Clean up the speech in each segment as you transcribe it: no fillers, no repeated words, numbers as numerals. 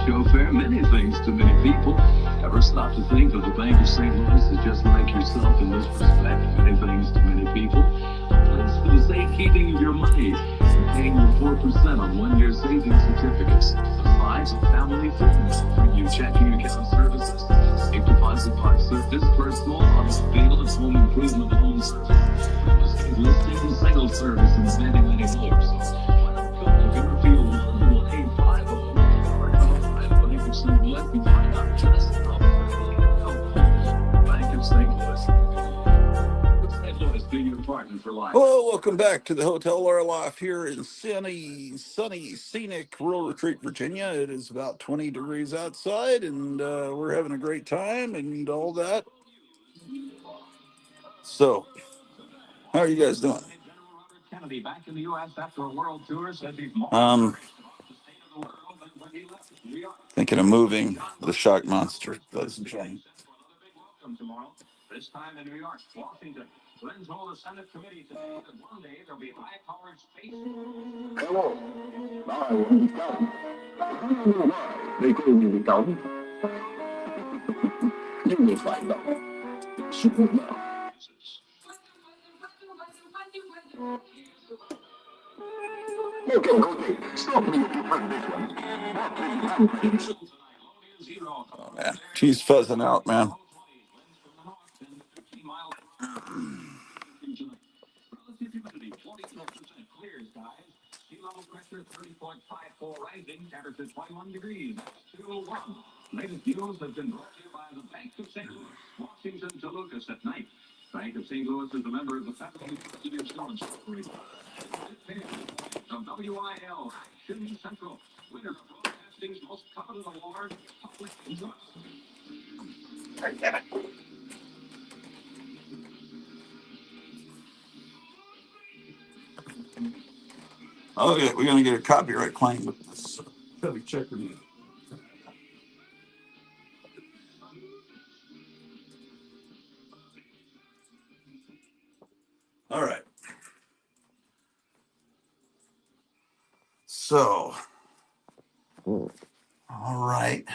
show fare, many things to many people. Ever stop to think that the Bank of St. Louis is just like yourself in this respect? Many things to many people. A place for the safekeeping of your money and paying your 4% on one-year savings certificates. Besides, a family friend offering you checking account services, safe deposit box service, personal, automobile, and home improvement loan service, real estate listing, sales service, and many, many more. So why not call Garfield 11850 or call Bank of St. Louis and find out just how friendly and helpful Bank of St. Louis. St. Louis being your partner for life. Hello, welcome back to the Hotel Orloff here in sunny, scenic Rural Retreat, Virginia. It is about 20 degrees outside, and we're having a great time and all that. So, how are you guys doing? Thinking of moving the shock monster, ladies and gentlemen. This time in New York, Washington. Glenn told the Senate committee today that one day there'll be high-powered space. Hello. I want to come. I don't know why they call me the gun. You will find out. Soon now. Okay. Stop me if you find this one. Oh, man. She's fuzzing out, man. Humidity 44% clear skies. Sea level pressure 30.54 rising. Temperature 21 degrees. That's 201. Latest news has been brought to you by the Bank of St. Louis. Washington to Lucas at night. Bank of St. Louis is a member of the Federal University of Insurance Corporation. From WIL Action Central, winner of broadcasting's most coveted award, Public Trust. Damn it. Oh, yeah, we're going to get a copyright claim with this heavy checker. All right. So, all right.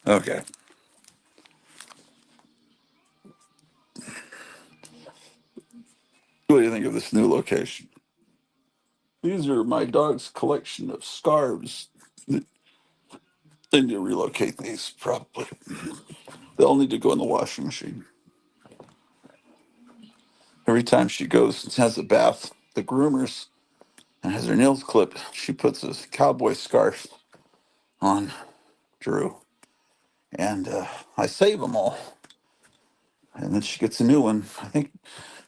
Okay. What do you think of this new location? These are my dog's collection of scarves. They need to relocate these, probably. They'll need to go in the washing machine. Every time she goes and has a bath, the groomers, and has her nails clipped, she puts a cowboy scarf on Drew. And I save them all. And then she gets a new one. I think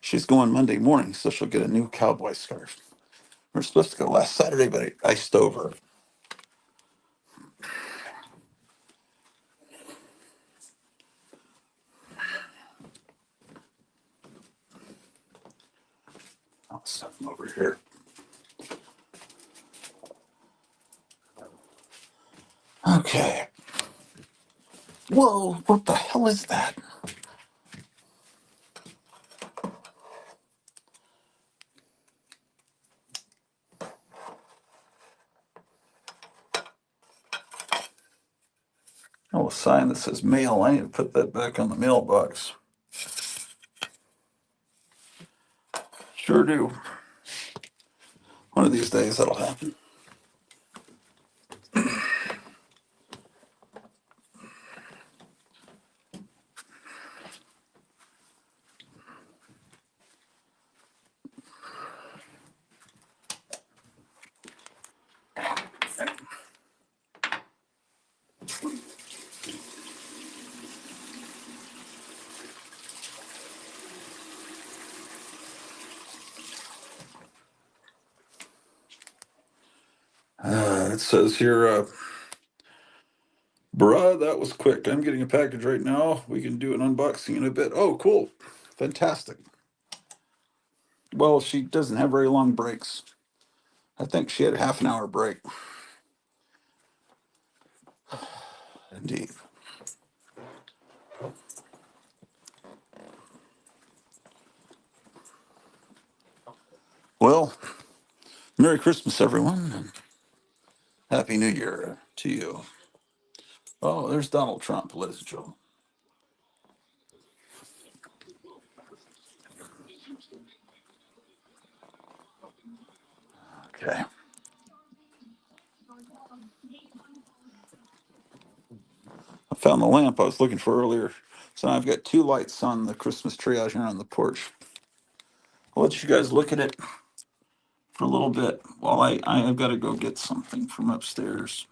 she's going Monday morning, so she'll get a new cowboy scarf. We were supposed to go last Saturday, but it iced over. I'll set them over here. Okay. Whoa, what the hell is that? Oh, a sign that says mail. I need to put that back on the mailbox. Sure do. One of these days that'll happen. It says here, Bruh, that was quick. I'm getting a package right now. We can do an unboxing in a bit. Oh, cool. Fantastic. Well, she doesn't have very long breaks. I think she had a half an hour break. Indeed. Well, Merry Christmas, everyone, and Happy New Year to you. Oh, there's Donald Trump, ladies and gentlemen. Okay. I found the lamp I was looking for earlier. So now I've got two lights on the Christmas tree out here on the porch. I'll let you guys look at it for a little bit while I've got to go get something from upstairs.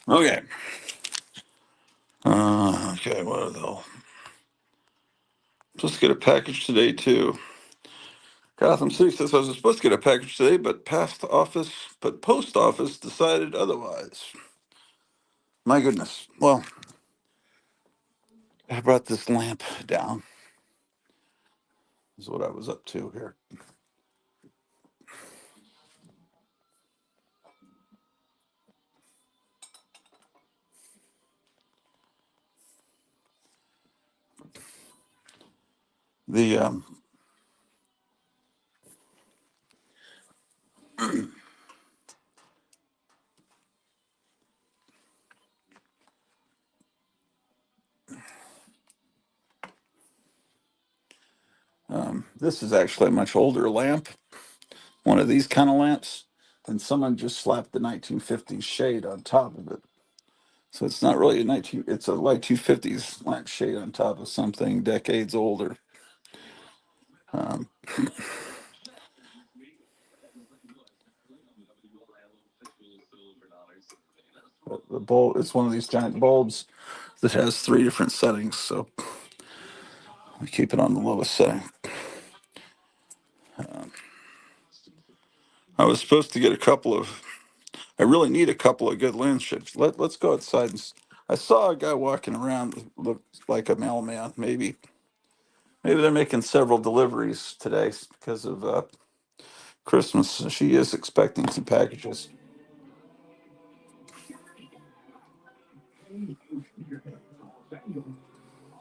Okay. Okay, what the hell? Supposed to get a package today, too. Gotham City says I was supposed to get a package today, but post office decided otherwise. My goodness. Well, I brought this lamp down. is what I was up to here. The this is actually a much older lamp, one of these kind of lamps, and someone just slapped the 1950s shade on top of it. So it's not really a 19, it's a like 250s lamp shade on top of something decades older. Um, the bulb, it's one of these giant bulbs that has three different settings. So we keep it on the lowest setting. I was supposed to get a couple of, I really need a couple of good lens chips. Let's go outside. I saw a guy walking around that looked like a mailman. Maybe they're making several deliveries today because of Christmas. She is expecting some packages.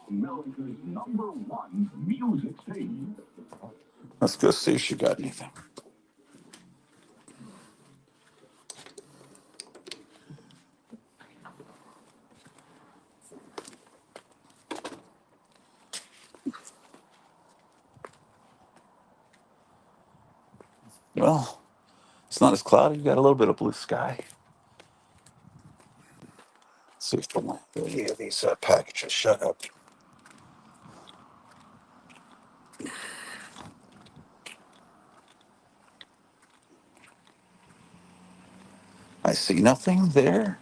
America's #1 music station. Let's go see if she got anything. Well, it's not as cloudy. You got a little bit of blue sky. Let's see if any of these packages shut up. I see nothing there.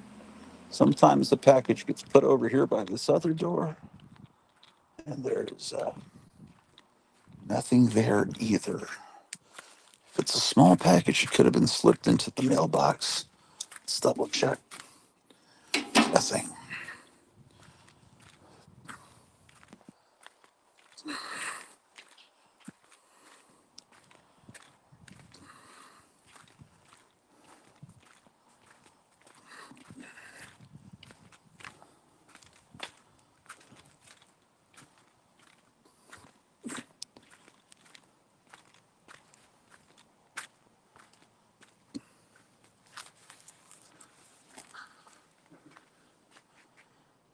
Sometimes the package gets put over here by this other door, and there's nothing there either. If it's a small package, it could have been slipped into the mailbox. Let's double check. Nothing.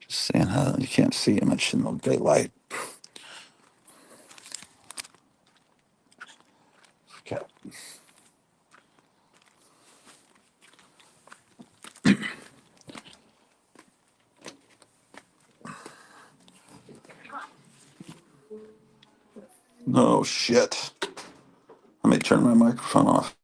Just saying how you can't see much in the daylight. Okay. No shit. Let me turn my microphone off.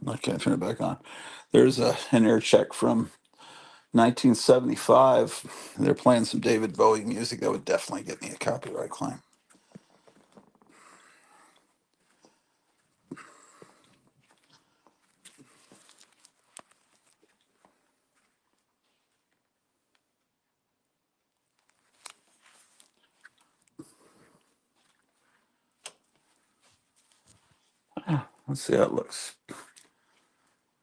I can't turn it back on. There's an air check from 1975. They're playing some David Bowie music that would definitely get me a copyright claim. Let's see how it looks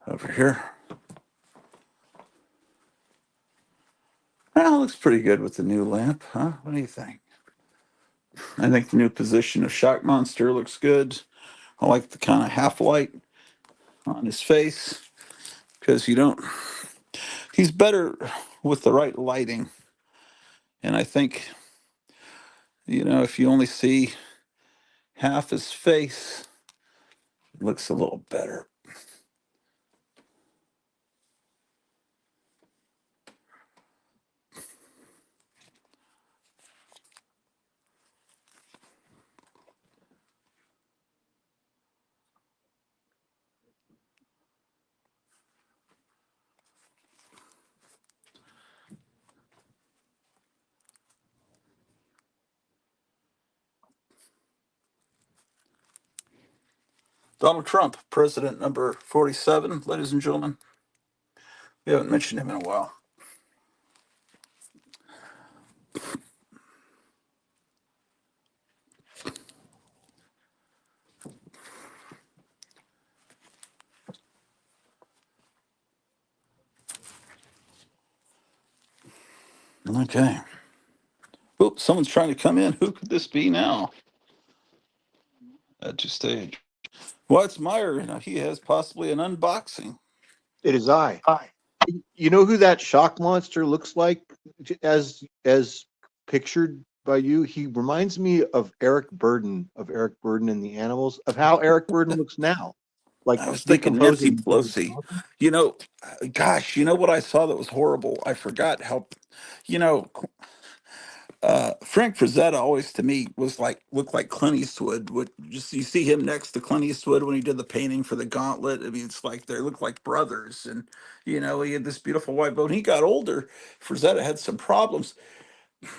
over here. Well, it looks pretty good with the new lamp, huh? What do you think? I think the new position of Shock Monster looks good. I like the kind of half light on his face because you don't, he's better with the right lighting. And I think, if you only see half his face, it looks a little better. Donald Trump, president number 47, ladies and gentlemen. We haven't mentioned him in a while. Okay. Oh, someone's trying to come in. Who could this be now? Add to stage. Well, it's Meyer. He has possibly an unboxing. It is I. Hi. You know who that shock monster looks like as pictured by you? He reminds me of Eric Burden and the Animals, of how Eric Burden looks now, like I was thinking Nancy decomposing. Pelosi. You know, gosh, you know what I saw that was horrible? I forgot how, you know, Frank Frazetta always to me was like looked like Clint Eastwood. Would just you see him next to Clint Eastwood when he did the painting for the Gauntlet? I mean, it's like they look like brothers, and he had this beautiful wife. But when he got older, Frazetta had some problems.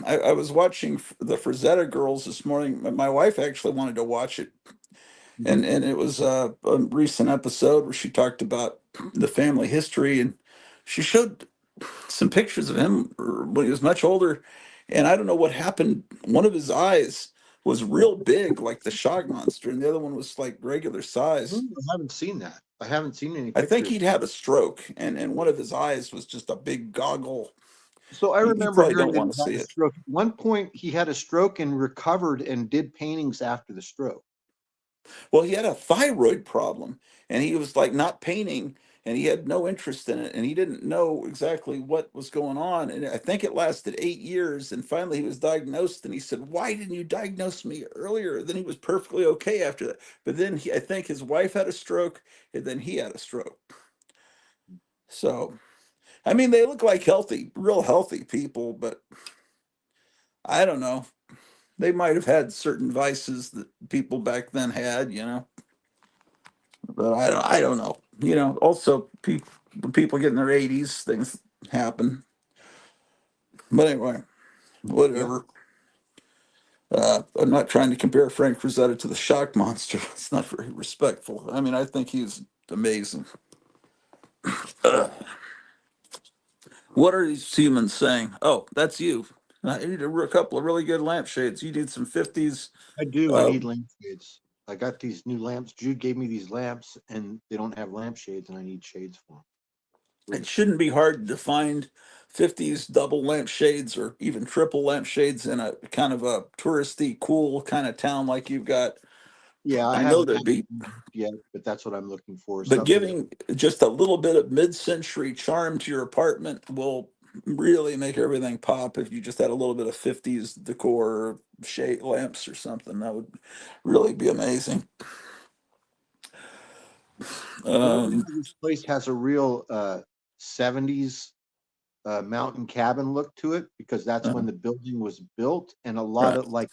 I was watching the Frazetta Girls this morning. My wife actually wanted to watch it, Mhm. and it was a recent episode where she talked about the family history, and she showed some pictures of him when he was much older, and I don't know what happened. One of his eyes was real big, like the Shog monster, and the other one was like regular size. I haven't seen that. I haven't seen any I think pictures. he'd had a stroke, and one of his eyes was just a big goggle. So I You remember probably hearing don't that want he to had see a it. stroke. At one point, he had a stroke and recovered and did paintings after the stroke. Well, he had a thyroid problem, and he was like not painting, and he had no interest in it, and he didn't know exactly what was going on. And I think it lasted 8 years, and finally he was diagnosed, and he said, "Why didn't you diagnose me earlier?" Then he was perfectly okay after that. But then I think his wife had a stroke, and then he had a stroke. So, I mean, they look like healthy, real healthy people, but I don't know. They might have had certain vices that people back then had. But I don't know. Also people get in their 80s, things happen. But anyway, Yeah, whatever. I'm not trying to compare Frank Frazetta to the shock monster. It's not very respectful. I mean, I think he's amazing. What are these humans saying? Oh, that's you. I need a couple of really good lampshades. You need some 50s. I do. I Uh, need lampshades. I got these new lamps. Jude gave me these lamps, and they don't have lampshades, and I need shades for them. it Really. shouldn't be hard to find 50s double lampshades or even triple lampshades in a kind of a touristy, cool kind of town like you've got. Yeah, I I know haven't there'd had be, them yet, but that's what I'm looking for. but Something that, giving just a little bit of mid-century charm to your apartment will really make everything pop. If you just had a little bit of 50s decor, shade lamps or something, that would really be amazing. I like Um, how this place has a real 70s mountain cabin look to it, because that's uh, when the building was built, and a lot right. of like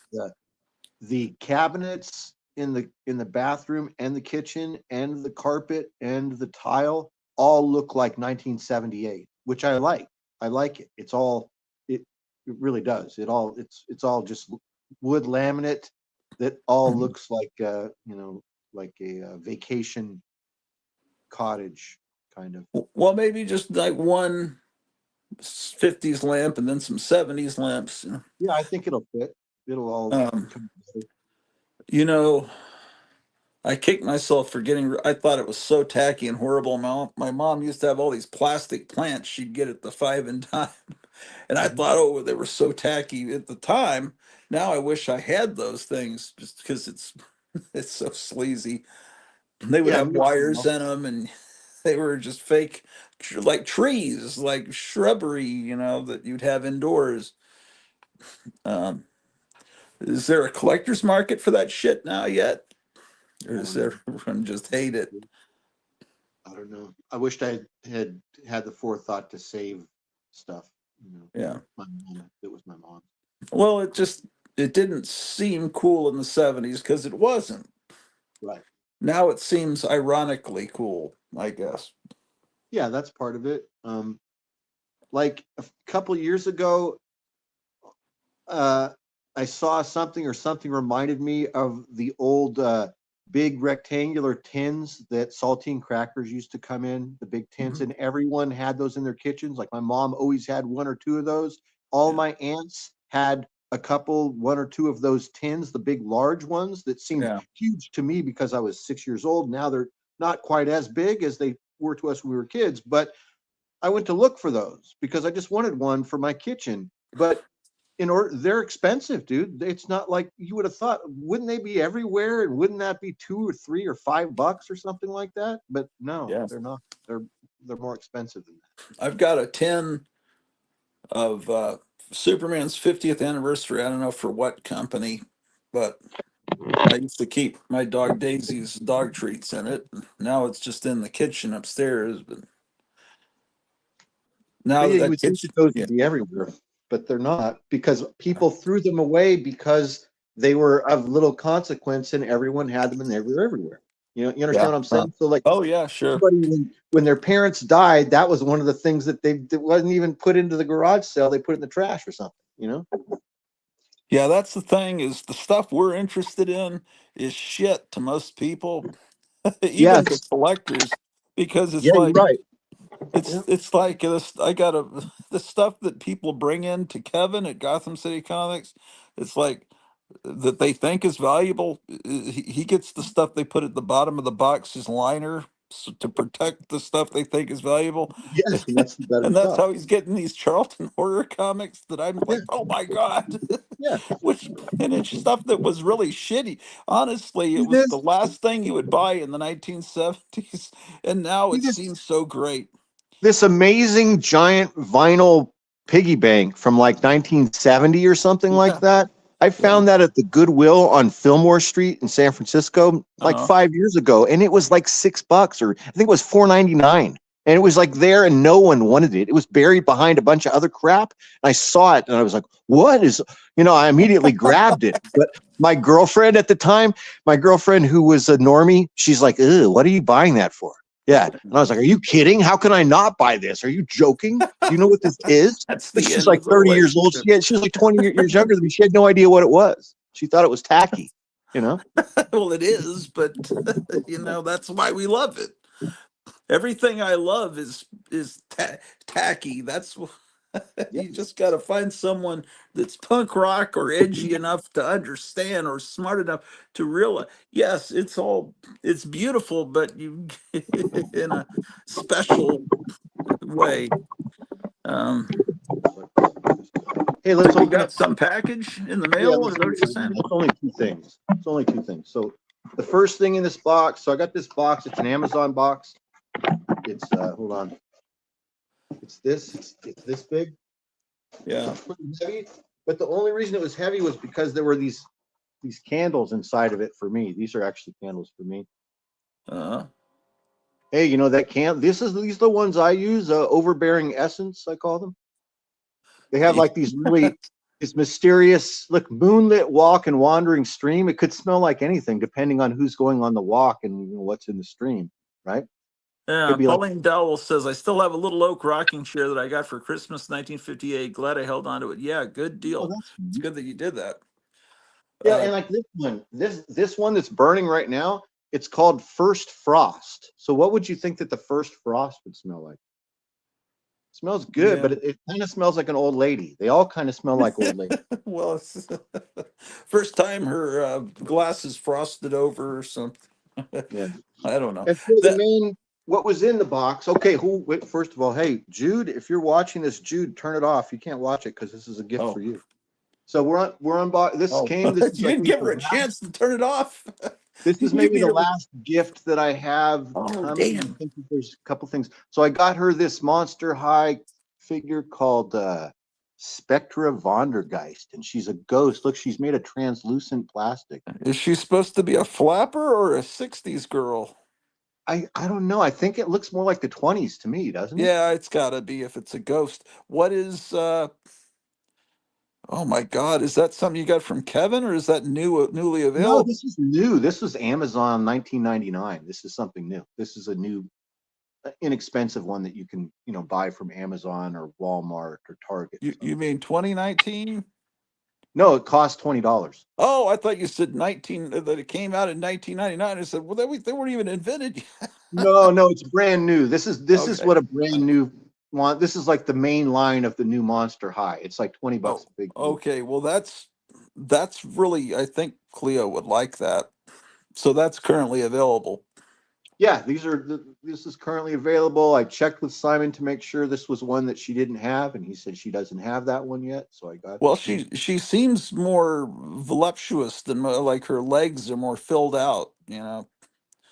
the cabinets in the bathroom and the kitchen and the carpet and the tile all look like 1978, which I like. I like it. It it really does. It's all just wood laminate that all Mhm. looks like like a vacation cottage kind of. Well, maybe just like one 50s lamp and then some 70s lamps. Yeah, I think it'll fit. It'll all Um, come together. you know, I kicked myself for getting. I thought it was so tacky and horrible. My mom used to have all these plastic plants she'd get at the five and dime, and I Mhm. thought, oh, they were so tacky at the time. Now I wish I had those things just because it's so sleazy. They would Yeah, have me as wires well. in them, and they were just fake, like trees, like shrubbery, that you'd have indoors. Um, is there a collector's market for that shit now yet, or I does don't know. everyone just hate it? I don't know. I wished I had the forethought to save stuff. Yeah. Like my mom. It was my mom. Well, it didn't seem cool in the 70s because it wasn't. Right. Now it seems ironically cool, I guess. Yeah, that's part of it. Like a couple years ago, uh, I saw something, or something reminded me of the old big rectangular tins that saltine crackers used to come in, the big tins, Mhm. and everyone had those in their kitchens. Like my mom always had one or two of those. All Yeah. my aunts had a couple, one or two of those tins, the big large ones that seemed Yeah. huge to me because I was 6 years old. Now they're not quite as big as they were to us when we were kids, but I went to look for those because I just wanted one for my kitchen. But in order, they're expensive, dude. It's not like you would have thought. Wouldn't they be everywhere? And wouldn't that be 2 or 3 or 5 bucks or something like that? But no, Yeah. they're not. They're more expensive than I've got a tin of Superman's 50th anniversary. I don't know for what company, but I used to keep my dog Daisy's dog treats in it. Now it's just in the kitchen upstairs. But But now yeah, that you that would think kitchen, that those yeah, would be everywhere, but they're not because people threw them away because they were of little consequence and everyone had them and they were everywhere. You yeah. understand what I'm saying? So like Oh yeah, sure. everybody, when their parents died, that was one of the things that wasn't even put into the garage sale. They put it in the trash or something, you know? Yeah, that's the thing is the stuff we're interested in is shit to most people, even to Yes. collectors, because it's Yeah, you're like right. Yeah. it's like this. I got a the stuff that people bring in to Kevin at Gotham City Comics. It's like that they think is valuable. He gets the stuff they put at the bottom of the box as liner to protect the stuff they think is valuable, Yes, and that's the better and that's stuff. how he's getting these Charlton horror comics that I'm Yeah. like, oh my god. Yeah. Which and it's stuff that was really shitty. Honestly, it See was the this? last thing you would buy in the 1970s, and now See it this? seems so great. This amazing giant vinyl piggy bank from like 1970 or something like Yeah, that. I yeah. found that at the Goodwill on Fillmore Street in San Francisco like Uh, 5 years ago, and it was like $6, or I think it was 4.99. And it was like there, and no one wanted it. It was buried behind a bunch of other crap. And I saw it, and I was like, "What is?" I immediately grabbed it. But my girlfriend at the time, my girlfriend who was a normie, she's like, "Ew, what are you buying that for?" Yeah. And I was like, "Are you kidding? How can I not buy this? Are you joking? Do you know what this is?" that's But the she's end like of the 30 years old. relationship. She was like 20 years younger than me. She had no idea what it was. She thought it was tacky, you know? Well, it is, but that's why we love it. Everything I love is tacky. Yeah. You just got to find someone that's punk rock or edgy enough to understand or smart enough to realize. Yes, it's beautiful, but you in a special way. Um, Hey, so let's you open up. got some package in the Yeah, mail? Is that what you're saying? it's only two things. It's only two things. So the first thing in this box, so I got this box. It's an Amazon box. It's hold on. It's this big. Yeah. It's pretty heavy. But the only reason it was heavy was because there were these candles inside of it for me. These are actually candles for me. Uh, Hey, that can these are the ones I use, overbearing essence, I call them. They have like these really this mysterious look, moonlit walk and wandering stream. It could smell like anything depending on who's going on the walk and what's in the stream, right? yeah. Could be like, Pauline Dowell says, I still have a little oak rocking chair that I got for Christmas 1958. Glad I held on to it. Yeah, good oh, deal. that's It's good that you did that. yeah, Uh, and like this one, this one that's burning right now, it's called First Frost. So what would you think that the first frost would smell like? It smells good, yeah. but it kind of smells like an old lady. They all kind of smell like old ladies. Well, it's first time her glasses frosted over or something. Yeah. I don't know. And for the That main, what was in the box? Okay, wait, first of all, hey, Jude, if you're watching this, Jude, turn it off. You can't watch it because this is a gift oh for you. So we're on this oh came. This is you I didn't think give her a chance to turn it off. this is You maybe beat the her with last gift that I have oh coming. I damn. think that there's a couple things. So I got her this Monster High figure called Spectra Vondergeist, and she's a ghost. Look, she's made of translucent plastic. Is she supposed to be a flapper or a 60s girl? I don't know. I think it looks more like the 20s to me, doesn't it? Yeah, it's gotta be if it's a ghost. What is oh my God, is that something you got from Kevin or is that newly No, available? this is new. This was Amazon 1999. This is something new. This is a new, inexpensive one that you can, buy from Amazon or Walmart or Target or You something. mean 2019? No, it cost $20. Oh, I thought you said 19 that it came out in 1999. I said, well, they weren't even invented yet. No, no, it's brand new. This is Okay. what a brand new one. This is like the main line of the new Monster High. It's like $20 Oh, a big boot. okay. Well, that's really, I think Cleo would like that. So that's currently available. Yeah, this is currently available. I checked with Simon to make sure this was one that she didn't have, and he said she doesn't have that one yet. So I got Well, him. she seems more voluptuous than like her legs are more filled out, you know.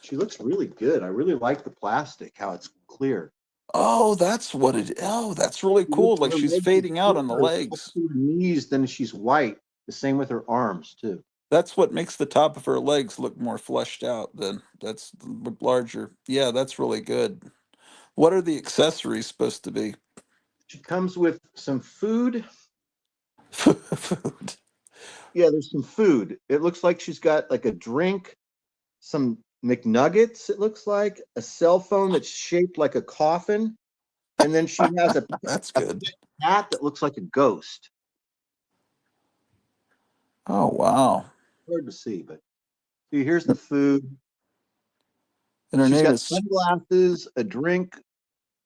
She looks really good. I really like the plastic, how it's clear. Oh, that's what it. Oh, that's really cool. Like Her she's legs are fading out on the thicker up legs. to her knees, then she's white. The same with her arms too. That's what makes the top of her legs look more fleshed out. Then that's larger. Yeah, that's really good. What are the accessories supposed to be? She comes with some food. Food. Yeah, there's some food. It looks like she's got like a drink, some McNuggets, it looks like, a cell phone that's shaped like a coffin, and then she has That's a good. pet cat that looks like a ghost. Oh wow. Hard to see, but see, here's the food. And her She's name got is sunglasses, a drink,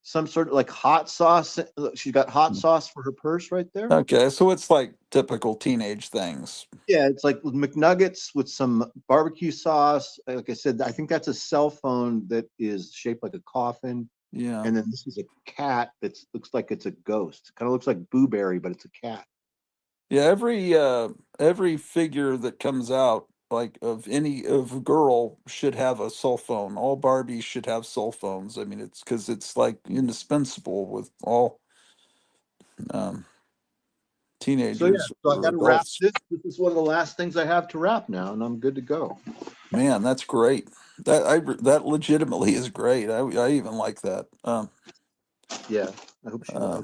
some sort of like hot sauce. She's got hot sauce for her purse right there. okay. So it's like typical teenage things. Yeah, it's like McNuggets with some barbecue sauce. Like I said, I think that's a cell phone that is shaped like a coffin. Yeah. And then this is a cat that looks like it's a ghost. Kind of looks like Boo Berry, but it's a cat. Yeah, every figure that comes out like of a girl should have a cell phone. All Barbies should have cell phones. I mean, it's because it's like indispensable with all um, So yeah, teenagers so I or got to wrap adults. this. This is one of the last things I have to wrap now, and I'm good to go. Man, that's great. That legitimately is great. I even like that. Yeah, I hope she. I Uh,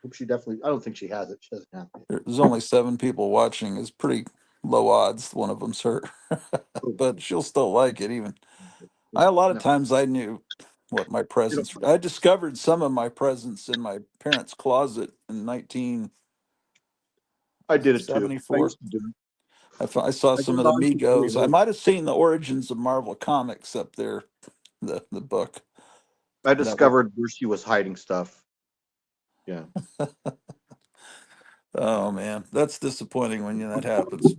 hope she definitely. I don't think she has it. She doesn't have it. there's only 7 people watching. Is pretty low odds. One of them's her, Oh, but she'll still like it even. A lot of no, times I knew what my you don't. presents were. I discovered some of my presents in my parents' closet in I did it too. I 1974. used to do it. I saw I some did of it the on Victoria. Migos. I might have seen the origins of Marvel Comics up there, the book. I That was, discovered where she was hiding stuff. Yeah, oh man, that's disappointing when that happens.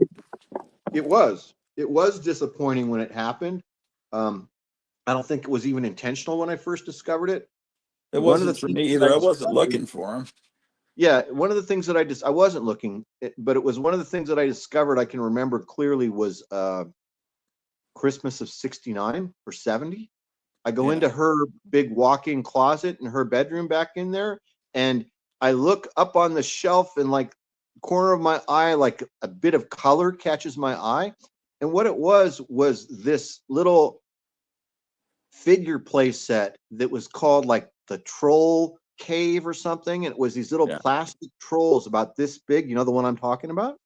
it was. It was disappointing when it happened. Um, I don't think it was even intentional when I first discovered it. It One of the wasn't for things me that I either. I wasn't discovered, looking for them. yeah, one of the things that I wasn't looking, but it was one of the things that I discovered I can remember clearly was Christmas of 69 or 70. I go Yeah, into her big walk-in closet in her bedroom back in there, and I look up on the shelf and like corner of my eye, like a bit of color catches my eye. And what it was this little figure play set that was called like the Troll Cave or something. And it was these little yeah, plastic trolls about this big. You know the one I'm talking about?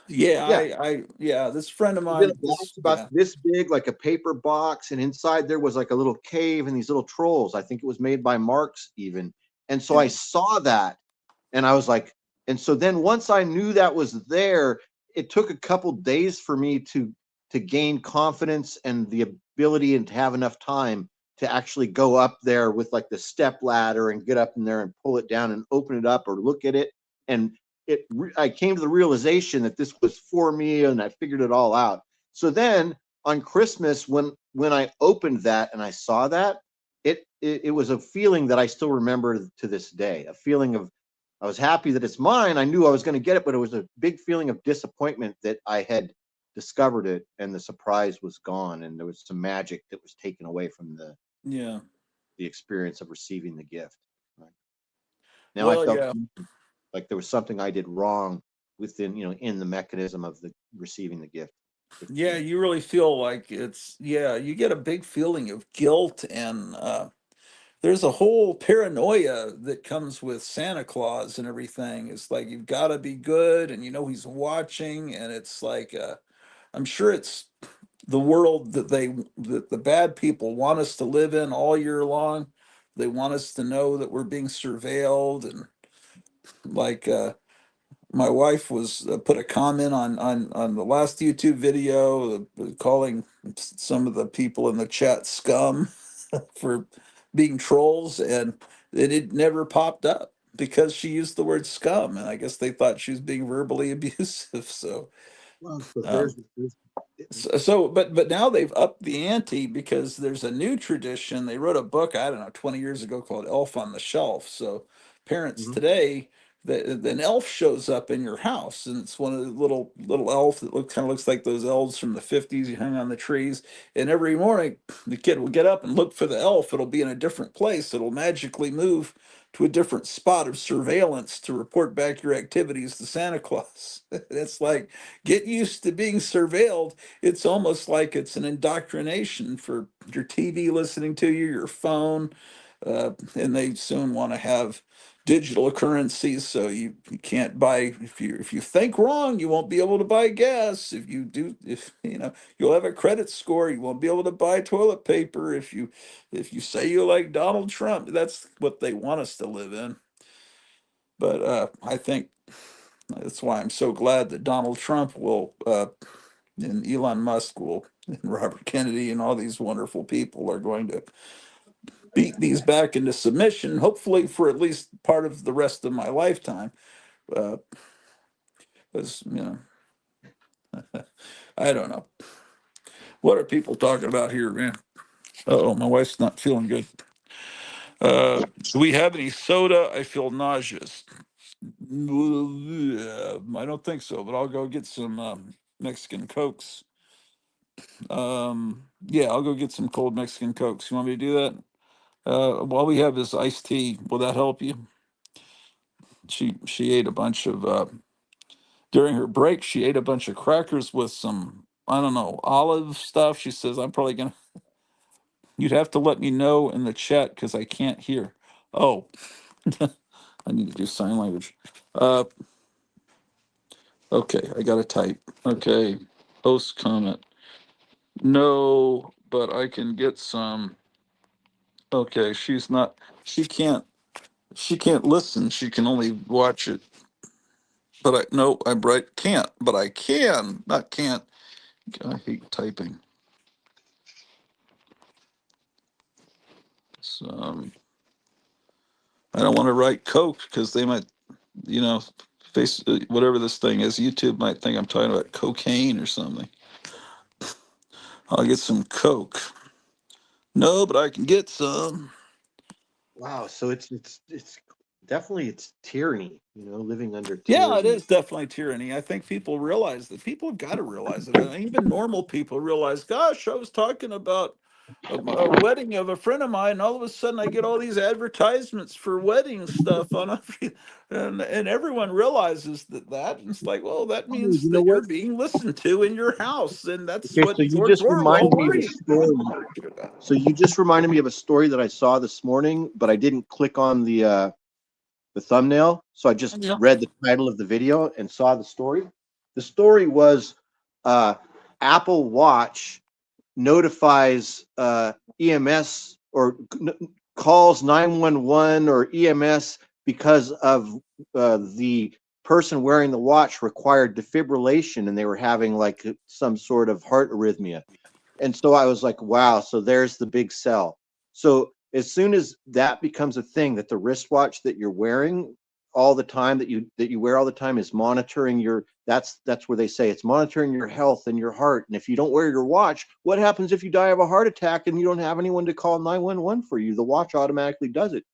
yeah. Yeah. Yeah. This friend of Was in a mine, box about this big, like a paper box, and inside there was like a little cave and these little trolls. I think it was made by Marx even. And so I yeah, saw that, and I was like, and so then once I knew that was there, it took a couple days for me to gain confidence and the ability and to have enough time to actually go up there with like the step ladder and get up in there and pull it down and open it up or look at it. And I came to the realization that this was for me, and I figured it all out. So then on Christmas, when I opened that and I saw that, it was a feeling that I still remember to this day. A feeling of, I was happy that it's mine. I knew I was going to get it, but it was a big feeling of disappointment that I had discovered it and the surprise was gone, and there was some magic that was taken away from yeah. the experience of receiving the gift. Right? Now I Well, felt yeah. like there was something I did wrong within, in the mechanism of the receiving the gift. Yeah, you really feel like yeah, you get a big feeling of guilt and there's a whole paranoia that comes with Santa Claus and everything. It's like you've got to be good and you know he's watching and it's like I'm sure it's the world that the bad people want us to live in all year long. They want us to know that we're being surveilled and like my wife was put a comment on the last YouTube video, calling some of the people in the chat scum for being trolls, and it never popped up because she used the word scum, and I guess they thought she was being verbally abusive. So Well, so um, but now they've upped the ante because there's a new tradition. They wrote a book, I don't know, 20 years ago called Elf on the Shelf. So parents Mhm. today, an elf shows up in your house, and it's one of the little elf that kind of looks like those elves from the 50s you hang on the trees. And every morning the kid will get up and look for the elf. It'll be in a different place. It'll magically move to a different spot of surveillance to report back your activities to Santa Claus. It's like, get used to being surveilled. It's almost like it's an indoctrination for your TV listening to you, your phone, and they soon want to have digital currencies. So you can't buy, if you think wrong, you won't be able to buy gas. If you do, if you'll have a credit score, you won't be able to buy toilet paper. If you say you like Donald Trump, that's what they want us to live in. But I think that's why I'm so glad that Donald Trump will and Elon Musk will, and Robert Kennedy, and all these wonderful people are going to beat these back into submission, hopefully for at least part of the rest of my lifetime. Uh, because I don't know. What are people talking about here, man? Oh, my wife's not feeling good. Do we have any soda? I feel nauseous. I don't think so, but I'll go get some Mexican Cokes. Yeah, I'll go get some cold Mexican Cokes. You want me to do that? All we have is iced tea. Will that help you? She ate a bunch of during her break. She ate a bunch of crackers with some, I don't know, olive stuff. She says, I'm probably gonna. You'd have to let me know in the chat because I can't hear. Oh, I need to do sign language. Uh, okay, I gotta type. Okay, post comment. No, but I can get some. Okay, she's not. She can't. She can't listen. She can only watch it. But I no, I'm right. Can't. But I can. Not can't. I hate typing. So, I don't want to write Coke because they might, you know, face whatever this thing is. YouTube might think I'm talking about cocaine or something. I'll get some Coke. No, but I can get some. Wow, so it's definitely it's tyranny, living under Yeah, it tyranny. is definitely tyranny. I think people realize that. People have got to realize it. Even normal people realize, gosh, I was talking about a wedding of a friend of mine, and all of a sudden I get all these advertisements for wedding stuff on every, and everyone realizes that. And it's like, well, that Oh, means you know that what? you're being listened to in your house, and that's Okay, what so you George just Orwell reminded me of a worried story. about. So you just reminded me of a story that I saw this morning, but I didn't click on the thumbnail, so I just Yeah. read the title of the video and saw the story. The story was uh, Apple Watch notifies EMS or calls 911 or EMS because of the person wearing the watch required defibrillation and they were having like some sort of heart arrhythmia. And so I was like, wow, so there's the big sell. So as soon as that becomes a thing, that the wristwatch that you're wearing all the time, that you wear all the time, is monitoring your, that's where they say it's monitoring your health and your heart. And if you don't wear your watch, what happens if you die of a heart attack and you don't have anyone to call 911 for you? The watch automatically does it,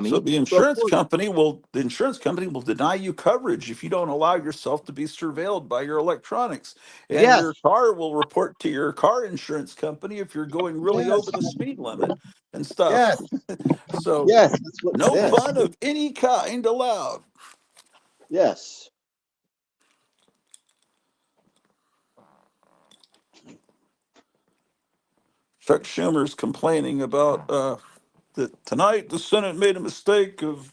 So dummy. the So of insurance course, company will the insurance company will deny you coverage if you don't allow yourself to be surveilled by your electronics. And yes, your car will report to your car insurance company if you're going really yes, over the speed limit and stuff. yes, So yes, that's what, no yes, fun of any kind allowed. yes. Chuck Schumer's complaining about that tonight the Senate made a mistake of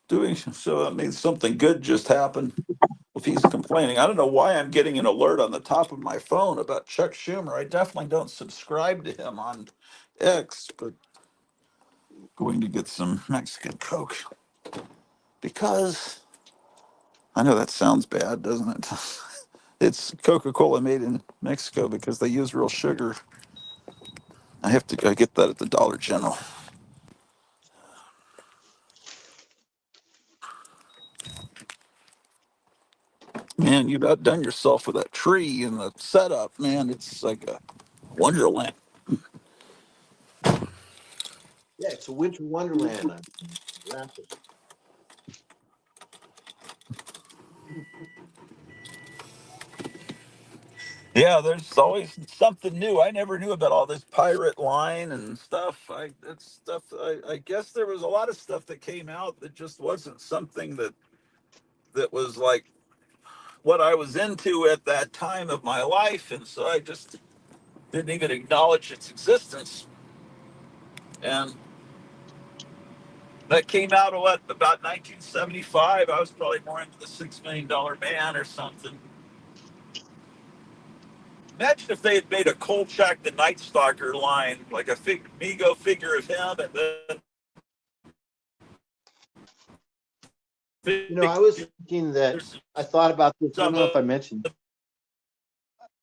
doing so. That means something good just happened. If he's complaining, I don't know why I'm getting an alert on the top of my phone about Chuck Schumer. I definitely don't subscribe to him on X, but going to get some Mexican Coke because I know that sounds bad, doesn't it? It's Coca-Cola made in Mexico because they use real sugar. I get that at the Dollar General. Man, you've outdone yourself with that tree and the setup, man. It's like a wonderland. Yeah, it's a winter wonderland. I'm wrapping. Yeah, there's always something new. I never knew about all this pirate line and stuff. That's stuff. I guess there was a lot of stuff that came out that just wasn't something that was like what I was into at that time of my life, and so I just didn't even acknowledge its existence. And that came out of what, about 1975. I was probably more into the $6 Million Man or something. Imagine if they had made a Kolchak the Night Stalker line, like a Mego figure of him, and then You know, I was thinking that figures I thought about this. I don't some know if I of mentioned.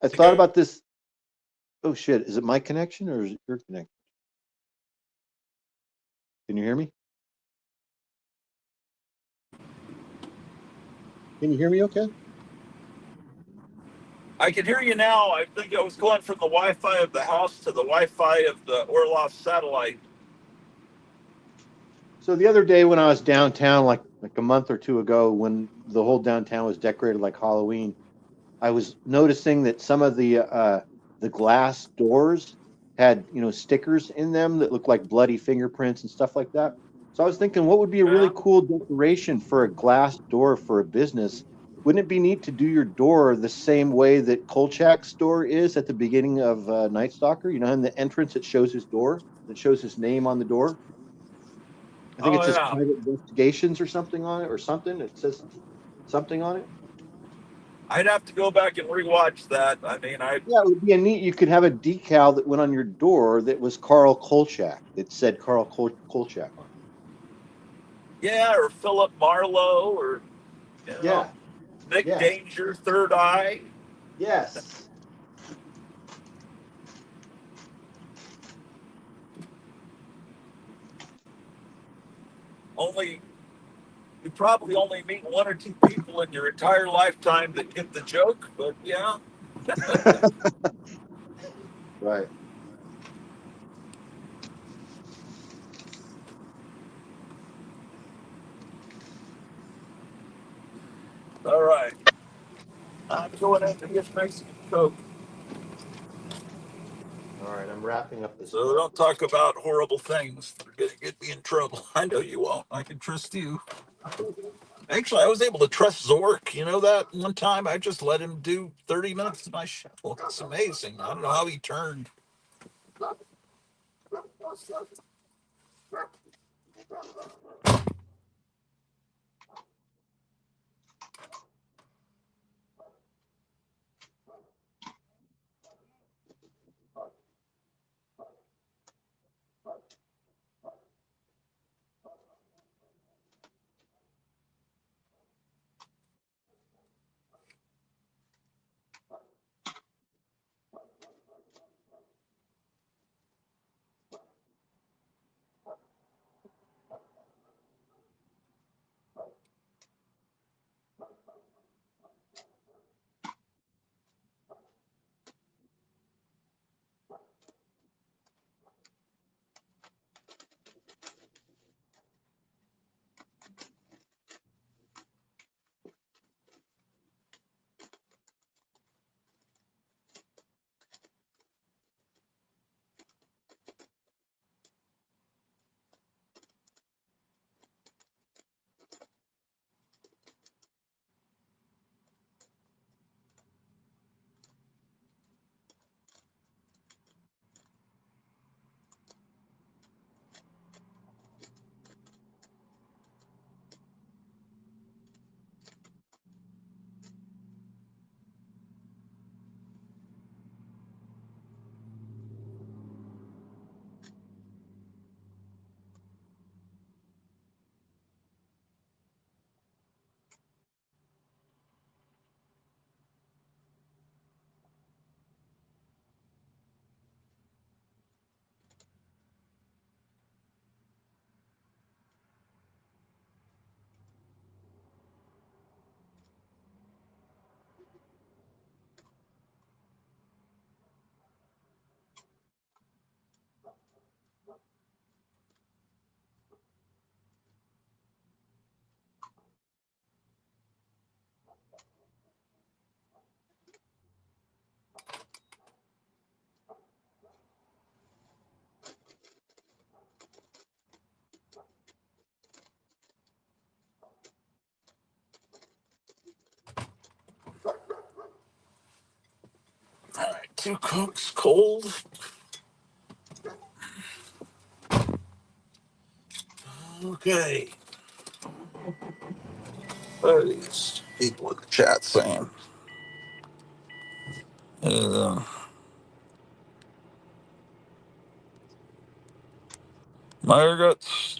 I the thought about this. Oh shit! Is it my connection or is it your connection? Can you hear me? Can you hear me? Okay. I can hear you now. I think I was going from the Wi-Fi of the house to the Wi-Fi of the Orloff satellite. So the other day when I was downtown, like a month or two ago, when the whole downtown was decorated like Halloween, I was noticing that some of the glass doors had, you know, stickers in them that looked like bloody fingerprints and stuff like that. So I was thinking, what would be a really Yeah. cool decoration for a glass door for a business? Wouldn't it be neat to do your door the same way that Kolchak's door is at the beginning of Night Stalker? You know, in the entrance it shows his door, that shows his name on the door. I think it Oh says yeah. private investigations or something on it, or something. It says something on it. I'd have to go back and rewatch that. I mean, I Yeah, it would be a neat. You could have a decal that went on your door that was Carl Kolchak. That said Kolchak on it. yeah, or Philip Marlowe, or you know, Yeah. Nick Yes. Danger, Third Eye. Yes. Only you probably only meet one or two people in your entire lifetime that get the joke, but yeah. Right. All right, I'm going in to get Mexican Coke. All right. I'm wrapping up this So don't carpet. talk about horrible things that are going to get me in trouble. I know you won't. I can trust you. Actually, I was able to trust Zork. You know that one time I just let him do 30 minutes of my show. It's amazing. I don't know how he turned. 2 Cokes cold. Okay. What are these people in the chat saying? Uh, Meyer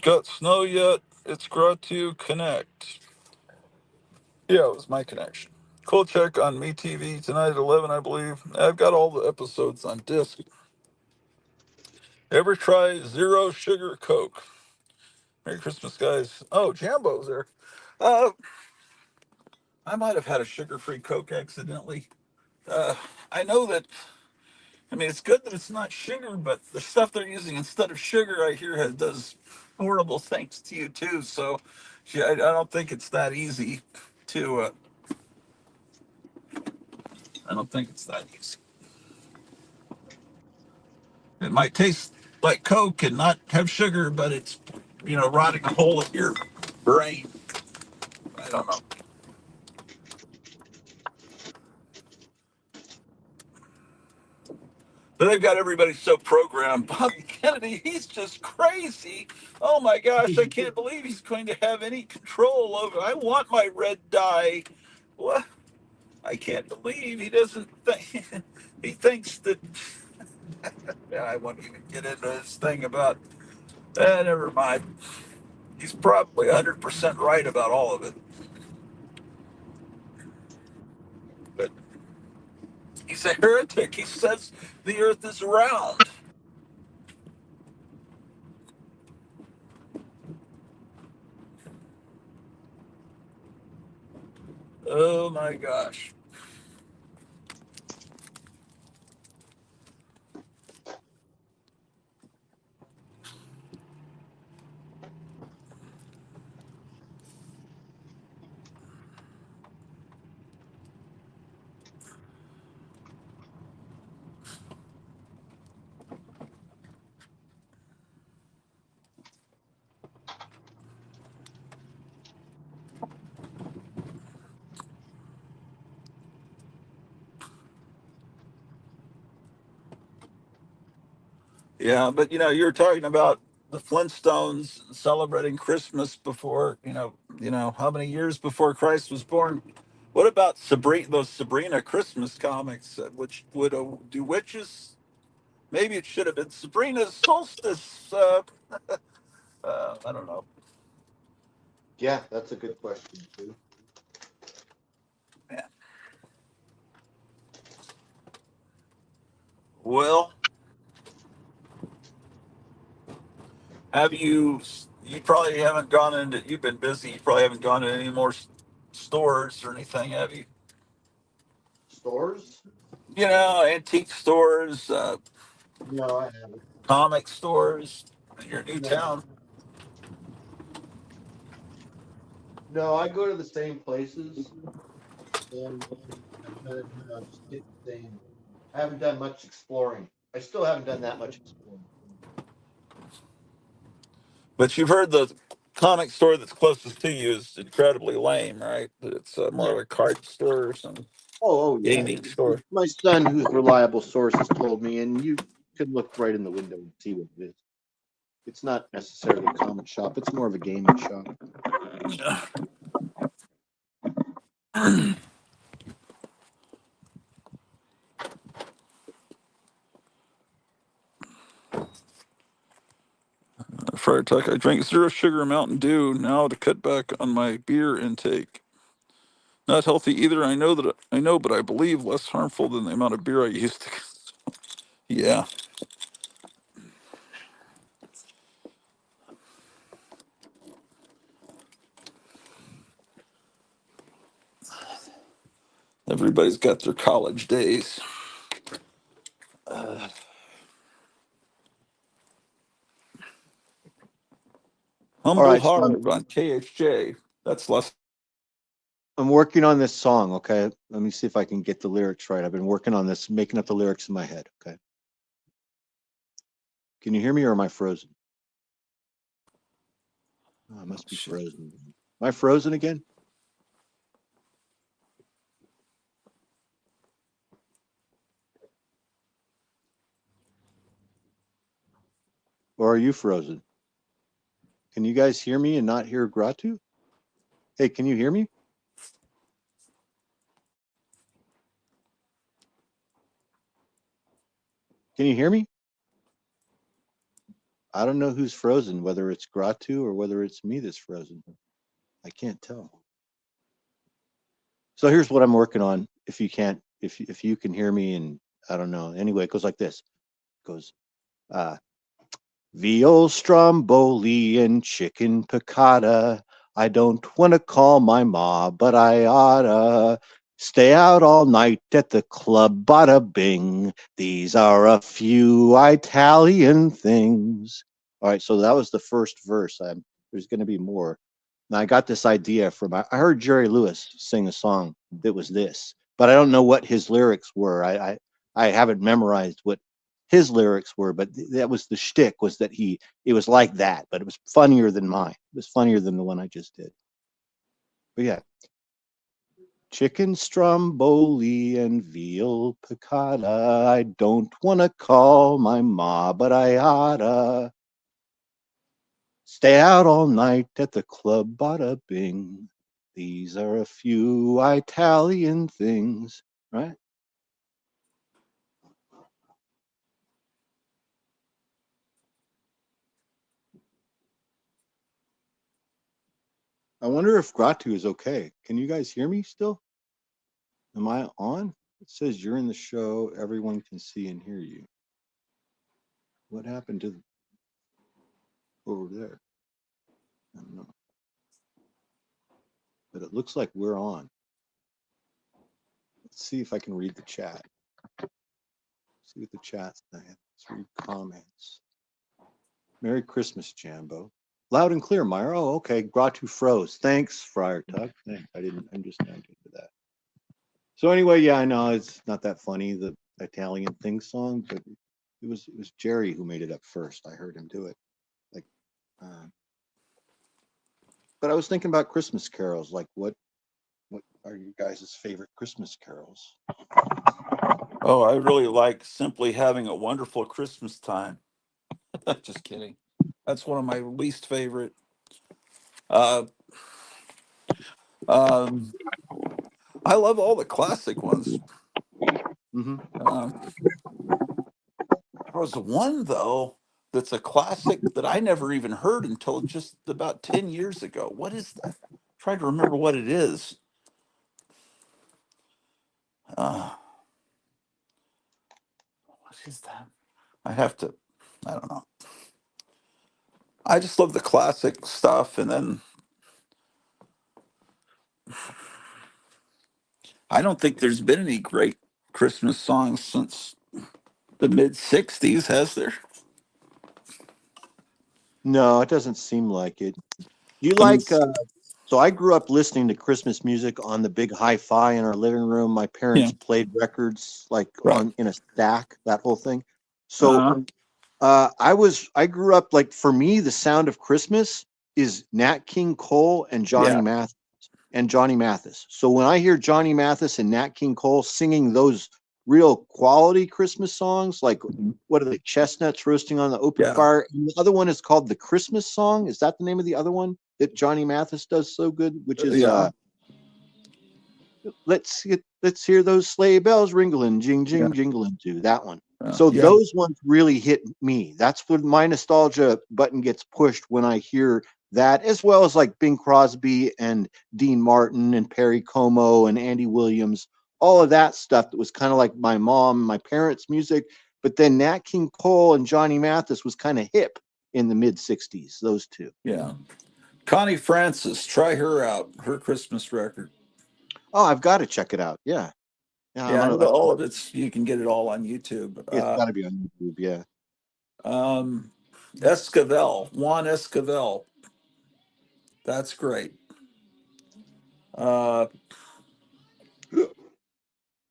got snow yet? It's got to connect. Yeah, it was my connection. Cool check on MeTV tonight at 11, I believe. I've got all the episodes on disc. Ever try zero sugar Coke? Merry Christmas, guys. Oh, Jambo's there. Uh, I might have had a sugar-free Coke accidentally. Uh, I know that. I mean, it's good that it's not sugar, but the stuff they're using instead of sugar, I hear, does horrible things to you too. So, yeah, I don't think it's that easy to. I don't think it's that easy. It might taste like Coke and not have sugar, but it's, rotting a hole in your brain. I don't know. But they've got everybody so programmed. Bobby Kennedy, he's just crazy. Oh my gosh, I can't believe he's going to have any control over. I want my red dye. What? I can't believe he doesn't think. He thinks that. Yeah, I won't even get into this thing about. Never mind. He's probably 100% right about all of it. But he's a heretic. He says the earth is round. Oh my gosh. Yeah, but you were talking about the Flintstones celebrating Christmas before, how many years before Christ was born? What about those Sabrina Christmas comics, which would do witches? Maybe it should have been Sabrina's solstice. I don't know. Yeah, that's a good question too. Yeah. Well, have you? You probably haven't gone into. You've been busy. You probably haven't gone to any more stores or anything, have you? Stores? Antique stores, No, I haven't. comic stores in your new No, town. no, I go to the same places and I kind of just get the same. I haven't done much exploring. I still haven't done that much exploring. But you've heard the comic store that's closest to you is incredibly lame, right? It's more Yeah. of a card store or some Oh, yeah. gaming store. My son, who's reliable sources, told me, and you can look right in the window and see what it is. It's not necessarily a comic shop. It's more of a gaming shop. Friar Tuck, I drank zero sugar Mountain Dew now to cut back on my beer intake. Not healthy either. I know, but I believe less harmful than the amount of beer I used to. Yeah, everybody's got their college days. All Humble right, so Hog on KHJ. That's less. I'm working on this song. Okay, let me see if I can get the lyrics right. I've been working on this, making up the lyrics in my head. Okay, can you hear me, or am I frozen? Oh, I must be Shit. frozen. Am I frozen again? Or are you frozen? Can you guys hear me and not hear Gratu? Hey, can you hear me? Can you hear me? I don't know who's frozen, whether it's Gratu or whether it's me that's frozen. I can't tell. So here's what I'm working on. If you can't, if you can hear me, and I don't know. Anyway, it goes like this. It goes, uh, veal stromboli and chicken piccata. I don't want to call my ma, but I oughta stay out all night at the club. Bada bing. These are a few Italian things. All right, so that was the first verse. There's going to be more. Now I got this idea from I heard Jerry Lewis sing a song that was this, but I don't know what his lyrics were. I haven't memorized what his lyrics were, but that was the shtick, was that it was like that, but it was funnier than mine. It was funnier than the one I just did. But yeah, chicken stromboli and veal piccata. I don't want to call my ma, but I oughta stay out all night at the club. Bada bing. These are a few Italian things, right? I wonder if Gratu is okay. Can you guys hear me still? Am I on? It says you're in the show. Everyone can see and hear you. What happened to over there? I don't know. But it looks like we're on. Let's see if I can read the chat. See what the chat's saying. Let's read comments. Merry Christmas, Jambo. Loud and clear, Meyer. Oh, okay. Gratu froze. Thanks, Friar Tuck. Thanks. I'm just not into that. So anyway, yeah, I know it's not that funny, the Italian thing song, but it was Jerry who made it up first. I heard him do it. Like, but I was thinking about Christmas carols. Like, what are you guys' favorite Christmas carols? Oh, I really like Simply Having a Wonderful Christmas Time. Just kidding. That's one of my least favorite. Uh, um, I love all the classic ones. Mm-hmm. Um, there was one though that's a classic that I never even heard until just about 10 years ago. What is that? Trying to remember what it is. Uh, what is that? I have to. I don't know. I just love the classic stuff, and then I don't think there's been any great Christmas songs since the mid '60s, has there? No, it doesn't seem like it. You I mean, like so I grew up listening to Christmas music on the big hi-fi in our living room. My yeah, parents played records like right. on in a stack, that whole thing. So Uh, I grew up, like, for me the sound of Christmas is Nat King Cole and yeah, Johnny Mathis. So when I hear Johnny Mathis and Nat King Cole singing those real quality Christmas songs, like, mhm, what are they, chestnuts roasting on the open yeah, fire? And the other one is called the Christmas song. Is that the name of the other one that Johnny Mathis does so good? Which is yeah, let's hear those sleigh bells ringling, jing yeah, jing jingling too. That one. So yeah, those ones really hit me. That's when my nostalgia button gets pushed, when I hear that, as well as like Bing Crosby and Dean Martin and Perry Como and Andy Williams, all of that stuff that was kind of like my mom, my parents' music. But then Nat King Cole and Johnny Mathis was kind of hip in the mid '60s. Those two. yeah. Connie Francis, try her out. Her Christmas record. Oh, I've got to check it out. Yeah, yeah. I'm Yeah, gonna. and all of it's you can get it all on YouTube. It's got to be on YouTube. Yeah. Um, Esquivel, Juan Esquivel. That's great. Uh,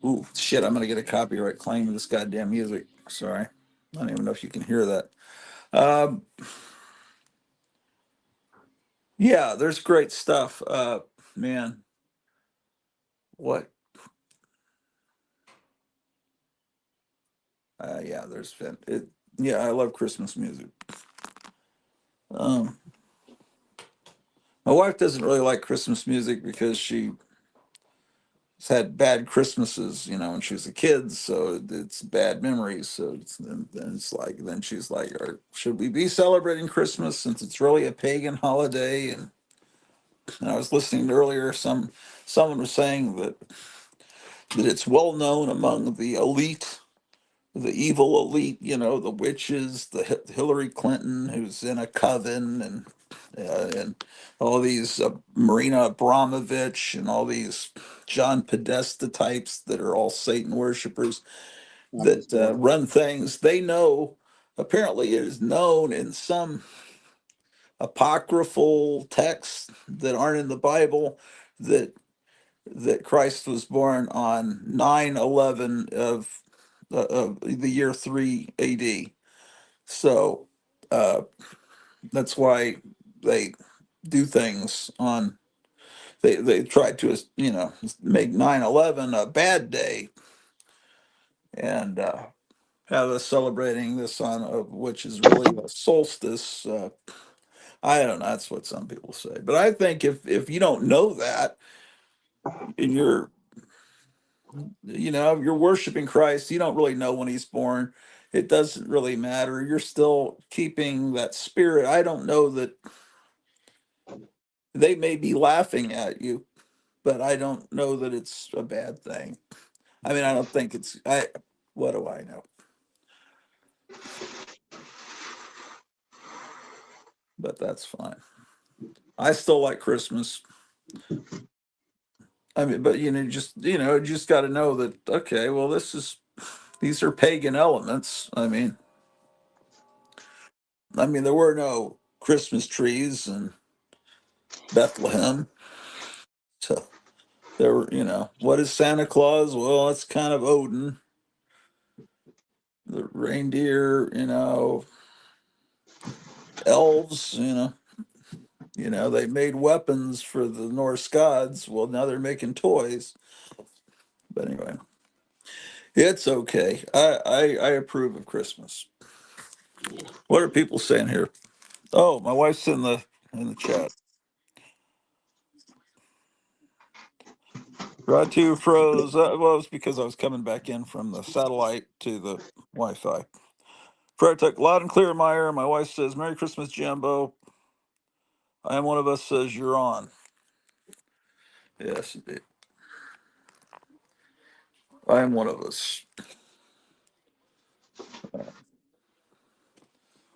ooh, shit! I'm gonna get a copyright claim of this goddamn music. Sorry, I don't even know if you can hear that. Um, yeah, there's great stuff. Man, what? Yeah, there's been it. Yeah, I love Christmas music. Um, my wife doesn't really like Christmas music because she's had bad Christmases, when she was a kid. So it's bad memories. So then it's like, then she's like, should we be celebrating Christmas since it's really a pagan holiday? And I was listening earlier, someone was saying that it's well known among the elite, the evil elite, the witches, the Hillary Clinton, who's in a coven, and all these Marina Abramovich and all these John Podesta types that are all Satan worshipers that run things. They know, apparently, it is known in some apocryphal texts that aren't in the Bible that Christ was born on 9/11 of the year 3 AD. So uh, that's why they do things on. They try to make 9/11 a bad day and have us celebrating this on which is really a solstice. I don't know. That's what some people say, but I think if you don't know that and you're worshiping Christ, you don't really know when he's born. It doesn't really matter. You're still keeping that spirit. I don't know that they may be laughing at you, but I don't know that it's a bad thing. I mean, I don't think what do I know? But that's fine. I still like Christmas. I mean, but you just got to know that, okay, well, these are pagan elements. I mean, there were no Christmas trees in Bethlehem. So there were, what is Santa Claus? Well, it's kind of Odin, the reindeer, elves, they made weapons for the Norse gods. Well, now they're making toys. But anyway, it's okay. I approve of Christmas. What are people saying here? Oh, my wife's in the chat. Ratu froze. Well, it's because I was coming back in from the satellite to the Wi-Fi. Frotech, loud and clear, Meyer. My wife says, Merry Christmas, Jambo. I am one of us says you're on. Yes, indeed. I am one of us.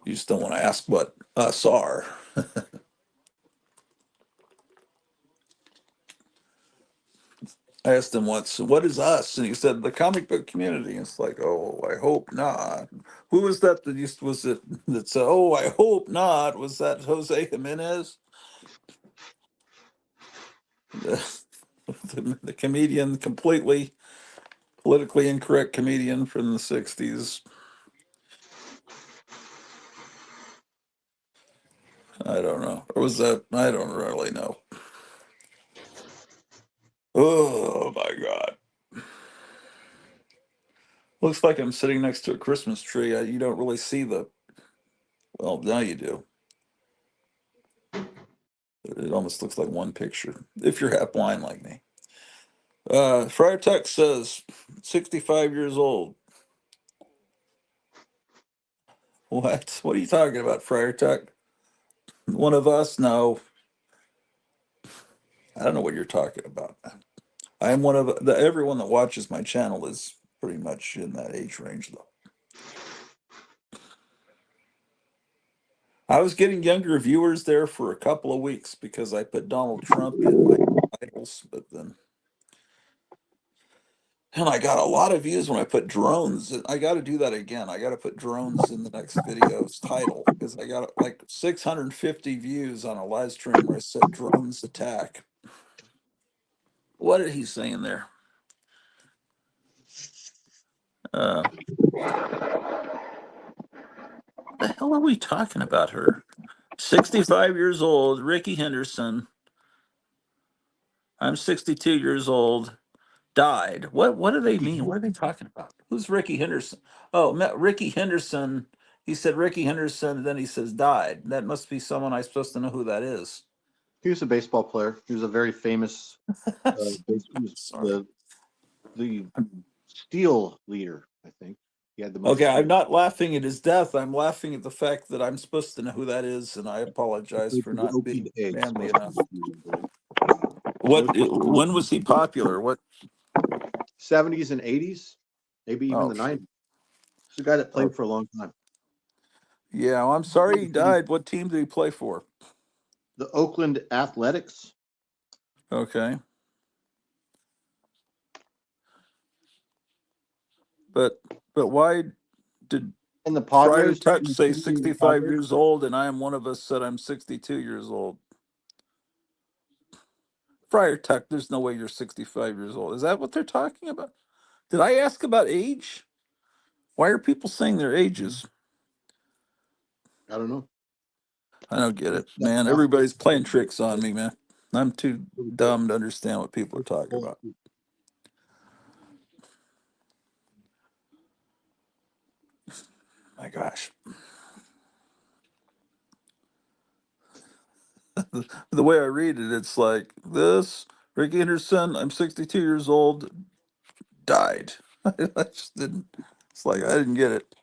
You just don't want to ask what us are. I asked him once, what is us? And he said, the comic book community. It's like, oh, I hope not. Who was that was it that said, oh, I hope not? Was that Jose Jimenez? The comedian, completely politically incorrect comedian from the 60s. I don't know. Or was that? I don't really know. Oh my God. Looks like I'm sitting next to a Christmas tree. You don't really see well, now you do. It almost looks like one picture, if you're half blind like me. Friar Tuck says, 65 years old. What? What are you talking about, Friar Tuck? One of us? No. I don't know what you're talking about. I am one of everyone that watches my channel is pretty much in that age range, though. I was getting younger viewers there for a couple of weeks because I put Donald Trump in my titles, but then and I got a lot of views when I put drones. I got to do that again. I got to put drones in the next video's title because I got like 650 views on a live stream where I said drones attack. What did he say in there? Uh, the hell are we talking about her? 65 years old, Ricky Henderson. I'm 62 years old. Died. What do they mean? What are they talking about? Who's Ricky Henderson? Oh, Ricky Henderson he said Ricky Henderson, and then he says died. That must be someone I'm supposed to know who that is. He was a baseball player. He was a very famous. He was Sorry. the steel leader. I think he had the most. Okay, I'm Steals. not laughing at his death. I'm laughing at the fact that I'm supposed to know who that is, and I He apologize played for for the not being Oakland A's manly most of enough. his career, I believe. What? Most When was he popular? What? 70s and 80s, maybe even Oh, the 90s. He's a guy that oh played for a long time. yeah. Well, I'm sorry he died. What team did he play for? The Oakland Athletics. Okay, but why did And the Friar Padres. Tuck And say the 65 Padres. years old, and I am one of us said I'm 62 years old? Friar Tuck, there's no way you're 65 years old. Is that what they're talking about? Did I ask about age? Why are people saying their ages? I don't know. I don't get it, That man. athlete. Everybody's playing tricks on me, man. I'm too dumb to understand what people are talking about. My gosh. The way I read it, it's like this Ricky Henderson, I'm 62 years old, died. I just didn't, it's like I didn't get it.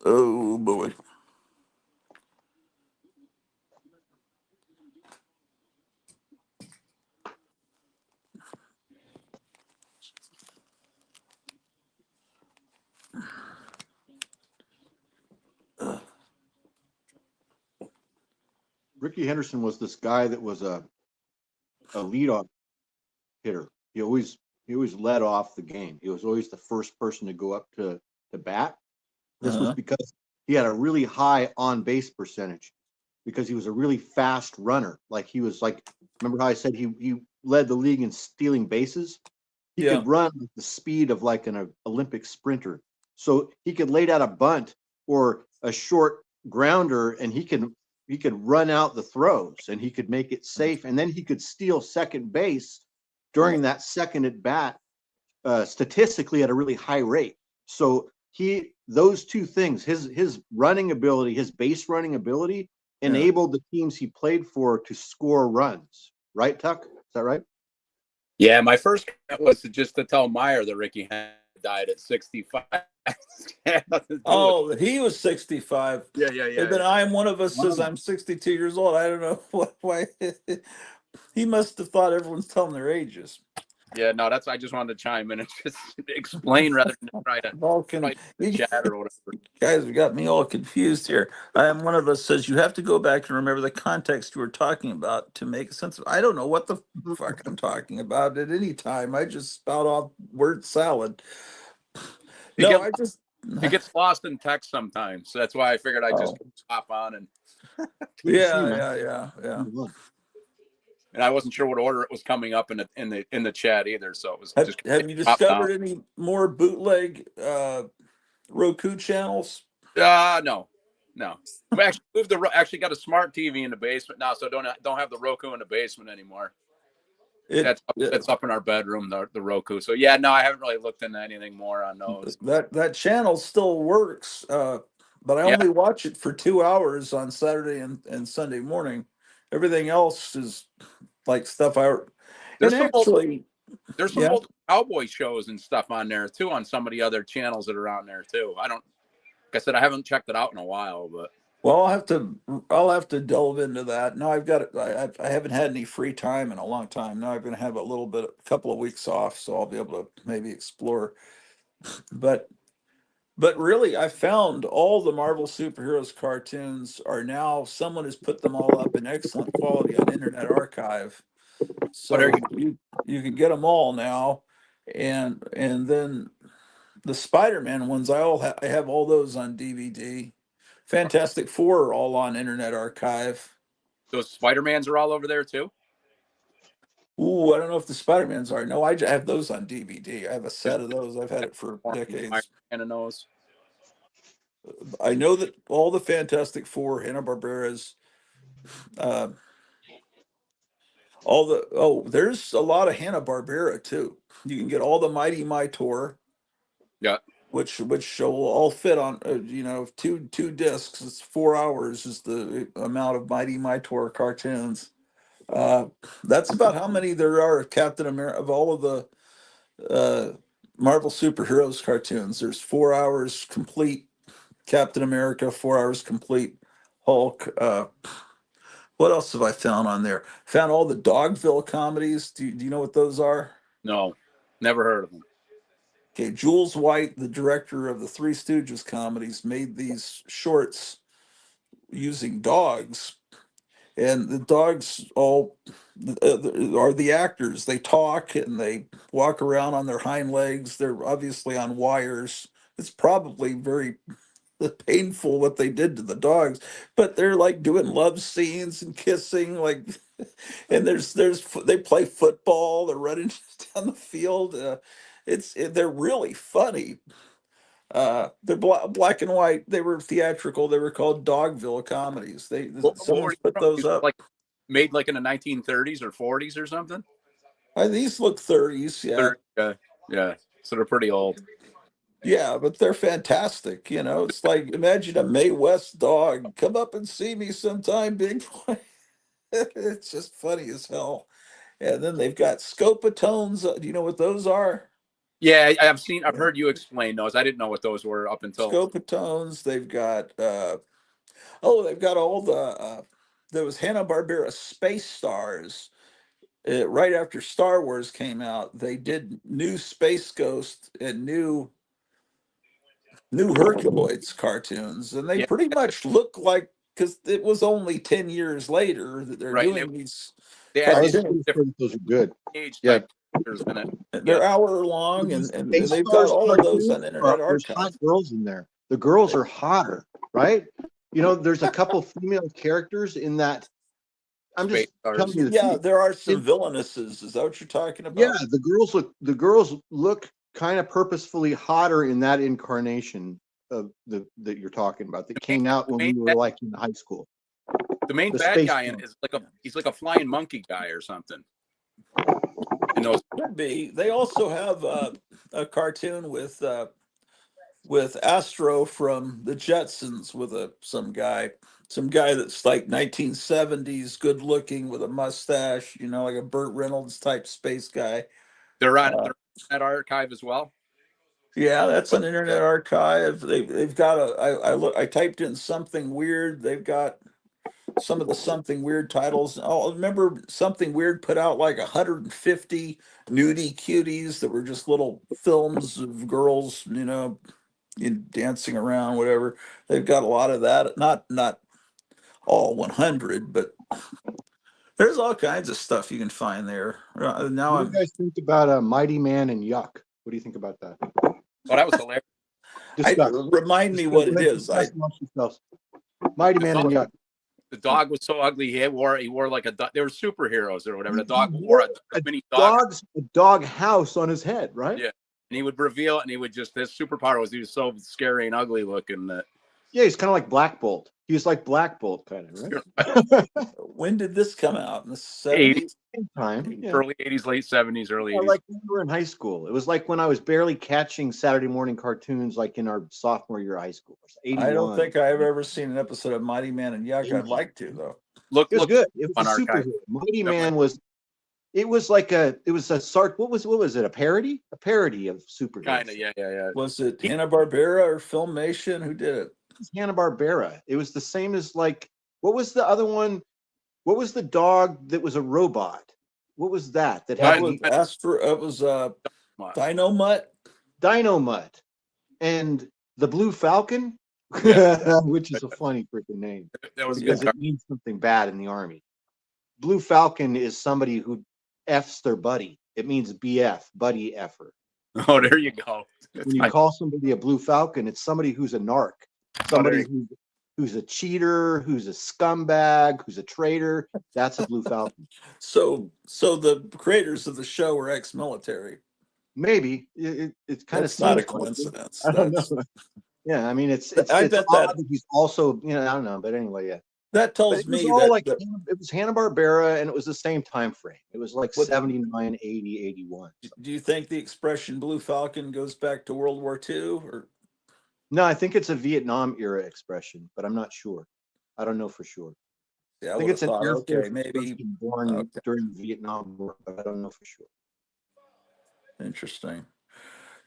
Oh boy. Ricky Henderson was this guy that was a leadoff hitter. He always led off the game. He was always the first person to go up to bat. This was Uh-huh. because he had a really high on base percentage because he was a really fast runner. Like he was like, remember how I said he led the league in stealing bases? He Yeah. could run with the speed of like an Olympic sprinter. So he could lay down a bunt or a short grounder, and he could run out the throws, and he could make it safe, and then he could steal second base during that second at bat, statistically at a really high rate. So those two things, his running ability, his base running ability, Yeah. enabled the teams he played for to score runs. Right, Tuck? Is that right? Yeah, my first comment was just to tell Meyer that Ricky died at 65. Had nothing to do with- Oh, he was 65. yeah. And then I'm one of us says Wow. I'm 62 years old. I don't know why. He must have thought everyone's telling their ages. Yeah, no, I just wanted to chime in and just explain rather than try to write the You chat or whatever. guys have got me all confused here. I am one of us says you have to go back and remember the context you were talking about to make sense of. I don't know what the fuck I'm talking about at any time. I just spout off word salad. It, No, get, I just it gets lost in text sometimes. So that's why I figured I'd just oh hop on and Good to see you, man. yeah. I wasn't sure what order it was coming up in the chat either. So it was just Have you popped down. discovered any more bootleg Roku channels? No. We actually actually got a smart TV in the basement now, so don't have the Roku in the basement anymore. That's up in our bedroom, the Roku. So yeah, no, I haven't really looked into anything more on those. That channel still works, but I Yeah, only watch it for 2 hours on Saturday and Sunday morning. Everything else is like stuff I and there's actually some yeah. old cowboy shows and stuff on there too, on some of the other channels that are on there too. Like I said, I haven't checked it out in a while, but Well, I'll have to delve into that. Now I've got I haven't had any free time in a long time. Now I'm going to have a couple of weeks off, so I'll be able to maybe explore. But really, I found all the Marvel superheroes cartoons are now someone has put them all up in excellent quality on Internet Archive, there so you can get them all now, and then the Spider-Man ones I have all those on DVD. Fantastic Four are all on Internet Archive. those Spider-Mans are all over there too. Ooh, I don't know if the Spider-Mans are. No, I have those on DVD. I have a set of those. I've had it for decades. And those. I know that all the Fantastic Four, Hanna-Barbera's, uh, there's a lot of Hanna-Barbera too. You can get all the Mighty My Tor. Yeah. which will all fit on two discs. It's 4 hours is the amount of Mighty Mightor cartoons. That's about how many there are of Captain America, of all of the Marvel superheroes cartoons. There's 4 hours complete Captain America, 4 hours complete Hulk. What else have I found on there? Found all the Dogville comedies. Do you know what those are? No, never heard of them. Okay, Jules White, the director of the Three Stooges comedies, made these shorts using dogs, and the dogs all are the actors. They talk and they walk around on their hind legs. They're obviously on wires. It's probably very painful what they did to the dogs, but they're like doing love scenes and kissing, like, and they play football. They're running down the field. They're really funny. They're black and white. They were theatrical. They were called Dogville comedies. What were Someone's you put from? those up. Like made like in the 1930s or 40s or something? These look 30s, yeah. 30, yeah. So they're pretty old. Yeah, but they're fantastic. It's like, imagine a Mae West dog. Come up and see me sometime, big boy. It's just funny as hell. And then they've got Scopatones. Do you know what those are? Yeah, I've heard you explain those. I didn't know what those were up until Scopatones. They've got they've got all there was Hanna-Barbera Space Stars. Right after Star Wars came out, they did new Space Ghost and new Herculoids cartoons, and they yeah, pretty much look like, because it was only 10 years later that they're right. doing these They I had was cartoons. pretty sure those are good. age Yeah. type characters in it. They're hour long, and they've got all of those on Internet There's hot Archive. girls in there. The girls are hotter, right? There's a couple female characters in that. I'm just telling you the Yeah, truth. there are some villainesses. Is that what you're talking about? Yeah, the girls look kind of purposefully hotter in that incarnation of that you're talking about that came out when we were like in high school. The main bad guy in is he's like a flying monkey guy or something. Could be. They also have a cartoon with Astro from the Jetsons with some guy that's like 1970s, good looking with a mustache, like a Burt Reynolds type space guy. They're on that archive as well. Yeah, that's an Internet Archive. They've got I typed in Something Weird. They've got some of the Something Weird titles. I remember Something Weird put out like 150 nudie cuties that were just little films of girls, dancing around, whatever. They've got a lot of that. Not all 100, but there's all kinds of stuff you can find there. Now What do you guys think about Mighty Man and Yuck? What do you think about that? Oh, that was hilarious. Remind me what it is. Mighty Man and Yuck. The dog was so ugly. He wore like they were superheroes or whatever. The dog wore a mini dog. A dog house on his head, right? Yeah. And he would reveal it, and his superpower was he was so scary and ugly looking that. Yeah, he's kind of like Black Bolt. He was like Black Bolt, kind of, right? When did this come out? In the 70s? Early 80s, late 70s, early 80s. Like when we were in high school. It was like when I was barely catching Saturday morning cartoons, like in our sophomore year of high school. I don't think I've ever seen an episode of Mighty Man and Yuck. I'd like to, though. It was good. It was a superhero. Mighty Man was. It was what was it? A parody? A parody of superheroes. Kind of, yeah. Was it Hanna-Barbera or Filmation? Who did it? It was Hanna-Barbera. It was the same as what was the other one? What was the dog that was a robot? What was that? That had it was Dino Mutt. Dino Mutt. And the Blue Falcon, which is a funny freaking name. That was because it means something bad in the army. Blue Falcon is somebody who F's their buddy. It means BF, buddy effer. Oh, there you go. When you call somebody a Blue Falcon, it's somebody who's a narc, somebody who's a cheater, who's a scumbag, who's a traitor. That's a Blue Falcon. So the creators of the show were ex-military. Maybe it's kind of not a coincidence. I don't know. Yeah, I mean it's I bet that he's also I don't know, but anyway, yeah. That But tells it was me all that like, it was Hanna-Barbera, and it was the same time frame. It was like what 79, 80, 81. do you think the expression Blue Falcon goes back to World War II or? No, I think it's a Vietnam era expression, but I'm not sure. I don't know for sure. Yeah, I I think would have it's an thought, Air okay, Force maybe. expression born Okay, during the Vietnam War, but I don't know for sure. interesting.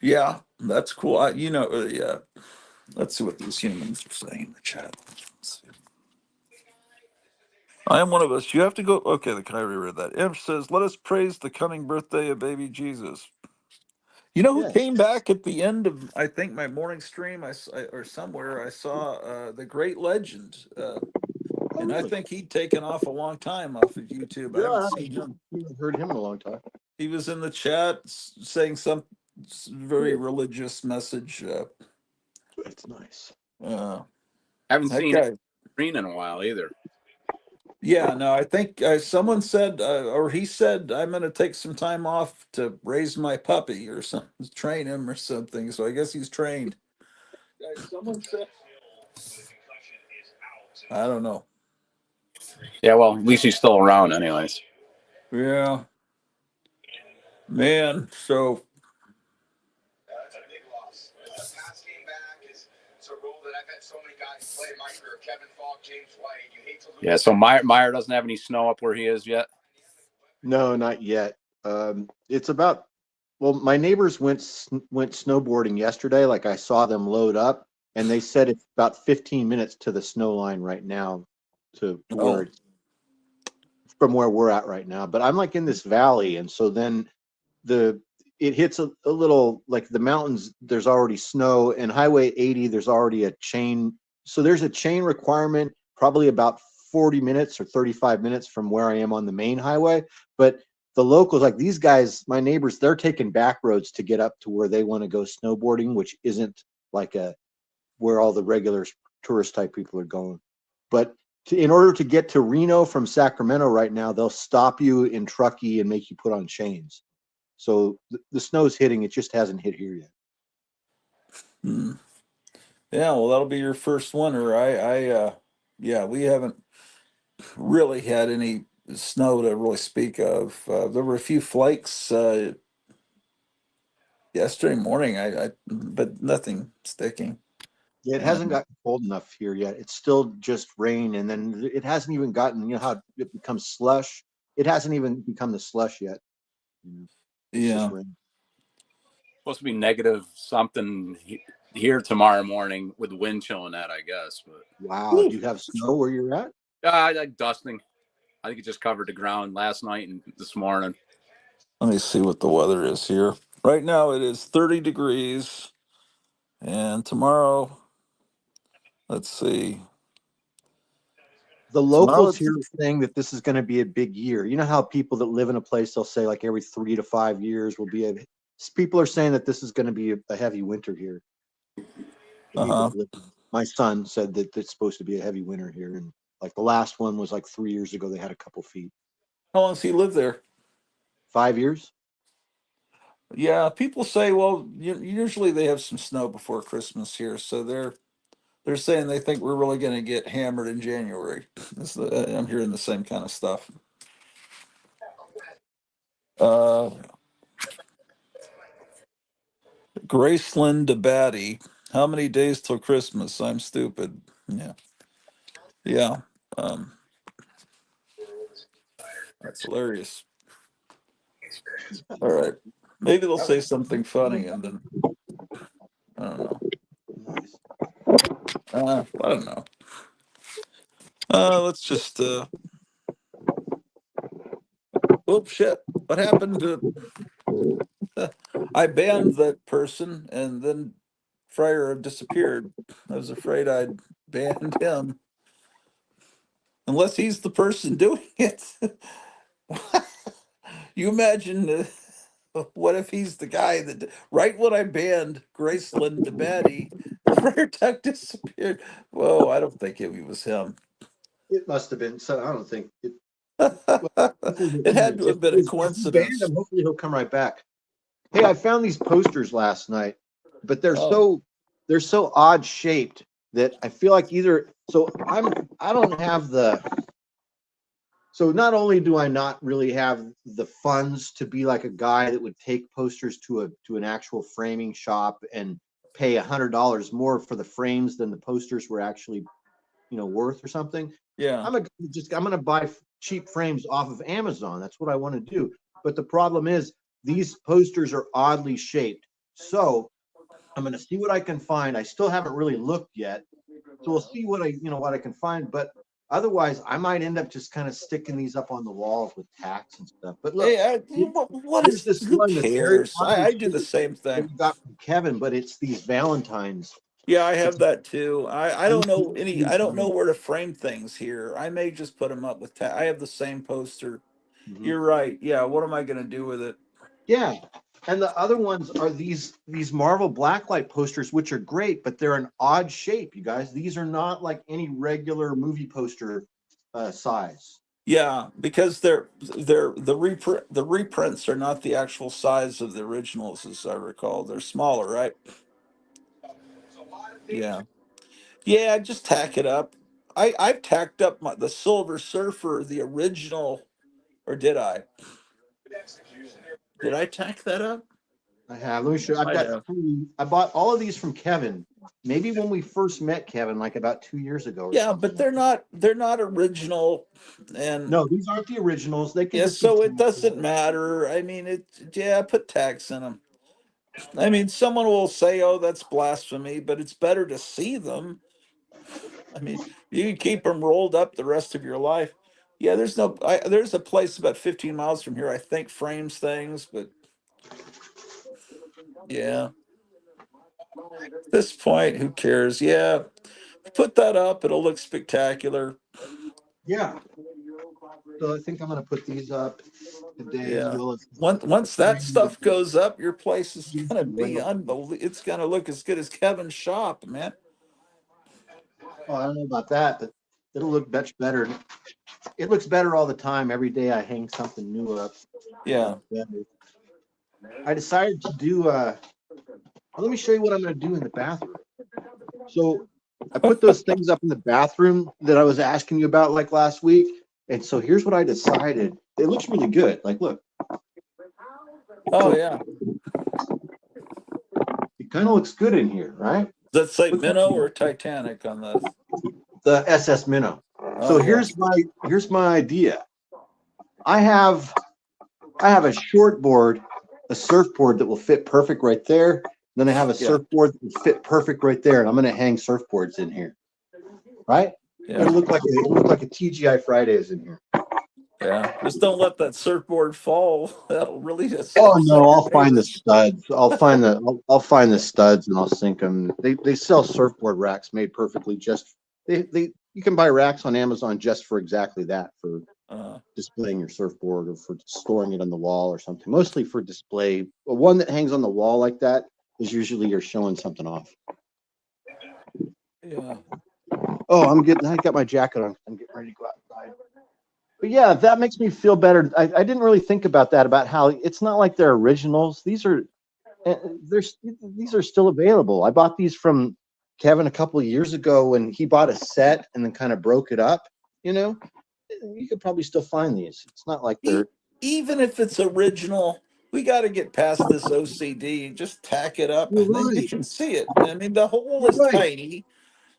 Yeah, that's cool. Yeah. Let's see what these humans are saying in the chat. Let's see. I am one of us. You have to go. Okay, can I reread that? Imp says, "Let us praise the coming birthday of baby Jesus." You know who Yes. came back at the end of, I think, my morning stream? Or somewhere I saw the great legend, Oh, and I really? think he'd taken off a long time off of YouTube. I Yeah, haven't I seen him. haven't heard him in a long time. He was in the chat saying some very Cool. religious message. That's nice. Haven't That seen it guy. green in a while either. Yeah, no, I think someone said, or he said, I'm going to take some time off to raise my puppy or something, train him or something. So I guess he's trained. Someone said, I don't know. Yeah, well, at least he's still around, anyways. Yeah, man. So Yeah, so Meyer doesn't have any snow up where he is yet. No, not yet. It's about, well, my neighbors went snowboarding yesterday. Like I saw them load up, and they said it's about 15 minutes to the snow line right now, to where oh, it's from where we're at right now. But I'm like in this valley, and so then the it hits a little, like the mountains. There's already snow, and Highway 80. There's already a chain. So there's a chain requirement, probably about 40 minutes or 35 minutes from where I am on the main highway. But the locals, like these guys, my neighbors, they're taking back roads to get up to where they want to go snowboarding, which isn't like where all the regular tourist type people are going. But in order to get to Reno from Sacramento right now, they'll stop you in Truckee and make you put on chains. So the snow's hitting; it just hasn't hit here yet. hmm. Yeah. Well, that'll be your first winter. Yeah, we haven't really had any snow to really speak of. There were a few flakes yesterday morning. But nothing sticking. Yeah, it hasn't And gotten cold enough here yet. It's still just rain, and then it hasn't even gotten. You know how it becomes slush? It hasn't even become the slush yet. It's just yeah. rain. Supposed to be negative something here tomorrow morning with wind chilling that, I guess. But Wow, do you have snow where you're at? like dusting. I think it just covered the ground last night and this morning. Let me see what the weather is here. Right now it is 30 degrees. And tomorrow, let's see. The Tomorrow locals it's here are saying that this is going to be a big year. You know how people that live in a place, they'll say like every 3 to 5 years will be a. People are saying that this is going to be a heavy winter here. The people uh-huh. that live. My son said that it's supposed to be a heavy winter here, and like the last one was like 3 years ago. They had a couple feet. How long does he live there? 5 years. Yeah, people say, well, usually they have some snow before Christmas here, so they're saying they think we're really going to get hammered in January. I'm hearing the same kind of stuff. Uh, Graceland DeBatty, how many days till Christmas? I'm stupid. Yeah, yeah. Um, that's hilarious. All right, maybe they'll say something funny, and then I don't know. Nice. I don't know. Let's just. Oh shit! What happened to? I banned that person, and then Fryer disappeared. I was afraid I'd banned him, unless he's the person doing it. You imagine what if he's the guy that right when I banned Graceland DeBatty, Fryer Tuck disappeared. Whoa, I don't think it was him. It must have been. So I don't think it. Well, hopefully he'll It come had right. to have been a If you banned coincidence. him, hopefully he'll come right back. Hey, I found these posters last night, but Oh, they're so odd shaped that I feel like either, so I don't have the, so not only do I not really have the funds to be like a guy that would take posters to an actual framing shop and pay $100 more for the frames than the posters were actually, worth or something. Yeah. I'm gonna buy cheap frames off of Amazon. That's what I want to do. But the problem is these posters are oddly shaped. So I'm gonna see what I can find. I still haven't really looked yet. So we'll see what I can find. But otherwise, I might end up just kind of sticking these up on the walls with tacks and stuff. But look, Hey, here's this who one that's very cares? I do the same that thing. we got from Kevin, but it's these Valentines. Yeah, I have that too. I don't know where to frame things here. I may just put them up with I have the same poster. You're right. Yeah, what am I going to do with it? Yeah. And the other ones are these Marvel Blacklight posters, which are great, but they're an odd shape, you guys. These are not like any regular movie poster size. Yeah, because the reprints are not the actual size of the originals, as I recall. They're smaller, right? Yeah. Yeah, just tack it up. I've tacked up the Silver Surfer, the original, or did I? Did I tack that up? I have. Let me show you. I've I got have. 3. I bought all of these from Kevin. Maybe when we first met Kevin, like about 2 years ago. Yeah, but they're not original, and No, these aren't the originals. They can yeah, just be. so it doesn't matter. I mean, put tags in them. I mean, someone will say, "Oh, that's blasphemy," but it's better to see them. I mean, you can keep them rolled up the rest of your life. Yeah, there's a place about 15 miles from here, I think, frames things, but yeah, at this point, who cares? Yeah, put that up. It'll look spectacular. Yeah. So I think I'm going to put these up today as Yeah. well as Once that stuff goes up, your place is these gonna be window. unbelievable. It's gonna look as good as Kevin's shop, man. Oh, I don't know about that, but it'll look much better. It looks better all the time. Every day I hang something new up. Yeah. I decided to do. Well, let me show you what I'm going to do in the bathroom. So I put those things up in the bathroom that I was asking you about like last week. And so here's what I decided. It looks really good. Like, look. Oh yeah. It kind of looks good in here, right? Does that say Minnow or Titanic on the SS Minnow. So here's my idea. I have a short board, a surfboard that will fit perfect right there. Then I have a surfboard that will fit perfect right there, and I'm going to hang surfboards in here. Right? Yeah. It'll look like a TGI Fridays in here. Yeah. Just don't let that surfboard fall. That'll really just. Oh no, I'll find the studs. I'll find the studs and I'll sink them. They sell surfboard racks made perfectly just you can buy racks on Amazon just for exactly that, for displaying your surfboard or for storing it on the wall or something. Mostly for display. But one that hangs on the wall like that is usually you're showing something off. Yeah. Oh, I got my jacket on. I'm getting ready to go outside. But yeah, that makes me feel better. I didn't really think about that, about how it's not like they're originals. These are still available. I bought these from Kevin a couple of years ago when he bought a set and then kind of broke it up. You could probably still find these. It's not like they're, even if it's original, we got to get past this OCD. Just tack it up, and then you can see it. I mean, the hole is tiny.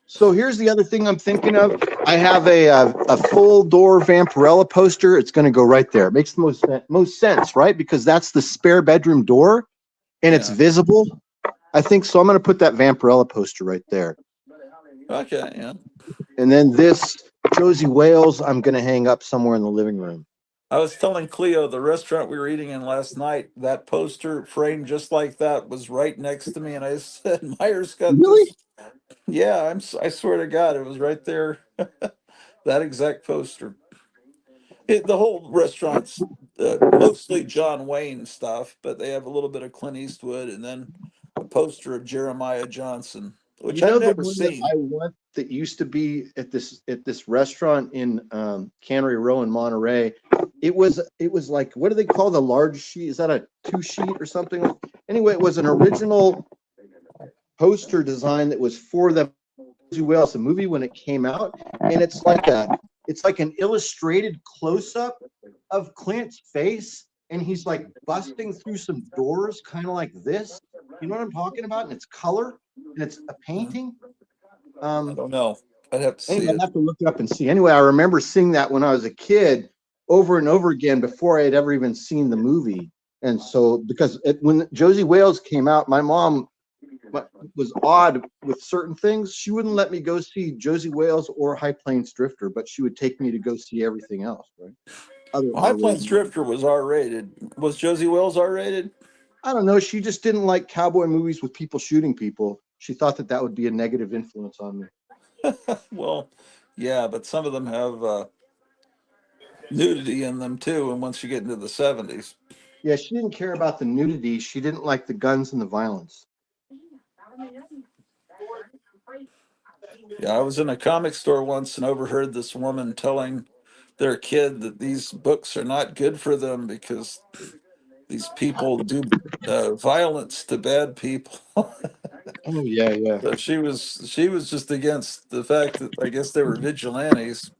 So here's the other thing I'm thinking of. I have a full door Vampirella poster. It's going to go right there. It makes the most sense, right? Because that's the spare bedroom door, and it's visible. I think so. I'm going to put that Vampirella poster right there. Okay, yeah. And then this Josie Wales, I'm going to hang up somewhere in the living room. I was telling Cleo, the restaurant we were eating in last night, that poster framed just like that was right next to me, and I said, "Myers got this." Yeah, I swear to God, it was right there. That exact poster. The whole restaurant's mostly John Wayne stuff, but they have a little bit of Clint Eastwood and then a poster of Jeremiah Johnson, which I've never seen. That I want that used to be at this restaurant in Cannery Row in Monterey. It was like, what do they call the large sheet? Is that a 2-sheet or something? Anyway, it was an original poster design that was for them Wales, the movie when it came out, and it's like an illustrated close-up of Clint's face, and he's like busting through some doors, kind of like this. You know what I'm talking about? And it's color, and it's a painting. I don't know. I'd have to see Anyway, it. I'd have to look it up and see. Anyway, I remember seeing that when I was a kid over and over again before I had ever even seen the movie. And so, because when Josie Wales came out, my mom was odd with certain things. She wouldn't let me go see Josie Wales or High Plains Drifter, but she would take me to go see everything else, right? Other Well, High Plains R-rated. Drifter was R-rated. Was Josie Wales R-rated? I don't know. She just didn't like cowboy movies with people shooting people. She thought that would be a negative influence on me. Well, yeah, but some of them have nudity in them too. And once you get into the 70s, Yeah, she didn't care about the nudity. She didn't like the guns and the violence. yeah, I was in a comic store once and overheard this woman telling their kid that these books are not good for them because these people do violence to bad people. Oh yeah, yeah. So she was just against the fact that I guess they were vigilantes.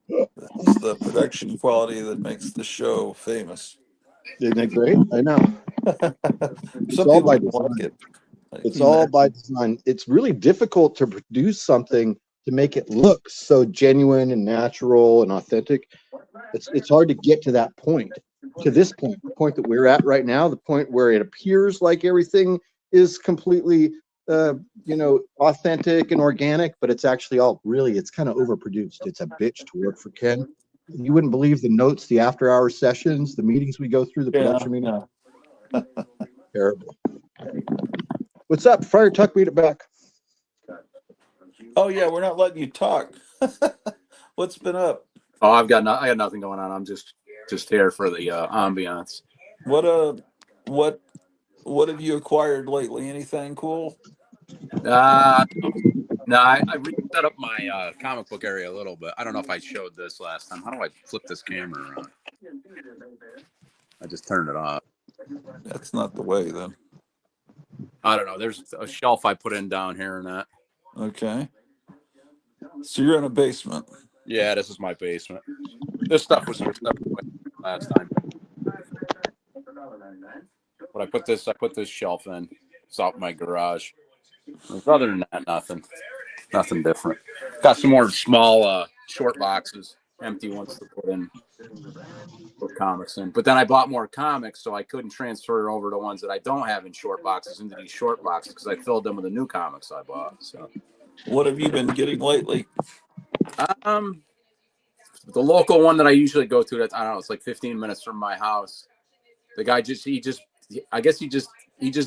It's the production quality that makes the show famous. Isn't it great? I know. It's Some all people by don't like design. it. I It's can all by imagine. design. It's really difficult to produce something to make it look so genuine and natural and authentic. It's hard to get to that point, to this point, the point that we're at right now, the point where it appears like everything is completely, authentic and organic, but it's actually all really, it's kind of overproduced. It's a bitch to work for Ken. You wouldn't believe the notes, the after-hour sessions, the meetings we go through, the Yeah, production meetings. yeah. Terrible. What's up, Friar Tuck? Read it back. Oh yeah, we're not letting you talk. What's been up? Oh, I got nothing going on. I'm just here for the ambiance. What what have you acquired lately? Anything cool? Uh, no, I reset up my comic book area a little bit. I don't know if I showed this last time. How do I flip this camera around? I just turned it off. That's not the way then. I don't know. There's a shelf I put in down here and that. Okay. So you're in a basement. Yeah, this is my basement. This stuff was for last time. But I put this shelf in. It's out in my garage. Other than that, nothing different. Got some more small short boxes, empty ones to put comics in. But then I bought more comics, so I couldn't transfer over the ones that I don't have in short boxes into these short boxes because I filled them with the new comics I bought. So, What have you been getting lately? The local one that I usually go to, I don't know, it's like 15 minutes from my house. The guy I guess he just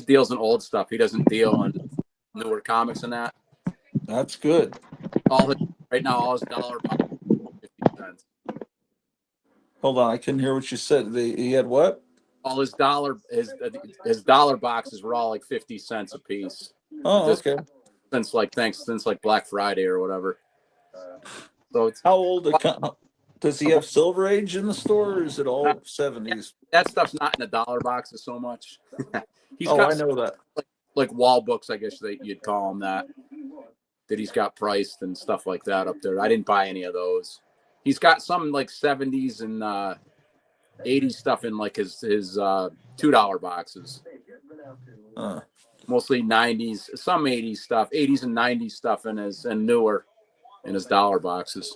deals in old stuff. He doesn't deal in newer comics and that. That's good. Right now, all his dollar box is 50 cents. Hold on, I couldn't hear what you said. He had what? All his dollar boxes were all like 50 cents a piece. Oh, Just okay. since like Black Friday or whatever. So it's How old does he have Silver Age in the store, or is it all 70s? that stuff's not in the dollar boxes so much. He's Oh, I got know that. like wall books, I guess you'd call them that he's got priced and stuff like that up there. I didn't buy any of those. He's got some like 70s and 80s stuff in like his $2 boxes. Mostly 90s, some 80s stuff, 80s and 90s stuff and newer in his dollar boxes.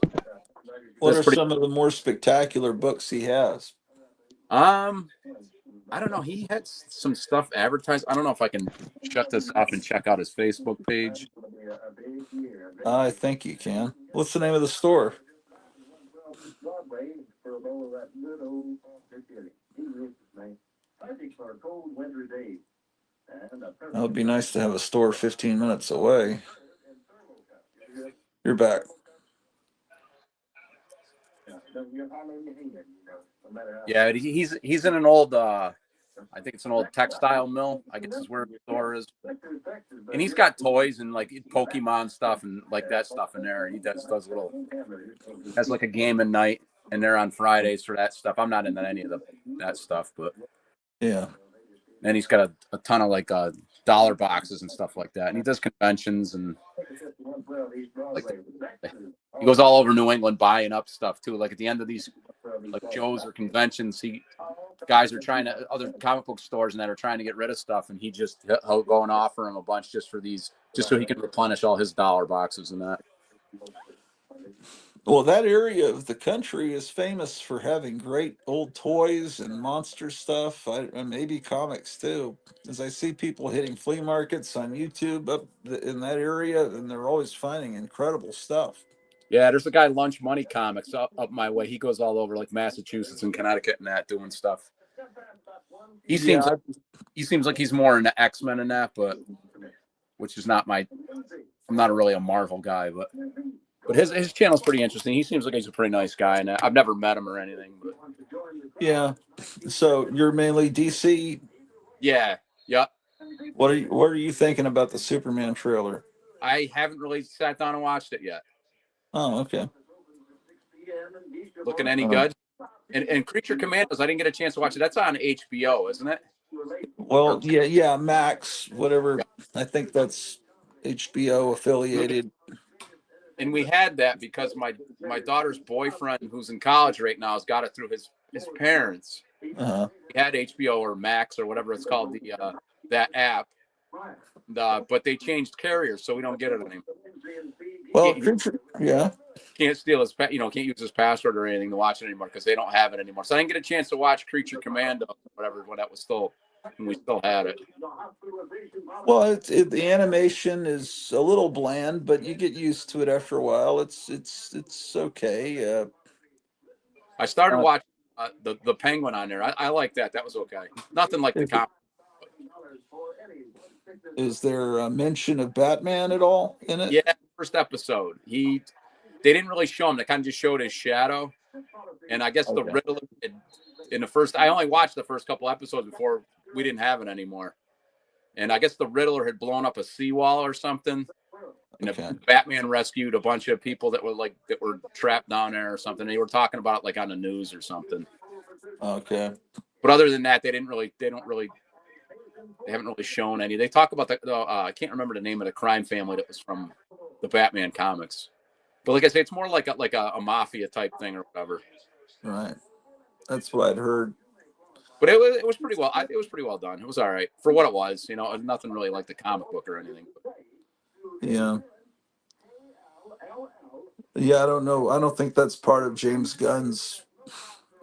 What are some of the more spectacular books he has? I don't know. He had some stuff advertised. I don't know if I can shut this off and check out his Facebook page. I think you can. What's the name of the store? That would be nice to have a store 15 minutes away. You're back. Yeah, he's in an old I think it's an old textile mill, I guess is where the store is. And he's got toys and like Pokemon stuff and like that stuff in there. He does has like a game at night, and they're on Fridays for that stuff. I'm not into any of that stuff, but yeah. And he's got a ton of like dollar boxes and stuff like that. And he does conventions and like he goes all over New England buying up stuff too. Like at the end of these like shows or conventions, guys are trying to, other comic book stores and that are trying to get rid of stuff, and he'll go and offer him a bunch just so he can replenish all his dollar boxes and that. Well, that area of the country is famous for having great old toys and monster stuff, and maybe comics too. As I see people hitting flea markets on YouTube in that area, and they're always finding incredible stuff. Yeah, there's a guy, Lunch Money Comics, up my way. He goes all over like Massachusetts and Connecticut and that, doing stuff. He seems like he's more into X-Men and that, but which is not I'm not really a Marvel guy, but his channel's pretty interesting. He seems like he's a pretty nice guy, and I've never met him or anything. But yeah, so you're mainly DC. Yeah. What are you thinking about the Superman trailer? I haven't really sat down and watched it yet. Oh, okay. Looking any good? And Creature Commandos, I didn't get a chance to watch it. That's on HBO, isn't it? Well, yeah, Max, whatever. I think that's HBO affiliated. And we had that because my daughter's boyfriend, who's in college right now, has got it through his parents. Uh-huh. He had HBO or Max or whatever it's called, that app. But they changed carriers, so we don't get it anymore. Well, can't steal his, can't use his password or anything to watch it anymore because they don't have it anymore. So I didn't get a chance to watch Creature Commando, whatever, when that was still, when we still had it. Well, the animation is a little bland, but you get used to it after a while. It's okay. I started watching the Penguin on there. I like that. That was okay. Nothing like the comic. Is there a mention of Batman at all in it? Yeah, first episode. They didn't really show him. They kind of just showed his shadow. And I guess the Riddler in the first, I only watched the first couple episodes before we didn't have it anymore. And I guess the Riddler had blown up a seawall or something. And the Batman rescued a bunch of people that were trapped down there or something. They were talking about it like on the news or something. Okay. But other than that, they haven't really shown any. They talk about I can't remember the name of the crime family that was from the Batman comics. But like I say, it's more like a mafia type thing or whatever. Right. That's what I'd heard. But it was pretty well. It was pretty well done. It was all right for what it was. Nothing really like the comic book or anything. Yeah. Yeah, I don't know. I don't think that's part of James Gunn's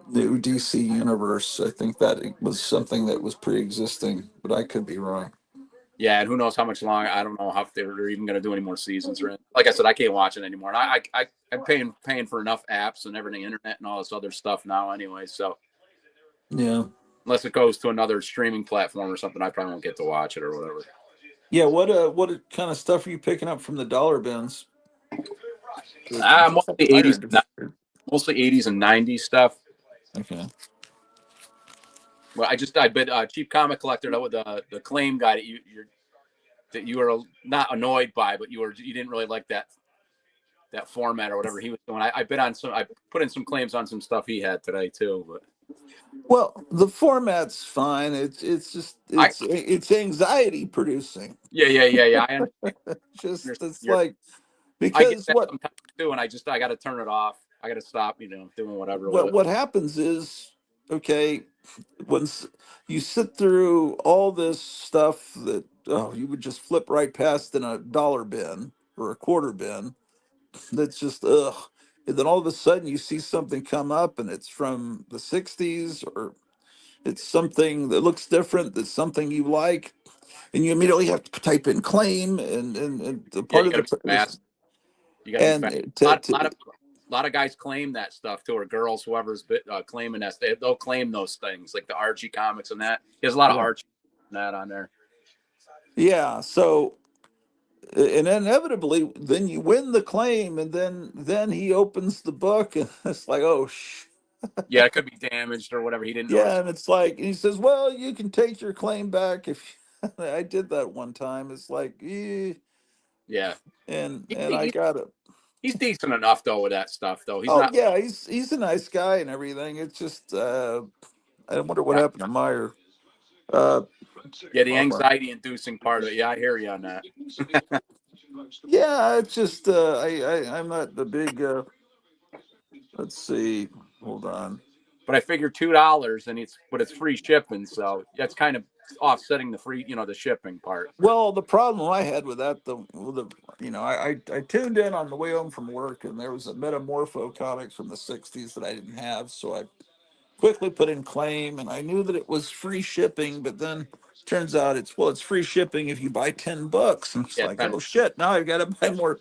new DC universe. I think that it was something that was pre-existing, but I could be wrong. Yeah, and who knows how much longer. I don't know how they're even going to do any more seasons. Or like I said, I can't watch it anymore. And I'm paying for enough apps and everything, internet and all this other stuff now anyway. So yeah, unless it goes to another streaming platform or something, I probably won't get to watch it or whatever. Yeah, what kind of stuff are you picking up from the dollar bins? Mostly 80s and 90s stuff. Okay. Well, I bid Cheap Comic Collector with the claim guy that you were not annoyed by, but you didn't really like that format or whatever he was doing. I bid on I put in some claims on some stuff he had today too. But well, the format's fine. It's anxiety producing. Yeah. I it's like because what too, and I got to turn it off. I got to stop, doing whatever. What happens is, okay, once you sit through all this stuff that you would just flip right past in a dollar bin or a quarter bin, that's just ugh. And then all of a sudden you see something come up and it's from the 60s or it's something that looks different, that's something you like, and you immediately have to type in claim and the part of the fast. You got to a lot of guys claim that stuff too, or girls, whoever's claiming that. They'll claim those things, like the Archie comics and that. There's a lot of Archie and that on there. Yeah, so and inevitably, then you win the claim, and then he opens the book, and it's like, oh, Yeah, it could be damaged or whatever. He didn't know. Yeah, and it's like he says, "Well, you can take your claim back if." I did that one time. It's like, Yeah, and I got it. he's decent enough though with that stuff though. He's Oh not. yeah, he's a nice guy and everything. It's just I wonder what happened to Meyer. Uh, Yeah, the Bummer. anxiety-inducing part of it. Yeah, I hear you on that. Yeah, it's just I'm not the big. Let's see. Hold on. But I figure $2 and it's free shipping, so that's kind of offsetting the free, the shipping part. Well, the problem I had with that, I tuned in on the way home from work, and there was a Metamorpho comics from the '60s that I didn't have, so I quickly put in claim, and I knew that it was free shipping, but then turns out it's free shipping if you buy 10 books, and it's Yeah, like, oh shit, now I've got to buy more,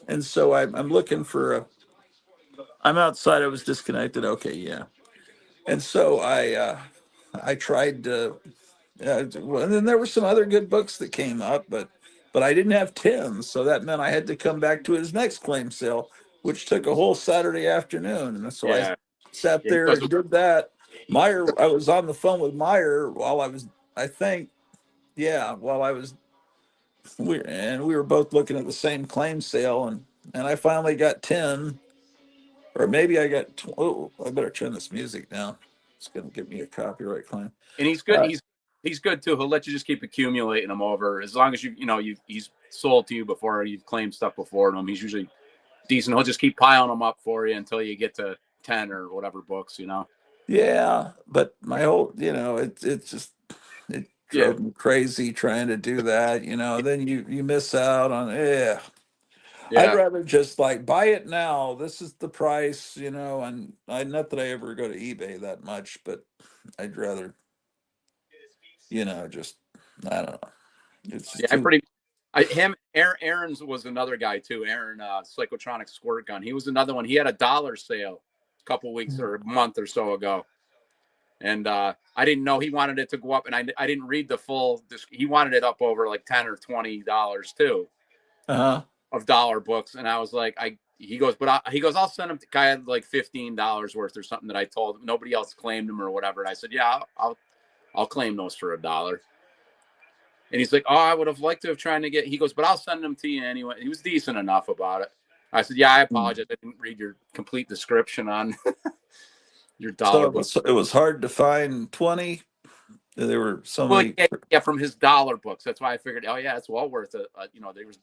and so I'm looking for a. I'm outside. I was disconnected. Okay, yeah, and so I tried to. Well, and then there were some other good books that came up, but I didn't have 10, so that meant I had to come back to his next claim sale, which took a whole Saturday afternoon. And so I yeah, sat yeah. He there does. and did that. Meyer, I was on the phone with Meyer while I was, I think, yeah, while I was, we were both looking at the same claim sale, and I finally got 10, or maybe I got. Oh, I better turn this music down. It's going to give me a copyright claim. And he's good. Uh, He's good too. He'll let you just keep accumulating them over as long as he's sold to you before you've claimed stuff before him. He's usually decent. He'll just keep piling them up for you until you get to 10 or whatever books. Yeah, but my whole, it just it Yeah, drove me crazy trying to do that, then you miss out on, yeah. I'd yeah, rather just like buy it now. This is the price, and not that I ever go to eBay that much, but I'd rather, just I don't know. It's yeah. just too. Aaron's was another guy too. Aaron, Psychotronic Squirt Gun. He was another one. He had a dollar sale a couple weeks or a month or so ago. And I didn't know he wanted it to go up, and I didn't read the full. He wanted it up over like $10 or $20 too Uh-huh. of dollar books, and I was like, he goes, he goes, I'll send him. Guy had like $15 worth or something that I told him. Nobody else claimed them or whatever. And I said, yeah, I'll claim those for $1. And he's like, oh, I would have liked to have tried to get. He goes, but I'll send them to you anyway. He was decent enough about it. I said, yeah, I apologize. I didn't read your complete description on your So dollar book. it was hard to find 20. There were so Well, many. yeah, from his dollar books. That's why I figured, oh yeah, it's well worth it.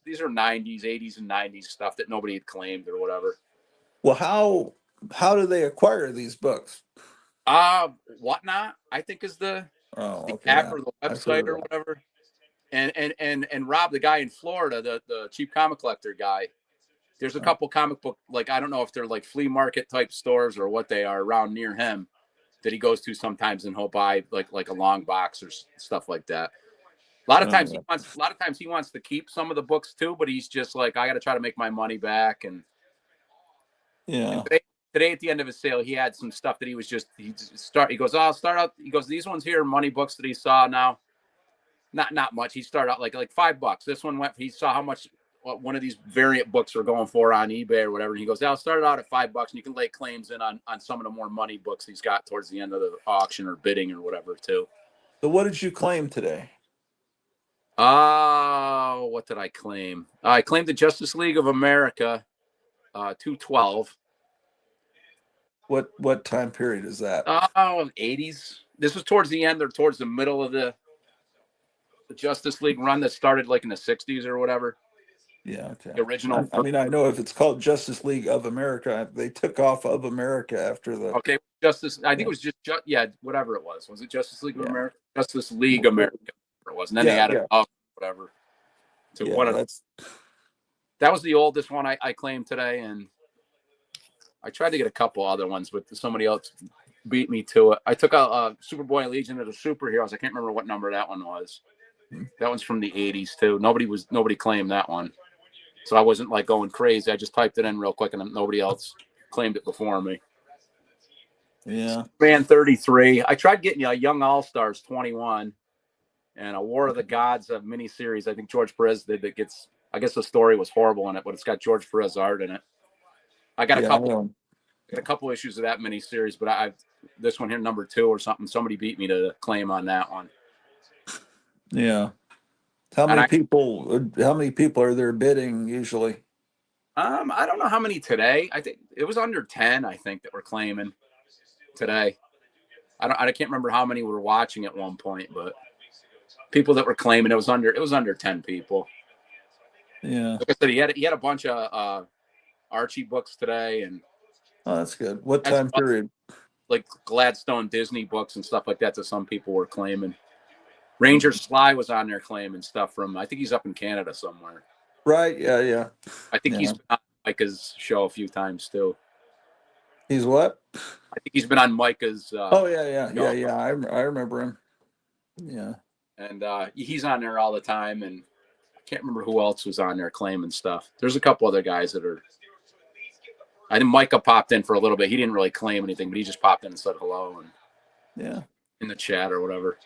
These are '90s, '80s, and '90s stuff that nobody had claimed or whatever. Well, how do they acquire these books? Whatnot, I think is the Okay, app yeah, or the I've heard website of or that. whatever. And Rob, the guy in Florida, the cheap comic collector guy. There's a couple comic book, like I don't know if they're like flea market type stores or what they are around near him that he goes to sometimes, and he'll buy like a long box or stuff like that. A lot of times he wants to keep some of the books too, but he's just like, I got to try to make my money back. And Yeah. today at the end of his sale, he had some stuff that he goes, oh, I'll start out. He goes, these ones here are money books that he saw now. Not much. He started out like $5. This one he saw how much one of these variant books were going for on eBay or whatever. And he goes, I'll start out at $5 and you can lay claims in on some of the more money books he's got towards the end of the auction or bidding or whatever too. So what did you claim today? What did I claim? I claimed the Justice League of America, 212. What time period is that? 80s. This was towards the end or towards the middle of the Justice League run that started like in the 60s or whatever. Yeah, okay. The original. I mean, I know if it's called Justice League of America, they took off of America after the. Okay, Justice. I think it was just whatever it was. Was it Justice League of Yeah. America? Justice League America. It was, and then they added whatever. To one of that was the oldest one I claimed today, and I tried to get a couple other ones, but somebody else beat me to it. I took a Superboy Legion of the Superheroes. I can't remember what number that one was. That one's from the 80s too. Nobody claimed that one. So I wasn't like going crazy. I just typed it in real quick and nobody else claimed it before me. Yeah. Man 33. I tried getting a Young All-Stars 21 and a War of the Gods miniseries. I think George Perez did that gets, I guess the story was horrible in it, but it's got George Perez art in it. I got a got a couple issues of that miniseries, but I this one here, number 2 or something. Somebody beat me to the claim on that one. Yeah. How many people are there bidding usually? I don't know how many today. I think it was under 10. I think that we're claiming today. I can't remember how many were watching at one point, but people that were claiming it was under 10 people. Yeah. Like I said, he had a bunch of Archie books today, and Oh, that's good. What time period? Like Gladstone Disney books and stuff like that. That some people were claiming. Ranger Sly was on there claiming stuff from. I think he's up in Canada somewhere. Right. Yeah. I think he's been on Micah's show a few times too. He's what? I think he's been on Micah's. Oh yeah. I remember him. Yeah. And he's on there all the time, and I can't remember who else was on there claiming stuff. There's a couple other guys that are. I think Micah popped in for a little bit. He didn't really claim anything, but he just popped in and said hello and in the chat or whatever.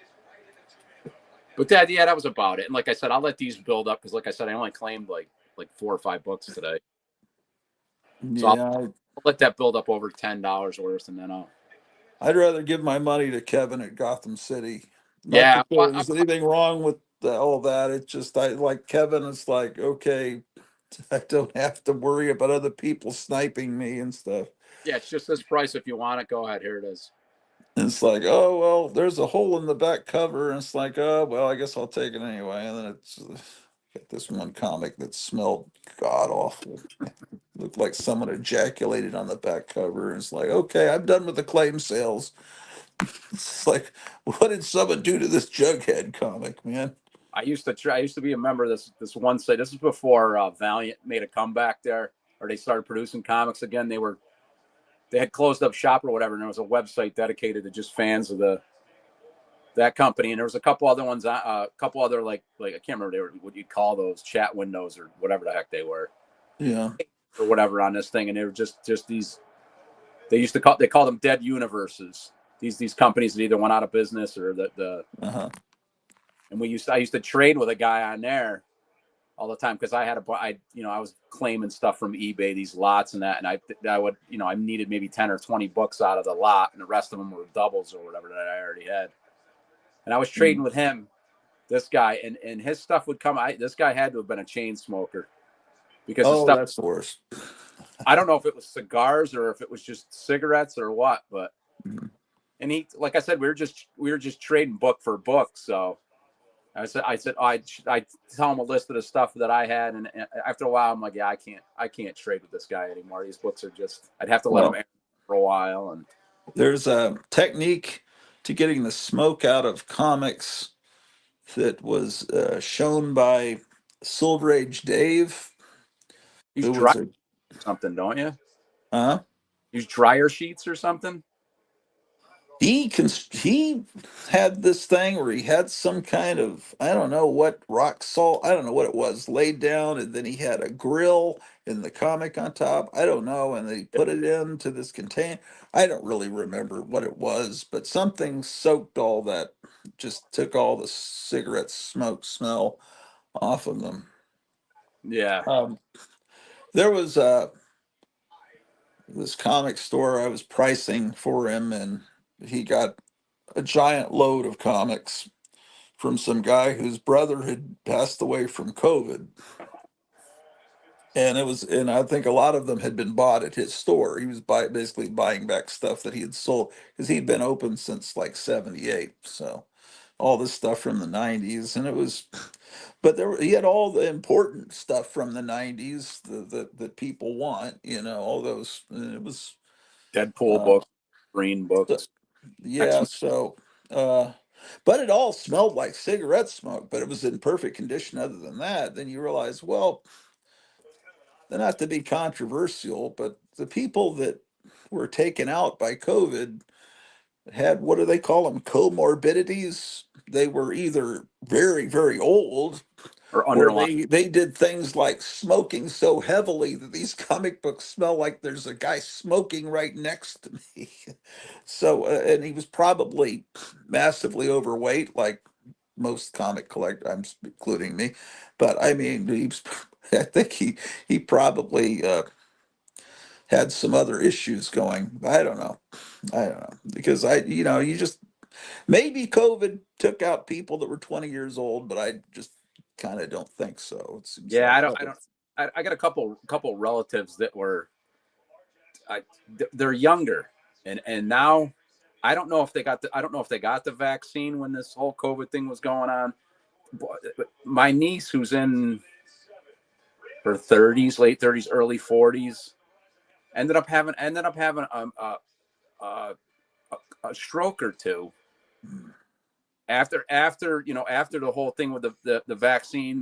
But that was about it. And like I said, I'll let these build up because, like I said, I only claimed like 4 or 5 books today. So I'll let that build up over $10 worth, and then I'd rather give my money to Kevin at Gotham City. Not that there's anything wrong with all that. It's just I like Kevin. It's like, okay, I don't have to worry about other people sniping me and stuff. Yeah, it's just this price. If you want it, go ahead. Here it is. And it's like, oh well, there's a hole in the back cover, and it's like, oh well, I guess I'll take it anyway. And then it's got this one comic that smelled god awful. Looked like someone ejaculated on the back cover. And it's like, okay, I'm done with the claim sales. It's like, what did someone do to this Jughead comic, man? I used to be a member of this one site. This is before Valiant made a comeback there, or they started producing comics again. They had closed up shop or whatever, and there was a website dedicated to just fans of that company. And there was a couple other ones, a couple other like I can't remember what you'd call those, chat windows or whatever the heck they were. Yeah. Or whatever on this thing, and they were just these. They call them dead universes. These companies that either went out of business or Uh-huh. And I used to trade with a guy on there all the time because I was claiming stuff from eBay, these lots and that, and I would I needed maybe 10 or 20 books out of the lot, and the rest of them were doubles or whatever that I already had. And I was trading with him, this guy, and his stuff would come. This guy had to have been a chain smoker because that's the worst. I don't know if it was cigars or if it was just cigarettes or what, but and he, like I said, we were just trading book for book. So I tell him a list of the stuff that I had, and after a while, I'm like, yeah, I can't trade with this guy anymore. These books are just, I'd have to let them air for a while. And there's a technique to getting the smoke out of comics that was shown by Silver Age Dave. You use dryer something, don't you? Use dryer sheets or something. He had this thing where he had some kind of, I don't know what, rock salt, I don't know what it was, laid down, and then he had a grill and the comic on top, I don't know, and then he put it into this container. I don't really remember what it was, but something soaked all that, just took all the cigarette smoke smell off of them. Yeah. There was this comic store I was pricing for him, and he got a giant load of comics from some guy whose brother had passed away from COVID. And I think a lot of them had been bought at his store. He was basically buying back stuff that he had sold because he'd been open since like 78. So all this stuff from the 90s, and it was, but he had all the important stuff from the 90s that people want, all those, and it was Deadpool books, Green books. Yeah. So, but it all smelled like cigarette smoke, but it was in perfect condition other than that. Then you realize, well, not to be controversial, but the people that were taken out by COVID had, what do they call them, comorbidities? They were either very, very old, or they did things like smoking so heavily that these comic books smell like there's a guy smoking right next to me. So, and he was probably massively overweight, like most comic collectors, I'm including me. But I mean, I think he probably had some other issues going. I don't know. I don't know because you just maybe COVID took out people that were 20 years old, but I just kind of don't think so. It seems Yeah, like I got a couple relatives that were, they're younger, and now I don't know if they got the vaccine when this whole COVID thing was going on. But my niece, who's in her 30s, late 30s, early 40s, ended up having a, a stroke or two after the whole thing with the vaccine.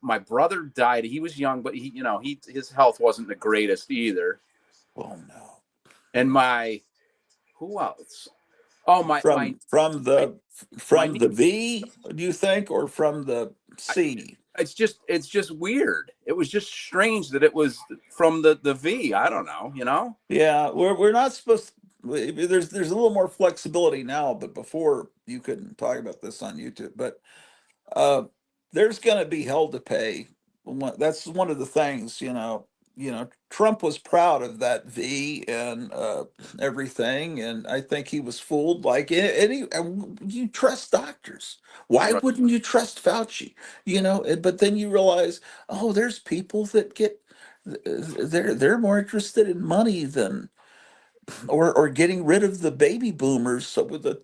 My brother died. He was young, but his health wasn't the greatest either. oh no. And my who else? Oh, From from my the my from niece. the V, do you think, or from the C? It's just weird. It was just strange that it was from the V. I don't know. Yeah, we're not supposed to, there's a little more flexibility now, but before you couldn't talk about this on YouTube. But uh, there's going to be hell to pay. That's one of the things, Trump was proud of that V and everything, and I think he was fooled. Like any, you trust doctors. Why Right. wouldn't you trust Fauci? But then you realize, oh, there's people that get they're more interested in money than or getting rid of the baby boomers. So with the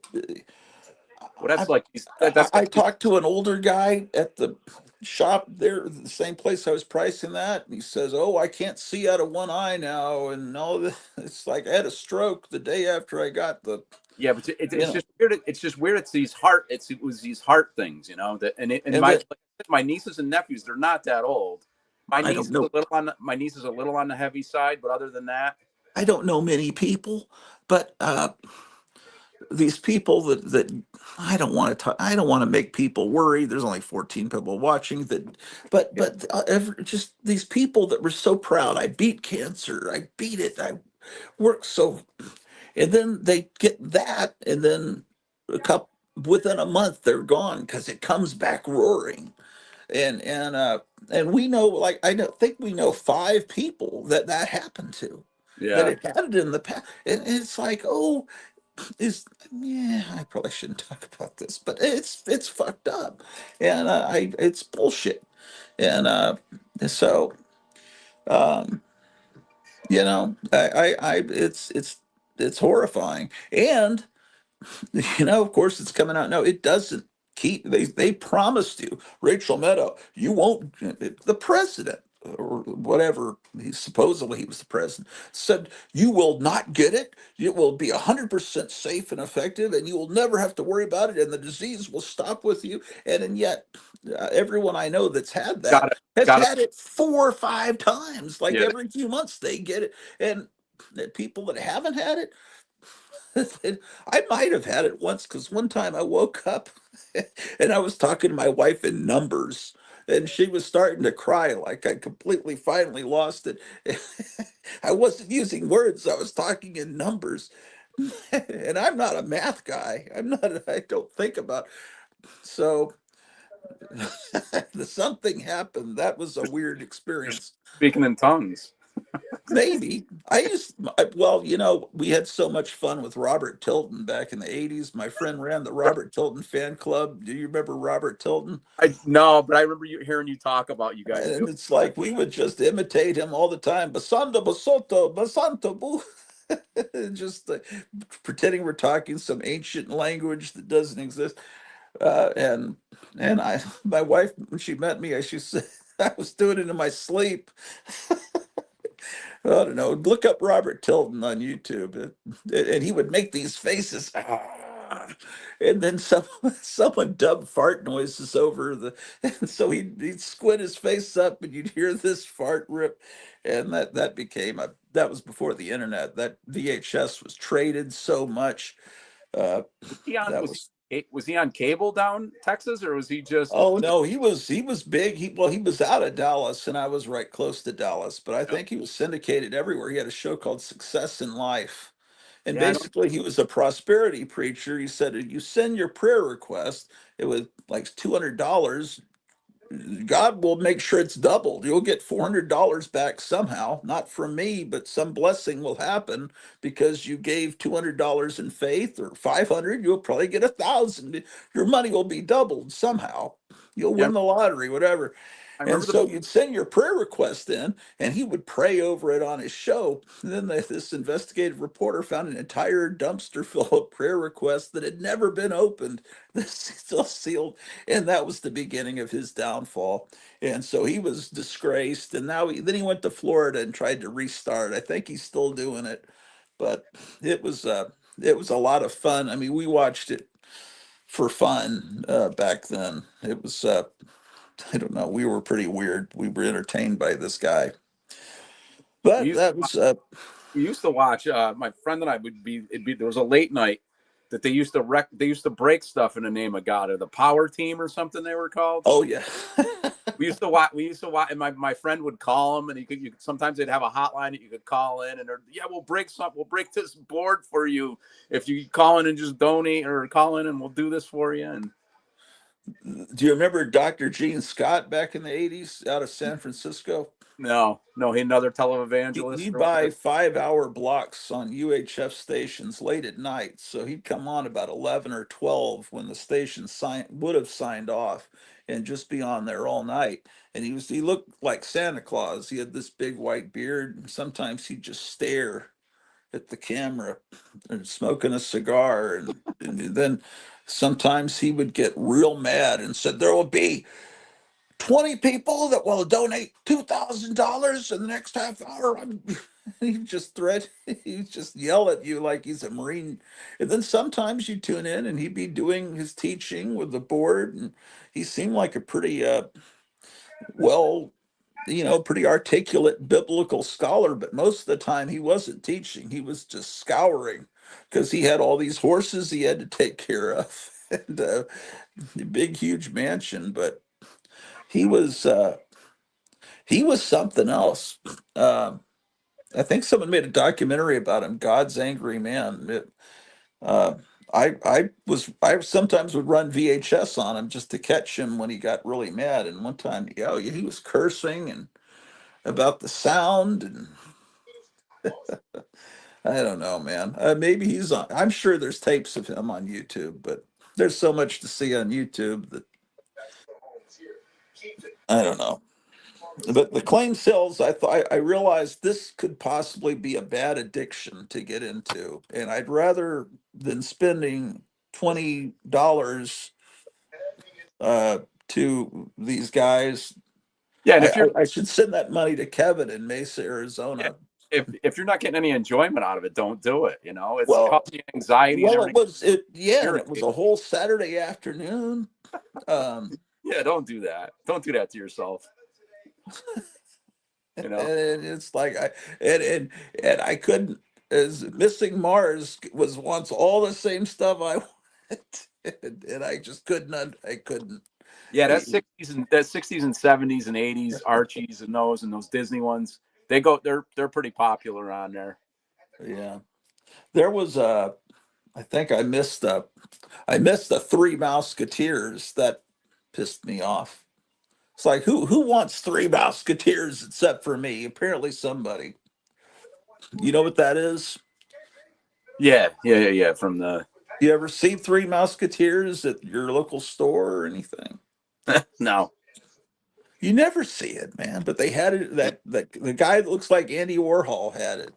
Well, I, that's I like talked to an older guy at the shop there, the same place I was pricing that, and he says, "Oh, I can't see out of one eye now," and all this. It's like I had a stroke the day after I got the, yeah, but you it's know, just weird. It's just weird. It was these heart things, that and and my that like I said, my nieces and nephews, they're not that old. I don't know. My niece is a little on the heavy side, but other than that, I don't know many people, but these people that I don't want to talk. I don't want to make people worry. There's only 14 people watching that, yeah, just these people that were so proud. I beat cancer. I beat it. I worked so, and then they get that, and then a couple within a month they're gone because it comes back roaring. And we know, like I know, think we know 5 people that happened to, that yeah. it had it in the past, and it's like, oh, is yeah, I probably shouldn't talk about this, but it's fucked up, and I it's bullshit, and so um, I it's horrifying, and of course it's coming out. No, it doesn't keep. They promised you, Rachel Maddow, you won't. The president or whatever he was the president said you will not get it. It will be 100% safe and effective, and you will never have to worry about it, and the disease will stop with you. And yet, everyone I know that's had Got that it. has Got it. had it 4 or 5 times. Like Yeah. every few months they get it, and the people that haven't had it, I might have had it once because one time I woke up and I was talking to my wife in numbers, and she was starting to cry like I completely finally lost it. I wasn't using words, I was talking in numbers. And I'm not a math guy. I don't think about. So something happened. That was a weird You're experience. speaking in tongues. Maybe well, we had so much fun with Robert Tilton back in the 80s. My friend ran the Robert Tilton fan club. Do you remember Robert Tilton? I No, but I remember hearing you talk about you guys And doing it's that. like we would just imitate him all the time. Basanda, basoto, basanto, boo. Just pretending we're talking some ancient language that doesn't exist. And my wife, when she met me, she said I was doing it in my sleep. I don't know. Look up Robert Tilton on YouTube, and he would make these faces. "Ah," and then someone dubbed fart noises over the, and so he'd squint his face up, and you'd hear this fart rip, and that was before the internet. That VHS was traded so much. Uh, Was he on? that was Was he on cable down Texas, or was he just? Oh no, he was big. He was out of Dallas, and I was right close to Dallas, but I think he was syndicated everywhere. He had a show called Success in Life. And Yeah, I don't. basically he was a prosperity preacher. He said, if you send your prayer request, it was like $200, God will make sure it's doubled. You'll get $400 back somehow, not from me, but some blessing will happen because you gave $200 in faith, or 500. You'll probably get 1,000. Your money will be doubled somehow. You'll Yeah, win the lottery, whatever. I And remember the so you'd send your prayer request in, and he would pray over it on his show. And then this investigative reporter found an entire dumpster full of prayer requests that had never been opened, still sealed. And that was the beginning of his downfall. And so he was disgraced. And then he went to Florida and tried to restart. I think he's still doing it, but it was it was a lot of fun. I mean, we watched it for fun back then. It was I don't know. We were pretty weird. We were entertained by this guy. we But used that was we used to watch. My friend and I would be. There was a late night that they used to They used to break stuff in the name of God, or the Power Team or something they were called. oh yeah. We used to watch. We used to watch, and my friend would call him, and you could sometimes they'd have a hotline that you could call in, and yeah, we'll break this board for you if you call in and just donate, or call in and we'll do this for you. And Do you remember Dr. Gene Scott back in the 80s out of San Francisco? no, he another televangelist He'd or whatever. buy 5 hour blocks on UHF stations late at night. So he'd come on about 11 or 12 when the station would have signed off, and just be on there all night. And he looked like Santa Claus. He had this big white beard. And sometimes he'd just stare at the camera and smoking a cigar. And then sometimes he would get real mad and said, there will be 20 people that will donate $2,000 in the next half hour. He just he just yell at you like he's a Marine. And then sometimes you tune in and he'd be doing his teaching with the board. And he seemed like a pretty, well, pretty articulate biblical scholar, but most of the time he wasn't teaching. He was just scouring because he had all these horses he had to take care of and a big, huge mansion. But he was, he was something else. I think someone made a documentary about him, God's Angry Man. Uh, I sometimes would run VHS on him just to catch him when he got really mad. And one time, he was cursing and about the sound, and I don't know, man. Maybe he's on. I'm sure there's tapes of him on YouTube, but there's so much to see on YouTube that I don't know. But the claim sales, I realized this could possibly be a bad addiction to get into, and I'd rather than spending $20 to these guys. Yeah, and if you're I should send that money to Kevin in Mesa, Arizona. if you're not getting any enjoyment out of it, don't do it. It's Well, causing you anxiety and everything. And it was a whole Saturday afternoon. Yeah, don't do that. Don't do that to yourself. And it's like and I couldn't, as Missing Mars was once all the same stuff I wanted, and I just couldn't. I couldn't. Yeah, that 60s and 70s and 80s Archies and those Disney ones. They're pretty popular on there. Yeah, there was I think I missed the Three Mouseketeers. That pissed me off. It's like who wants Three Mouseketeers except for me? Apparently somebody. You know what that is? Yeah. From the You ever see Three Mouseketeers at your local store or anything? No. You never see it, man. But they had it. That the guy that looks like Andy Warhol had it.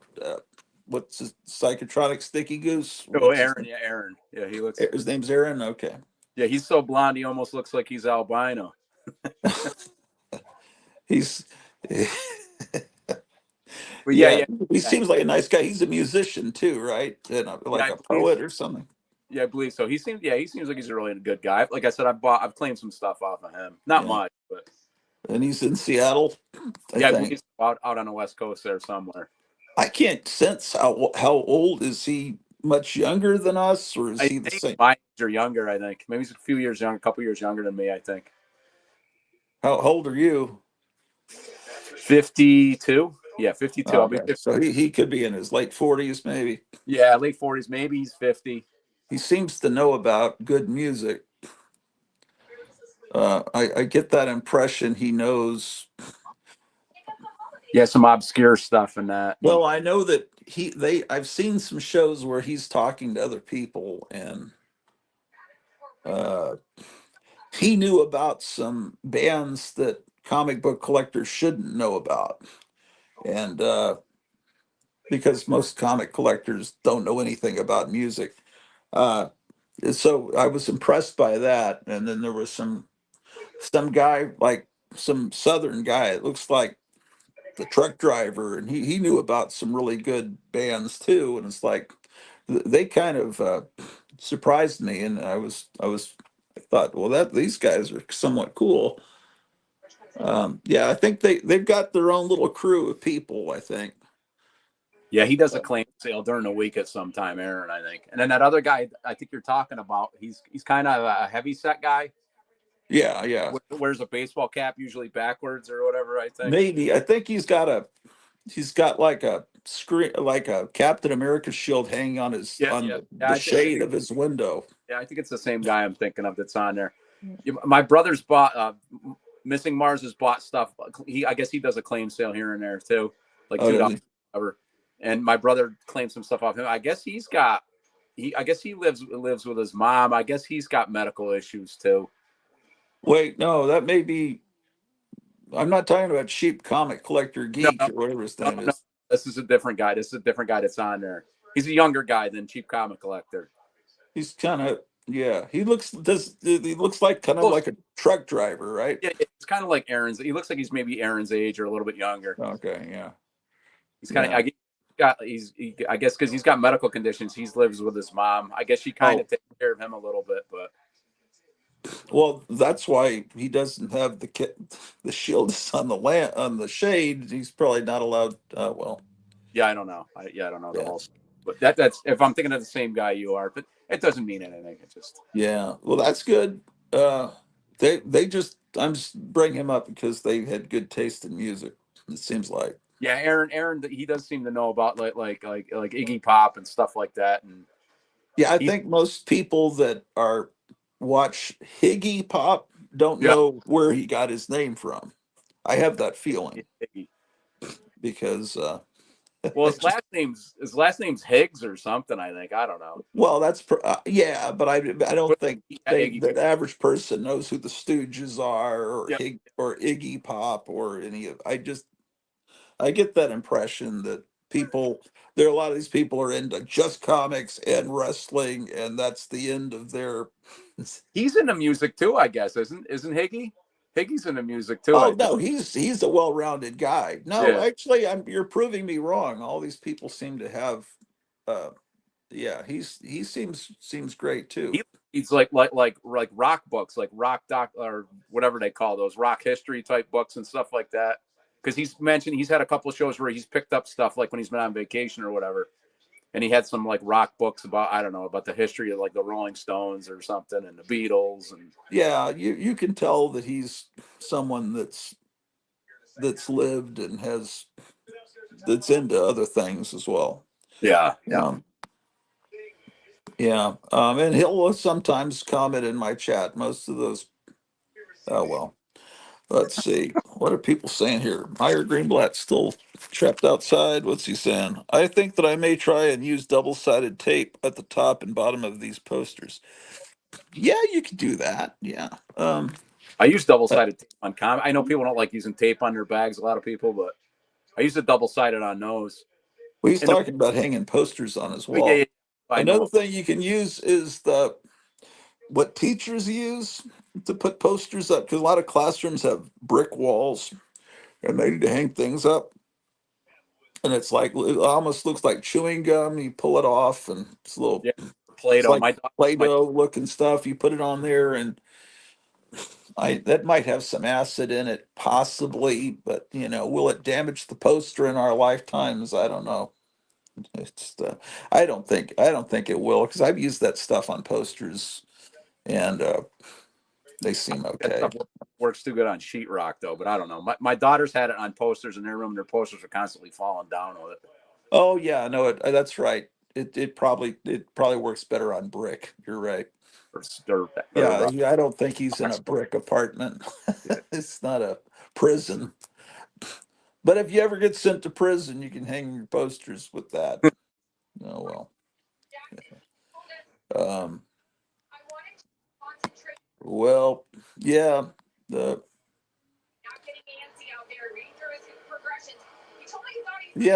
What's his Psychotronic Sticky Goose? Oh, Aaron. Yeah, Aaron. Yeah, he looks. His name's Aaron. Okay. Yeah, he's so blonde he almost looks like he's albino. He's. But yeah. He seems like a nice guy. He's a musician too, right? And like a poet or something. Yeah, I believe so. He seems like he's a really good guy. Like I said, I've claimed some stuff off of him. Not much, but. And he's in Seattle. I believe he's out on the West Coast there somewhere. I can't sense how old is he. Much younger than us, or is he the same? My age or younger, I think. Maybe he's a few years younger, a couple years younger than me, I think. How old are you? 52. Yeah, 52. I'll be 50. So he could be in his late 40s, maybe. Yeah, late 40s. Maybe he's 50. He seems to know about good music. I get that impression he knows. Yeah, some obscure stuff in that. Well, I know that I've seen some shows where he's talking to other people, and uh, he knew about some bands that comic book collectors shouldn't know about, and because most comic collectors don't know anything about music. Uh, so I was impressed by that, and then there was some guy, like some southern guy. It looks like the truck driver, and he knew about some really good bands too. And it's like they kind of surprised me, and I thought, well, that these guys are somewhat cool. Yeah, I think they've got their own little crew of people, I think. Yeah, he does a claim sale during the week at some time, Aaron, I think. And then that other guy I think you're talking about, he's kind of a heavy set guy. Yeah, yeah. Wears a baseball cap usually backwards or whatever, I think. Maybe I think he's got like a screen, like a Captain America shield hanging on the shade of his window. Yeah, I think it's the same guy I'm thinking of that's on there. My brother's bought Missing Mars has bought stuff. I guess he does a claim sale here and there too, like $2 cover. And my brother claimed some stuff off him. I guess he lives with his mom. I guess he's got medical issues too. Wait, no, that may be. I'm not talking about Cheap Comic Collector Geek or whatever his name is. This is a different guy. This is a different guy that's on there. He's a younger guy than Cheap Comic Collector. He's kind of, yeah. He looks like kind of like a truck driver, right? Yeah, it's kind of like Aaron's. He looks like he's maybe Aaron's age or a little bit younger. Okay, yeah. He's kind of. I guess because he's got medical conditions. He lives with his mom. I guess she kind of takes care of him a little bit, but. Well, that's why he doesn't have the shield on the shade. He's probably not allowed. Well, yeah, I don't know. I don't know the whole. But that's if I'm thinking of the same guy you are, but it doesn't mean anything. It just. Yeah, well, that's good. I'm just bringing him up because they had good taste in music. It seems like. Yeah, Aaron, he does seem to know about like Iggy Pop and stuff like that, and. Yeah, I think most people that watch Iggy Pop don't know where he got his name from. I have that feeling because well, his last name's Higgs or something. I think I don't know. Well, that's yeah, but I don't think the average person knows who the Stooges are or Iggy Pop or any of. I get that impression that there are a lot of these people are into just comics and wrestling, and that's the end of their. He's into music too, I guess, isn't Higgy? Higgy's into music too. Oh no, he's a well-rounded guy. No, actually, you're proving me wrong. All these people seem to have. He seems great too. He's like rock books, like rock doc or whatever they call those, rock history type books and stuff like that. Because he's had a couple of shows where he's picked up stuff like when he's been on vacation or whatever, and he had some like rock books about the history of like the Rolling Stones or something and the Beatles and. Yeah, you can tell that he's someone that's lived and that's into other things as well. Yeah. And he'll sometimes comment in my chat. Most of those. Oh well. Let's see. What are people saying here? Meyer Greenblatt's still trapped outside. What's he saying? I think that I may try and use double-sided tape at the top and bottom of these posters. Yeah, you could do that. Yeah. I use double-sided tape on comic. I know people don't like using tape on their bags, a lot of people, but I use it double-sided on those. Well, he's talking about hanging posters on his wall. Yeah, another thing you can use is what teachers use to put posters up, because a lot of classrooms have brick walls and they need to hang things up. And it's like, it almost looks like chewing gum. You pull it off and it's a little Play-Doh, like Play-Doh looking stuff. You put it on there and that might have some acid in it, possibly, but will it damage the poster in our lifetimes? I don't know. It's I don't think it will, because I've used that stuff on posters and they seem okay. That stuff works too good on sheetrock though, but I don't know. My daughter's had it on posters in their room. Their posters are constantly falling down with it. Oh yeah, no, that's right. It probably works better on brick. You're right. Yeah, I don't think he's in a brick apartment. It's not a prison. But if you ever get sent to prison, you can hang your posters with that. Oh well. Um, well, yeah. The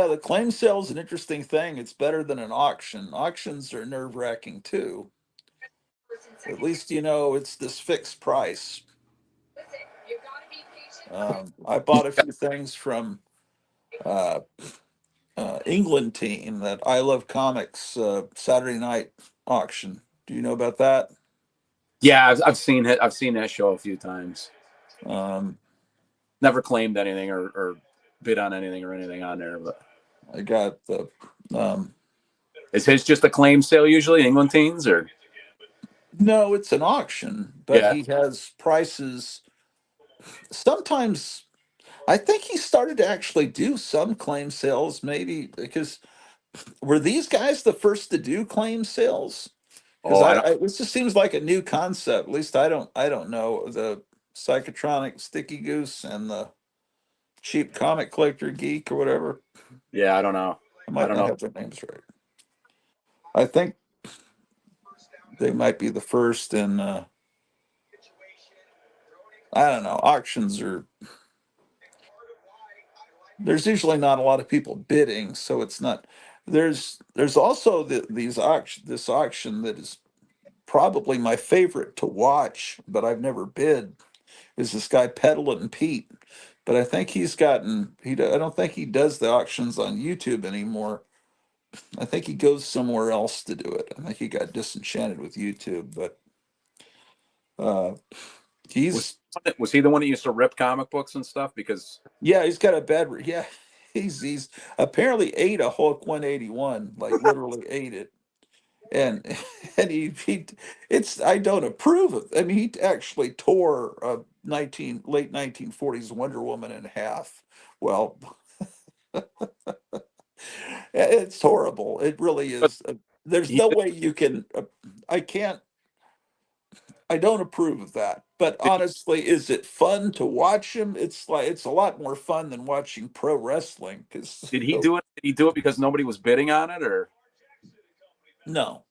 the claim sale is an interesting thing. It's better than an auction. Auctions are nerve wracking too. At least you know it's this fixed price. I bought a few things from uh, England team that I Love Comics Saturday night auction. Do you know about that? Yeah, I've seen it. I've seen that show a few times. Um, Never claimed anything or bid on anything or anything on there, but I got the. Is his just a claim sale usually, England teens, or? No, it's an auction, but Yeah. he has prices. Sometimes I think he started to actually do some claim sales, maybe because were these guys the first to do claim sales? Because Oh, I don't. it just seems like a new concept. At least I don't know the psychotronic sticky goose and the cheap comic collector geek or whatever. Yeah, I don't know. I I might don't not know. have their names right. I think they might be the first, and I don't know. Auctions are there's usually not a lot of people bidding, so it's not. There's also these auction this auction that is probably my favorite to watch, but I've never bid. Is this guy Peddlin' Pete? But I think he's gotten I don't think he does the auctions on YouTube anymore. I think he goes somewhere else to do it. I think he got disenchanted with YouTube, but uh, Was he's was he the one that used to rip comic books and stuff? Because yeah, he's got a bad yeah. He's apparently ate a Hulk 181, like literally ate it. And and he it's I don't approve of. I mean, he actually tore a 1940s Wonder Woman in half. Well, it's horrible. It really but is. There's he no way you can. I can't. I don't approve of that. But did he honestly, is it fun to watch him? It's like it's a lot more fun than watching pro wrestling because did he do it? Did he do it because nobody was bidding on it, or? no.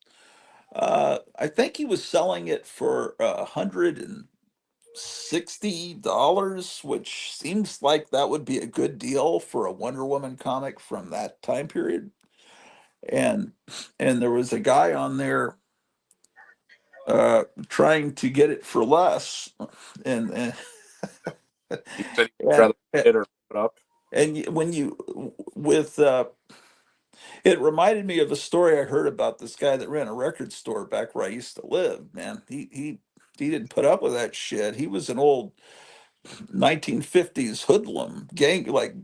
I think he was selling it for $160, which seems like that would be a good deal for a Wonder Woman comic from that time period. And there was a guy on there trying to get it for less, and He said he'd and rather bid or put up. when you with it reminded me of a story I heard about this guy that ran a record store back where I used to live. Man, he didn't put up with that shit. He was an old 1950s hoodlum gang, like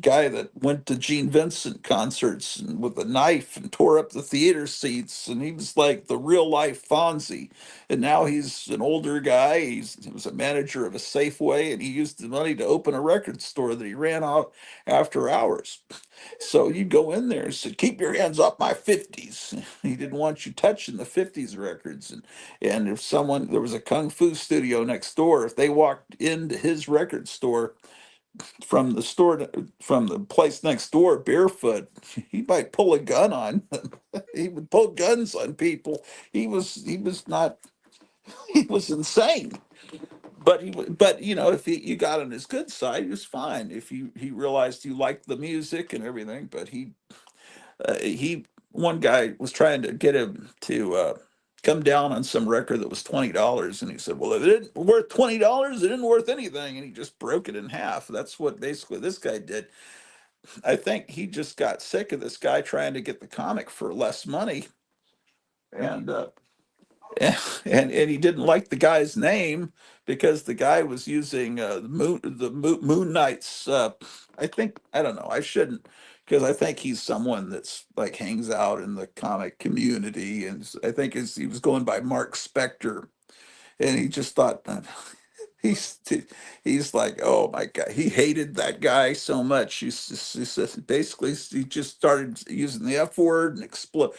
guy that went to Gene Vincent concerts and with a knife and tore up the theater seats, and he was like the real life Fonzie. And now he's an older guy. He was a manager of a Safeway, and he used the money to open a record store that he ran off after hours. So you go in there and said, "Keep your hands off my 50s." He didn't want you touching the 50s records. And if there was a kung fu studio next door, if they walked into his record store from the place next door barefoot, he might pull a gun on them. He would pull guns on people. He was not he was insane. But if you got on his good side, he was fine. If he realized you liked the music and everything, but he one guy was trying to get him to come down on some record that was $20, and he said, "Well, if it didn't worth $20, it didn't worth anything," and he just broke it in half. That's what basically this guy did. I think he just got sick of this guy trying to get the comic for less money, and and he didn't like the guy's name because the guy was using Moon Knight's. I don't know. I shouldn't, because I think he's someone that's like hangs out in the comic community, and I think he was going by Mark Spector, and he just thought he's he's like, oh my god, he hated that guy so much. Basically he just started using the F word and explode.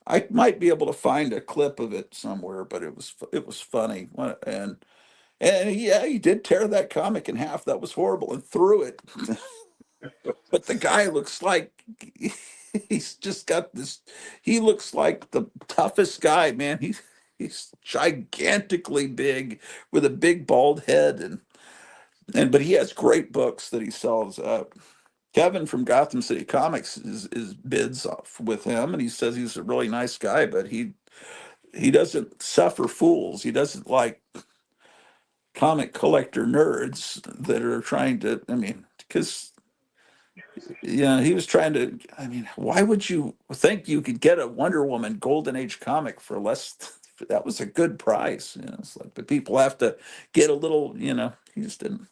I might be able to find a clip of it somewhere, but it was funny. And yeah, he did tear that comic in half. That was horrible, and threw it. But the guy looks like he's just got this. He looks like the toughest guy, man. He's gigantically big with a big bald head, and but he has great books that he sells. Kevin from Gotham City Comics is bids off with him, and he says he's a really nice guy, but he doesn't suffer fools. He doesn't like comic collector nerds that are trying to. I mean, because yeah, he was trying to. I mean, why would you think you could get a Wonder Woman Golden Age comic for less? That was a good price. You know, it's like, but people have to get a little. You know, he just didn't.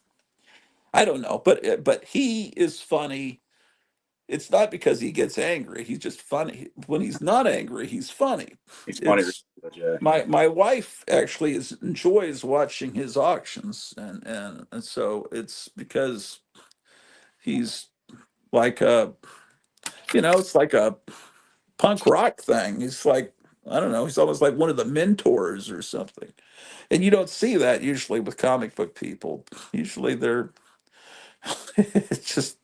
I don't know, but he is funny. It's not because he gets angry. He's just funny. When he's not angry, he's funny. He's funny. It's my wife actually enjoys watching his auctions, and so it's because he's like a, you know, it's like a punk rock thing. He's like, I don't know, he's almost like one of the mentors or something. And you don't see that usually with comic book people. Usually they're it's just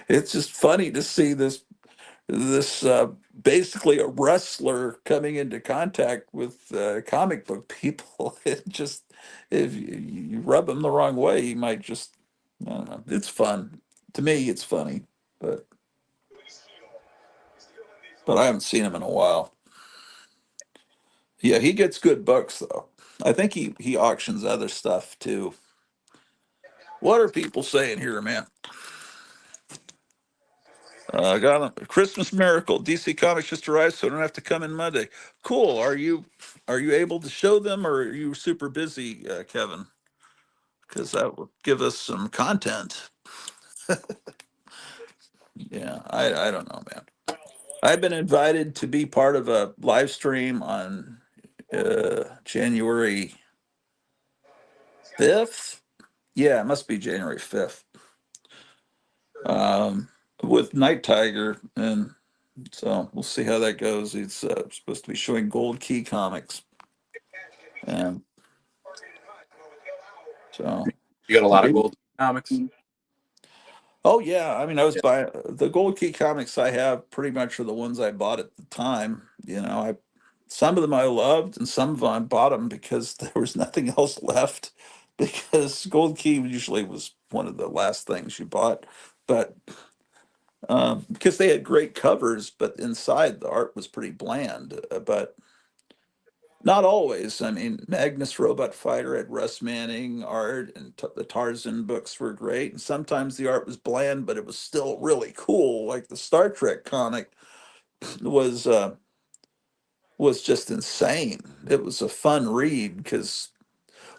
it's just funny to see this basically a wrestler coming into contact with comic book people. It just, if you rub him the wrong way, he might just, I don't know. It's fun to me. It's funny, but I haven't seen him in a while. Yeah, he gets good books though. I think he auctions other stuff too. What are people saying here, man? Got a Christmas miracle. DC Comics just arrived, so I don't have to come in Monday. Cool. Are you able to show them, or are you super busy, Kevin? Because that will give us some content. Yeah, I don't know, man. I've been invited to be part of a live stream on January 5th. Yeah, it must be January 5th. With Night Tiger, and so we'll see how that goes. He's supposed to be showing Gold Key comics, and so You got a lot of gold comics. oh yeah, I mean, I was Yeah. buying the Gold Key comics I have pretty much are the ones I bought at the time. You know, I some of them I loved, and some of them I bought them because there was nothing else left. Because Gold Key usually was one of the last things you bought, but because they had great covers, but inside the art was pretty bland. But not always. I mean, Magnus Robot Fighter had Russ Manning art, and the Tarzan books were great. And sometimes the art was bland, but it was still really cool. Like the Star Trek comic was uh, was just insane. It was a fun read because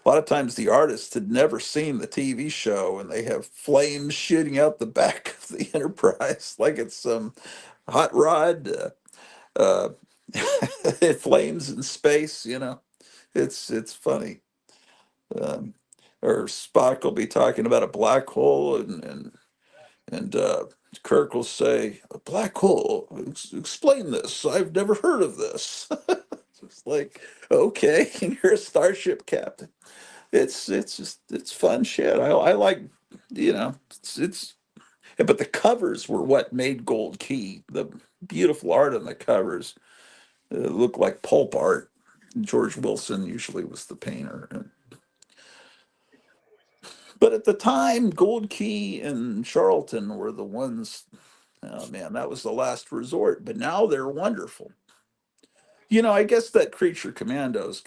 a lot of times the artists had never seen the TV show, and they have flames shooting out the back of the Enterprise like it's some hot rod. Uh, it flames in space. You know, it's funny. Um, or Spock will be talking about a black hole, and Kirk will say, "A black hole? Explain this. I've never heard of this." It's like, okay, and you're a starship captain. It's just it's fun shit. I like, you know, it's but the covers were what made Gold Key. The beautiful art on the covers looked like pulp art. George Wilson usually was the painter. But at the time, Gold Key and Charlton were the ones. Oh man, that was the last resort. But now they're wonderful. You know, I guess that Creature Commandos,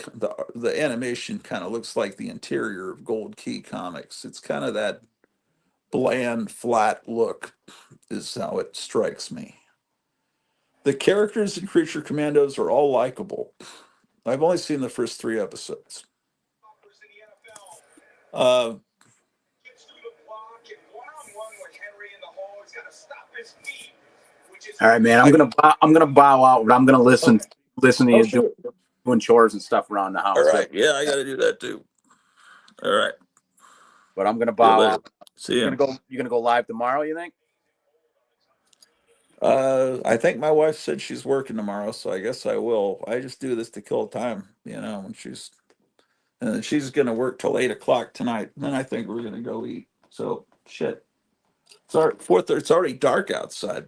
the animation kind of looks like the interior of Gold Key comics. It's kind of that bland, flat look, is how it strikes me. The characters in Creature Commandos are all likable. I've only seen the first 3 episodes. Uh, All right, man. I'm gonna bow out, but I'm gonna listen to you doing chores and stuff around the house. All right. Yeah, I got to do that too. All right. But I'm gonna bow out. See you. You gonna go live tomorrow? You think? I think my wife said she's working tomorrow, so I guess I will. I just do this to kill time, when she's gonna work till 8 o'clock tonight. Then I think we're gonna go eat. So shit. It's already it's already dark outside,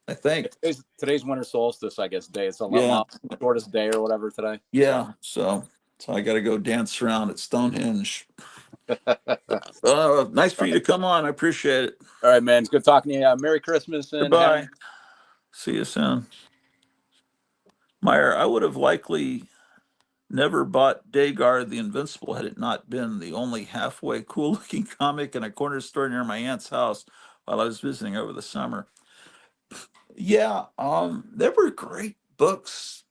I think. Today's winter solstice, I guess, day. It's Yeah. shortest day or whatever today. Yeah. So I got to go dance around at Stonehenge. Nice for you to come on. I appreciate it. All right, man. It's good talking to you. Merry Christmas and Goodbye. See you soon. Meyer, I would have likely never bought Dagar the Invincible had it not been the only halfway cool looking comic in a corner store near my aunt's house while I was visiting over the summer. Yeah, there were great books.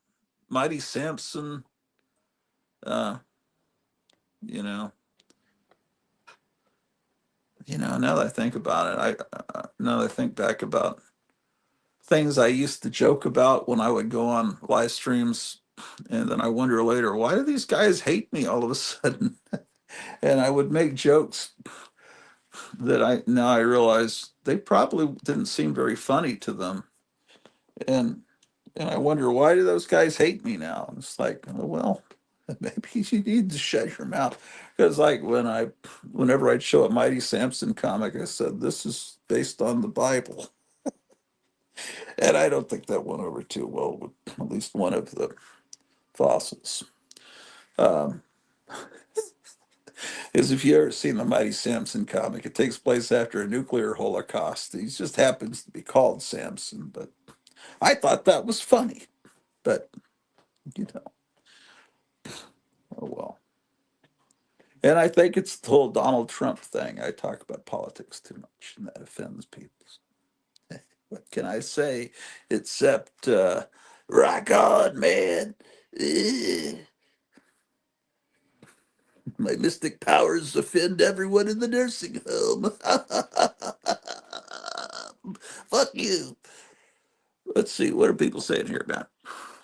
Mighty Samson, uh, you know, now that I think about it, now that I think back about things I used to joke about when I would go on live streams, and then I wonder later, why do these guys hate me all of a sudden? And I would make jokes that I realize they probably didn't seem very funny to them, and I wonder, why do those guys hate me now? And it's like, oh, well, maybe you need to shut your mouth, because like whenever I'd show a Mighty Samson comic, I said this is based on the Bible. And I don't think that went over too well with at least one of the fossils. Um, is if you ever seen the Mighty Samson comic, it takes place after a nuclear holocaust. He just happens to be called Samson, but I thought that was funny. But oh well. And I think it's the whole Donald Trump thing. I talk about politics too much, and that offends people. What can I say except rock on, man? My mystic powers offend everyone in the nursing home. Fuck you. Let's see, what are people saying here, man?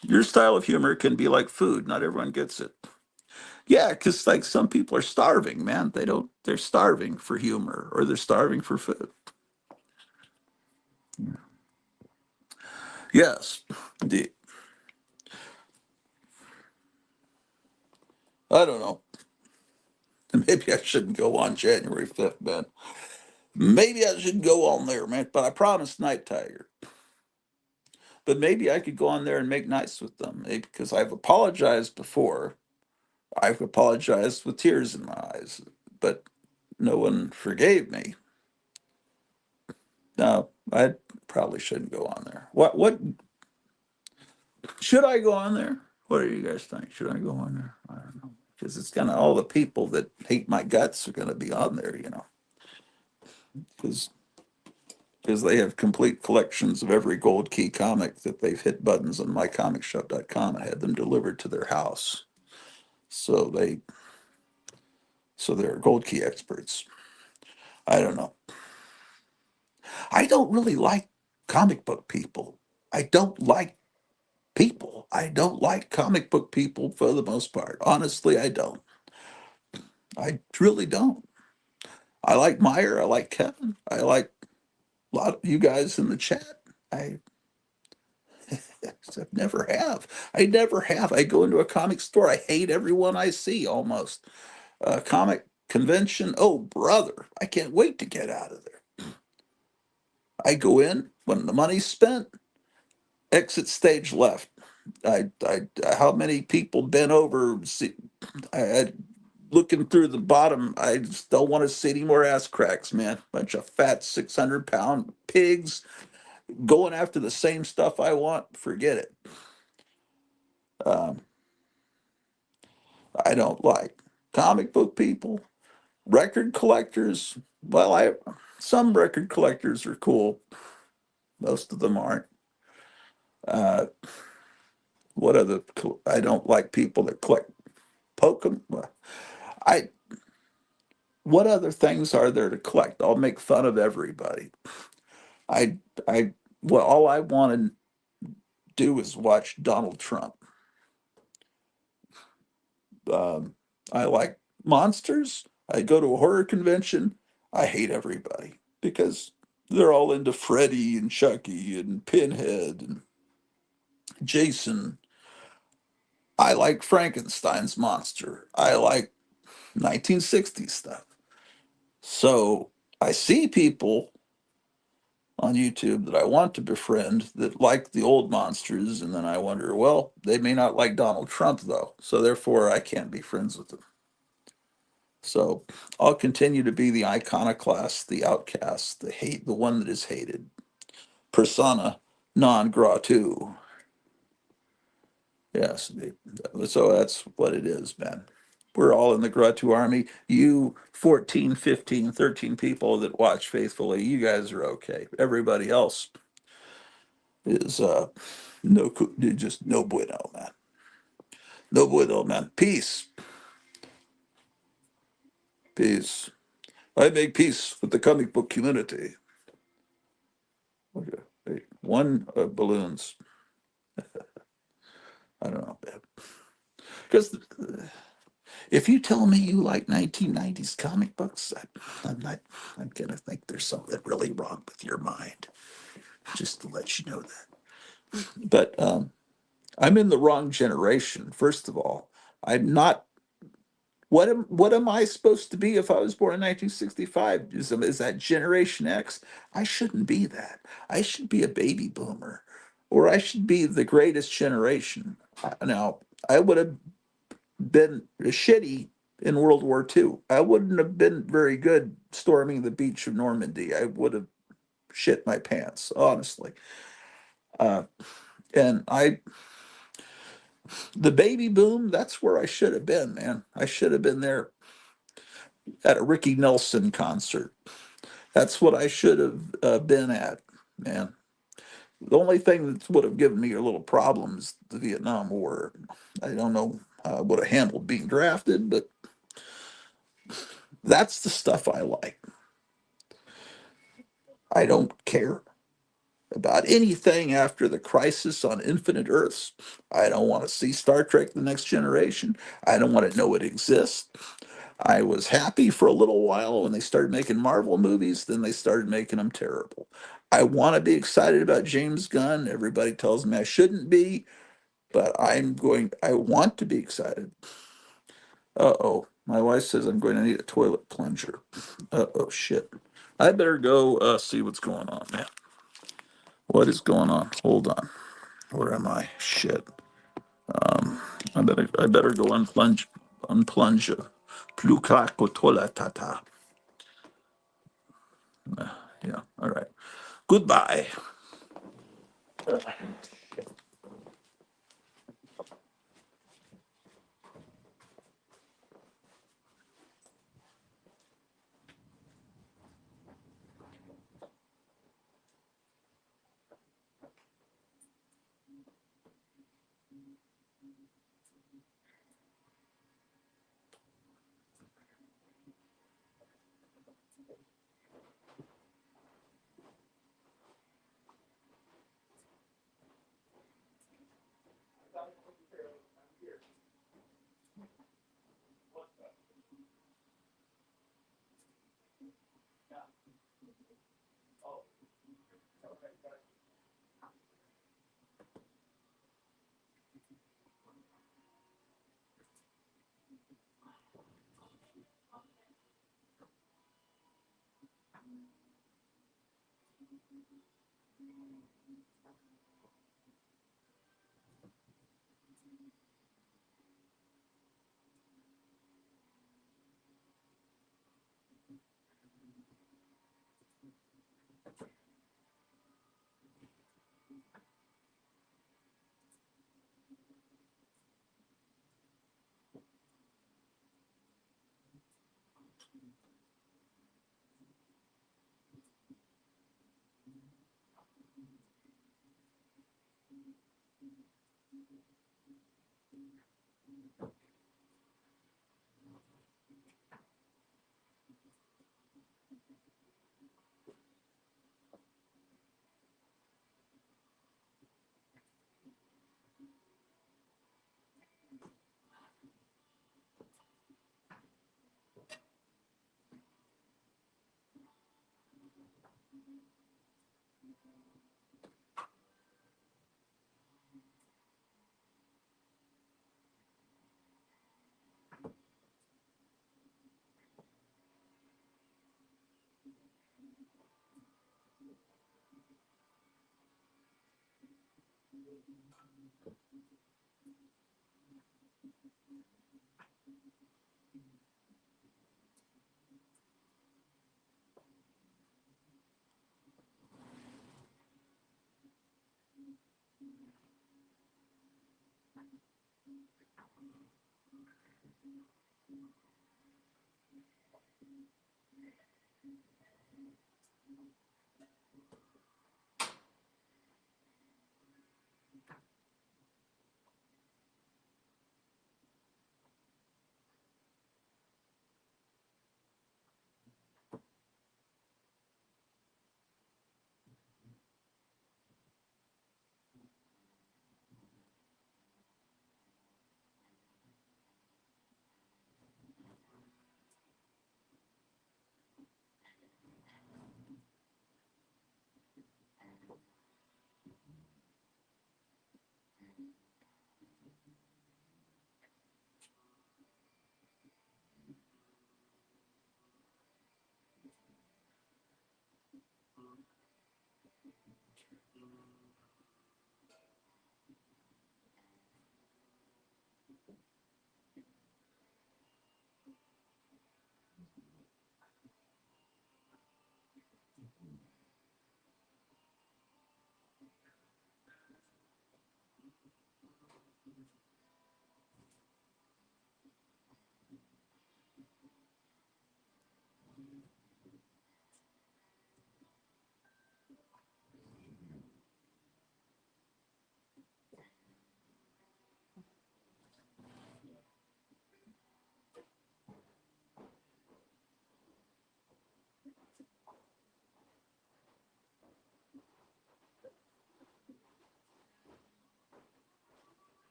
Your style of humor can be like food. Not everyone gets it. Yeah, because like some people are starving, man. They're starving for humor, or they're starving for food. Yes, indeed. I don't know. Maybe I shouldn't go on January 5th, man. Maybe I should go on there, man. But I promised Night Tiger. But maybe I could go on there and make nice with them, because I've apologized before. I've apologized with tears in my eyes, but no one forgave me. No, I probably shouldn't go on there. What should I go on there? What do you guys think? Should I go on there? I don't know, because it's kind of all the people that hate my guts are going to be on there, because they have complete collections of every Gold Key comic that they've hit buttons on mycomicshop.com. I had them delivered to their house, so they're Gold Key experts. I don't know. I don't really like comic book people. I don't like people. I don't like comic book people for the most part. Honestly, I don't. I really don't. I like Meyer. I like Kevin. I like a lot of you guys in the chat. I never have. I never have. I go into a comic store. I hate everyone I see almost. Comic convention. Oh, brother. I can't wait to get out of there. I go in when the money's spent, exit stage left. How many people bent over? See, looking through the bottom. I just don't want to see any more ass cracks, man. Bunch of fat 600-pound pigs going after the same stuff I want. Forget it. Um, I don't like comic book people, record collectors. Well, some record collectors are cool. Most of them aren't. Uh, what other? I don't like people that collect Pokemon. I What other things are there to collect? I'll make fun of everybody. I I well, all I want to do is watch Donald Trump. Um, I like monsters. I go to a horror convention. I hate everybody because They're all into Freddy and Chucky and Pinhead and Jason. I like Frankenstein's monster. I like 1960s stuff. So I see people on YouTube that I want to befriend that like the old monsters, and then I wonder, well, they may not like Donald Trump though, so therefore I can't be friends with them. So I'll continue to be the iconoclast, the outcast, the one that is hated, persona non gratu. Yes, so that's what it is, man. We're all in the Gratu army. You 14, 15, 13 people that watch faithfully, you guys are okay. Everybody else is just no bueno, man. No bueno, man. Peace. Peace. I make peace with the comic book community. Okay. Hey, one balloons. I don't know, man. Because if you tell me you like 1990s comic books, I'm not. I'm gonna think there's something really wrong with your mind. Just to let you know that. But I'm in the wrong generation. First of all, I'm not. What am I supposed to be if I was born in 1965? Is that Generation X? I shouldn't be that. I should be a baby boomer, or I should be the greatest generation. Now, I would have been shitty in World War II. I wouldn't have been very good storming the beach of Normandy. I would have shit my pants, honestly. Uh, and the baby boom, that's where I should have been, man. I should have been there at a Ricky Nelson concert. That's what I should have been at, man. The only thing that would have given me a little problem is the Vietnam War. I don't know how I would have handled being drafted, but that's the stuff I like. I don't care about anything after the Crisis on Infinite Earths. I don't want to see Star Trek The Next Generation. I don't want to know it exists. I was happy for a little while when they started making Marvel movies, then they started making them terrible. I want to be excited about James Gunn. Everybody tells me I shouldn't be, but I want to be excited. Uh-oh. My wife says I'm going to need a toilet plunger. Uh-oh, shit. I better go see what's going on, man. What is going on? Hold on. Where am I? Shit. I better go unplunge. Pluka kotola tata. Yeah. All right. Goodbye.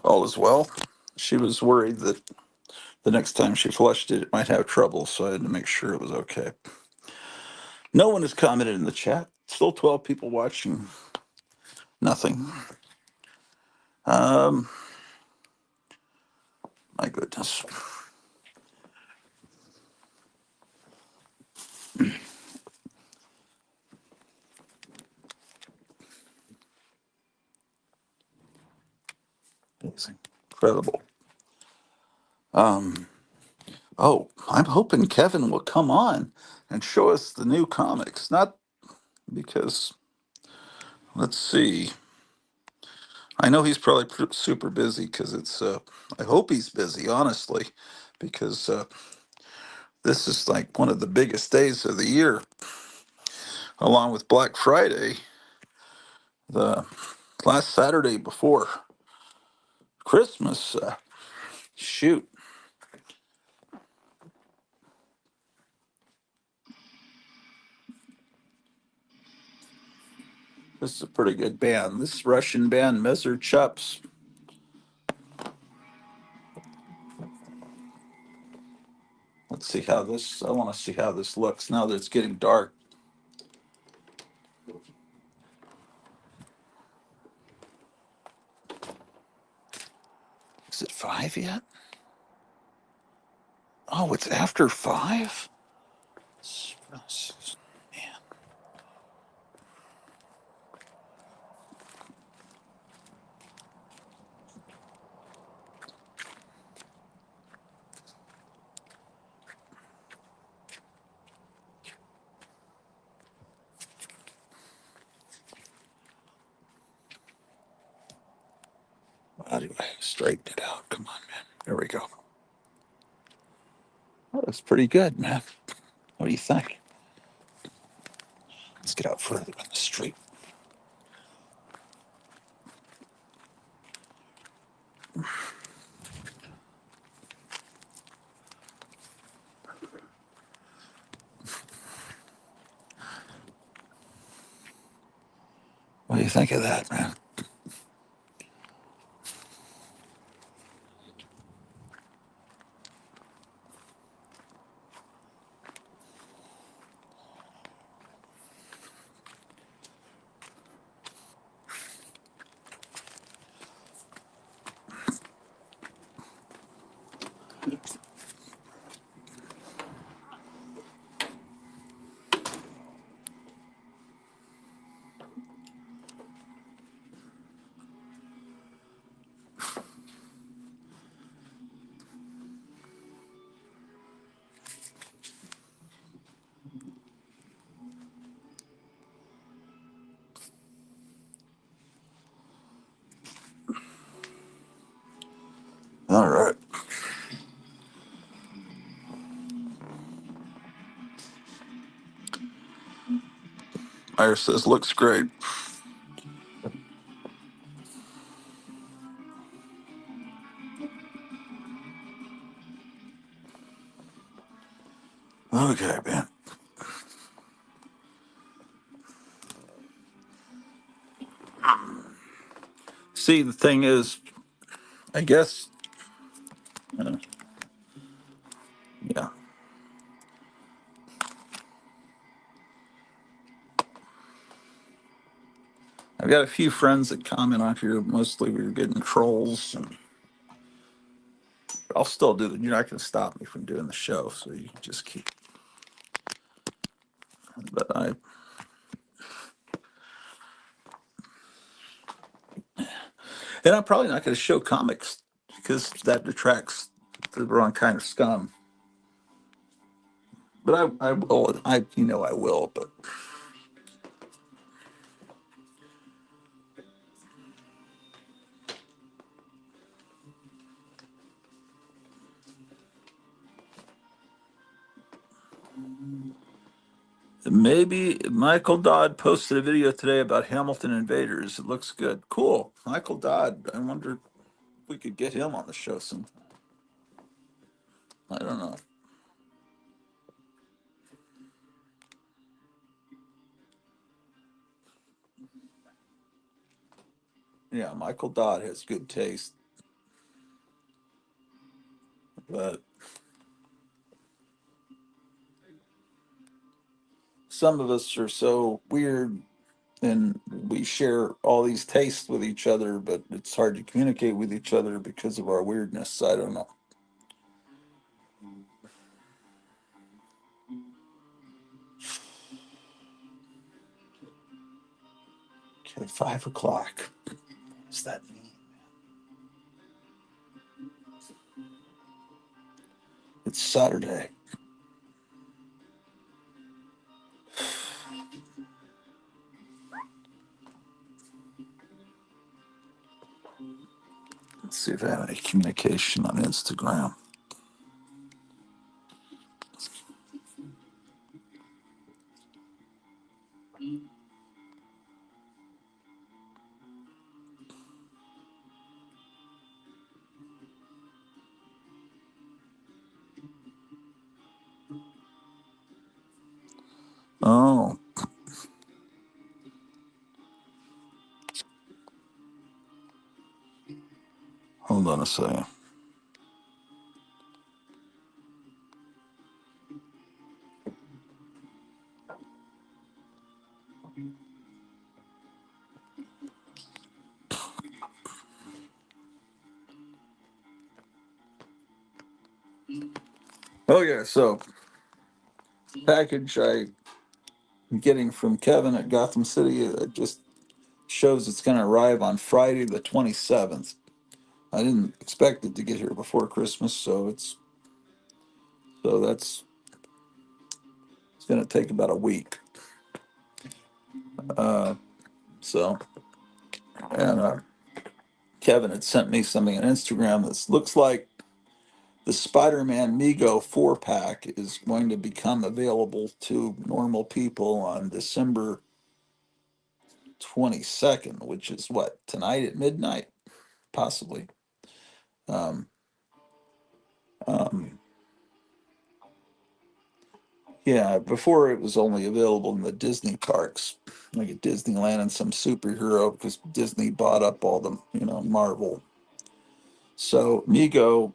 All is well. She was worried that the next time she flushed it, it might have trouble, so I had to make sure it was okay. No one has commented in the chat. Still 12 people watching. Nothing. Um, my goodness. It's incredible. Oh, I'm hoping Kevin will come on and show us the new comics. Not because, let's see. I know he's probably super busy because I hope he's busy, honestly, because this is like one of the biggest days of the year, along with Black Friday, the last Saturday before Christmas. Shoot, this is a pretty good band. This Russian band, Messer Chups. Let's see how this, I want to see how this looks now that it's getting dark. Is it 5 yet? Oh, it's after 5? Man. How do I straighten it out? Come on, man. There we go. That looks pretty good, man. What do you think? Let's get out further on the street. What do you think of that, man? All right. Iris says, looks great. Okay, man. See, the thing is, I guess, uh, yeah. I've got a few friends that comment on here. Mostly we're getting trolls. And I'll still do it. You're not going to stop me from doing the show, so you can just keep. But and I'm probably not going to show comics because that detracts the wrong kind of scum. But I will. I will. But maybe Michael Dodd posted a video today about Hamilton Invaders. It looks good. Cool. Michael Dodd. I wonder if we could get him on the show sometime. I don't know. Yeah, Michael Dodd has good taste, but some of us are so weird and we share all these tastes with each other, but it's hard to communicate with each other because of our weirdness. I don't know. Okay, 5 o'clock. What does that mean? It's Saturday. Let's see if I have any communication on Instagram. Oh, hold on a second. Oh yeah, so package I'm getting from Kevin at Gotham City, it just shows it's going to arrive on Friday the 27th. I didn't expect it to get here before Christmas, that's it's going to take about a week. Uh, so and Kevin had sent me something on Instagram that looks like the Spider-Man Mego 4-pack is going to become available to normal people on December 22nd, which is what, tonight at midnight, possibly. Um, um, yeah, before it was only available in the Disney parks, like at Disneyland and some superhero, because Disney bought up all the, Marvel. So Mego,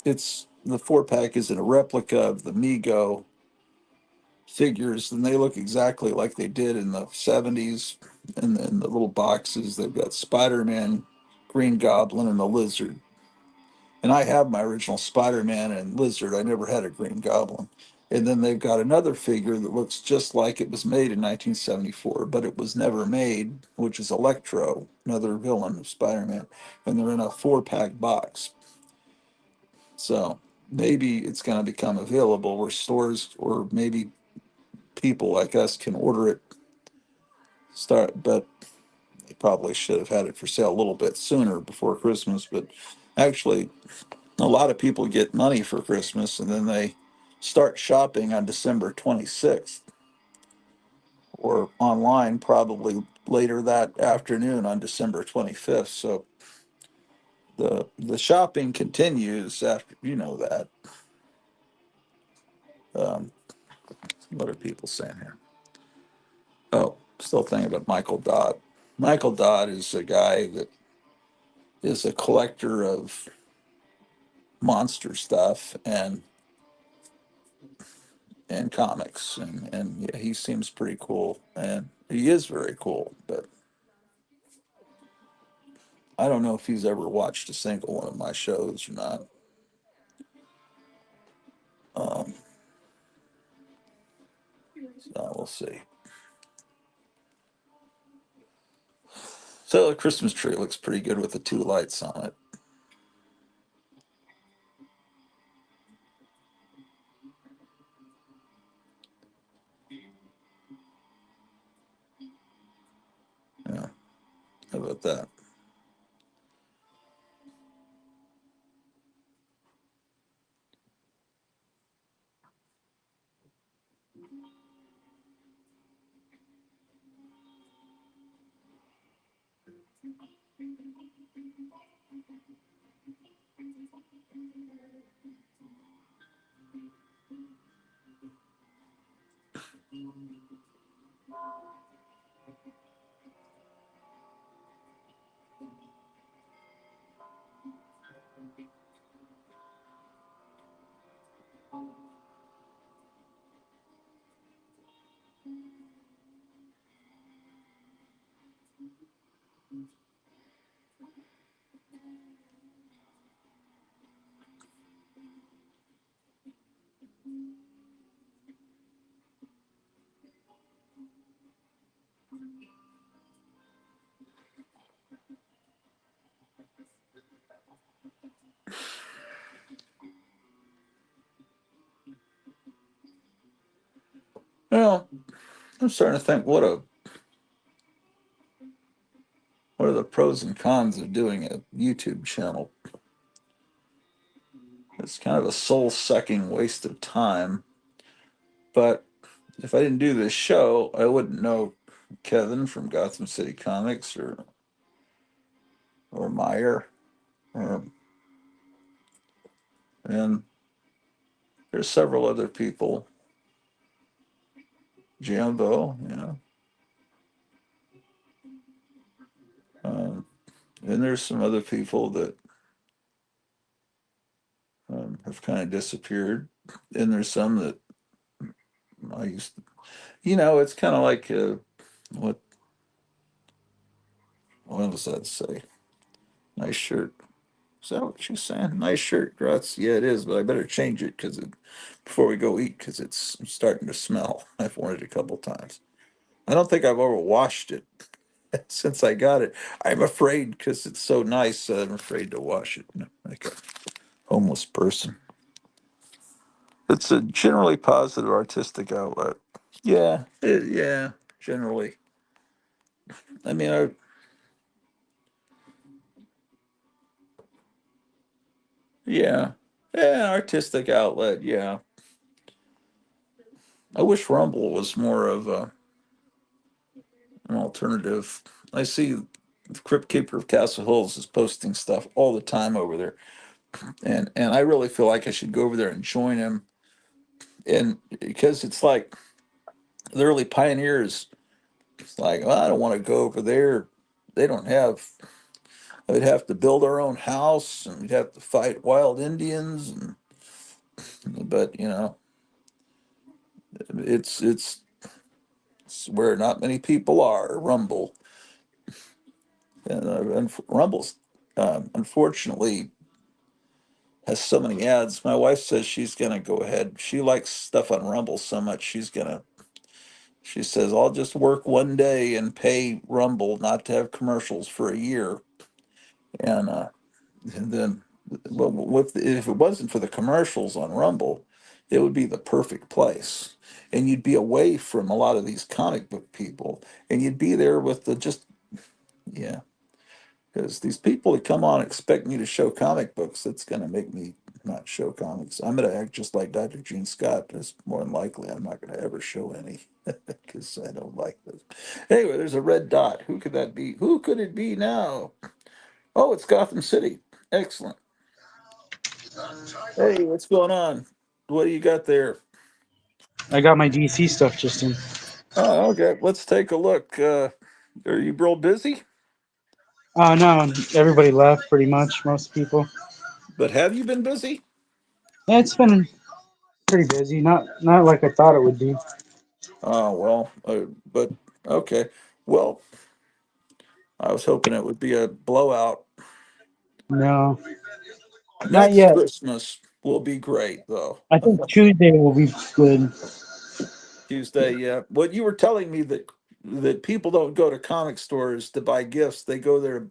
it's the 4-pack is in a replica of the Mego figures, and they look exactly like they did in the 70s. And in the little boxes, they've got Spider-Man, Green Goblin, and the Lizard. And I have my original Spider-Man and Lizard. I never had a Green Goblin. And then they've got another figure that looks just like it was made in 1974, but it was never made, which is Electro, another villain of Spider-Man. And they're in a 4-pack box. So maybe it's going to become available where stores or maybe people like us can order it. But they probably should have had it for sale a little bit sooner before Christmas. But actually, a lot of people get money for Christmas and then they start shopping on December 26th or online probably later that afternoon on December 25th. So the shopping continues after, that. Um, what are people saying here? Oh, still thinking about Michael Dodd. Michael Dodd is a guy that is a collector of monster stuff and comics, and yeah, he seems pretty cool, and he is very cool. But I don't know if he's ever watched a single one of my shows or not. Um, so we'll see. So the Christmas tree looks pretty good with the 2 lights on it. Yeah, how about that? Well, I'm starting to think what are the pros and cons of doing a YouTube channel? It's kind of a soul-sucking waste of time. But if I didn't do this show, I wouldn't know Kevin from Gotham City Comics or Meyer. Or, and there's several other people. Jambo, and there's some other people that have kind of disappeared. And there's some that I used to, it's kind of like what what does that say? Nice shirt. Is that what she's saying? Nice shirt, Gratz. Yeah, it is, but I better change it before we go eat because it's starting to smell. I've worn it a couple times. I don't think I've ever washed it since I got it. I'm afraid because it's so nice. I'm afraid to wash it like a homeless person. It's a generally positive artistic outlet. Yeah, yeah, generally. I mean, Yeah. Yeah, artistic outlet. Yeah. I wish Rumble was more of an alternative. I see the Crypt Keeper of Castle Hills is posting stuff all the time over there, and I really feel like I should go over there and join him, and because it's like the early pioneers. It's like, well, I don't want to go over there. They don't have. We'd have to build our own house, and we'd have to fight wild Indians, and but it's where not many people are. Rumble and Rumble's unfortunately has so many ads. My wife says she's gonna go ahead. She likes stuff on Rumble so much she's gonna. She says I'll just work one day and pay Rumble not to have commercials for a year, and then well, if it wasn't for the commercials on Rumble, it would be the perfect place. And you'd be away from a lot of these comic book people, and you'd be there with the just yeah. Because these people that come on expect me to show comic books, that's going to make me not show comics. I'm going to act just like Dr. Gene Scott. It's more than likely I'm not going to ever show any because I don't like this. Anyway, there's a red dot. Who could that be? Who could it be now? Oh, it's Gotham City. Excellent. Hey, what's going on? What do you got there? I got my DC stuff just in. Oh, okay. Let's take a look. Are you real busy? Oh no, everybody left pretty much. Most people. But have you been busy? Yeah, it's been pretty busy. Not like I thought it would be. Oh, well, but okay. Well, I was hoping it would be a blowout. No, not Next yet. Christmas will be great, though. I think Tuesday will be good. Tuesday, yeah. What you were telling me that people don't go to comic stores to buy gifts; they go there.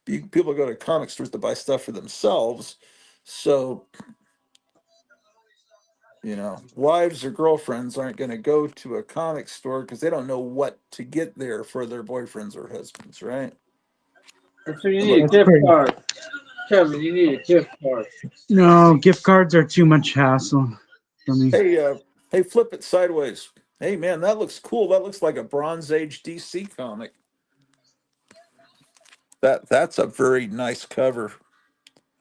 People go to comic stores to buy stuff for themselves. So wives or girlfriends aren't going to go to a comic store because they don't know what to get there for their boyfriends or husbands, right? So you need a That's gift pretty. card. Kevin, you need a gift card. No, gift cards are too much hassle for me. Hey, hey, flip it sideways. Hey, man, that looks cool. That looks like a Bronze Age DC comic. That's a very nice cover.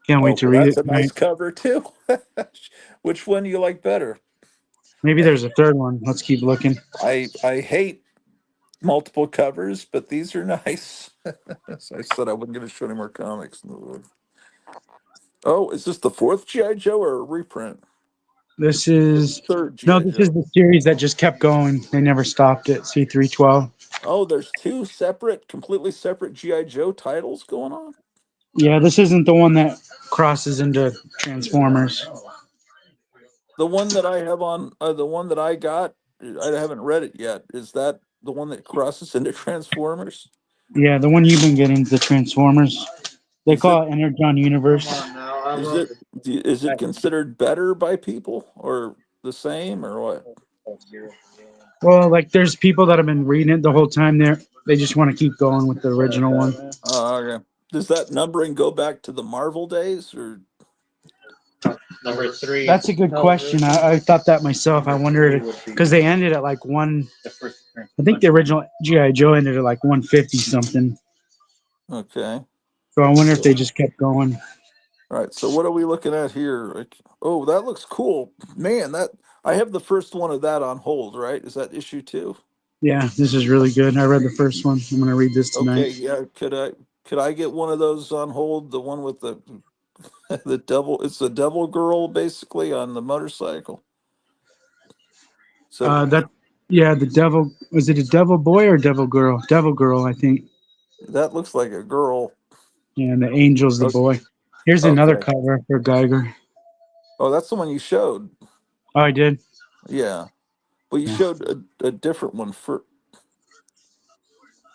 Can't wait Oh, to well, read that's it a nice tonight. cover too. Which one do you like better? Maybe there's a third one. Let's keep looking. I hate multiple covers, but these are nice. As I said, I wasn't going to show any more comics. Oh, is this the fourth GI Joe or a reprint? This is Third no. GI This is Joe. the series that just kept going. They never stopped it. C312. Oh, there's two separate, completely separate GI Joe titles going on. Yeah, this isn't the one that crosses into Transformers. The one that I have on, the one that I got, I haven't read it yet. Is that the one that crosses into Transformers? Yeah, the one you've been getting, the Transformers. They Is it? call it Energon Universe. Is it? Is it considered better by people or the same or what? Well, like there's people that have been reading it the whole time. They just want to keep going with the original one. Oh, okay. Does that numbering go back to the Marvel days or? Number three. That's a good question. I thought that myself. I wondered because they ended at like one. I think the original GI Joe ended at like 150 something. Okay. So I wonder if So, they just kept going. all right. So what are we looking at here? Oh, that looks cool, man. That I have the first one of that on hold. Right? Is that issue two? Yeah, this is really good. I read the first one. I'm gonna read this Okay. tonight. Yeah. Could I get one of those on hold? The one with the the devil. It's the devil girl basically on the motorcycle. So That yeah, the devil was it a devil boy or devil girl? Devil girl, I think. that looks like a girl. Yeah, and the angel's the boy. Here's another Okay. cover for Geiger. Oh, that's the one you showed. Oh, I did. Yeah. Well, you Yeah. showed a different one for.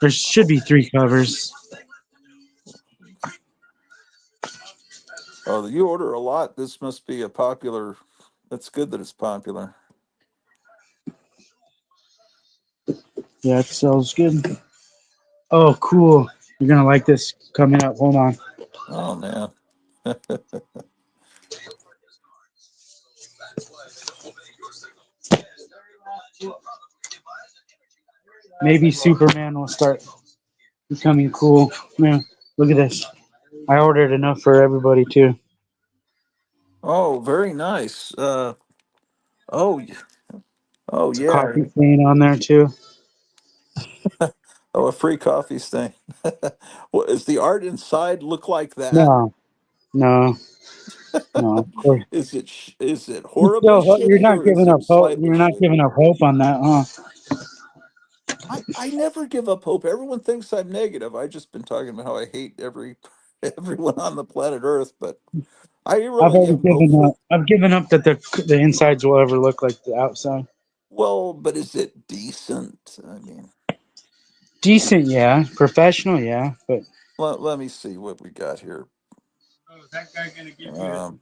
There should be three covers. Oh, you order a lot. This must be a popular. That's good that it's popular. Yeah, it sells good. Oh, cool. You're gonna like this coming up. Hold on. Oh man. Maybe Superman will start becoming cool. Yeah, look at this. I ordered enough for everybody too. Oh, very nice. Oh, oh It's a yeah. coffee stain on there too. Oh, a free coffee stain. What does the art inside look like that? No, no, no. Of course. Is it You horribly still, you're shitty not or is giving up it hope. slightly You're not shitty? giving up hope on that, huh? I never give up hope. Everyone thinks I'm negative. I just been talking about how I hate everyone on the planet Earth, but I I've really already am given hopeful. up. I've given up that the insides will ever look like the outside. Well, but is it decent? I mean, Decent, yeah. Professional, yeah. But let me see what we got here. Um,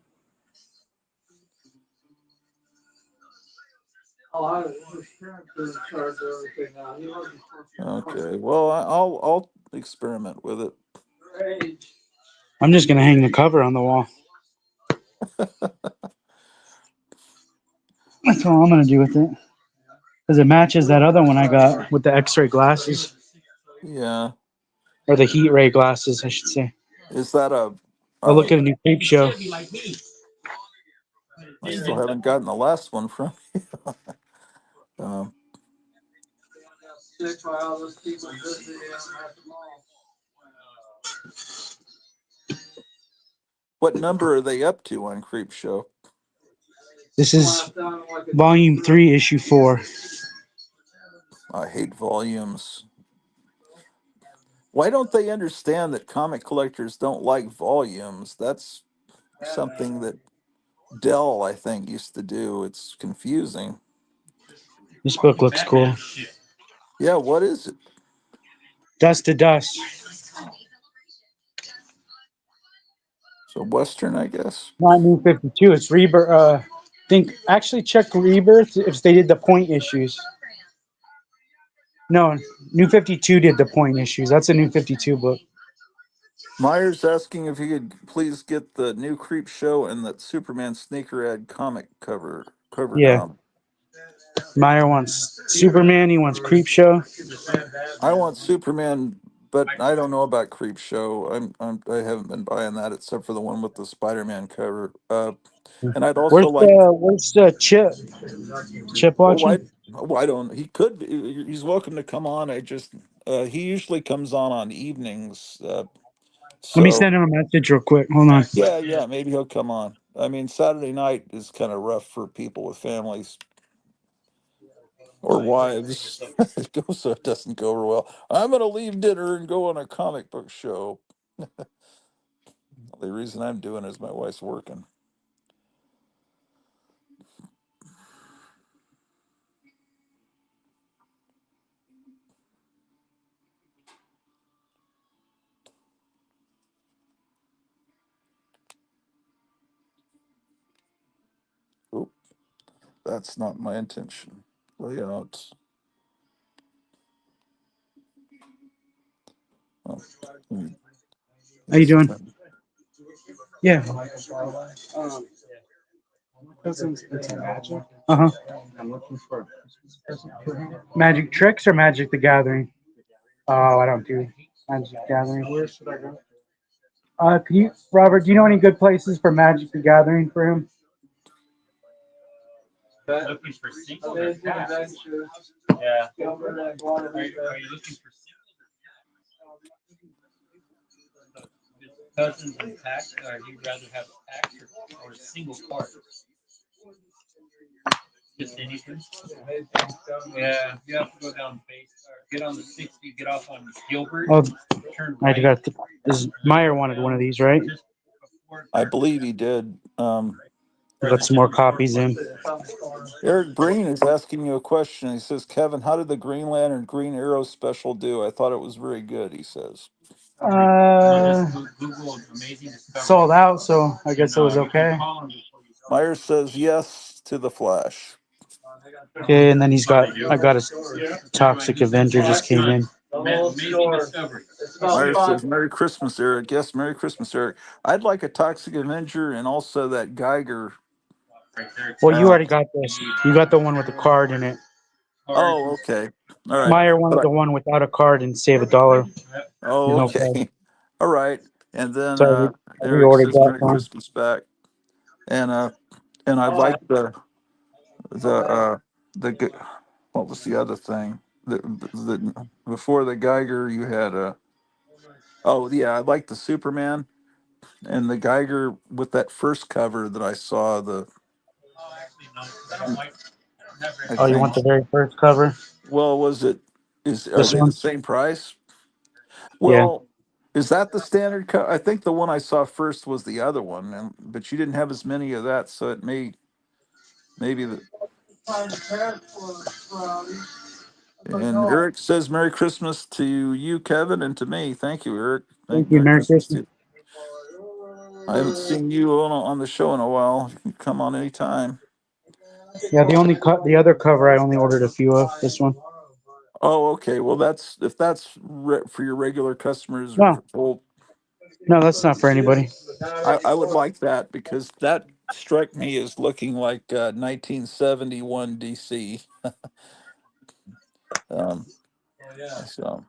okay. Well, I'll experiment with it. I'm just gonna hang the cover on the wall. That's all I'm gonna do with it. Because it matches that other one I got with the X-ray glasses. Yeah. Or the heat ray glasses, I should say. Is that Oh, look uh, at a new creep show. I still haven't gotten the last one from you. Um, what number are they up to on Creep Show? This is volume 3, issue 4. I hate volumes. Why don't they understand that comic collectors don't like volumes? That's something that Dell, I think, used to do. It's confusing. This book looks cool. Yeah, what is it? Dust to Dust. So Western, I guess. Not New 52. It's Rebirth. Think actually check Rebirth if they did the point issues. No, New 52 did the point issues. That's a New 52 book. Myers asking if he could please get the new Creep Show and that Superman sneaker ad comic cover Yeah. down. Meyer wants Superman. He wants Creep Show. I want Superman, but I don't know about Creep Show. I haven't been buying that except for the one with the Spider-Man cover. And I'd also like. Where's the Chip? Chip Well, why? watching? Why don't he could? He's welcome to come on. He usually comes on evenings. Let me So send him a message real quick. Hold on. yeah, maybe he'll come on. I mean, Saturday night is kind of rough for people with families or wives. So it doesn't go over well. I'm gonna leave dinner and go on a comic book show. The reason I'm doing it is my wife's working. Oop, that's not my intention. Layouts. Oh, How you this doing? time. Yeah. Uh-huh. I'm looking for a Christmas present for him. Magic Tricks or Magic the Gathering? Oh, I don't do Magic the Gathering. Where should I go? Can you, Robert? Do you know any good places for Magic the Gathering for him? Looking for singles or packs? Yeah. Are you looking for cousins and packs, or do you rather have packs or single cards? Just anything? Yeah, you have to go down base, or get on the 60, get off on Gilbert. Oh, Turn I right. got. Meyer wanted one of these, right? Just before I believe he did. We got some more copies in. Eric Breen is asking you a question. He says, Kevin, how did the Green Lantern Green Arrow special do? I thought it was very good, he says. Google Amazing Discovery. Sold out, so I guess it was okay. Myers says yes to the Flash. Okay, and then I got a Toxic Avenger just came in. Amazing Discovery. Myers says, Merry Christmas, Eric. Yes, Merry Christmas, Eric. I'd like a Toxic Avenger and also that Geiger. Well, you already got this. You got the one with the card in it. Oh, okay. All right. Meyer wanted the one without a card and save $1. Oh, No card. okay. All right. And then So I Eric reordered says that Merry one. Christmas back. And I like the the what was the other thing? The before the Geiger you had oh yeah, I like the Superman and the Geiger with that first cover that I saw I Oh, you think want the very first cover? well was it are This they the one? same price? Yeah. Well, is that the standard cut? I think the one I saw first was the other one, but you didn't have as many of that, so it maybe the. And Eric says Merry Christmas to you, Kevin, and to me. Thank you, Eric. Thank you. Merry Merry Christmas to Christmas. you. I haven't seen you on the show in a while. You can come on anytime. Yeah, the other cover I only ordered a few of. This one. Oh, okay. Well, that's if that's for your regular customers or No, for old. no, that's not for anybody. I would like that because that struck me as looking like 1971 DC. Um, so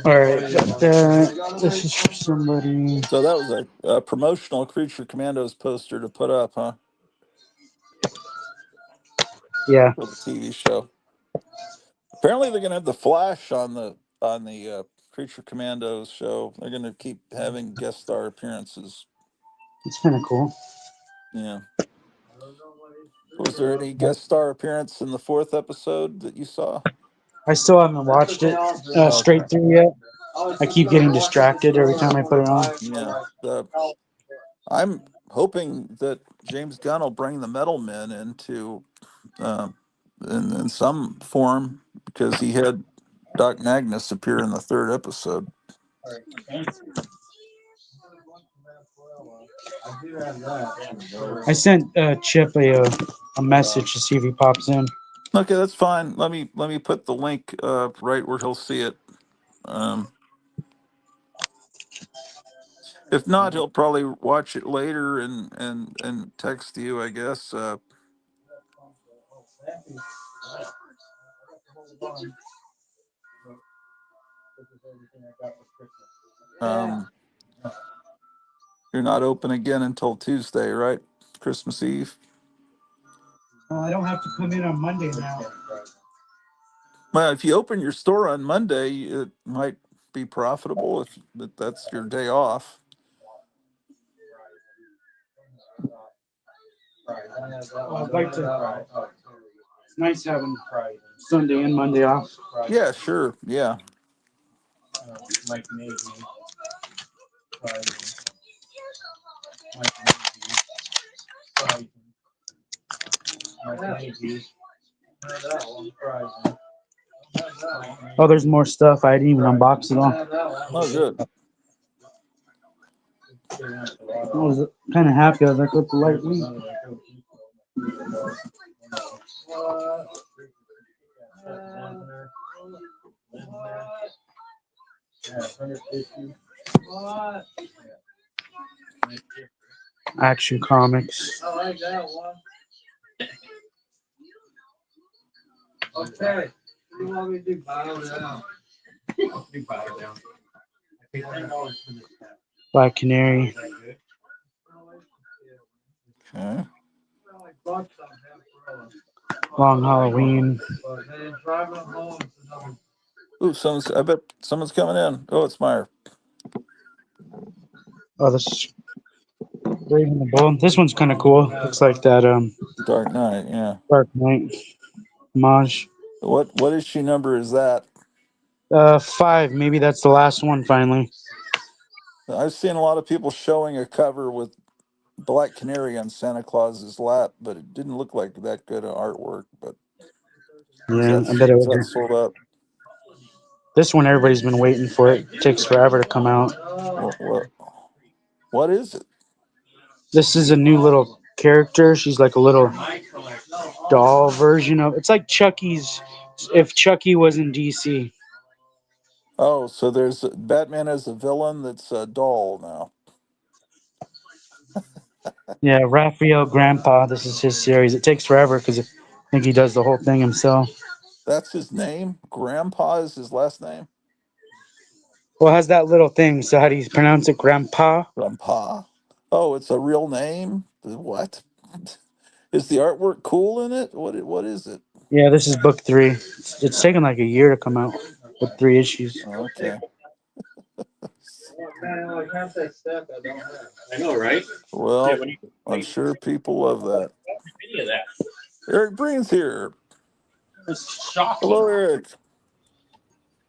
All right, this is for somebody. so that was a promotional Creature Commandos poster to put up, huh? Yeah, For the TV show. Apparently, they're going to have the Flash on the Creature Commandos show. They're going to keep having guest star appearances. it's kind of cool. Yeah. Was there any guest star appearance in the fourth episode that you saw? I still haven't watched it Okay. straight through yet. I keep getting distracted every time I put it on. Yeah. I'm hoping that James Gunn will bring the Metal Men into uh, in some form because he had Doc Magnus appear in the third episode. I sent Chip a message to see if he pops in. Okay, that's fine. Let me put the link right where he'll see it. Um, if not, he'll probably watch it later and text you, I guess. Um, you're not open again until Tuesday, right? Christmas Eve. Well, I don't have to come in on Monday now. Well, if you open your store on Monday, it might be profitable if that's your day off. Well, I'd like to. It's nice having Sunday and Monday off. Yeah, sure. Yeah. Like maybe. Oh, there's more stuff. I didn't even unbox it all. Oh, good. I was kind of happy. I was like, "What's the light week?" Action Comics. I like that one. Okay. What do you want me to do? Bow down. Do bow down. I think $10 for this. Black Canary. Okay. Long Halloween. Ooh, I bet someone's coming in. Oh, it's Meyer. Oh, this is Brave and the Bold. This one's kind of cool. Looks like that Dark Knight. Yeah. Dark Knight homage. What issue number is that? 5. Maybe that's the last one finally. I've seen a lot of people showing a cover with Black Canary on Santa Claus's lap, but it didn't look like that good of artwork. But Yeah, I bet it is that was. sold out? This one everybody's been waiting for. It takes forever to come out. What is it? This is a new little character. She's like a little doll version of. It's like Chucky's. If Chucky was in DC. Oh, so there's Batman as a villain that's a doll now. Yeah, Raphael Grandpa. This is his series. It takes forever because I think he does the whole thing himself. That's his name. Grandpa is his last name. Well, it has that little thing. So how do you pronounce it? Grandpa? Grandpa. Oh, it's a real name. What? Is the artwork cool in it? What is it? Yeah, this is book 3. It's taken like a year to come out with 3 issues. Okay. I know, right? Yeah, Well, when you I'm sure people love that. any of that, Eric Breen's here. it's shocking. Hello, Eric.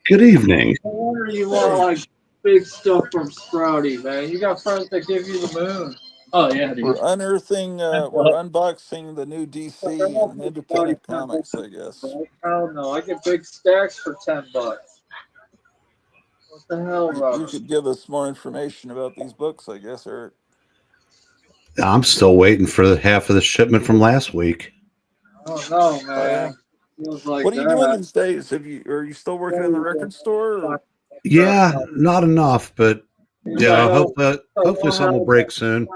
Good evening. No wonder you want like big stuff from Sprouty, man. You got friends that give you the moon. Oh yeah, dude. We're unearthing, we're unboxing the new DC and independent comics, I guess. Oh no, I get big stacks for $10. What the hell, You Robert? could give us more information about these books, I guess, Eric. I'm still waiting for half of the shipment from last week. Oh no, Oh yeah. man. Feels like What are you doing that. these days? Are you still working in the record store? Or? Yeah, not enough, but yeah, hopefully some will break soon.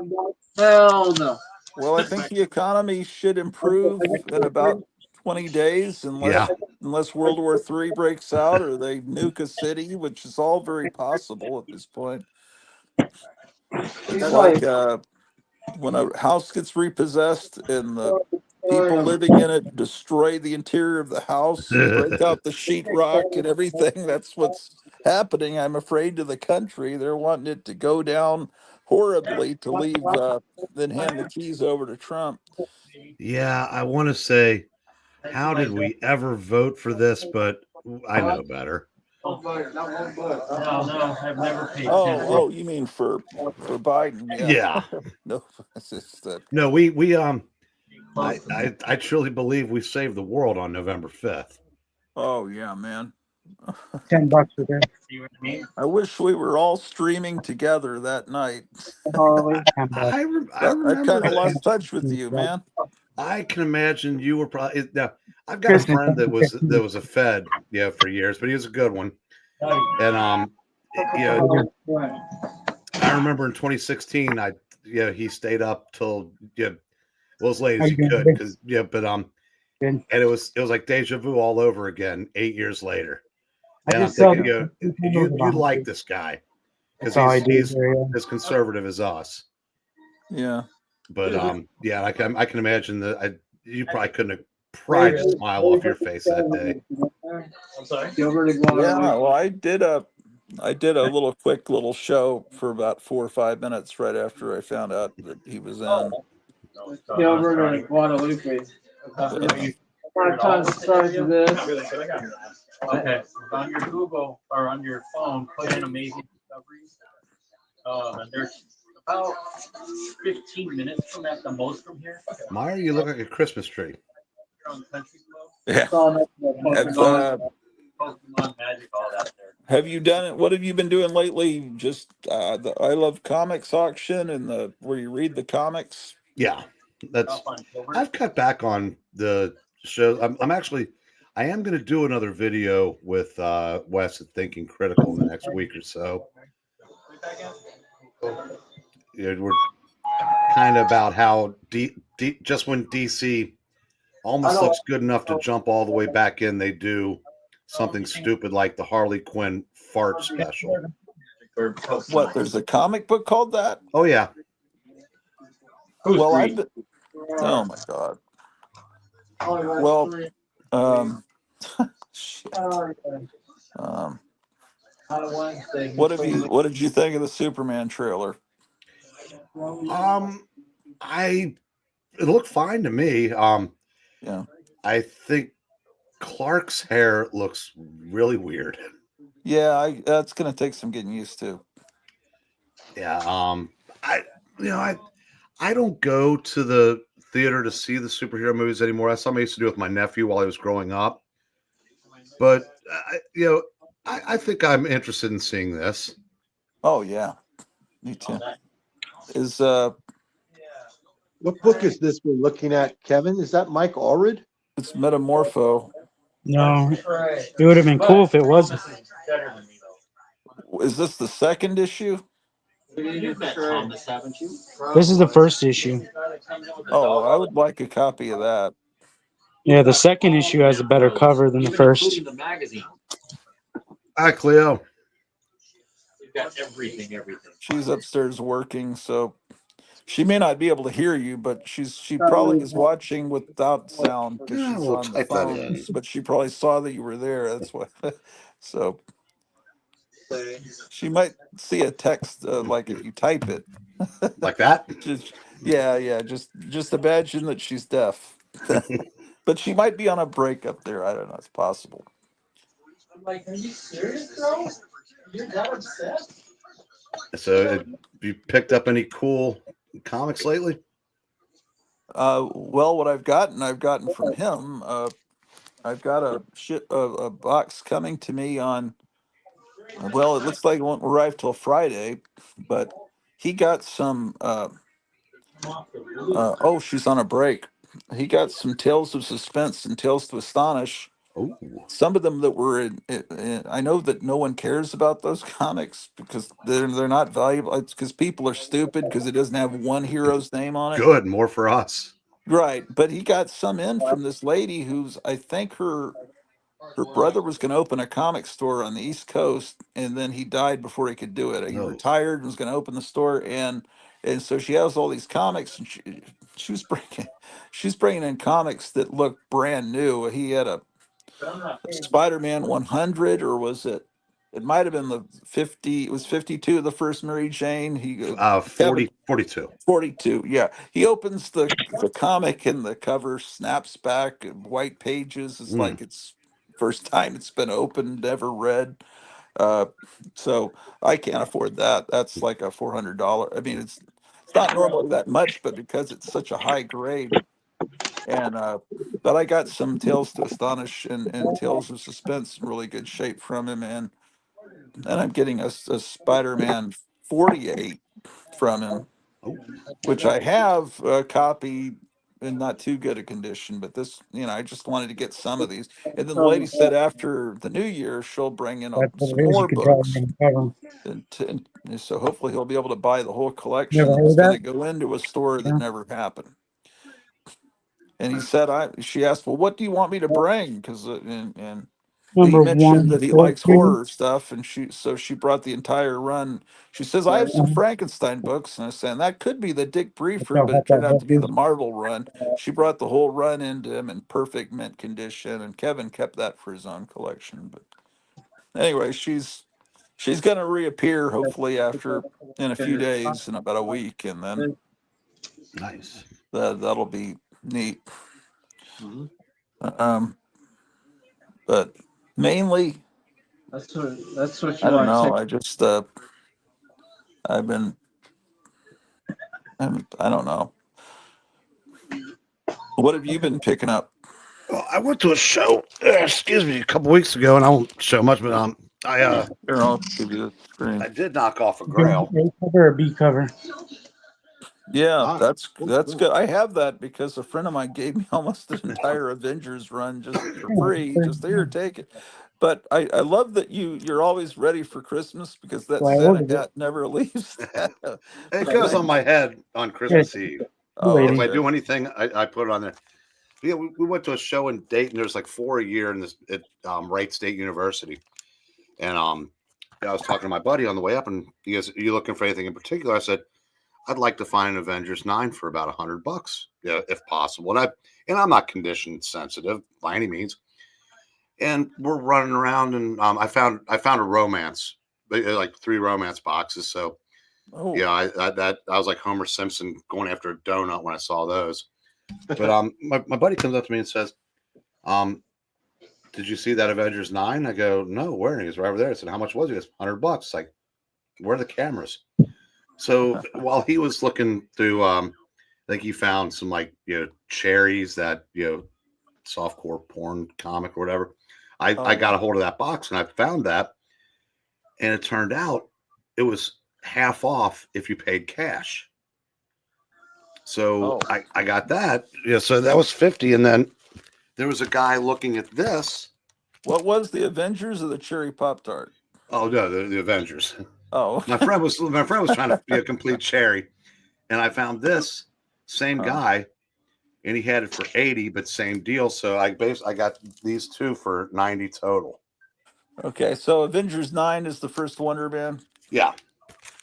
Hell no. Well, I think the economy should improve in about 20 days, Yeah, unless World War III breaks out or they nuke a city, which is all very possible at this point. It's like when a house gets repossessed and the people living in it destroy the interior of the house, break out the sheetrock and everything. That's what's happening, I'm afraid, to the country. They're wanting it to go down horribly to leave, then hand the keys over to Trump. yeah. I want to say, how did we ever vote for this? But I know better. No, I've never paid Oh, you mean for Biden? Yeah. Yeah. No, it's just that. No, I truly believe we saved the world on November 5th. Oh yeah, man. $10 for this. I wish we were all streaming together that night. Harley. $10. I I've kind remember. of lost touch with you, man. I can imagine you were probably now. I've got Christmas. a friend that was a Fed, for years, but he was a good one. And I remember in 2016, he stayed up till well, as late as he could, because and it was like deja vu all over again 8 years later. And I'm thinking, you like this guy because he's as conservative as us. Yeah. But I can imagine that you probably couldn't have pried a smile off your face that day. I'm sorry. Yeah. Well, I did a little quick little show for about 4 or 5 minutes right after I found out that he was in. Gilbert and Guadalupe. Five times the size of this. Okay, on your Google or on your phone, put in Amazing Discoveries. And there's about 15 minutes from at the most from here. Meyer, you look like a Christmas tree. On the country club. Yeah. Pokemon Magic, all that there. Have you done it? What have you been doing lately? Just the I Love Comics auction and where you read the comics. Yeah, I've cut back on the show. I am going to do another video with Wes at Thinking Critical in the next week or so. We're kind of about how just when DC almost looks good enough to jump all the way back in, they do something stupid like the Harley Quinn fart special. What? There's a comic book called that? Oh yeah. Well, oh my God. Well, shit. What did you think of the Superman trailer? It looked fine to me. Yeah. I think Clark's hair looks really weird. Yeah, that's gonna take some getting used to. Yeah. I don't go to the theater to see the superhero movies anymore. That's something I used to do with my nephew while I was growing up. But I think I'm interested in seeing this. Oh yeah, me too. What book is this we're looking at, Kevin? Is that Mike Allred? It's Metamorpho. No, it would have been cool if it wasn't. Is this the second issue? This is the first issue. Oh, I would like a copy of that. Yeah, the second issue has a better cover than the first. Hi, Cleo. She's upstairs working, so she may not be able to hear you, but she probably is watching without sound because Yeah, she's we'll on the type that phone. in. But she probably saw that you were there. That's why. So she might see a text like if you type it. Like that? Just yeah. Just imagine that she's deaf, but she might be on a break up there. I don't know. It's possible. So, have you picked up any cool comics lately? Well, what I've gotten from him. I've got a box coming to me on. Well, it looks like it won't arrive till Friday, but he got some. Oh, she's on a break. He got some Tales of Suspense and Tales to Astonish. Oh, Some of them that were I know that no one cares about those comics because they're not valuable. It's because people are stupid because it doesn't have one hero's name on it. good. More for us. Right, but he got some in from this lady who's I think her brother was going to open a comic store on the East Coast, and then he died before he could do it. He Oh, retired and was going to open the store, and so she has all these comics, and she was bringing she's bringing in comics that look brand new. He had a Spider-Man 100, or was it? It might have been the 50. It was 52, the first Mary Jane. Kevin 42. 42. Yeah. He opens the comic and the cover snaps back and white pages. It's Mm. like it's first time it's been opened, ever read. Uh, so I can't afford that. That's like a $400. I mean, it's not normally that much, but because it's such a high grade and but I got some Tales to Astonish and Tales of Suspense in really good shape from him, and I'm getting a Spider-Man 48 from him, Oh, which I have a copy in not too good a condition, but this, I just wanted to get some of these. And then the lady said after the new year, she'll bring in That's some what it is. You more can draw books. them on the cover. And so hopefully he'll be able to buy the whole collection Never that heard was going that? to go into a store that Yeah. never happened. And he said, she asked, well, what do you want me to bring? Because, and he Number mentioned one, that he likes 14. horror stuff, and she brought the entire run. She says, I have some Frankenstein books, and I said, that could be the Dick Briefer, I'll but help it turned that out to help be the you. Marvel run. She brought the whole run into him in perfect mint condition, and Kevin kept that for his own collection. But anyway, she's going to reappear hopefully in a few days, in about a week, and then nice. that'll be neat. Mhm. But mainly, That's what I you don't want to know. take. I just I've been I don't know. What have you been picking up? Well, I went to a show, excuse me, a couple weeks ago, and I won't show much, but Here, I'll give you the screen. I did knock off a You can grail. A cover or B cover. Yeah, Ah, that's cool. good. I have that because a friend of mine gave me almost an entire Avengers run just for free. Just here, take it. But I love that you're always ready for Christmas because that So I Santa ordered it. hat never leaves. It Because goes I on my head on Yes, Christmas Eve. oh If I okay. do anything, I put it on there. Yeah, we went to a show in Dayton. There's like 4 a year in this at Wright State University, and I was talking to my buddy on the way up, and he goes, "Are you looking for anything in particular?" I said, "I'd like to find an Avengers 9 for about $100, yeah, if possible." And I'm not condition sensitive by any means. And we're running around, and I found a romance, like 3 romance boxes. So Oh, yeah, I was like Homer Simpson going after a donut when I saw those. But my buddy comes up to me and says, "Did you see that Avengers 9?" I go, "No, where?" And he goes, "Right over there." I said, "How much was it?" He goes, $100. Like, where are the cameras? So while he was looking through, I think he found some like cherries, that softcore porn comic or whatever. I got a hold of that box and I found that, and it turned out it was half off if you paid cash. So oh, I got that. Yeah, so that was 50, and then there was a guy looking at this. what was the Avengers or the Cherry Pop Tart? Oh no, the Avengers. Oh, My friend was trying to be a complete cherry, and I found this same guy, and he had it for 80, but same deal. So I got these two for 90 total. Okay, so Avengers 9 is the first Wonder Man. Yeah.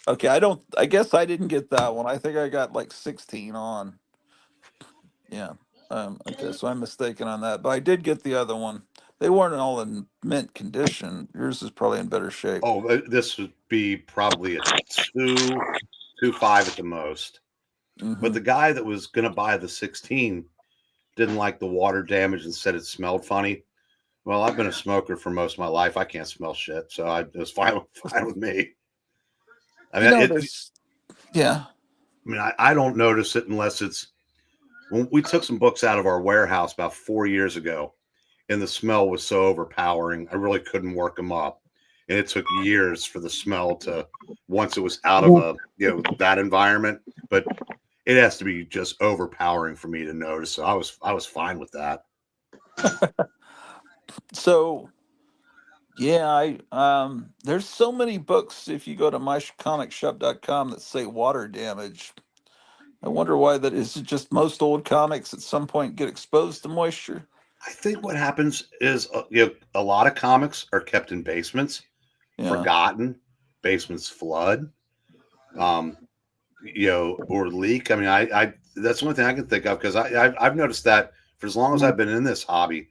Okay, I guess I didn't get that one. I think I got like 16 on. Yeah. Okay, so I'm mistaken on that, but I did get the other one. They weren't all in mint condition. Yours is probably in better shape. Oh, this would be probably a 2.5 at the most. But the guy that was going to buy the 16 didn't like the water damage and said it smelled funny. Well, I've been a smoker for most of my life. I can't smell shit, so it was fine with me. I mean, yeah. I mean, I don't notice it unless it's when we took some books out of our warehouse about 4 years ago, and the smell was so overpowering, I really couldn't work them up. And it took years for the smell to, once it was out of that environment, but it has to be just overpowering for me to notice. So I was fine with that. So yeah, there's so many books if you go to mycomicshop.com that say water damage. I wonder why that is. It just most old comics at some point get exposed to moisture? I think what happens is a lot of comics are kept in basements, forgotten, basements flood, or leak. I mean, I that's the only thing I can think of, because I've noticed that for as long as I've been in this hobby,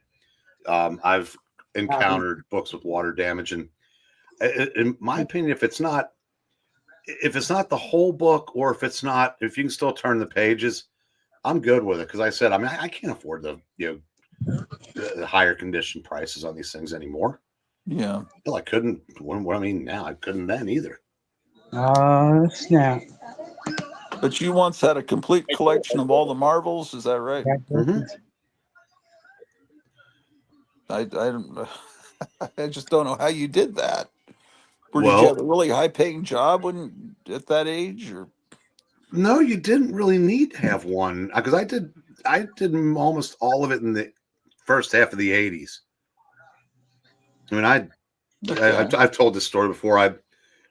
I've encountered books with water damage. And in my opinion, if it's not the whole book, or if you can still turn the pages, I'm good with it. Because I said, I mean, I can't afford the higher condition prices on these things anymore. Yeah. Well, I couldn't. What I mean now, I couldn't then either. Snap. But you once had a complete collection of all the Marvels, is that right? I don't. I just don't know how you did that. Or did you have a really high-paying job at that age, or? No, you didn't really need to have one, because I did almost all of it in the first half of the 80s. I mean, I've told this story before.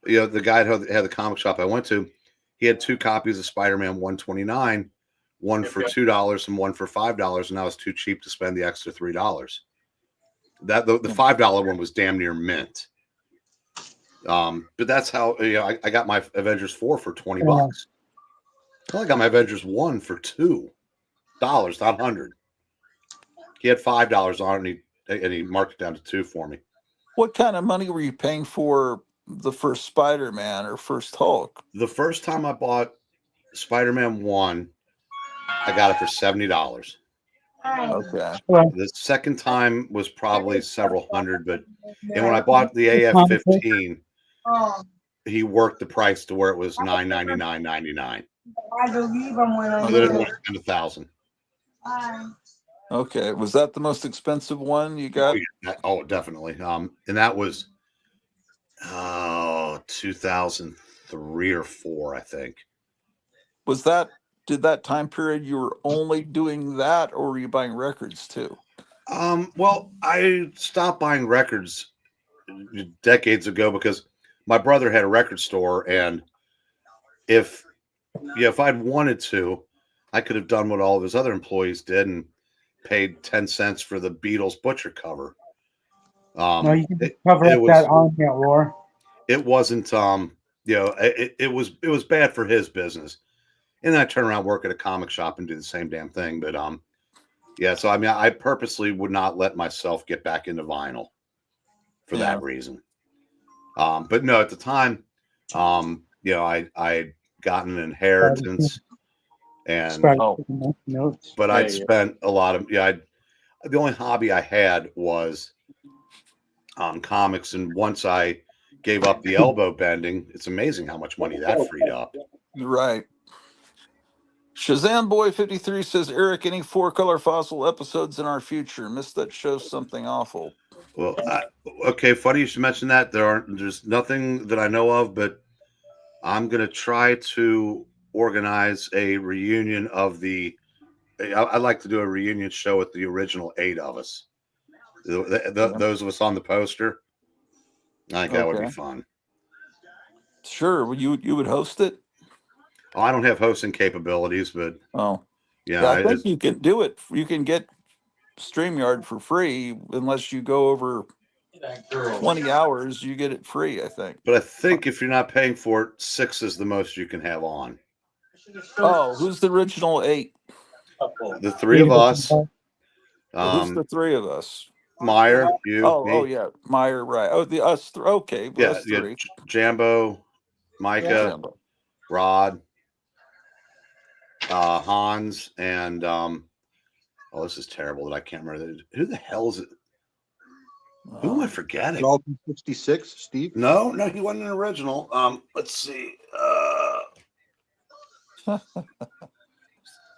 The guy who had the comic shop I went to, he had 2 copies of Spider-Man 129, one for $2 and one for $5, and I was too cheap to spend the extra $3. That the $5 one was damn near mint. But that's how I got my Avengers 4 for $20. Well, I got my Avengers 1 for $2, not 100. He had $5 on it, and he marked it down to 2 for me. What kind of money were you paying for the first Spider-Man or first Hulk? The first time I bought Spider-Man 1, I got it for $70. Okay. The second time was probably several hundred, and when I bought the AF-15, he worked the price to where it was $999.99. So then it went to $1,000. Okay, was that the most expensive one you got? Oh, definitely. And that was 2003 or 4, I think. Did that time period you were only doing that, or were you buying records too? Well, I stopped buying records decades ago because my brother had a record store, and if I'd wanted to, I could have done what all of his other employees did and paid 10 cents for the Beatles Butcher cover. No, you can cover up that Army War. It wasn't, it was bad for his business. And then I turn around, work at a comic shop, and do the same damn thing. But so I mean, I purposely would not let myself get back into vinyl for that reason. But no, at the time, I'd gotten an inheritance, and but I'd spent a lot of the only hobby I had was comics, and once I gave up the elbow bending, it's amazing how much money that freed up. Right. Shazam Boy 53 says, Eric, any 4-color fossil episodes in our future? Missed that show, something awful. Well, okay, funny you should mention that. There's nothing that I know of, but I'm gonna try to organize a reunion of I'd like to do a reunion show with the original 8 of us. Those of us on the poster. I think that would be fun. Sure. You would host it? Oh, I don't have hosting capabilities, but yeah, I think you can do it. You can get StreamYard for free unless you go over 20 hours. You get it free, I think. But I think if you're not paying for it, 6 is the most you can have on. Oh, who's the original 8? The 3 of us. Who's the 3 of us? Meyer, you, me. Oh yeah, Meyer, right? Oh, the us. Okay, well, us 3. Jambo, Micah, Jambo. Rod, Hans, and this is terrible that I can't remember. Who the hell is it? Who am I forgetting? Dalton 66, Steve? No, he wasn't an original. Let's see.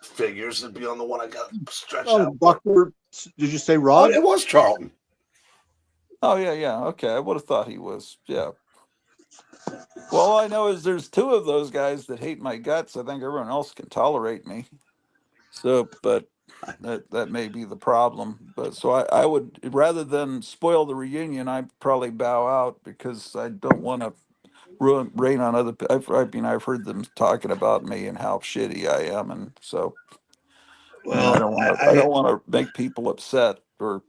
Figures would be on the one I got stretched out. Buckler, did you say Rod? Oh, it was Charlton. Oh yeah. Okay, I would have thought he was. Yeah. Well, all I know is there's 2 of those guys that hate my guts. I think everyone else can tolerate me. So, but that may be the problem. But so I would, rather than spoil the reunion, I'd probably bow out because I don't want to rain on other. I've heard them talking about me and how shitty I am, and so well, I don't want to make people upset. Or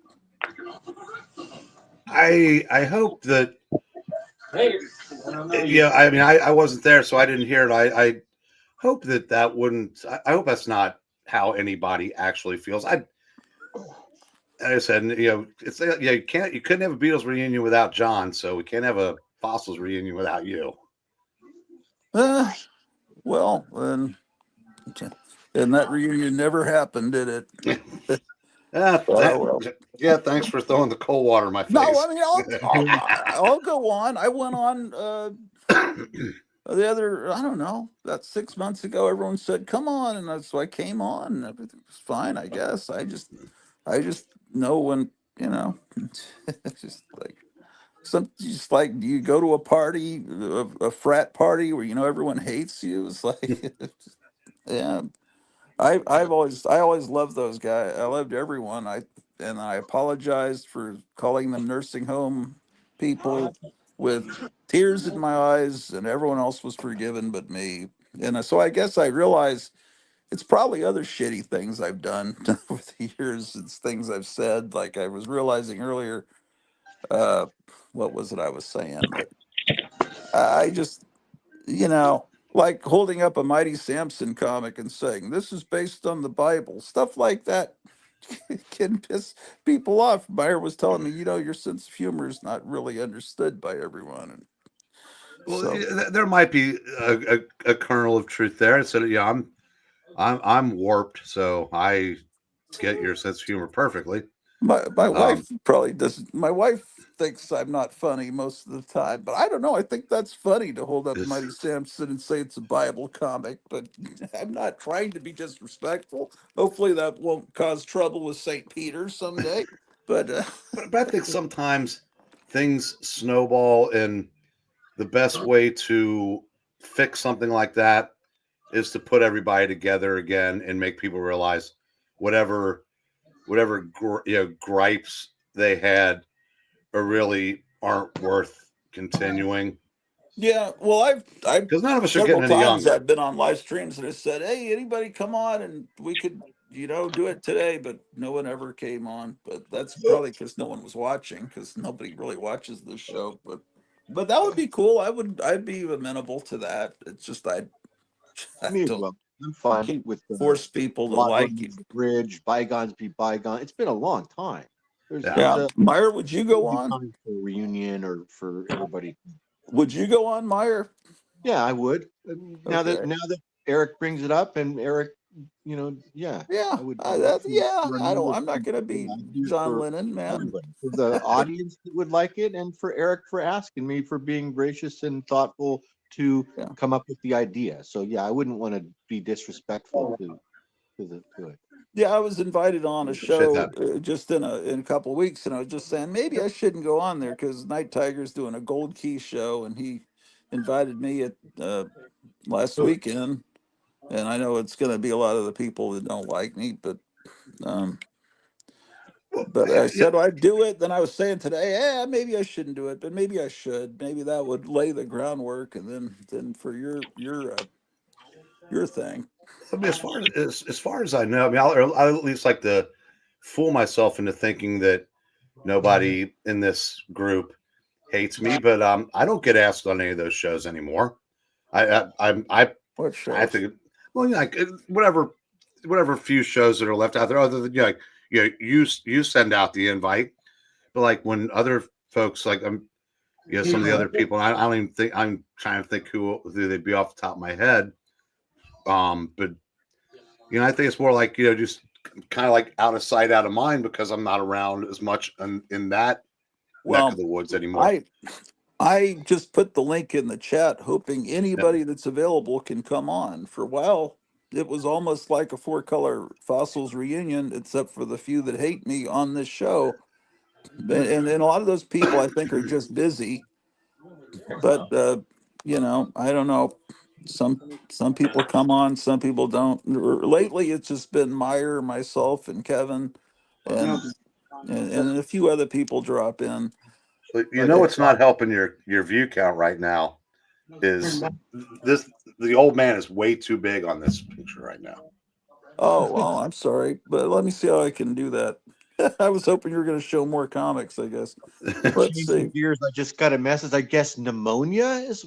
I hope that. Yeah, I mean, I wasn't there, so I didn't hear it. I hope that wouldn't. I hope that's not how anybody actually feels. Like I said, it's you couldn't have a Beatles reunion without John, so we can't have a Fossils reunion without you. Well, and that reunion never happened, did it? Yeah, thanks for throwing the cold water in my face. No, I mean, I'll go on. I went on the other, I don't know, about 6 months ago. Everyone said, "Come on," and so I came on, and everything was fine. I guess I just know when it's just like, do you go to a party, a frat party where everyone hates you? It's like, yeah. I always loved those guys. I loved everyone. I apologized for calling them nursing home people with tears in my eyes, and everyone else was forgiven but me. And so I guess I realized it's probably other shitty things I've done over the years. It's things I've said. Like I was realizing earlier, what was it I was saying? That I just, like holding up a Mighty Samson comic and saying, "This is based on the Bible." Stuff like that can piss people off. Meyer was telling me, your sense of humor is not really understood by everyone. And well, there might be a kernel of truth there. So yeah, I'm warped, so I get your sense of humor perfectly. My wife probably doesn't. My wife thinks I'm not funny most of the time, but I don't know. I think that's funny to hold up Mighty Samson and say it's a Bible comic, but I'm not trying to be disrespectful. Hopefully that won't cause trouble with St. Peter someday. But I think sometimes things snowball, and the best way to fix something like that is to put everybody together again and make people realize whatever gripes they had really aren't worth continuing. Yeah, well, I've because none of us are several getting any times younger. I've been on live streams and I said, "Hey, anybody come on and we could do it today," but no one ever came on. But that's probably because no one was watching, because nobody really watches this show. But that would be cool. I'd be amenable to that. It's just I Me as don't well. I'm fine with force people to like you. Bridge, bygones be bygones. It's been a long time. Meyer, would you go on for a reunion or for everybody? Would you go on, Meyer? Yeah, I would. Now that Eric brings it up, and Eric, yeah, I would. I'm not going to be John Lennon, man. For the audience that would like it, and for Eric for asking me, for being gracious and thoughtful to come up with the idea. So yeah, I wouldn't want to be disrespectful to it. Yeah, I was invited on a show just in a couple of weeks, and I was just saying maybe I shouldn't go on there because Night Tiger's doing a Gold Key show, and he invited me at last weekend, and I know it's going to be a lot of the people that don't like me, but But I said I'd do it. Then I was saying today, yeah, maybe I shouldn't do it, but maybe I should. Maybe that would lay the groundwork, and then for your thing. I mean, as far as I know, I mean, I'll at least like to fool myself into thinking that nobody in this group hates me, but I don't get asked on any of those shows anymore. I What have shows? to, well, like whatever few shows that are left out there, other than like you send out the invite, but like when other folks like some of the other people, I don't even think I'm trying to think who they'd be off the top of my head. But I think it's more like just kind of like out of sight, out of mind because I'm not around as much in that neck of Well, the woods anymore. I just put the link in the chat, hoping Yeah. anybody that's available can come on. For a while, it was almost like a Four Color Fossils reunion, except for the few that hate me on this show. And a lot of those people, I think, are just busy. But I don't know. Some people come on, some people don't. Lately, it's just been Meyer, myself, and Kevin, and and a few other people drop in. But But what's not helping your view count right now is the old man is way too big on this picture right now. Oh, well, I'm sorry, but let me see how I can do that. I was hoping you were going to show more comics, I guess. Let's changing see. gears, I just got a message. I guess pneumonia is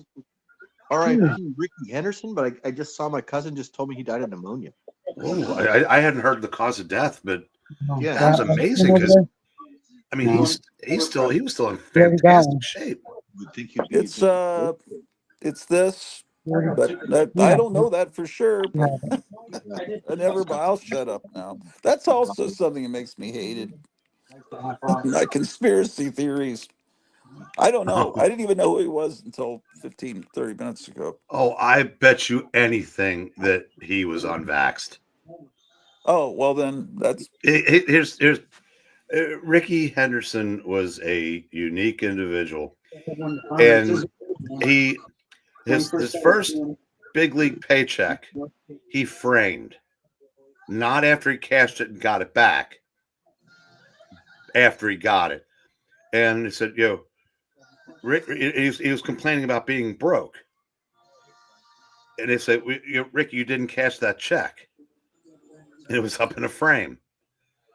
R.I.P. Ricky Henderson, but I just saw my cousin just told me he died of pneumonia. Whoa, I hadn't heard the cause of death, but Yeah. that was amazing because I mean he was still in fantastic shape. You'd think he'd be It's this, but I don't know that for sure. But I'll shut up now. That's also something that makes me hated. My conspiracy theories. I don't know. I didn't even know who he was until 15, 30 minutes ago. Oh, I bet you anything that he was unvaxxed. Oh, well then that's here's Ricky Henderson was a unique individual, and his first big league paycheck he framed, not after he cashed it and got it back, after he got it, and he said, Rick, he was complaining about being broke, and they said, Rick, you didn't cash that check. It was up in a frame.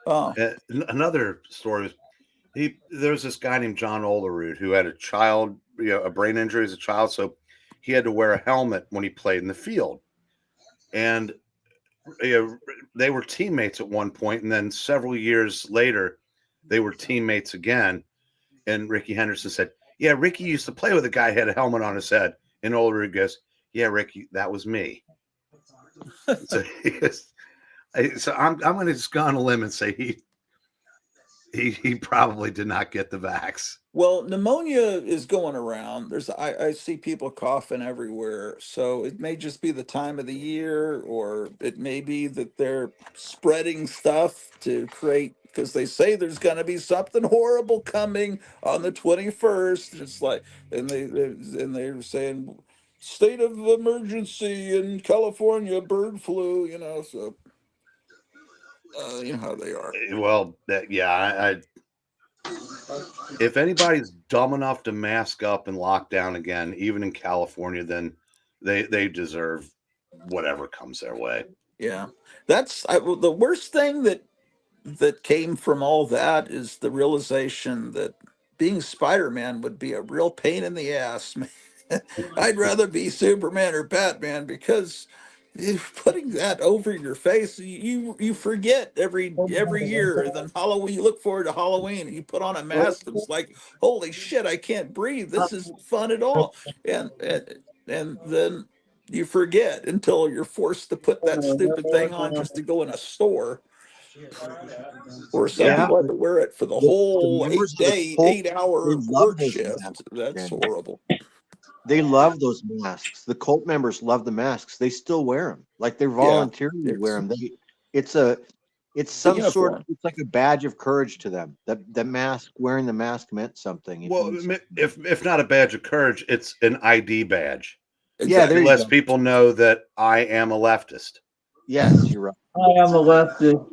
Oh. Another story was there was this guy named John Olerud who had a child, a brain injury as a child, so he had to wear a helmet when he played in the field. And they were teammates at one point, and then several years later, they were teammates again. And Ricky Henderson said, "Yeah, Ricky used to play with a guy who had a helmet on his head." And Olerud goes, "Yeah, Ricky, that was me." So I'm going to just go on a limb and say he probably did not get the vax. Well, pneumonia is going around. I see people coughing everywhere. So it may just be the time of the year, or it may be that they're spreading stuff to create, because they say there's going to be something horrible coming on the 21st. It's like, and they're saying state of emergency in California, bird flu, so you know how they are. Well, if anybody's dumb enough to mask up and lock down again, even in California, then they deserve whatever comes their way. Yeah, that's the worst thing that came from all that is the realization that being Spider-Man would be a real pain in the ass. I'd rather be Superman or Batman, because putting that over your face, you forget every year. And then Halloween, you look forward to Halloween, and you put on a mask, and it's like, holy shit, I can't breathe. This isn't fun at all. And then you forget until you're forced to put that stupid thing on just to go in a store. Or some people have to wear it for the whole 8-hour work shift. That's horrible. They love those masks. The cult members love the masks. They still wear them, like they voluntarily wear them. It's some sort of, it's like a badge of courage to them. The mask, wearing the mask meant something. Well, if not a badge of courage, it's an ID badge. Exactly. Yeah, less people know that I am a leftist. Yes, you're right. I am a leftist.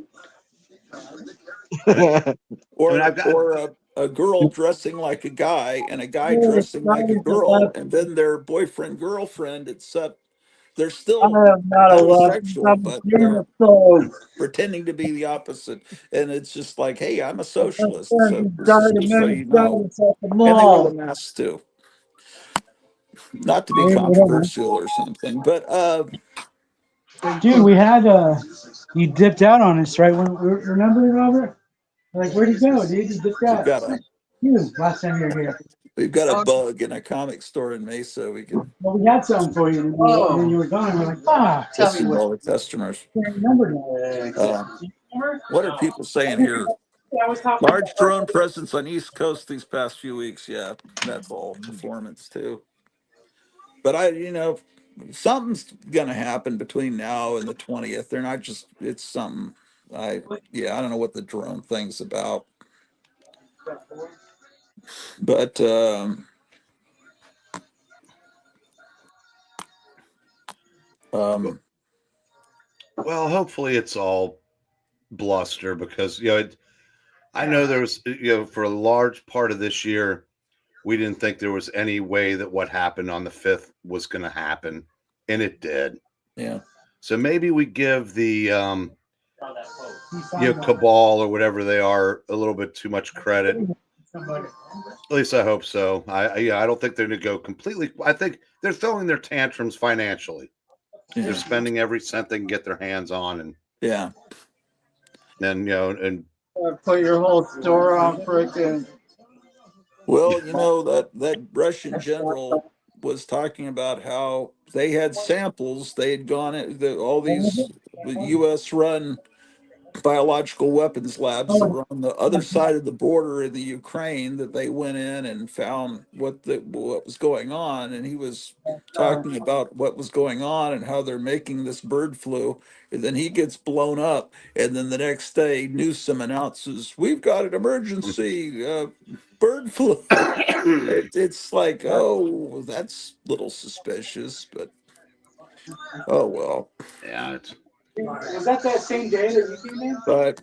Or I mean, I've got or a girl dressing like a guy and a guy dressing like a girl, and then their boyfriend girlfriend, except they're I still am not a left. heterosexual, I'm but a they're germaphobe. pretending to be the opposite. And it's just like, hey, I'm a My socialist, friend so who this is died of just so you know. meningitis at the And they wear the mall. masks too. Not to be Hey, we don't know. controversial or something, but Dude, we had you dipped out on us, right? Remember, Robert? Like, where'd he go, dude? He dipped we've out. got a He was last time you were here. we've got a bug in a comic store in Mesa. We can Well, we had something for you, and then you were gone. We're like, get some more customers. I can't remember now. Uh, what are people saying here? Large drone presence on East Coast these past few weeks. Yeah, that's all performance too. But something's gonna happen between now and the 20th. They're not just it's something. I I don't know what the drone thing's about, but well, hopefully it's all bluster because I know there was for a large part of this year we didn't think there was any way that what happened on the 5th was going to happen, and it did. Yeah. So maybe we give the cabal or whatever they are a little bit too much credit. At least I hope so. I don't think they're going to go completely. I think they're throwing their tantrums financially. Yeah. They're spending every cent they can get their hands on, and yeah. then and put your whole store on freaking. Well, that Russian general was talking about how they had samples. They had gone all these U.S. run biological weapons labs that were on the other side of the border in the Ukraine, that they went in and found what was going on. And he was talking about what was going on and how they're making this bird flu. And then he gets blown up. And then the next day, Newsom announces, "We've got an emergency bird flu." It's like, oh, that's a little suspicious, but oh well. yeah, it's. Was that same day that you came in? But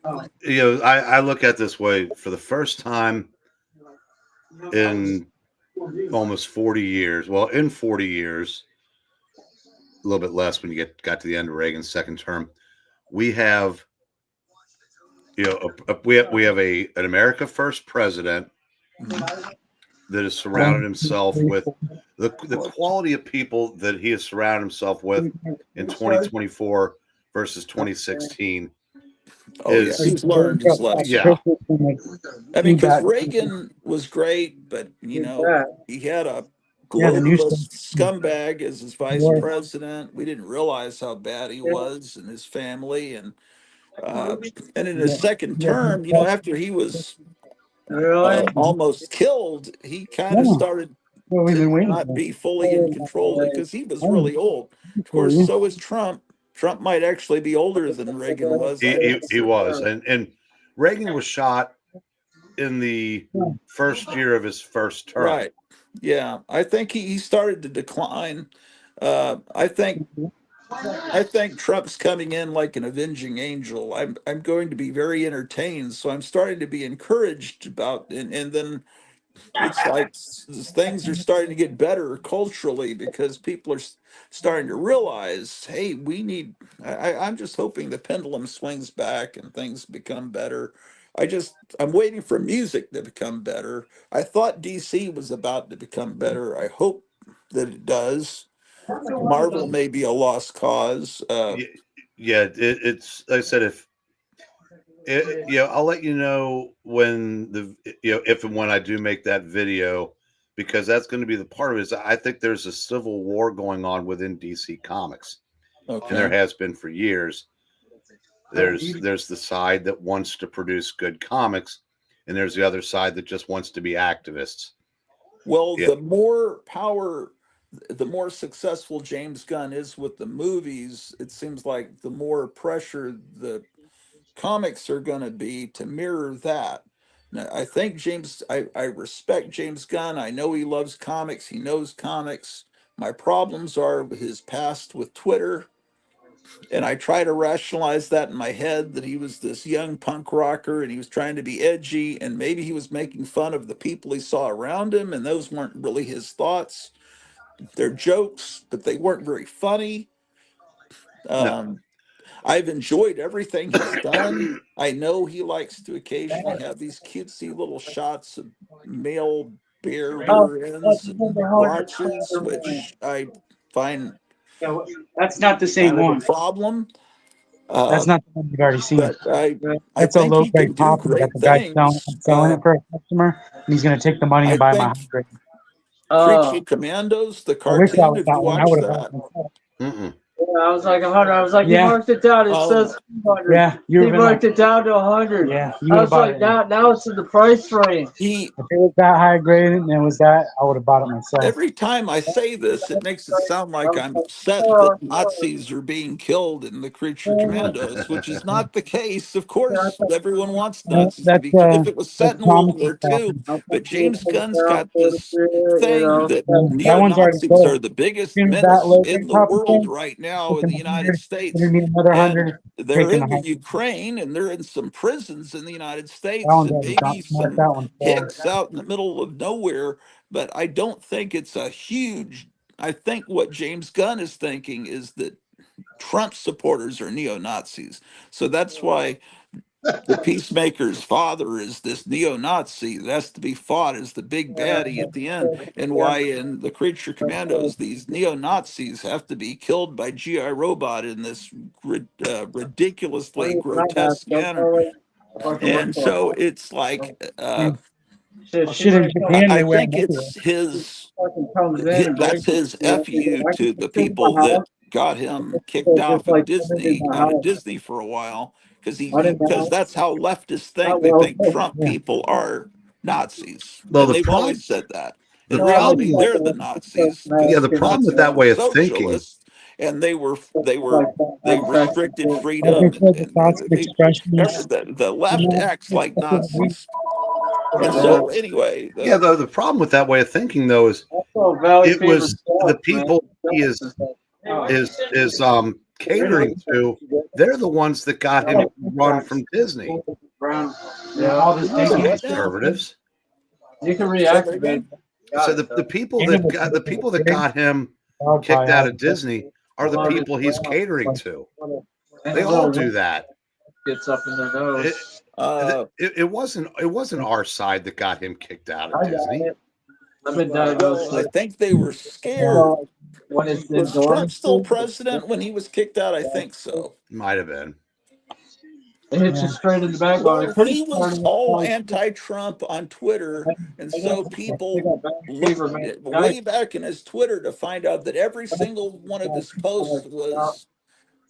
I look at it this way: for the first time in almost 40 years, well, in 40 years, a little bit less when you got to the end of Reagan's second term, we have we have an America First president that has surrounded himself with the quality of people that he has surrounded himself with in 2024 versus 2016. He's learned his lesson. Yeah. I mean, because Reagan was great, but he had a globalist scumbag as his vice president. We didn't realize how bad he was and his family, and in his second term, after he was almost killed, he kind of started to not be fully in control because he was really old. Of course, so is Trump. Trump might actually be older than Reagan was. He was, and Reagan was shot in the first year of his first term. Right. Yeah, I think he started to decline. I think Trump's coming in like an avenging angel. I'm going to be very entertained, so I'm starting to be encouraged about, and then it's like things are starting to get better culturally because people are starting to realize, hey, we need. I'm just hoping the pendulum swings back and things become better. I'm waiting for music to become better. I thought DC was about to become better. I hope that it does. Marvel may be a lost cause. It's like I said, I'll let you know when if and when I do make that video, because that's going to be the part of it. Is I think there's a civil war going on within DC Comics, and there has been for years. There's the side that wants to produce good comics, and there's the other side that just wants to be activists. Well, the more power, the more successful James Gunn is with the movies, it seems like the more pressure the comics are going to be to mirror that. Now, I think I respect James Gunn. I know he loves comics. He knows comics. My problems are his past with Twitter. And I try to rationalize that in my head, that he was this young punk rocker and he was trying to be edgy, and maybe he was making fun of the people he saw around him, and those weren't really his thoughts. They're jokes, but they weren't very funny. No. I've enjoyed everything he's done. I know he likes to occasionally have these cutesy little shots of male bare Oh, rear oh, ends you and did the hard crotches, which I find Yeah, that's not the same kind of a one. problem. That's Uh, not the one you've already seen. but I That's a think low he can grade do copy that great the guy's things. selling it for a customer, and he's going to take the money I and buy my high think grade. Creature Commandos, the I wish that cartoon. was Have that you one. I watched would have bought that? it myself. Mm-mm. Yeah, I was like 100. I was like, Yeah. he marked it down. It Um, says 200. Yeah, you He would have been marked like, it down to 100. yeah, you I would have was bought like, it. now it's in the price range. he If it was that high grade and it was that, I would have bought it myself. Every time I say this, it makes it sound I like was I'm like, upset that Nazis are being killed in the Creature Commandos, which is not the case. Of course, everyone wants Nazis to be killed. If it was set That's in World Thomas's War II, copy. but James Gunn's you got this thing know, that That one's already neo-Nazis sold. are the biggest As soon as that menace low grade in the copy world thing, right now took in the him United 100, States. gonna need another And 100, they're taking the in the 100. Ukraine, and they're in some prisons in the United That States, one's and already maybe marked some that one for. hicks out in the middle of nowhere. But I don't think it's a huge. I think what James Gunn is thinking is that Trump supporters are neo-Nazis. So that's why the Peacemaker's father is this neo-Nazi that has to be fought as the big baddie at the end, and why in the Creature Commandos these neo-Nazis have to be killed by GI Robot in this ridiculously grotesque manner. And so it's like Shit In Japan, I they wear them think everywhere. it's his fucking comes in and that's breaks it. his fu I can to the sit in people my that house. got him kicked So off just of like come into Disney, my out of house. Disney for a while, because I didn't because know. that's how leftists think. Not They well. think Trump Yeah. people are Nazis, Well, and the they've problem, always said that. the In No, I look reality, problem, like they're the Nazis yeah, because the the problem with Nazis that were way of thinking, socialists, and they abstract. restricted Like I freedom, said, the thoughts of expressionists, the left acts like Nazis. And Yeah. so anyway, yeah, the problem with that way of thinking though is Also, Valley it Fever was the sucks, man. people he is catering to. They're the ones that got him run from Disney. Brown. Yeah, all this It wasn't what now? conservatives. You can Say that reactivate. again? So the people that got him dog kicked probably out has of Disney are the people he's catering to. And They a all little do that. gets up in their It, nose. it wasn't our side that got him kicked out of I got Disney. it. I've been diagnosed Well, I with think they were scared. when it's in Was Trump still dormancy. president when he was kicked out? I think so. Might have been. It hits you straight in the backbone. Well, It could have he was started all with anti-Trump on Twitter, and I got so I people got back looked fever, man. way back in his Twitter to find out that every single one of his posts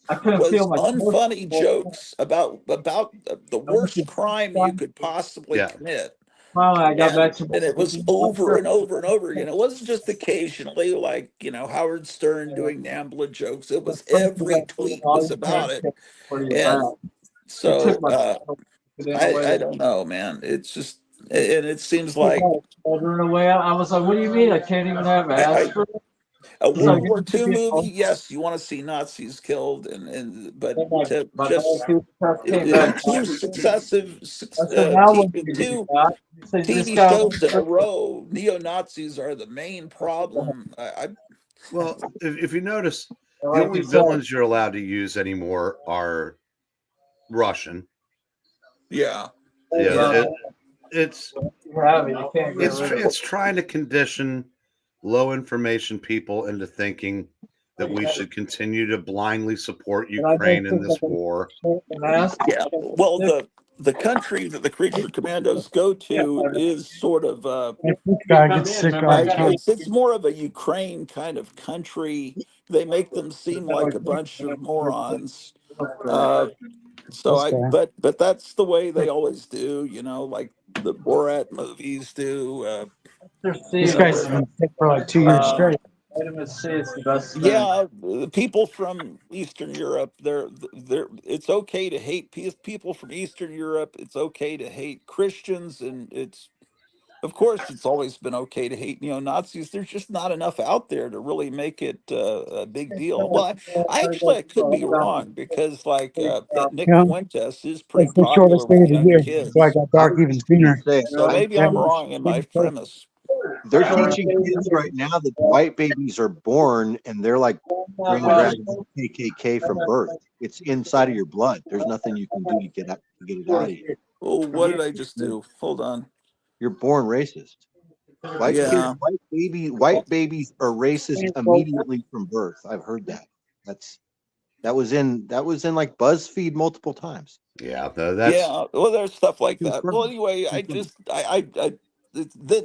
I couldn't feel my toes. unfunny jokes about the worst crime you could possibly Yeah. commit. Finally, I got back to And it was over and over and over again. It wasn't just occasionally like, Howard Stern doing NAMBLA jokes. It was every tweet was about it. And so I don't know, man. It's just, and it seems like away. I was like, "What do you mean? I can't even have I aspirin?" a It's like, World War II movie, yes, you want to see Nazis killed, but to my just tooth came in back. two successive I said, "Now what do you do, two Doc?" He said, "This TV guy." shows in a row, neo-Nazis are the main problem. Well, if you notice, the only villains you're allowed to use anymore are Russian. Yeah. Yeah, it's You can't get rid of it's trying to condition low information people into thinking that we should continue to blindly support Ukraine in this war. Yeah. Well, the country that the Creature Commandos go to is sort of This guy gets sick all the time. it's more of a Ukraine kind of country. They make them seem like a bunch of morons. But that's the way they always do, like the Borat movies do. This guy's been sick for like 2 years straight. Vitamin C is the best thing. Yeah, the people from Eastern Europe, it's okay to hate people from Eastern Europe. It's okay to hate Christians, and of course, it's always been okay to hate neo-Nazis. There's just not enough out there to really make it a big deal. Well, I could be wrong because that Nick Yeah, Fuentes is pretty it's the popular shortest day with of the young year, so I kids. got I dark was even just gonna sooner. say, So maybe I'm wrong in my premise. they're teaching kids right now that white babies are born and they're like Grand Dragon KKK from birth. It's inside of your blood. There's nothing you can do to get it out of you. Oh, what did I just do? Hold on. You're born racist. Yeah. White babies are racist immediately from birth. I've heard that. That was in like BuzzFeed multiple times. Yeah, that's Yeah, well, there's stuff like that. Well, Confirmed. anyway, Confirmed.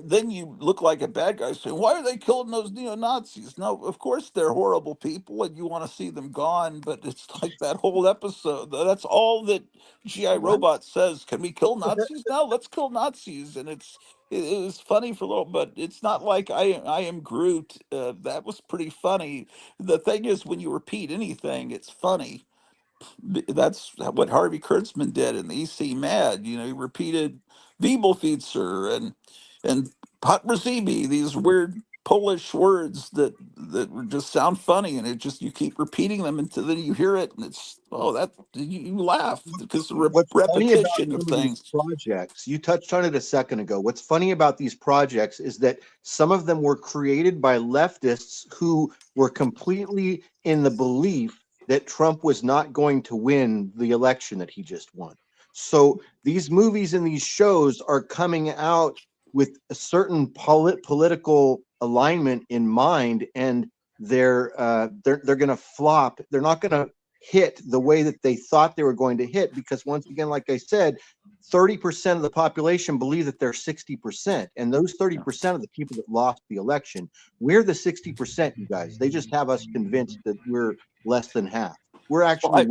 then you look like a bad guy saying, "Why are they killing those neo Nazis?" No, of course they're horrible people, and you want to see them gone. But it's like that whole episode. That's all that GI What? Robot says. Can we kill Nazis now? Let's kill Nazis, and it was funny for a little, but it's not like I am Groot. That was pretty funny. The thing is, when you repeat anything, it's funny. That's what Harvey Kurtzman did in the EC Mad. He repeated Bibelfeitzer and Potmrzibi, these weird Polish words that just sound funny, and it just you keep repeating them until then you hear it, and it's that you laugh because the What's funny about repetition of some of these things. projects, you touched on it a second ago. What's funny about these projects is that some of them were created by leftists who were completely in the belief that Trump was not going to win the election that he just won. So these movies and these shows are coming out with a certain political alignment in mind, and they're going to flop. They're not going to hit the way that they thought they were going to hit, because once again, like I said, 30% of the population believe that they're 60%, and those 30% of the people that lost the election, we're the 60%, you guys. They just have us convinced that we're less than half. We're Well, actually,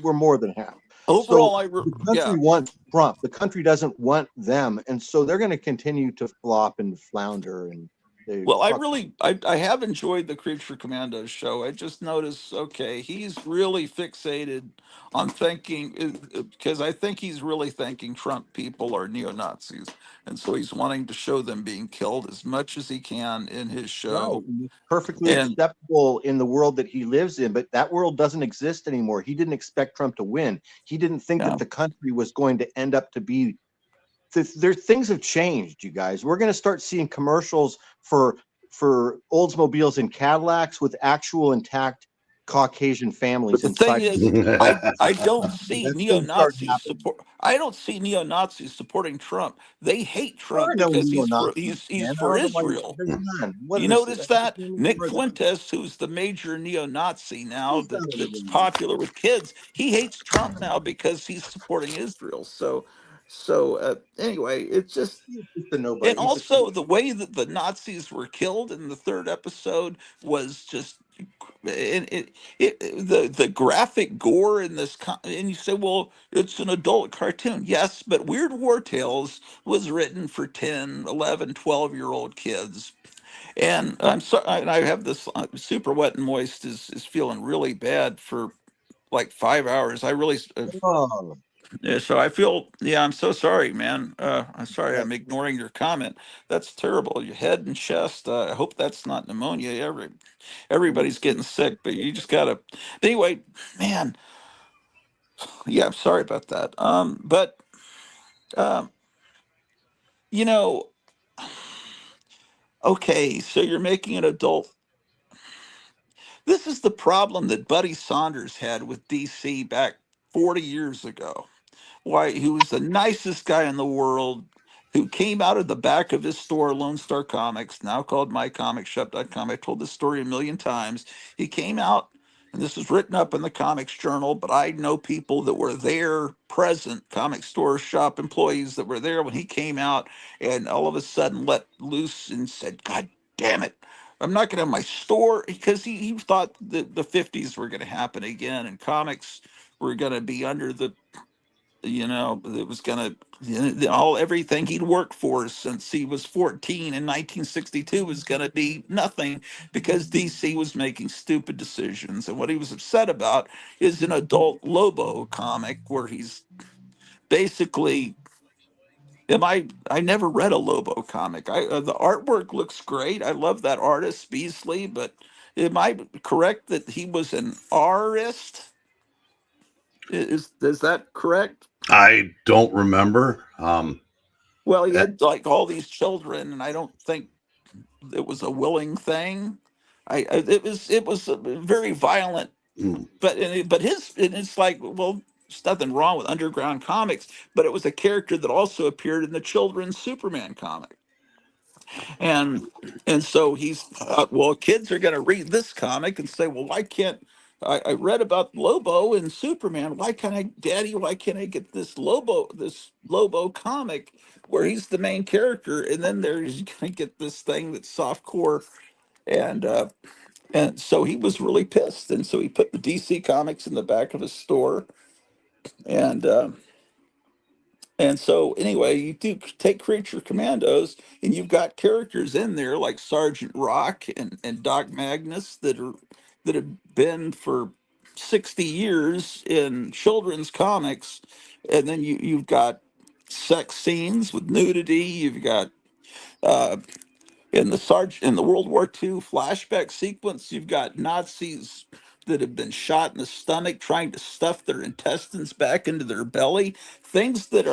we're more than half. So overall, the country wants Trump. The country doesn't want them, and so they're going to continue to flop and flounder. And Well, I have enjoyed the Creature Commandos show. I just noticed, okay, he's really fixated on thinking, because I think he's really thinking Trump people are neo Nazis, and so he's wanting to show them being killed as much as he can in his right, show. and it's perfectly And acceptable in the world that he lives in, but that world doesn't exist anymore. He didn't expect Trump to win. He didn't think yeah, that the country was going to end up to be. Things have changed, you guys. We're going to start seeing commercials for Oldsmobiles and Cadillacs with actual intact Caucasian but families the thing inside. is, I don't see That's neo going to start Nazis happening. support. I don't see neo Nazis supporting Trump. They hate There Trump are no because neo-Nazis, he's man. I for don't know why Israel. there's none. What You is notice that Nick there? Fuentes, who's the major neo-Nazi now He's not that's a popular with kids, he hates Trump now because he's supporting Israel. So anyway, it's just, he's just a and nobody. He's just also the way that the Nazis were killed in the third episode was just the graphic gore in this and you say, well, it's an adult cartoon. Yes, but Weird War Tales was written for 10, 11, 12-year-old kids. And I'm sorry, and I have this super wet and moist is feeling really bad for like 5 hours. I really, oh, yeah, so I feel, yeah, I'm so sorry, man. I'm sorry, yeah. I'm ignoring your comment. That's terrible. Your head and chest. I hope that's not pneumonia. Everybody's getting sick, but you just gotta. Anyway, man, yeah, I'm sorry about that. But um, you know, okay, so you're making an adult. This is the problem that Buddy Saunders had with DC back 40 years ago. Why, he was the nicest guy in the world, who came out of the back of his store, Lone Star Comics, now called mycomicshop.com. I told this story a million times. He came out, and this was written up in the Comics Journal, but I know people that were there present, comic store shop employees that were there when he came out, and all of a sudden let loose and said, God damn it. I'm not going to have my store, because he thought that the 50s were going to happen again, and comics were going to be under it was gonna all everything he'd worked for since he was 14 in 1962 was gonna be nothing, because DC was making stupid decisions. And what he was upset about is an adult Lobo comic where he's basically I never read a Lobo comic. The artwork looks great. I love that artist Beasley, but am I correct that he was an artist? Is that correct? I don't remember. Well, he had like all these children, and I don't think it was a willing thing. It was a very violent, but it's like, well, there's nothing wrong with underground comics, but it was a character that also appeared in the children's Superman comic. And so he's well, kids are going to read this comic and say, well, why can't I read about Lobo and Superman, why can't I, Daddy, why can't I get this Lobo comic where he's the main character? And then there's going to get this thing that's soft core. And uh and so he was really pissed, and so he put the DC comics in the back of his store. And uh, and so, anyway, you do take Creature Commandos, and you've got characters in there like Sergeant Rock and Doc Magnus that have been for 60 years in children's comics. And then you've got sex scenes with nudity. You've got uh, in the World War II flashback sequence, you've got Nazis that have been shot in the stomach trying to stuff their intestines back into their belly. Things that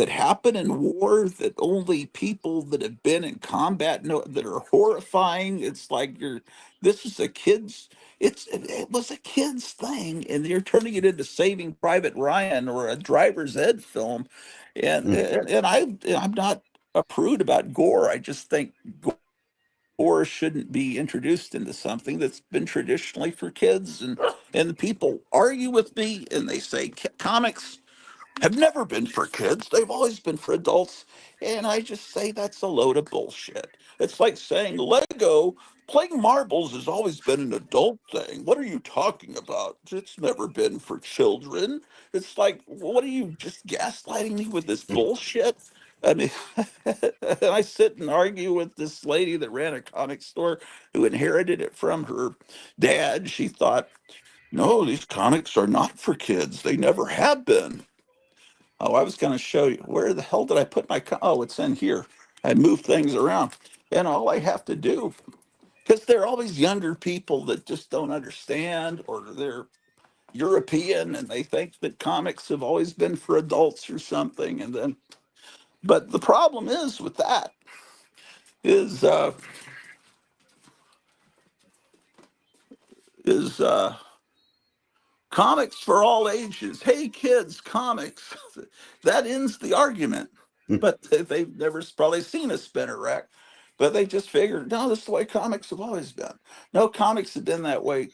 happen in war, that only people that have been in combat know, that are horrifying. It's like this is a kid's it was a kid's thing, and you're turning it into Saving Private Ryan or a Driver's Ed film. And I'm not a prude about gore. I just think gore shouldn't be introduced into something that's been traditionally for kids. And people argue with me, and they say comics have never been for kids. They've always been for adults. And I just say that's a load of bullshit. It's like saying Lego, playing marbles has always been an adult thing. What are you talking about? It's never been for children. It's like, what are you just gaslighting me with this bullshit? I mean, and I sit and argue with this lady that ran a comic store who inherited it from her dad. She thought, no, these comics are not for kids. They never have been. Oh, I was going to show you. Where the hell did I put my? Oh, it's in here. I moved things around, and all I have to do, because there are always younger people that just don't understand, or they're European and they think that comics have always been for adults or something. And then, but the problem is with that is is comics for all ages. Hey, kids, comics. That ends the argument. But they've never probably seen a spinner rack. But they just figured, no, this is the way comics have always been. No, comics have been that way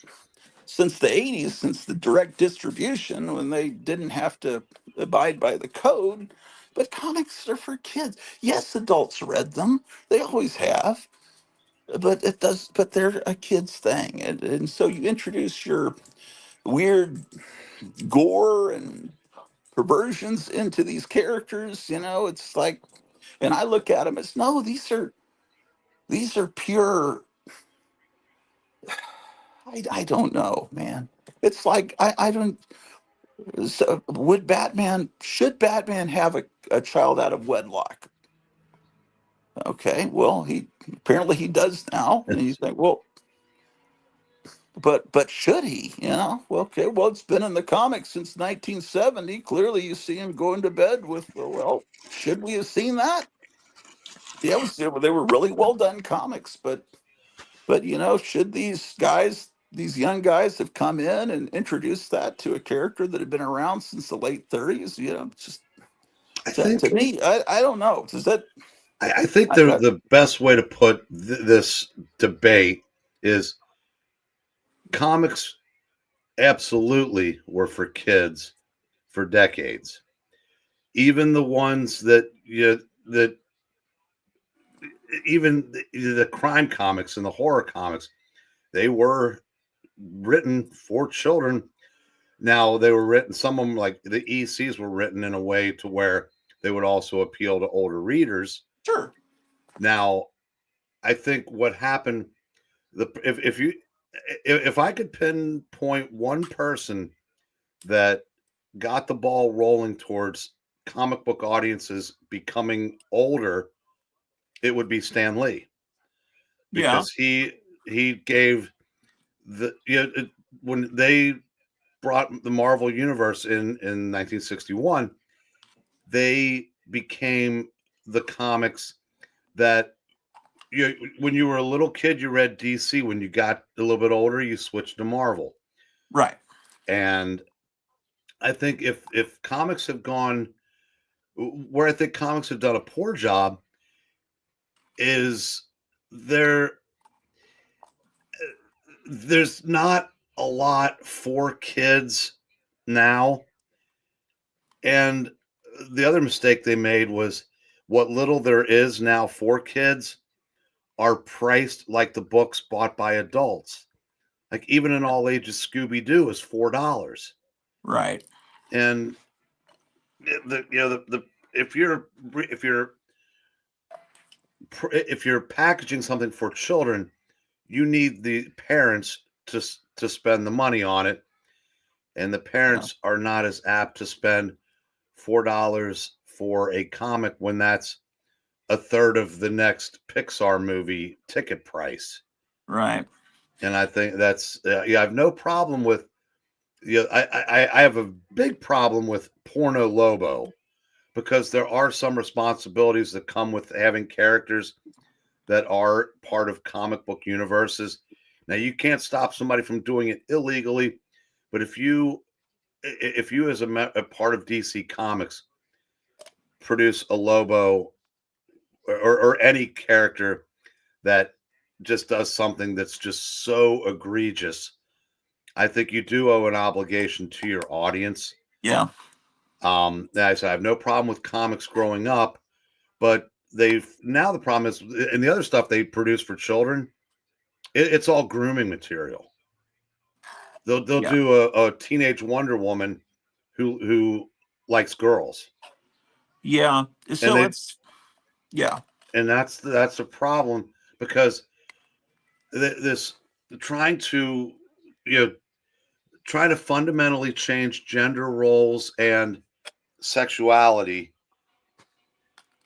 since the 80s, since the direct distribution, when they didn't have to abide by the code. But comics are for kids. Yes, adults read them. They always have. But they're a kid's thing. And so you introduce your weird gore and perversions into these characters. It's like, and I look at them as, no, these are pure. I don't know, man. It's like, I don't. So should Batman have a child out of wedlock? Okay, well, he does now, and you think, well, but should he? Well, okay, well, it's been in the comics since 1970. Clearly, you see him going to bed with. Well, should we have seen that? Yeah, they were really well done comics, but should these young guys have come in and introduced that to a character that had been around since the late 30s? Just to me, I don't know. Does that? I think the best way to put this debate is comics absolutely were for kids for decades. Even the ones that even the crime comics and the horror comics, they were written for children. Now they were written, some of them like the ECs were written in a way to where they would also appeal to older readers. Sure. Now, I think what happened, if I could pinpoint one person that got the ball rolling towards comic book audiences becoming older, it would be Stan Lee, because he gave when they brought the Marvel Universe in 1961, they became the comics that when you were a little kid, you read DC. When you got a little bit older, you switched to Marvel. Right. And I think if comics have gone where I think comics have done a poor job is there's not a lot for kids now. And the other mistake they made was what little there is now for kids are priced like the books bought by adults. Like even an all ages Scooby-Doo is $4. Right. And if you're packaging something for children, you need the parents to spend the money on it, and the parents are not as apt to spend $4 for a comic when that's a third of the next Pixar movie ticket price. Right. And I think that's I have no problem with I have a big problem with Porno Lobo, because there are some responsibilities that come with having characters that are part of comic book universes. Now, you can't stop somebody from doing it illegally, but if you as a part of DC Comics produce a Lobo or any character that just does something that's just so egregious, I think you do owe an obligation to your audience. Yeah. I have no problem with comics growing up, but now the problem is, and the other stuff they produce for children, it's all grooming material. They'll do a teenage Wonder Woman who likes girls. Yeah. So and that's a problem, because this trying to fundamentally change gender roles and sexuality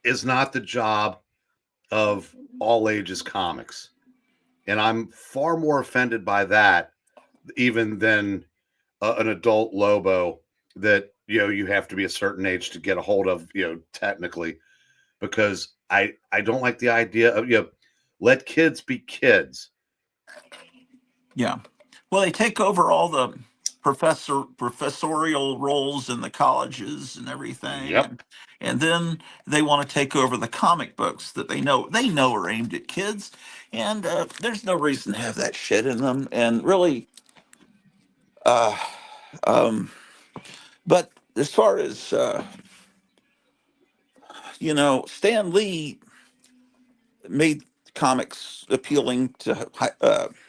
is not the job of all ages comics. And I'm far more offended by that even than an adult Lobo that you have to be a certain age to get a hold of, technically, because I don't like the idea of let kids be kids. Yeah. Well, they take over all the professorial roles in the colleges and everything. Yep. And then they want to take over the comic books that they know are aimed at kids. And there's no reason to have that shit in them. And really, but as far as, Stan Lee made comics appealing to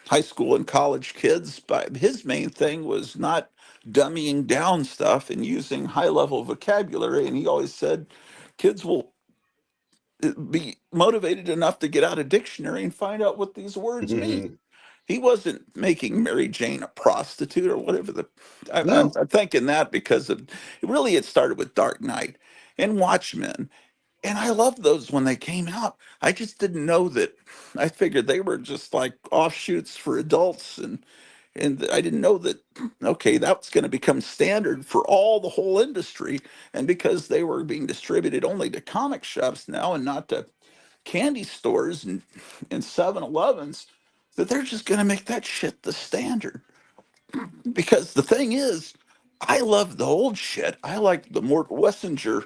high school and college kids, but his main thing was not dummying down stuff and using high level vocabulary. And he always said kids will be motivated enough to get out a dictionary and find out what these words mean. He wasn't making Mary Jane a prostitute or whatever. I'm thinking that because it started with Dark Knight and Watchmen. And I loved those when they came out. I just didn't know that. I figured they were just like offshoots for adults, and I didn't know that. Okay, that's going to become standard for the whole industry. And because they were being distributed only to comic shops now and not to candy stores and 7-Elevens, that they're just going to make that shit the standard. Because the thing is, I love the old shit. I like the Mort Wessinger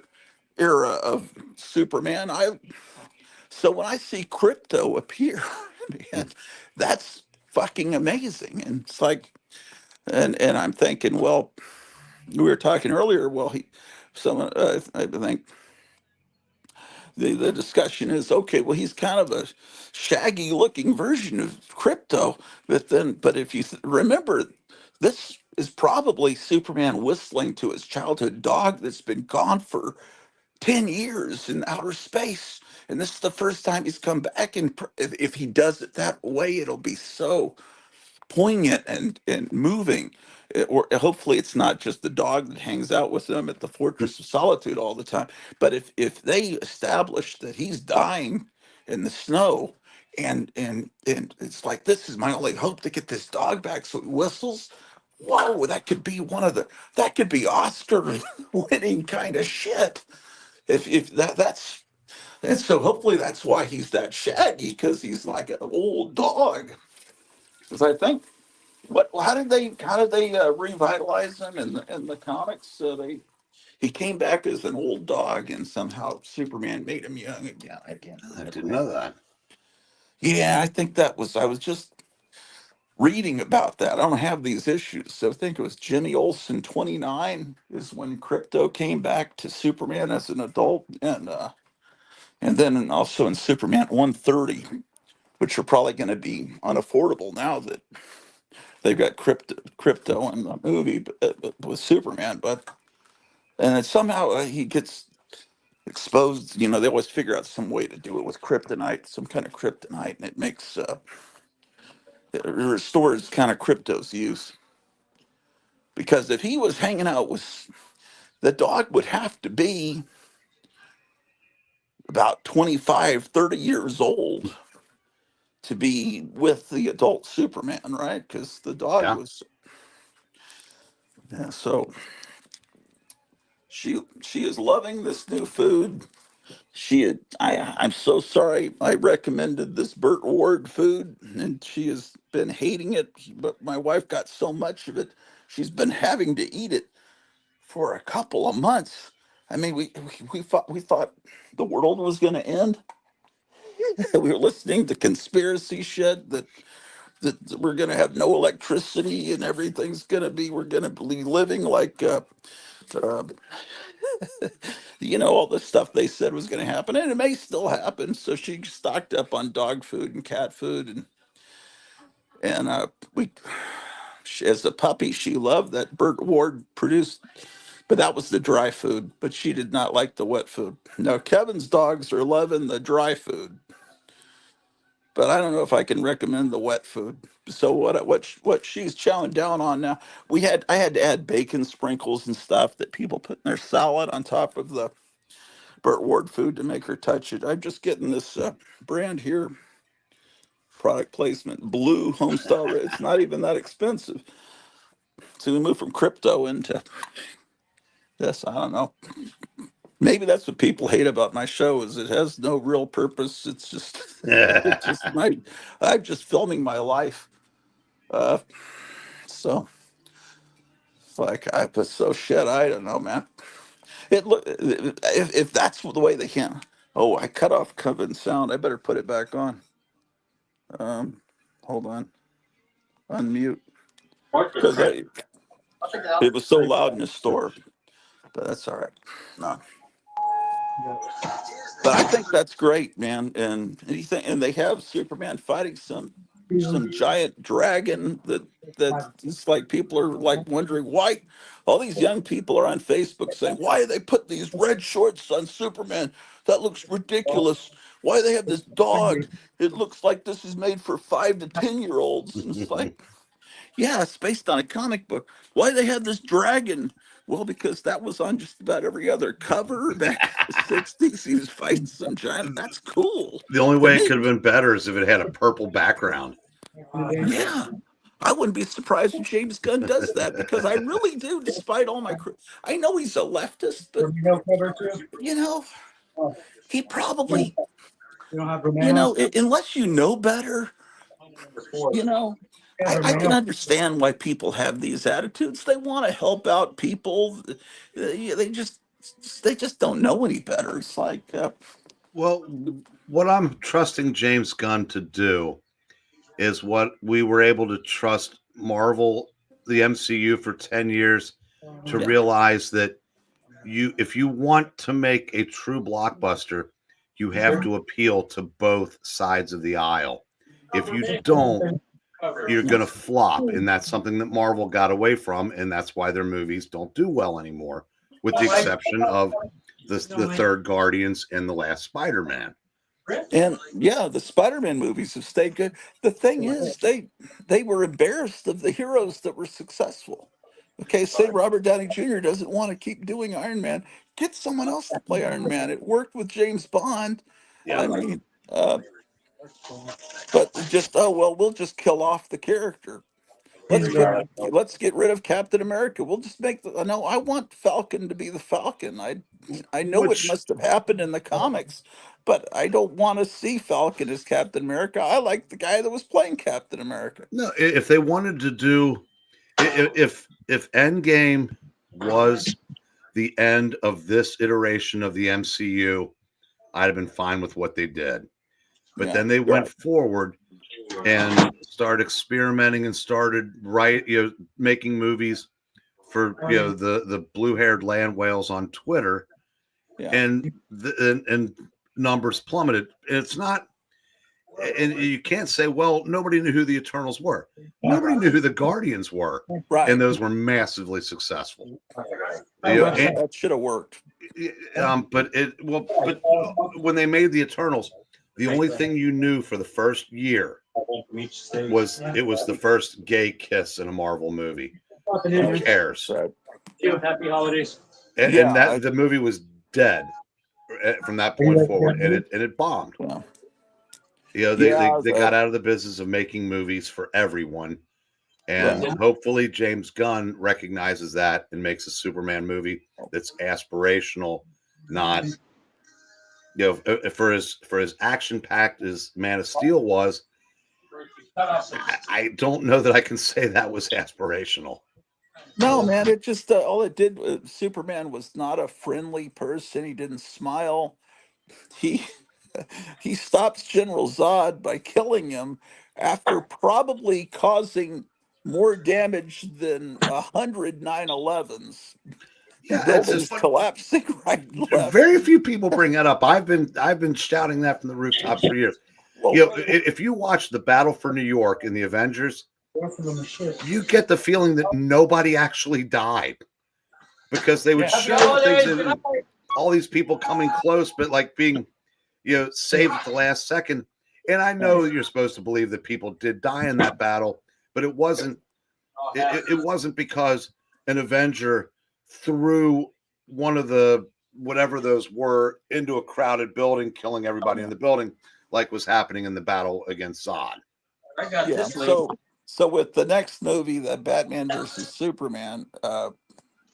era of Superman. So when I see Crypto appear, man, that's fucking amazing. And it's like, and I'm thinking, well, we were talking earlier. Well, I think the discussion is, okay, well, he's kind of a shaggy looking version of Crypto, but if you remember, this is probably Superman whistling to his childhood dog that's been gone for 10 years in outer space. And this is the first time he's come back. And if he does it that way, it'll be so poignant and moving. Or hopefully it's not just the dog that hangs out with them at the Fortress of Solitude all the time. But if they establish that he's dying in the snow, and it's like, this is my only hope to get this dog back, so he whistles. Whoa, that could be Oscar winning kind of shit. If that's and so hopefully that's why he's that shaggy, because he's like an old dog. Because I think how did they revitalize him in the comics? So he came back as an old dog, and somehow Superman made him young again. I can't I didn't know that. Yeah, I think that was. I was just reading about that. I don't have these issues, so I think it was Jimmy Olsen 29 is when Crypto came back to Superman as an adult, and then also in Superman 130, which are probably going to be unaffordable now that they've got crypto in the movie with Superman. But and it, somehow he gets exposed. You know, they always figure out some way to do it with kryptonite, some kind of kryptonite, and it makes it restores kind of crypto's use. Because if he was hanging out with the dog, would have to be about 25, 30 years old to be with the adult Superman, right? Because the dog was. Yeah, so she is loving this new food. I'm so sorry I recommended this Burt Ward food, and she has been hating it, but my wife got so much of it, she's been having to eat it for a couple of months. I mean, we thought the world was going to end. We were listening to conspiracy shit that we're going to have no electricity and everything's going to be, we're going to be living like uh, all the stuff they said was going to happen, and it may still happen. So she stocked up on dog food and cat food, and as a puppy, she loved that Burt Ward produced, but that was the dry food. But she did not like the wet food. Now Kevin's dogs are loving the dry food, but I don't know if I can recommend the wet food. So what she's chowing down on now? I had to add bacon sprinkles and stuff that people put in their salad on top of the Burt Ward food to make her touch it. I'm just getting this brand here, product placement, Blue Homestyle. It's not even that expensive. So we move from crypto into this. I don't know. Maybe that's what people hate about my show is it has no real purpose. It's just I'm just filming my life. So it's like I was so shit. I don't know, man. It look if that's the way they can. Oh, I cut off coven sound. I better put it back on. Hold on, unmute because it was so loud in the store. But that's all right. No, but I think that's great, man. And they have Superman fighting some giant dragon that it's like people are like wondering why all these young people are on Facebook saying why they put these red shorts on Superman. That looks ridiculous. Why they have this dog? It looks like this is made for 5 to 10-year-olds. And it's like, yeah, it's based on a comic book. Why they have this dragon? Well, because that was on just about every other cover back in the 60s. He was fighting some giant. That's cool. The only way it could have been better is if it had a purple background. Yeah. I wouldn't be surprised if James Gunn does that because I really do, despite all my. I know he's a leftist, but, he probably, unless you know better, I can understand why people have these attitudes. They want to help out people. They just don't know any better. It's like, well, what I'm trusting James Gunn to do is what we were able to trust Marvel, the MCU, for 10 years to realize that if you want to make a true blockbuster, you have to appeal to both sides of the aisle. If you don't, you're going to flop. And that's something that Marvel got away from. And that's why their movies don't do well anymore, with the exception of the third Guardians and the last Spider-Man. And yeah, the Spider-Man movies have stayed good. The thing is, they were embarrassed of the heroes that were successful. Okay, say Robert Downey Jr. doesn't want to keep doing Iron Man, get someone else to play Iron Man. It worked with James Bond. I mean, but just oh well, we'll just kill off the character. Let's get rid of Captain America. We'll just make the no. I want Falcon to be the Falcon. I know it Which must have happened in the comics, but I don't want to see Falcon as Captain America. I like the guy that was playing Captain America. no, if they wanted to do, if Endgame was the end of this iteration of the MCU, I'd have been fine with what they did. But then they went forward and started experimenting and started making movies for the blue-haired land whales on Twitter, and numbers plummeted. And it's not, and you can't say, well, nobody knew who the Eternals were. Nobody knew who the Guardians were, and those were massively successful. That should have worked. But when they made the Eternals, the only thing you knew for the first year was it was the first gay kiss in a Marvel movie. Who cares? Happy holidays. And that the movie was dead from that point forward, and it bombed. They got out of the business of making movies for everyone, and hopefully James Gunn recognizes that and makes a Superman movie that's aspirational, not for as action packed as Man of Steel was. I don't know that I can say that was aspirational. No, man, it just all it did. Superman was not a friendly person. He didn't smile. He stops General Zod by killing him after probably causing more damage than 100 9/11s. Buildings collapsing right and left. Very few people bring that up. I've been shouting that from the rooftops for years. If you watch the Battle for New York in the Avengers, you get the feeling that nobody actually died, because they would show things and all these people coming close, but like being saved at the last second. And I know you're supposed to believe that people did die in that battle, but it wasn't. It wasn't because an Avenger threw one of the whatever those were into a crowded building, killing everybody in the building, like was happening in the battle against Zod. I got this. So with the next movie, the Batman versus Superman,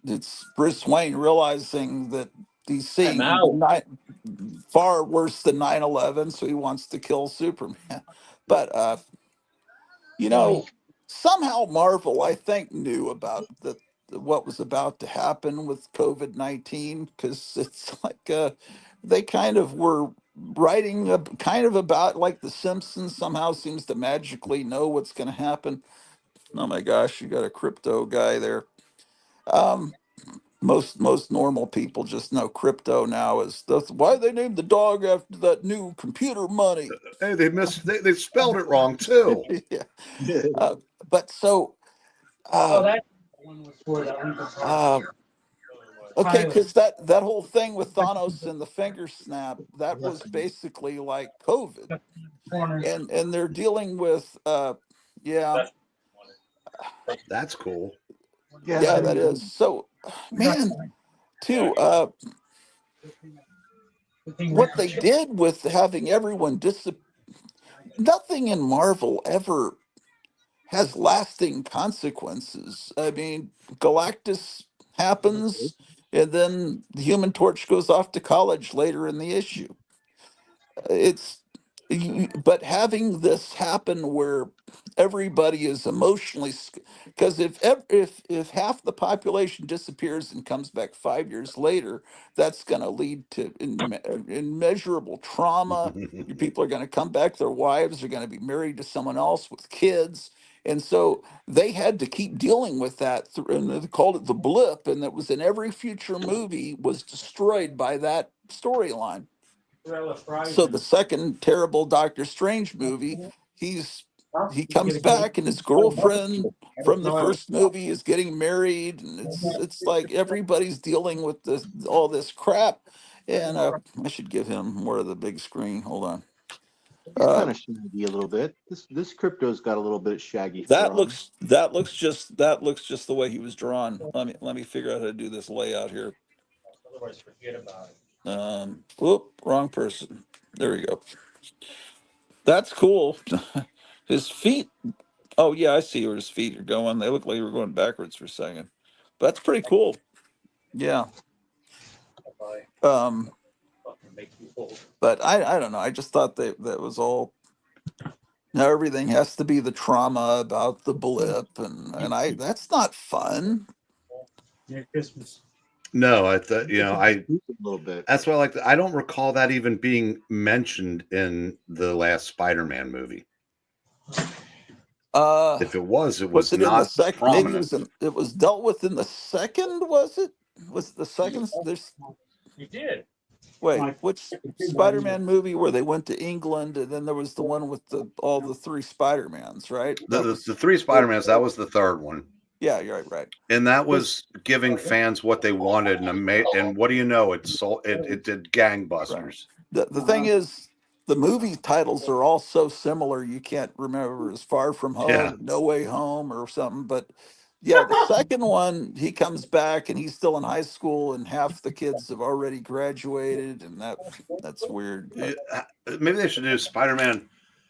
it's Bruce Wayne realizing that he's seeing far worse than 9/11, so he wants to kill Superman. But somehow Marvel, I think, knew about what was about to happen with COVID-19, because it's like they kind of were writing kind of about like The Simpsons somehow seems to magically know what's going to happen. Oh my gosh, you got a crypto guy there. Most normal people just know crypto now is that's why they named the dog after that new computer money. Hey, they spelled it wrong too. But so okay, because that whole thing with Thanos and the finger snap, that was basically like COVID, and they're dealing with That's cool. Yeah, that is. So man, too what they did with having everyone nothing in Marvel ever has lasting consequences. I mean, Galactus happens, and then the Human Torch goes off to college later in the issue. But having this happen where everybody is emotionally, because if half the population disappears and comes back 5 years later, that's going to lead to immeasurable trauma. Your people are going to come back, their wives are going to be married to someone else with kids. And so they had to keep dealing with that, and they called it the blip, and that was in every future movie was destroyed by that storyline. So the second terrible Doctor Strange movie, he comes back and his girlfriend from the first movie is getting married, and it's like everybody's dealing with all this crap, Yeah, and I should give him more of the big screen. Hold on. He's kind of shaggy a little bit. This crypto's got a little bit of shaggy fur That on him. looks just the way he was drawn. Let me figure out how to do this layout here. Otherwise, forget about it. Whoop, wrong person. There we go. That's cool. His feet. Oh yeah, I see where his feet are going. They look like they were going backwards for a second. But that's pretty cool. Yeah. Fucking make you old. But I don't know. I just thought that was all. Now everything has to be the trauma about the blip, and that's not fun. Merry Christmas. No, I thought a little bit. That's why I don't recall that even being mentioned in the last Spider-Man movie. If it was it not in the second? prominent. Maybe it was dealt with in the second. Was it? Was it the second? There's. You did. Wait, which Spider-Man movie where they went to England, and then there was the one with all the three Spider-Mans, right? The three Spider-Mans, that was the third one. Yeah, you're right. And that was giving fans what they wanted, and what do you know? It did gangbusters. Right. The thing is, the movie titles are all so similar you can't remember. As Far From Home, No Way Home, or something. But yeah, the second one, he comes back and he's still in high school, and half the kids have already graduated, and that's weird. Maybe they should do Spider-Man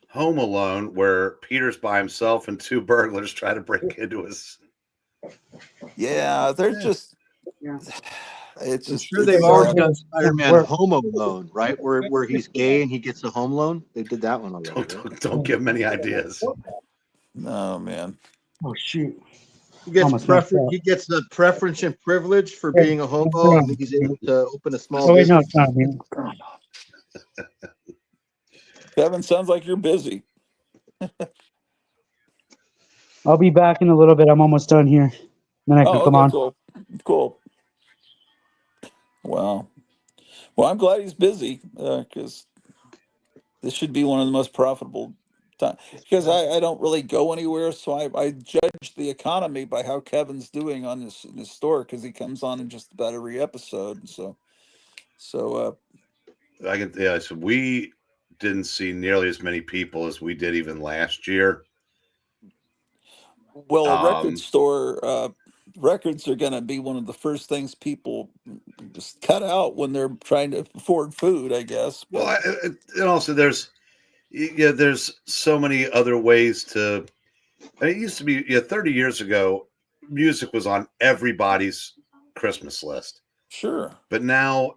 Home Alone, where Peter's by himself and two burglars try to break into his. Yeah, they're just. It's I'm just. sure they've already done Spider-Man Home Alone, right? Where he's gay and he gets a home loan. They did that one already. Don't give him any ideas. No, man. Oh shoot. He gets the preference and privilege for being a homo, and he's able to open a small business. No, it's not me. Kevin, sounds like you're busy. I'll be back in a little bit. I'm almost done here. Then I can come on. Cool. Wow. Well, I'm glad he's busy because this should be one of the most profitable times. Because I don't really go anywhere, so I judge the economy by how Kevin's doing on his store because he comes on in just about every episode. So I can so we didn't see nearly as many people as we did even last year. Well, a record store, records are going to be one of the first things people just cut out when they're trying to afford food, I guess. But. Well, and also there's so many other ways to. It used to be 30 years ago, music was on everybody's Christmas list. Sure, but now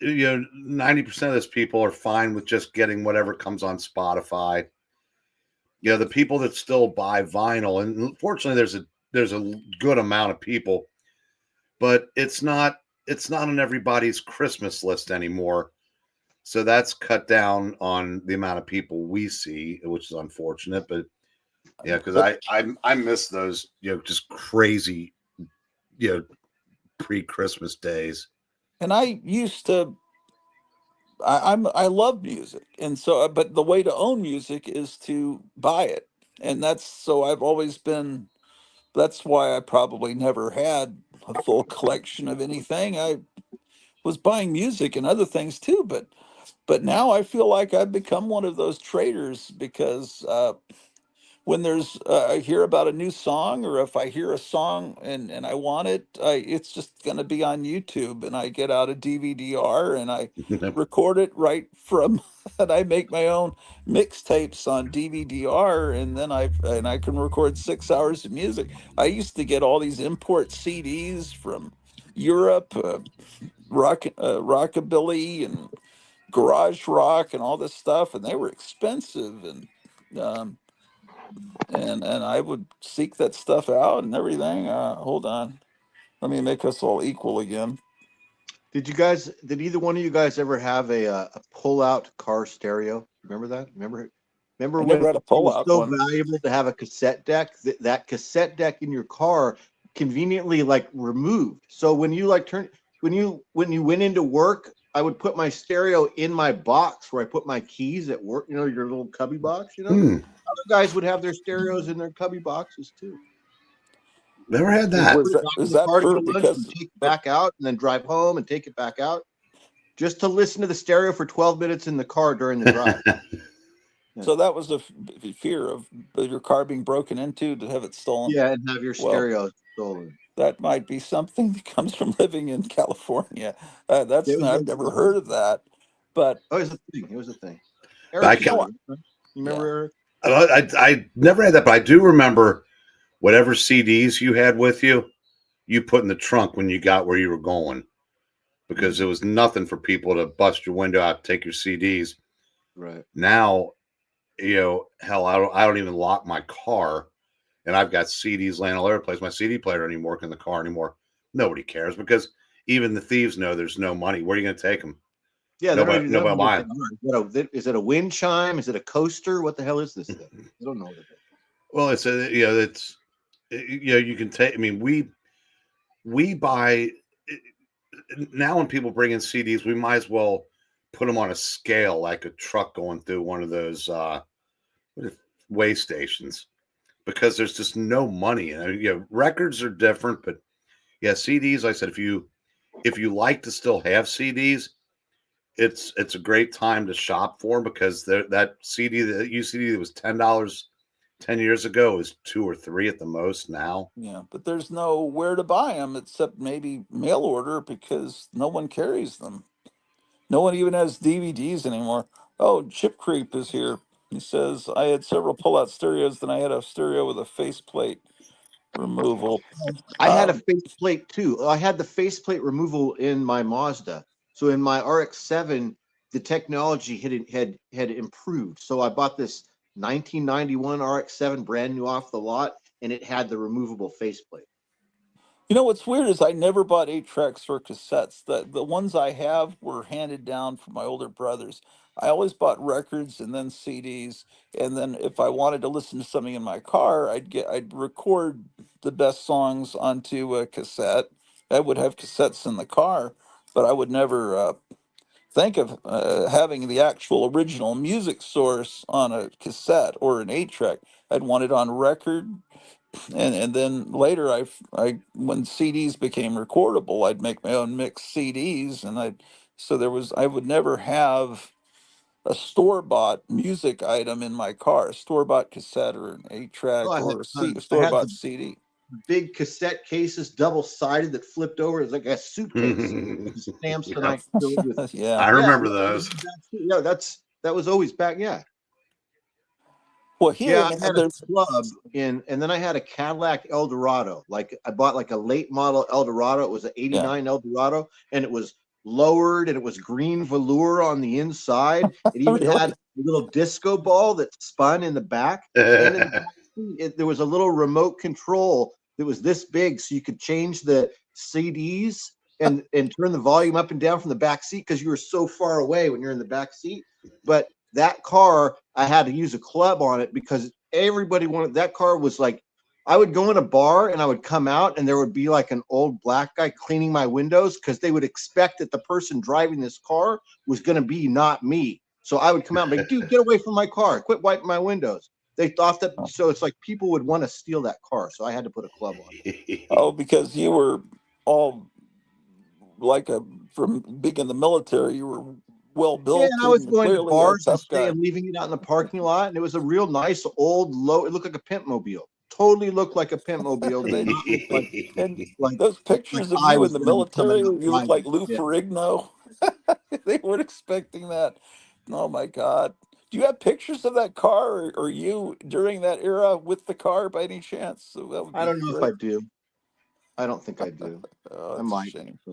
90% of those people are fine with just getting whatever comes on Spotify. The people that still buy vinyl, and fortunately there's a good amount of people, but it's not on everybody's Christmas list anymore. So that's cut down on the amount of people we see, which is unfortunate. But yeah, because I miss those just crazy pre-Christmas days. And I used to. I love music, and so but the way to own music is to buy it, and I've always been. That's why I probably never had a full collection of anything. I was buying music and other things too, but now I feel like I've become one of those traders because when I hear about a new song, or if I hear a song and I want it, it's just going to be on YouTube, and I get out a DVD-R and I record it right from, and I make my own mixtapes on DVD-R, and then I can record 6 hours of music. I used to get all these import CDs from Europe, rockabilly and garage rock and all this stuff, and they were expensive, and I would seek that stuff out and everything. Hold on, let me make us all equal again. Did either one of you guys ever have a pull-out car stereo? Remember that? Remember when it was so valuable to have a cassette deck? That cassette deck in your car conveniently removed. So when you when you went into work, I would put my stereo in my box where I put my keys at work. Your little cubby box. Other guys would have their stereos in their cubby boxes too. Never had that. Is that because take it back out and then drive home and take it back out? just to listen to the stereo for 12 minutes in the car during the drive. So that was the fear of your car being broken into, to have it stolen. Yeah, and have your stereo stolen. That might be something that comes from living in California. I've never heard of that. But it was a thing. It was a thing. Eric, you remember Eric? I never had that, but I do remember whatever CDs you had with you, you put in the trunk when you got where you were going, because it was nothing for people to bust your window out, take your CDs. Right now, hell, I don't even lock my car, and I've got CDs laying all over the place. My CD player doesn't even work in the car anymore. Nobody cares, because even the thieves know there's no money. Where are you going to take them? Yeah, nobody buy them. Is it a wind chime? Is it a coaster? What the hell is this thing? I don't know what it is. Well, you can take. I mean, we buy now when people bring in CDs, we might as well put them on a scale, like a truck going through one of those way stations, because there's just no money. And records are different, but CDs. Like I said, if you like to still have CDs, it's a great time to shop for them, because that CD that was $10 10 years ago is $2 or $3 at the most now. Yeah, but there's nowhere to buy them except maybe mail order, because no one carries them. No one even has DVDs anymore. Oh, Chip Creep is here. He says, I had several pull-out stereos, then I had a stereo with a faceplate removal. I had a faceplate too. I had the faceplate removal in my Mazda. So in my RX-7, the technology had improved. So I bought this 1991 RX-7 brand new off the lot, and it had the removable faceplate. You know what's weird is I never bought 8-tracks or cassettes. The ones I have were handed down from my older brothers. I always bought records and then CDs, and then if I wanted to listen to something in my car, I'd record the best songs onto a cassette. I would have cassettes in the car, but I would never think of having the actual original music source on a cassette or an 8-track. I'd want it on record, and then later I when CDs became recordable, I'd make my own mixed CDs, and I would never have a store-bought music item in my car, a store-bought cassette or an 8-track or a store-bought CD. Big cassette cases, double-sided, that flipped over. It's like a suitcase. Stamps that I filled with. Yeah, I remember those. Yeah, that was always back. Yeah. Well, here I had a club and then I had a Cadillac Eldorado. Like I bought like a late model Eldorado. It was an '89 Eldorado, and it was lowered, and it was green velour on the inside. It even had a little disco ball that spun in the back, and in the back there was a little remote control that was this big, so you could change the CDs and turn the volume up and down from the back seat, because you were so far away when you're in the back seat. But that car, I had to use a club on it, because everybody wanted that car. Was like, I would go in a bar and I would come out, and there would be like an old black guy cleaning my windows, because they would expect that the person driving this car was going to be not me. So I would come out and be like, dude, get away from my car. Quit wiping my windows. They thought that, so it's like people would want to steal that car. So I had to put a club on it. Oh, because you were all from being in the military, you were well built. Yeah, and I was going to bars and leaving it out in the parking lot, and it was a real nice old low. It looked like a pimp mobile. Totally looked like a pimp mobile. Those pictures of you in the military, you look like Lou Ferrigno. They weren't expecting that. Oh my God! Do you have pictures of that car, or you during that era with the car by any chance? So that would be I don't know if I do. I don't think I do. Oh, I might. Shame. I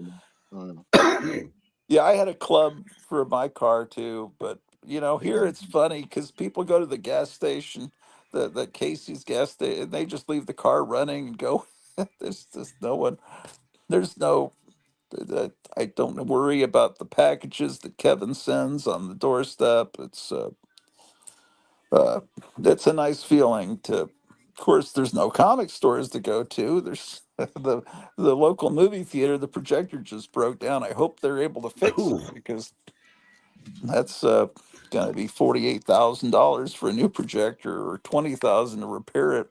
don't know. Yeah, I had a club for my car too, but here it's funny because people go to the gas station, the Casey's gas station, and they just leave the car running and go. There's just no one. There's no. I don't worry about the packages that Kevin sends on the doorstep. It's a nice feeling to. Of course, there's no comic stores to go to. There's the local movie theater. The projector just broke down. I hope they're able to fix it, because that's going to be $48,000 for a new projector, or $20,000 to repair it.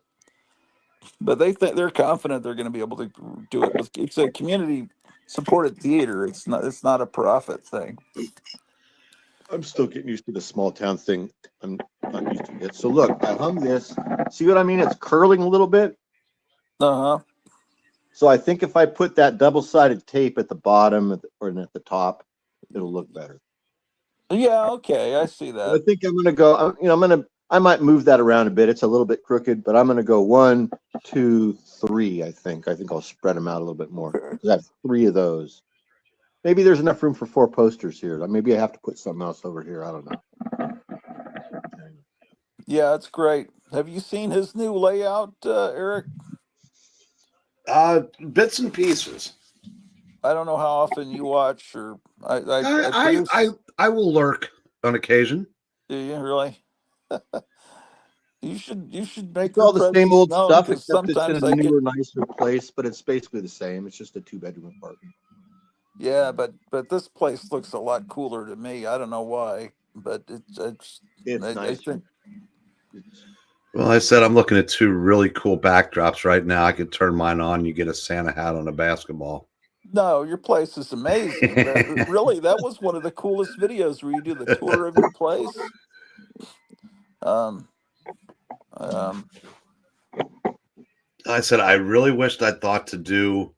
But they're confident they're going to be able to do it. It's a community supported theater. It's not a profit thing. I'm still getting used to the small town thing. I'm not used to it. So look, I hung this. See what I mean? It's curling a little bit. Uh-huh. So I think if I put that double-sided tape at the bottom or at the top, it'll look better. Yeah, okay, I see But I that. think I'm gonna go. I might move that around a bit. It's a little bit crooked, but I'm gonna go 1, 2, 3. I think I'll spread them out a little bit more because I have 3 of those. Maybe there's enough room for 4 posters here. Maybe I have to put something else over here. I don't know. Yeah, it's great. Have you seen his new layout, Eric? Bits and pieces. I don't know how often you watch, or I I produce. I will lurk on occasion. Do you really? You should make It's your all the same presence old known, stuff, because except it's in sometimes a I get. newer, nicer place. But it's basically the same. It's just a 2-bedroom apartment. Yeah, but this place looks a lot cooler to me. I don't know why, but It's I nice. think. Well, I said I'm looking at 2 really cool backdrops right now. I could turn mine on. You get a Santa hat on a basketball. No, your place is amazing. Really, that was one of the coolest videos where you do the tour of your place. Um, I said I really wished I'd thought to do.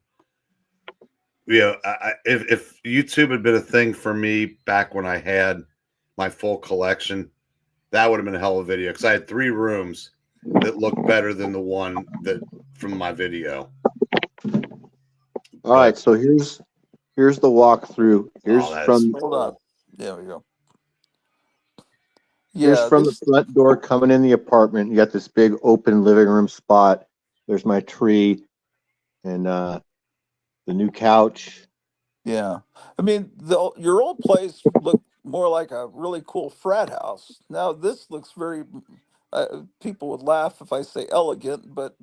If YouTube had been a thing for me back when I had my full collection, that would have been a hell of a video because I had 3 rooms that looked better than the one that from my video. All right, so here's the walkthrough. Here's from hold on. There we go. Here's Yeah, from the front door coming in the apartment. You got this big open living room spot. There's my tree and the new couch. Yeah, I mean, your old place looked more like a really cool frat house. Now this looks very. People would laugh if I say elegant, but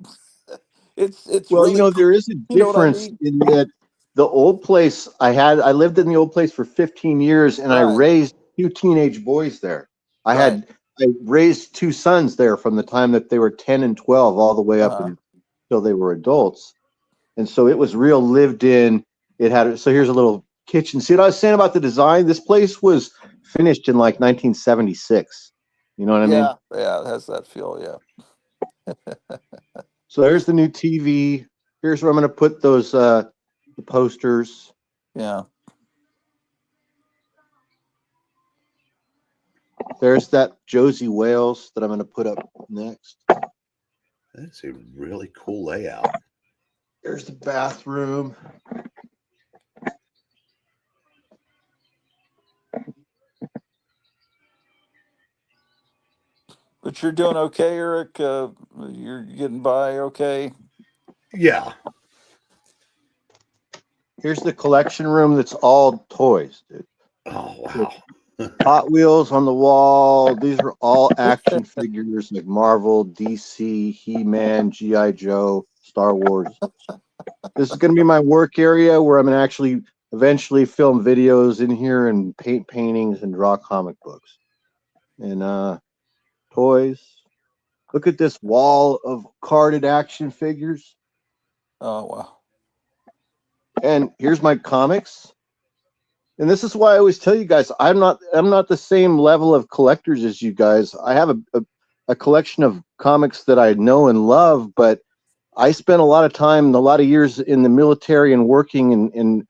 it's Well, really cool. there is a You know what I difference mean? in that the old place I lived in the old place for 15 years and I Right. raised 2 teenage boys there. I raised 2 sons there from the time that they were 10 and 12 all the way up until they were adults. And so it was real lived in. So here's a little kitchen. See what I was saying about the design? This place was finished in like 1976. You know what I mean? Yeah, it has that feel. Yeah. So there's the new TV. Here's where I'm going to put those the posters. Yeah. There's that Josie Wales that I'm going to put up next. That's a really cool layout. There's the bathroom. But you're doing okay, Eric. You're getting by okay. Yeah. Here's the collection room that's all toys, dude. Oh, wow. Hot Wheels on the wall. These are all action figures like Marvel, DC, He-Man, G.I. Joe, Star Wars. This is going to be my work area where I'm going to actually eventually film videos in here and paint paintings and draw comic books. And toys. Look at this wall of carded action figures. Oh, wow. And here's my comics. And this is why I always tell you guys, I'm not the same level of collectors as you guys. I have a collection of comics that I know and love, but I spent a lot of time, a lot of years in the military and working, and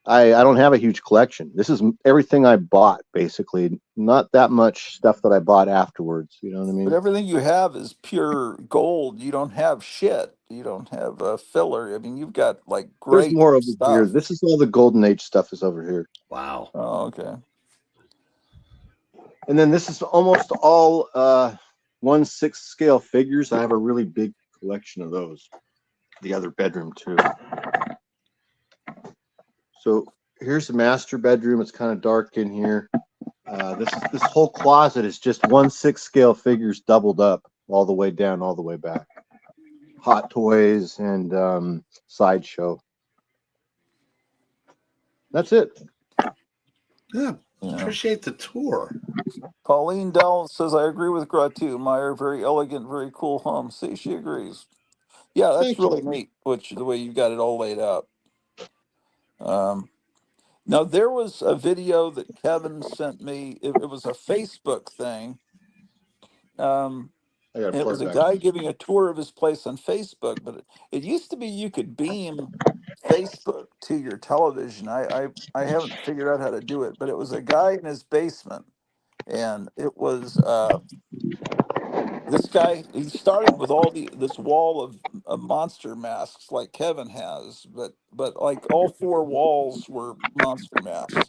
I don't have a huge collection. This is everything I bought, basically. Not that much stuff that I bought afterwards. You know what I mean? But everything you have is pure gold. You don't have shit. You don't have a filler. I mean, you've got like There's great more over stuff. here. This is all the Golden Age stuff is over here. Wow. Oh, okay. And then this is almost all 1/6 scale figures. I have a really big collection of those. The other bedroom too. So here's the master bedroom. It's kind of dark in here. This whole closet is just 1/6 scale figures doubled up all the way down, all the way back. Hot Toys and Sideshow. That's it. Yeah, appreciate the tour. Pauline Dell says, I agree with Gratu. Meyer, very elegant, very cool home. See, she agrees. Yeah, that's really neat, the way you got it all laid out. Now there was a video that Kevin sent me. It was a Facebook thing. I got to It plug was it a back. guy giving a tour of his place on Facebook, but it used to be you could beam Facebook to your television. I haven't figured out how to do it, but it was a guy in his basement, and it was this guy. He started with all this wall of monster masks like Kevin has, but like all four walls were monster masks,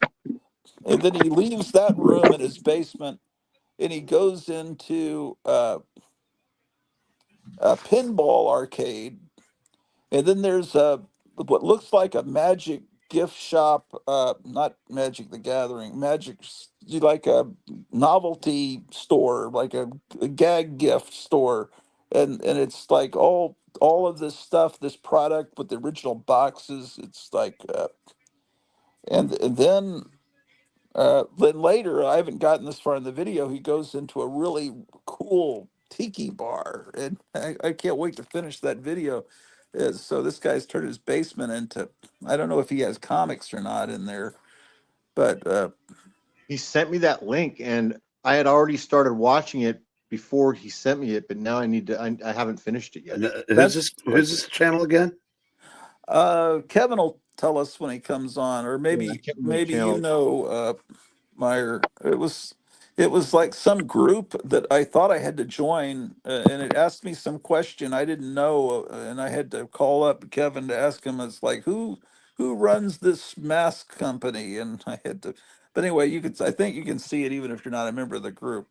and then he leaves that room in his basement, and he goes into a pinball arcade. And then there's what looks like a magic gift shop, not Magic the Gathering, like a novelty store, like a gag gift store. And it's like all of this stuff, this product with the original boxes. It's like and then later, I haven't gotten this far in the video. He goes into a really cool tiki bar, and I can't wait to finish that video. So this guy's turned his basement into, I don't know if he has comics or not in there, but He sent me that link, and I had already started watching it before he sent me it, but now I need to. I haven't finished it yet. And, that's who's this channel again? Kevin will tell us when he comes on, or Yeah, I maybe can't remember the maybe you channel. know, Meyer. It was like some group that I thought I had to join, and it asked me some question I didn't know, and I had to call up Kevin to ask him. It's like who runs this mask company, and I had to. But anyway, I think you can see it even if you're not a member of the group.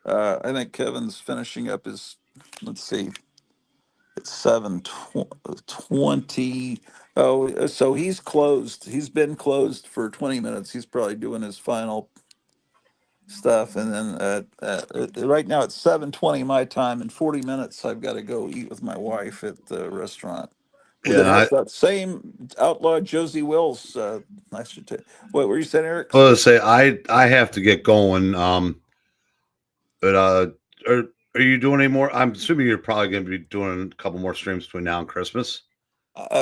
I think Kevin's finishing up his. Let's see. It's 7:20. Oh, so he's closed. He's been closed for 20 minutes. He's probably doing his final stuff, and then right now it's 7:20 my time. In 40 minutes, I've got to go eat with my wife at the restaurant. That Yeah, has that same outlaw Josie Wills. I should tell. What were you saying, Eric? I was to say I have to get going. But are you doing any more? I'm assuming you're probably going to be doing a couple more streams between now and Christmas.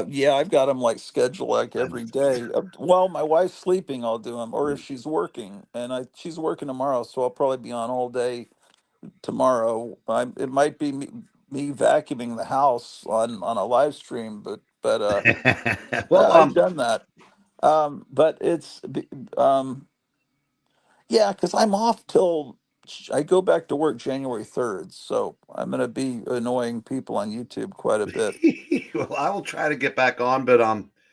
Yeah, I've got them like scheduled like And every day. While my wife's sleeping, I'll do them, or if she's working, and she's working tomorrow, so I'll probably be on all day tomorrow. It might be me vacuuming the house on a live stream, but well, I've done that. But yeah, because I'm off till I go back to work January 3rd, so I'm gonna be annoying people on YouTube quite a bit. well, I will try to get back on, but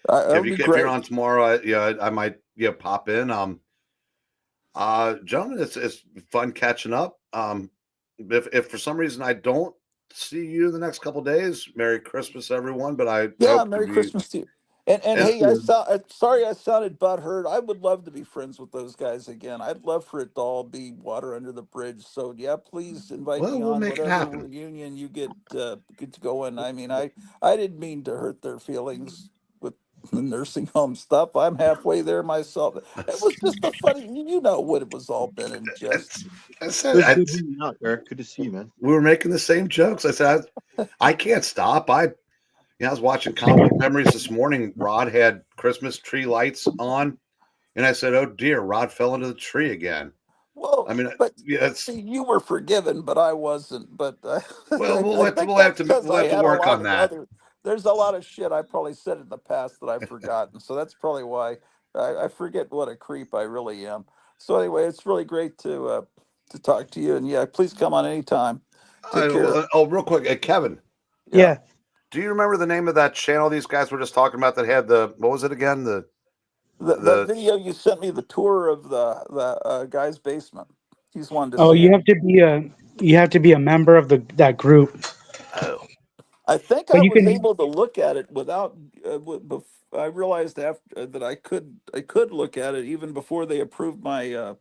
That'll be if you're great. on tomorrow, I might pop in. Gentlemen, it's fun catching up. If for some reason I don't see you in the next couple days, Merry Christmas, everyone. But I Yeah, hope to Merry be. Christmas to you. And Yeah, hey, sorry I sounded butthurt. I would love to be friends with those guys again. I'd love for it to all be water under the bridge. So yeah, please invite well, me we'll on make it whatever happen. reunion you get to go in. I mean, I didn't mean to hurt their feelings with the nursing home stuff. I'm halfway there myself. It was just a funny, you know what it was all been in jest. I It said was good hanging out, Eric. Good to see you, man. we were making the same jokes. I said I can't stop. I was watching Comic Book Memories this morning. Rod had Christmas tree lights on, and I said, "Oh dear, Rod fell into the tree again." Well, I mean, but yeah, it's see, you were forgiven, but I wasn't. But well, I think that's because we'll I have to had a work lot on of that. other. There's a lot of shit I probably said in the past that I've forgotten. So that's probably why I forget what a creep I really am. So anyway, it's really great to talk to you. And yeah, please come on anytime. Take care. Real quick, Kevin, Yeah. Yeah. do you remember the name of that channel these guys were just talking about that had what was it again? The video you sent me, the tour of the guy's basement. He's wanted to Oh, see it. you have to be a member of that group. Oh, I think But I you was can. able to look at it without. I realized after that I could look at it even before they approved my.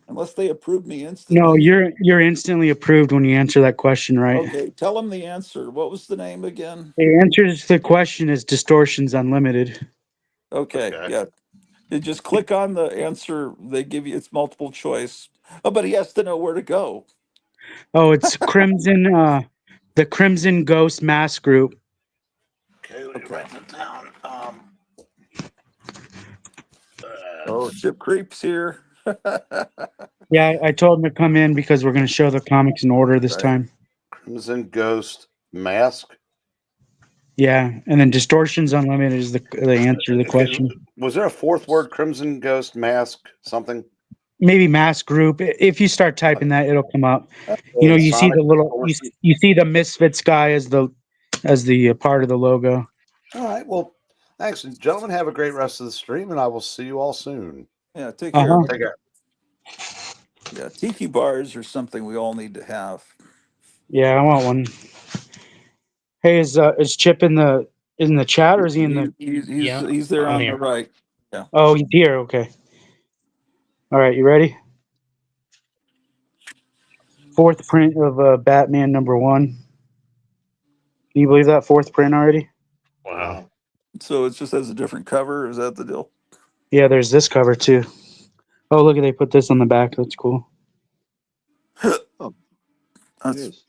Unless they approved me No, instantly. you're instantly approved when you answer that question right. Okay, tell them the answer. What was the name again? The answer to the question is Distortions Unlimited. Okay, okay. yeah. You just click on the answer. They give you it's multiple choice. Oh, but he has to know where to go. Oh, it's Crimson, the Crimson Ghost Mass Group. Okay, let me Okay. write that down. Oh, Ship Creep's here. Yeah, I told him to come in because we're going to show the comics in order this time. Crimson Ghost Mask. Yeah, and then Distortions Unlimited is the answer to the question. Was there a fourth word? Crimson Ghost Mask something? Maybe Mask Group. If you start typing that, it'll come up. You know, you see the little, you see the Misfits guy as the part of the logo. All right. Well, thanks, gentlemen. Have a great rest of the stream, and I will see you all soon. Yeah, take care. Uh-huh. Take care. Yeah, tiki bars are something we all need to have. Yeah, I want one. Hey, is Chip in the chat, or is he in the? He's there on the right. Yeah. Oh, he's here. Okay. All right, you ready? Fourth print of Batman #1. Can you believe that fourth print already? Wow. So it just has a different cover. Is that the deal? Yeah, there's this cover too. Oh, look, they put this on the back. That's cool. Oh, That's, it is.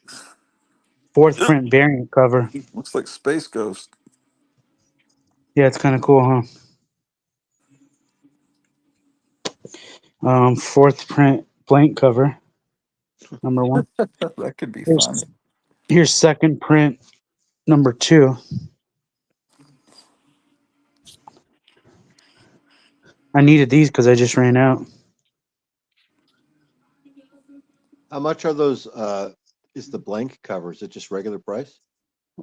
Fourth print variant cover. Looks like Space Ghost. Yeah, it's kind of cool, huh? Fourth print blank cover. #1. That could be fun. Here's second print #2. I needed these because I just ran out. How much are those? Is the blank cover? Is it just regular price?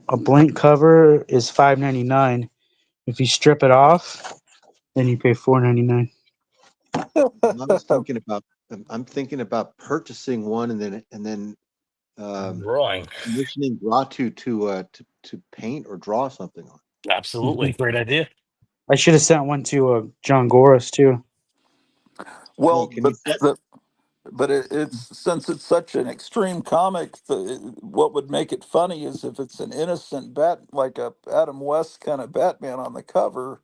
A blank cover is $5.99. If you strip it off, then you pay $4.99. I'm thinking about purchasing one and then Drawing. commissioning Gratu to paint or draw something on. Absolutely. Great idea. I should have sent one to John Goris too. Well, Can you but it's since it's such an extreme comic, what would make it funny is if it's an innocent like a Adam West kind of Batman on the cover.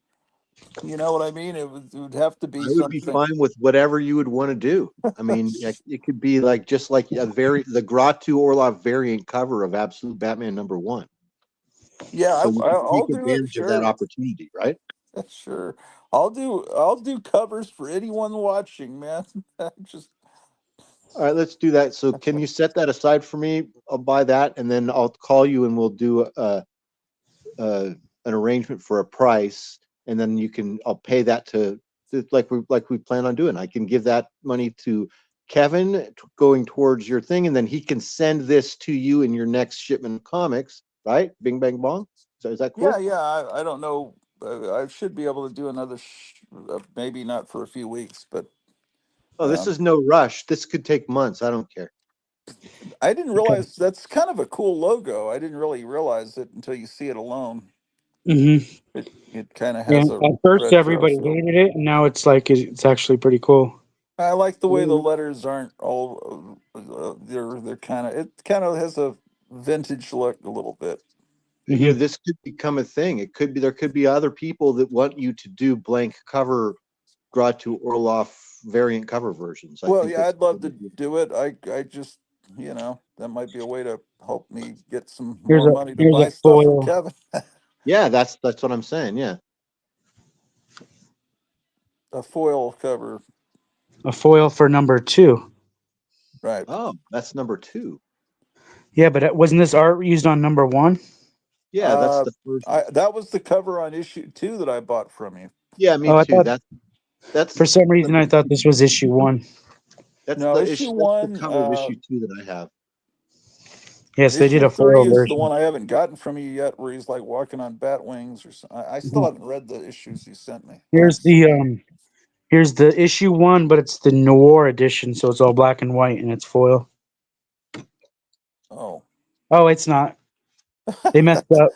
You know what I mean? It would have to be I would be something. fine with whatever you would want to do. I mean, it could be like just like the Gratu Orloff variant cover of Absolute Batman #1. Yeah, So we can I'll take do it. advantage of that Sure, opportunity, right? sure. I'll do covers for anyone watching, man. Just All right, let's do that. So can you set that aside for me? I'll buy that, and then I'll call you, and we'll do an arrangement for a price, and then I'll pay that to like we plan on doing. I can give that money to Kevin going towards your thing, and then he can send this to you in your next shipment of comics, right? Bing bang bong. So is that cool? yeah. I don't know. I should be able to do another. Maybe not for a few weeks, but Oh, this is no rush. This could take months. I don't care. I didn't realize that's kind of a cool logo. I didn't really realize it until you see it alone. Mm-hmm. It kind of Yeah, has a. at first retro everybody feel. hated it, and now it's like it's actually pretty cool. I like the way the letters aren't all. They're kind of. It kind of has a vintage look a little bit. You know, this could become a thing. It could be there could be other people that want you to do blank cover Gratu Orloff variant cover versions. Well, yeah, I'd love to do it. I just, that might be a way to help me get some more money to buy stuff from Kevin. Yeah, that's what I'm saying. Yeah. A foil cover. A foil for #2. Right. Oh, that's #2. Yeah, but wasn't this art used on #1? Yeah, that's the first. That was the cover on issue 2 that I bought from you. Yeah, me too. That's for some reason I thought this was issue 1. That's no, the issue 1. That's the cover of issue 2 that I have. Yes, they did a foil 3 is version. the one I haven't gotten from you yet, where he's like walking on bat wings or something. I still haven't read the issues you sent me. Here's the issue 1, but it's the noir edition, so it's all black and white and it's foil. Oh, it's not. They messed up.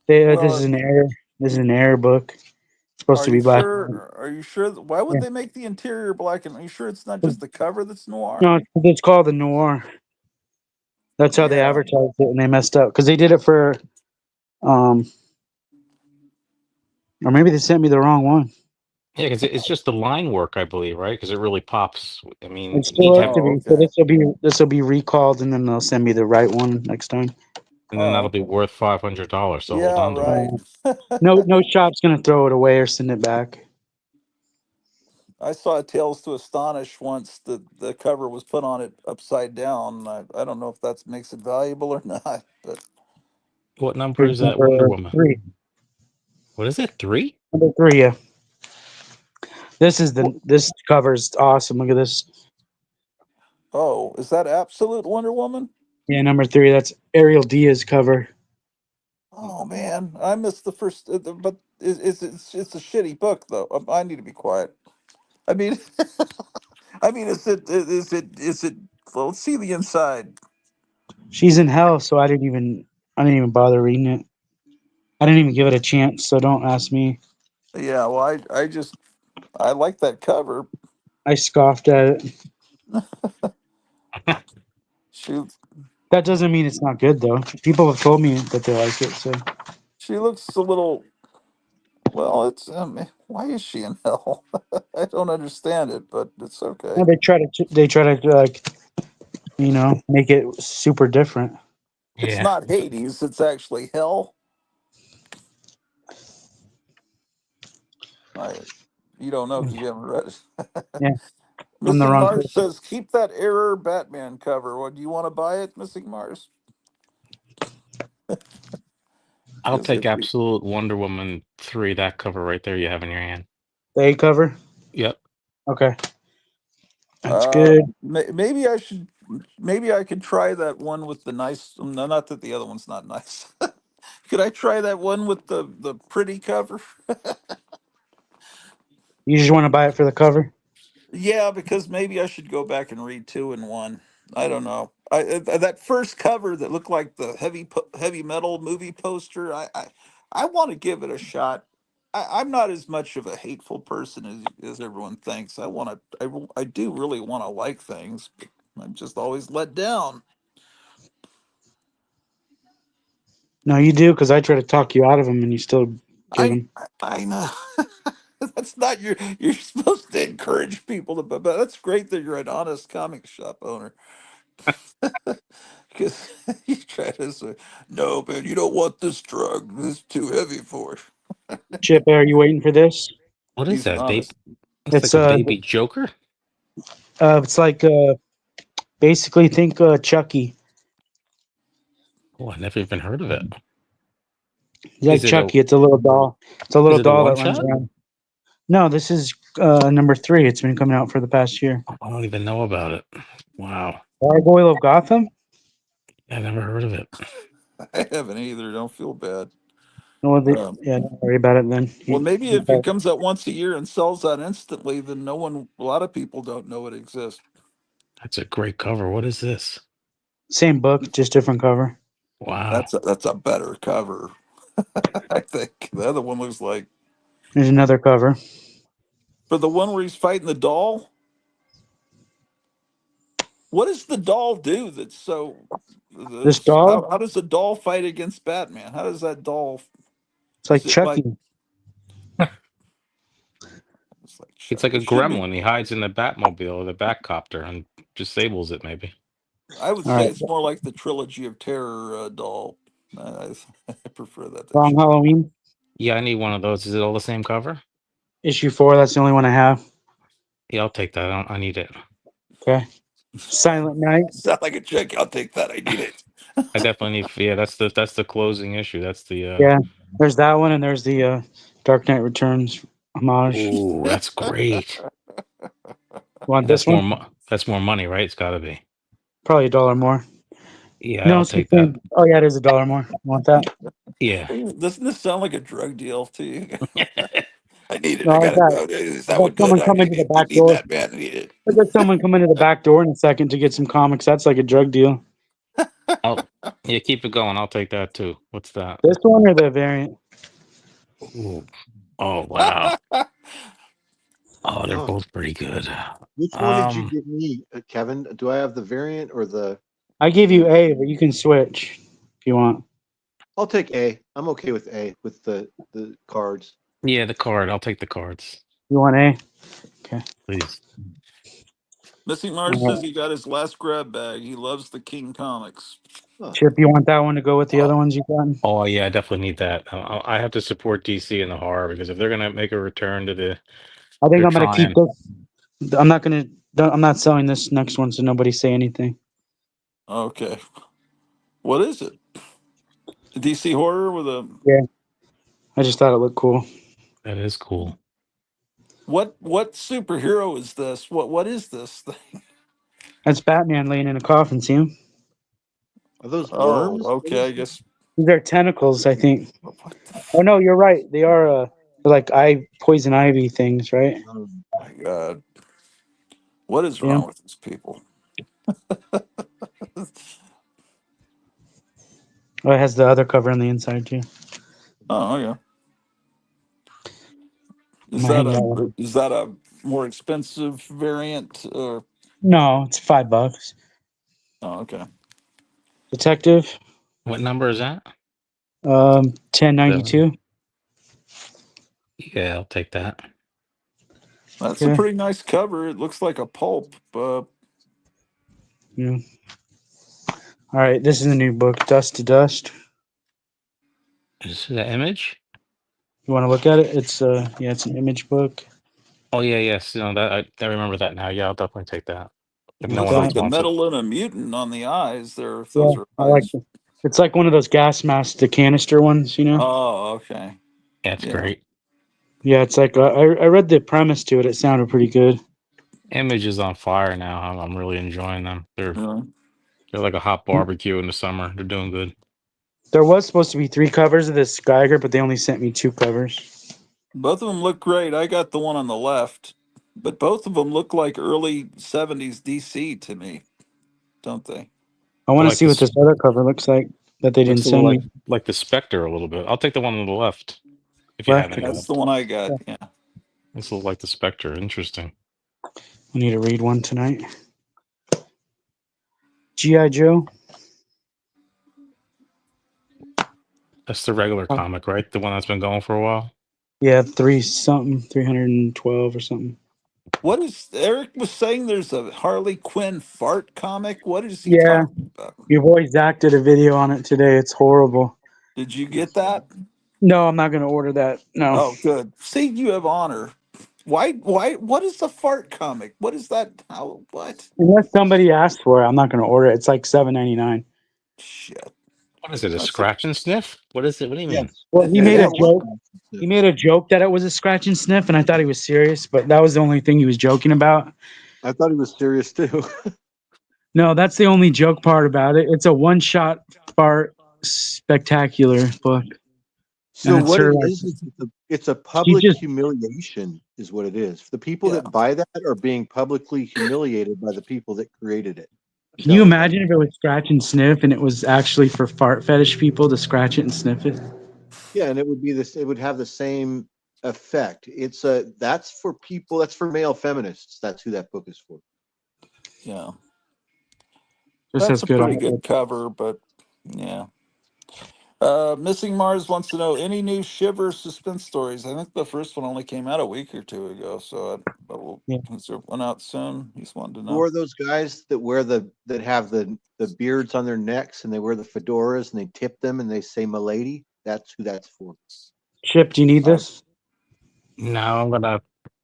This is an error. This is an error book. It's supposed to be black. Are you sure? Why would they make the interior black? And are you sure it's not just the cover that's noir? No, it's called the noir. That's how they advertised it, and they messed up because they did it for, or maybe they sent me the wrong one. Yeah, because it's just the line work, I believe, right? Because it really pops. I mean, It's still have to be. So this will be recalled, and then they'll send me the right one next time. And then that'll be worth $500. So hold on to it. No shop's gonna throw it away or send it back. I saw Tales to Astonish once. The cover was put on it upside down. I don't know if that makes it valuable or not, but What number Here's is that Wonder number Woman? 3. What is it? 3? Number 3, yeah. This cover is awesome. Look at this. oh, is that Absolute Wonder Woman? Yeah, number 3. That's Ariel Diaz cover. Oh man, I missed the first. But it's a shitty book though. I need to be quiet. I mean, I mean, is it? Well, let's see the inside. She's in hell, so I didn't even bother reading it. I didn't even give it a chance, so don't ask me. Yeah, well, I like that cover. I scoffed at it. Shoot, That doesn't mean it's not good though. People have told me that they like it, so she looks a little. Well, it's why is she in hell? I don't understand it, but it's okay. no, they try to like make it super different. It's Yeah. not Hades. It's actually hell. I, you don't know because you haven't read it. Yeah, I'm the Missing wrong Mars person. says, "Keep that Error Batman cover." What do you want to buy it, Missing Mars? I'll Because take if you, Absolute Wonder Woman 3, that cover right there you have in your hand. The A cover. Yep. Okay, that's good. maybe I should, maybe I could try that one with the nice. No, not that the other one's not nice. Could I try that one with the pretty cover? You just want to buy it for the cover. Yeah, because maybe I should go back and read 2 and 1. I don't know. That first cover that looked like the heavy metal movie poster. I want to give it a shot. I'm not as much of a hateful person as everyone thinks. I do really want to like things. But I'm just always let down. No, you do because I try to talk you out of them, and you still give I them. I know. That's not your. You're supposed to encourage people to, but that's great that you're an honest comic shop owner. Because you try to say, no, man, you don't want this drug. This is too heavy for it. Chip, are you waiting for this? What is He's an that? honest. It's It's like a baby Joker? it's like basically think Chucky. Oh, I never even heard of it. It's like Is it a Chucky. It's a little doll. It's a little is it a doll one that runs shot? around. No, this is number 3. It's been coming out for the past year. I don't even know about it. Wow. Gargoyle of Gotham. I never heard of it. I haven't either. Don't feel bad. No, Um, yeah, don't worry about it then. well, maybe if it comes out once a year and sells out instantly, then no one, a lot of people don't know it exists. That's a great cover. What is this? Same book, just different cover. Wow. That's a better cover. I think the other one looks like There's another cover. for the one where he's fighting the doll. What does the doll do that's so? This doll, How does the doll fight against Batman? How does that doll? it's like Is it like? Chucky. It's like It's Chuck. like a It should be. gremlin. He hides in the Batmobile or the Batcopter and disables it, maybe. I would All say right, it's more like the Trilogy of Terror doll. I prefer that than Wrong Chuck. Halloween, Yeah, I need one of those. Is it all the same cover? issue 4. That's the only one I have. Yeah, I'll take that. I need it. Okay. Silent Night. Sound like a check. I'll take that. I need it. I definitely need. Yeah, that's the closing issue. That's the. Yeah, there's that one, and there's the Dark Knight Returns homage. Oh, that's great. Want And this one? That's more money, right? It's got to be. Probably $1 more. Yeah, No, I'll it's the take that. same. Oh yeah, it is $1 more. Want that? Yeah. Doesn't this sound like a drug deal to you? I need it. I No, gotta go. Is I that got one good? someone come into the I back need door. that, man. I need it. I got someone come into the back door in a second to get some comics. That's like a drug deal. I'll yeah, keep it going. I'll take that too. What's that? This one or the variant? Ooh. Oh wow. Oh, they're Oh, both pretty good. which one did you give me, Kevin? Do I have the variant or the? I gave you A, but you can switch if you want. I'll take A. I'm okay with A with the cards. Yeah, the card. I'll take the cards, You want A? Okay. please. Missing Mars says he got his last grab bag. He loves the King comics. Huh. Chip, you want that one to go with the other ones you got? Oh yeah, I definitely need that. I have to support DC and the horror because if they're gonna make a return to the I think They're I'm gonna keep trying. this. I'm not selling this next one, so nobody say anything. Okay. What is it? A DC horror with a Yeah. I just thought it looked cool. That is cool. what superhero is this? What is this thing? That's Batman laying in a coffin. See him? Are those Oh, worms? What okay. is I that? guess. These are tentacles, I think. What the Oh no, you're right. They are they're like poison ivy things, right? my God? What is Yeah. wrong with these people? Oh, it has the other cover on the inside too. Oh, yeah. I'm gonna hang that one. Is that a more expensive variant? No, it's $5. Oh, okay. Detective, What number is that? 1092. Yeah, I'll take that. That's a Okay. pretty nice cover. It looks like a pulp. Yeah. All right, this is the new book, Dust to Dust. Is this the image? You want to look at it? It's yeah, it's an image book. Oh yeah, yes. No, that I remember that now. Yeah, I'll definitely take that. If You no want Looks one else like that? a wants it. metal and a mutant on the eyes. Yeah, Those are I like eyes. it. It's like one of those gas masks, the canister ones, you know? Oh, okay. Yeah, it's Yeah. great. Yeah, it's like I read the premise to it. It sounded pretty good. Image is on fire now. I'm really enjoying them. Yeah. They're like a hot barbecue in the summer. They're doing good. There was supposed to be 3 covers of this Geiger, but they only sent me 2 covers. Both of them look great. I got the one on the left, but both of them look like early 70s DC to me, don't they? I I want to like see what this. this other cover looks like that they didn't Looks a little send me. like the Spectre a little bit. I'll take the one on the left if you have Left. any That's the left. one I got. Yeah. Looks a little like the Spectre. Interesting. I need to read one tonight. G.I. Joe. That's the regular Oh, comic, right? The one that's been going for a while. yeah, 312 or something. What is Eric was saying? There's a Harley Quinn fart comic. What is he Yeah, talking about? your boy Zach did a video on it today. It's horrible. Did you get that? No, I'm not going to order that. No. Oh, good. See, you have honor. Why? What is the fart comic? What is that? How? What? Unless somebody asks for it, I'm not going to order it. It's like $7.99. Shit. What is it? A That's a, scratch and sniff? What is it? What do you mean? Yes. Well, he made yeah. a What? joke. He made a joke that it was a scratch and sniff, and I thought he was serious, but that was the only thing he was joking about. I thought he was serious too. No, that's the only joke part about it. It's a one-shot fart spectacular book, So and it's what her. it is it's a She public just. humiliation is what it is. The people Yeah. that buy that are being publicly humiliated by the people that created it. I'm Can you telling you. imagine if it was scratch and sniff, and it was actually for fart fetish people to scratch it and sniff it? Yeah, and it would be this. It would have the same effect. That's for people. That's for male feminists. That's who that book is for. Yeah. Just That's as a good on pretty the good cover, but yeah. Missing Mars wants to know any new Shiver suspense stories. I think the first one only came out a week or two ago, so Yeah. is there one out soon? He's wanting to Who know. are those guys that wear that have the beards on their necks and they wear the fedoras and they tip them and they say "milady"? That's who that's for. Chip, do you need I, this? No,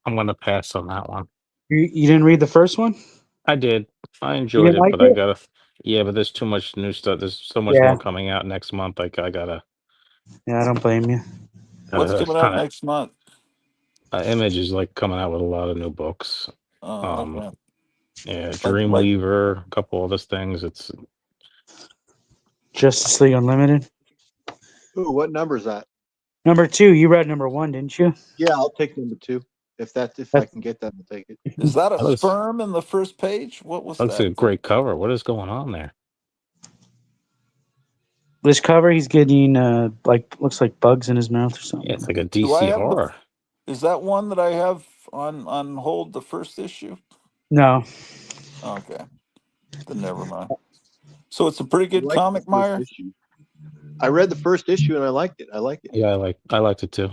I'm gonna pass on that one. You didn't read the first one? I did. I You enjoyed didn't it, like but I it? gotta. Yeah, but there's too much new stuff. There's so much Yeah. more coming out next month. Like I gotta Yeah, I don't blame you. what's coming out kind of. next month? Image is like coming out with a lot of new books. Oh, okay. Yeah, Like Dreamweaver, a couple other things. It's Justice League Unlimited. Ooh, what number is that? Number 2, you read number 1, didn't you? Yeah, I'll take number 2. If I That's, can get that, I'll take it. is that a that looks sperm in the first page? What was looks that? like a great cover. What is going on there? this cover, he's getting looks like bugs in his mouth or Yeah, something. it's like a Do I DC have the? horror. Is that one that I have on hold? The first issue. No, Okay, then never mind. So it's a pretty I good like the comic, first Meyer. issue. I read the first issue and I liked it. I like it. Yeah, I liked it too.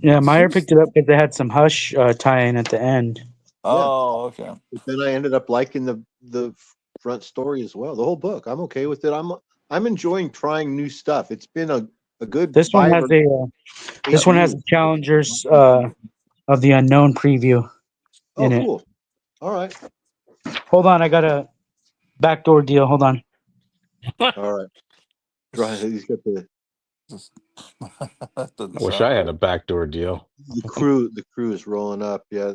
yeah, Meyer Seems. picked it up because they had some Hush tie-in at the end. Oh, okay. But then I ended up liking the front story as well. The whole book. I'm okay with it. I'm enjoying trying new stuff. It's been a good This one 5 has or a 8 this one has years. a Challengers of the Unknown preview Oh, in it. cool. All right. Hold on, I got a backdoor deal. Hold on. All right. Right. He's got the That doesn't I wish sound I had a good. backdoor deal. crew. The crew is rolling up. Yeah.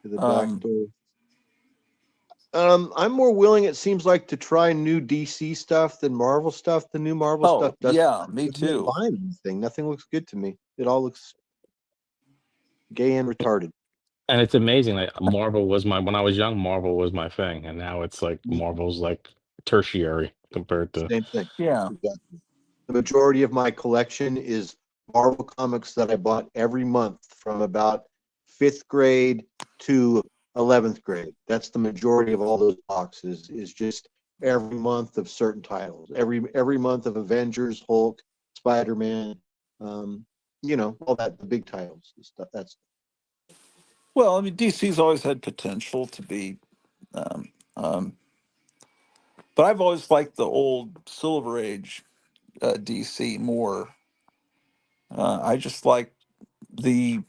To the back door. I'm more willing, it seems like, to try new DC stuff than Marvel stuff. The new Marvel stuff Me doesn't too. find anything. Nothing looks good to me. It all looks gay and retarded. And it's amazing that Marvel was when I was young, Marvel was my thing, and now it's like Mhm. Marvel's like tertiary compared to. Same thing. Yeah. Exactly. The majority of my collection is Marvel comics that I bought every month from about 5th grade to 11th grade. That's the majority of all those boxes, is just every month of certain titles. Every month of Avengers, Hulk, Spider-Man, all that, the big titles and stuff. That's Well, I mean, DC's always had potential to be, um, um, but I've always liked the old Silver Age DC more. I just like the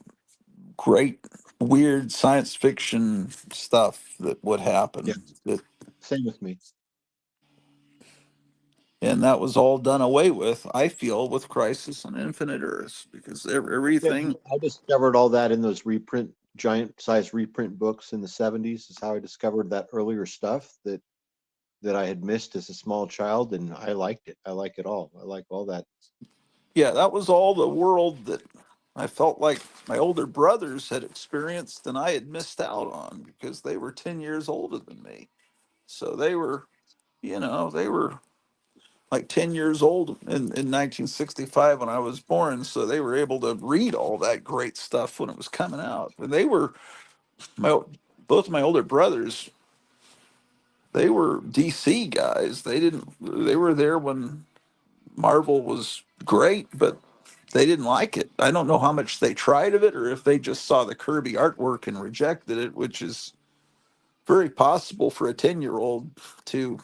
great, weird science fiction stuff that would yeah, happen. same with me. And that was all done away with, I feel, with Crisis on Infinite Earths, because Yeah, everything. I discovered all that in those giant size reprint books in the 70s. Is how I discovered that earlier stuff that I had missed as a small child, and I liked it. I like it all. I like all that. Yeah, that was all the world that I felt like my older brothers had experienced and I had missed out on because they were 10 years older than me. So they were like 10 years old in 1965 when I was born. So they were able to read all that great stuff when it was coming out. And my, both my older brothers, they were DC guys. They were there when Marvel was great, but they didn't like it. I don't know how much they tried of it or if they just saw the Kirby artwork and rejected it, which is very possible for a 10-year-old to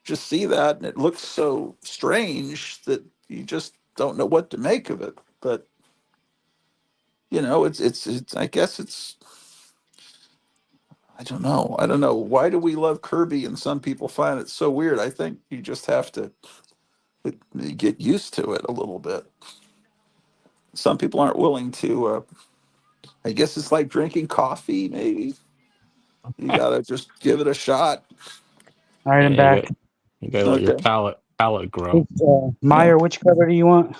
just see that and it looks so strange that you just don't know what to make of it. But it's I guess it's I don't know. I don't know. Why do we love Kirby and some people find it so weird? I think you just have to get used to it a little bit. Some people aren't willing to I guess it's like drinking coffee, maybe. You gotta just give it a shot. All right, Yeah, I'm back. you gotta let your Okay. palate grow. It's, Yeah. Meyer, which cover do you want?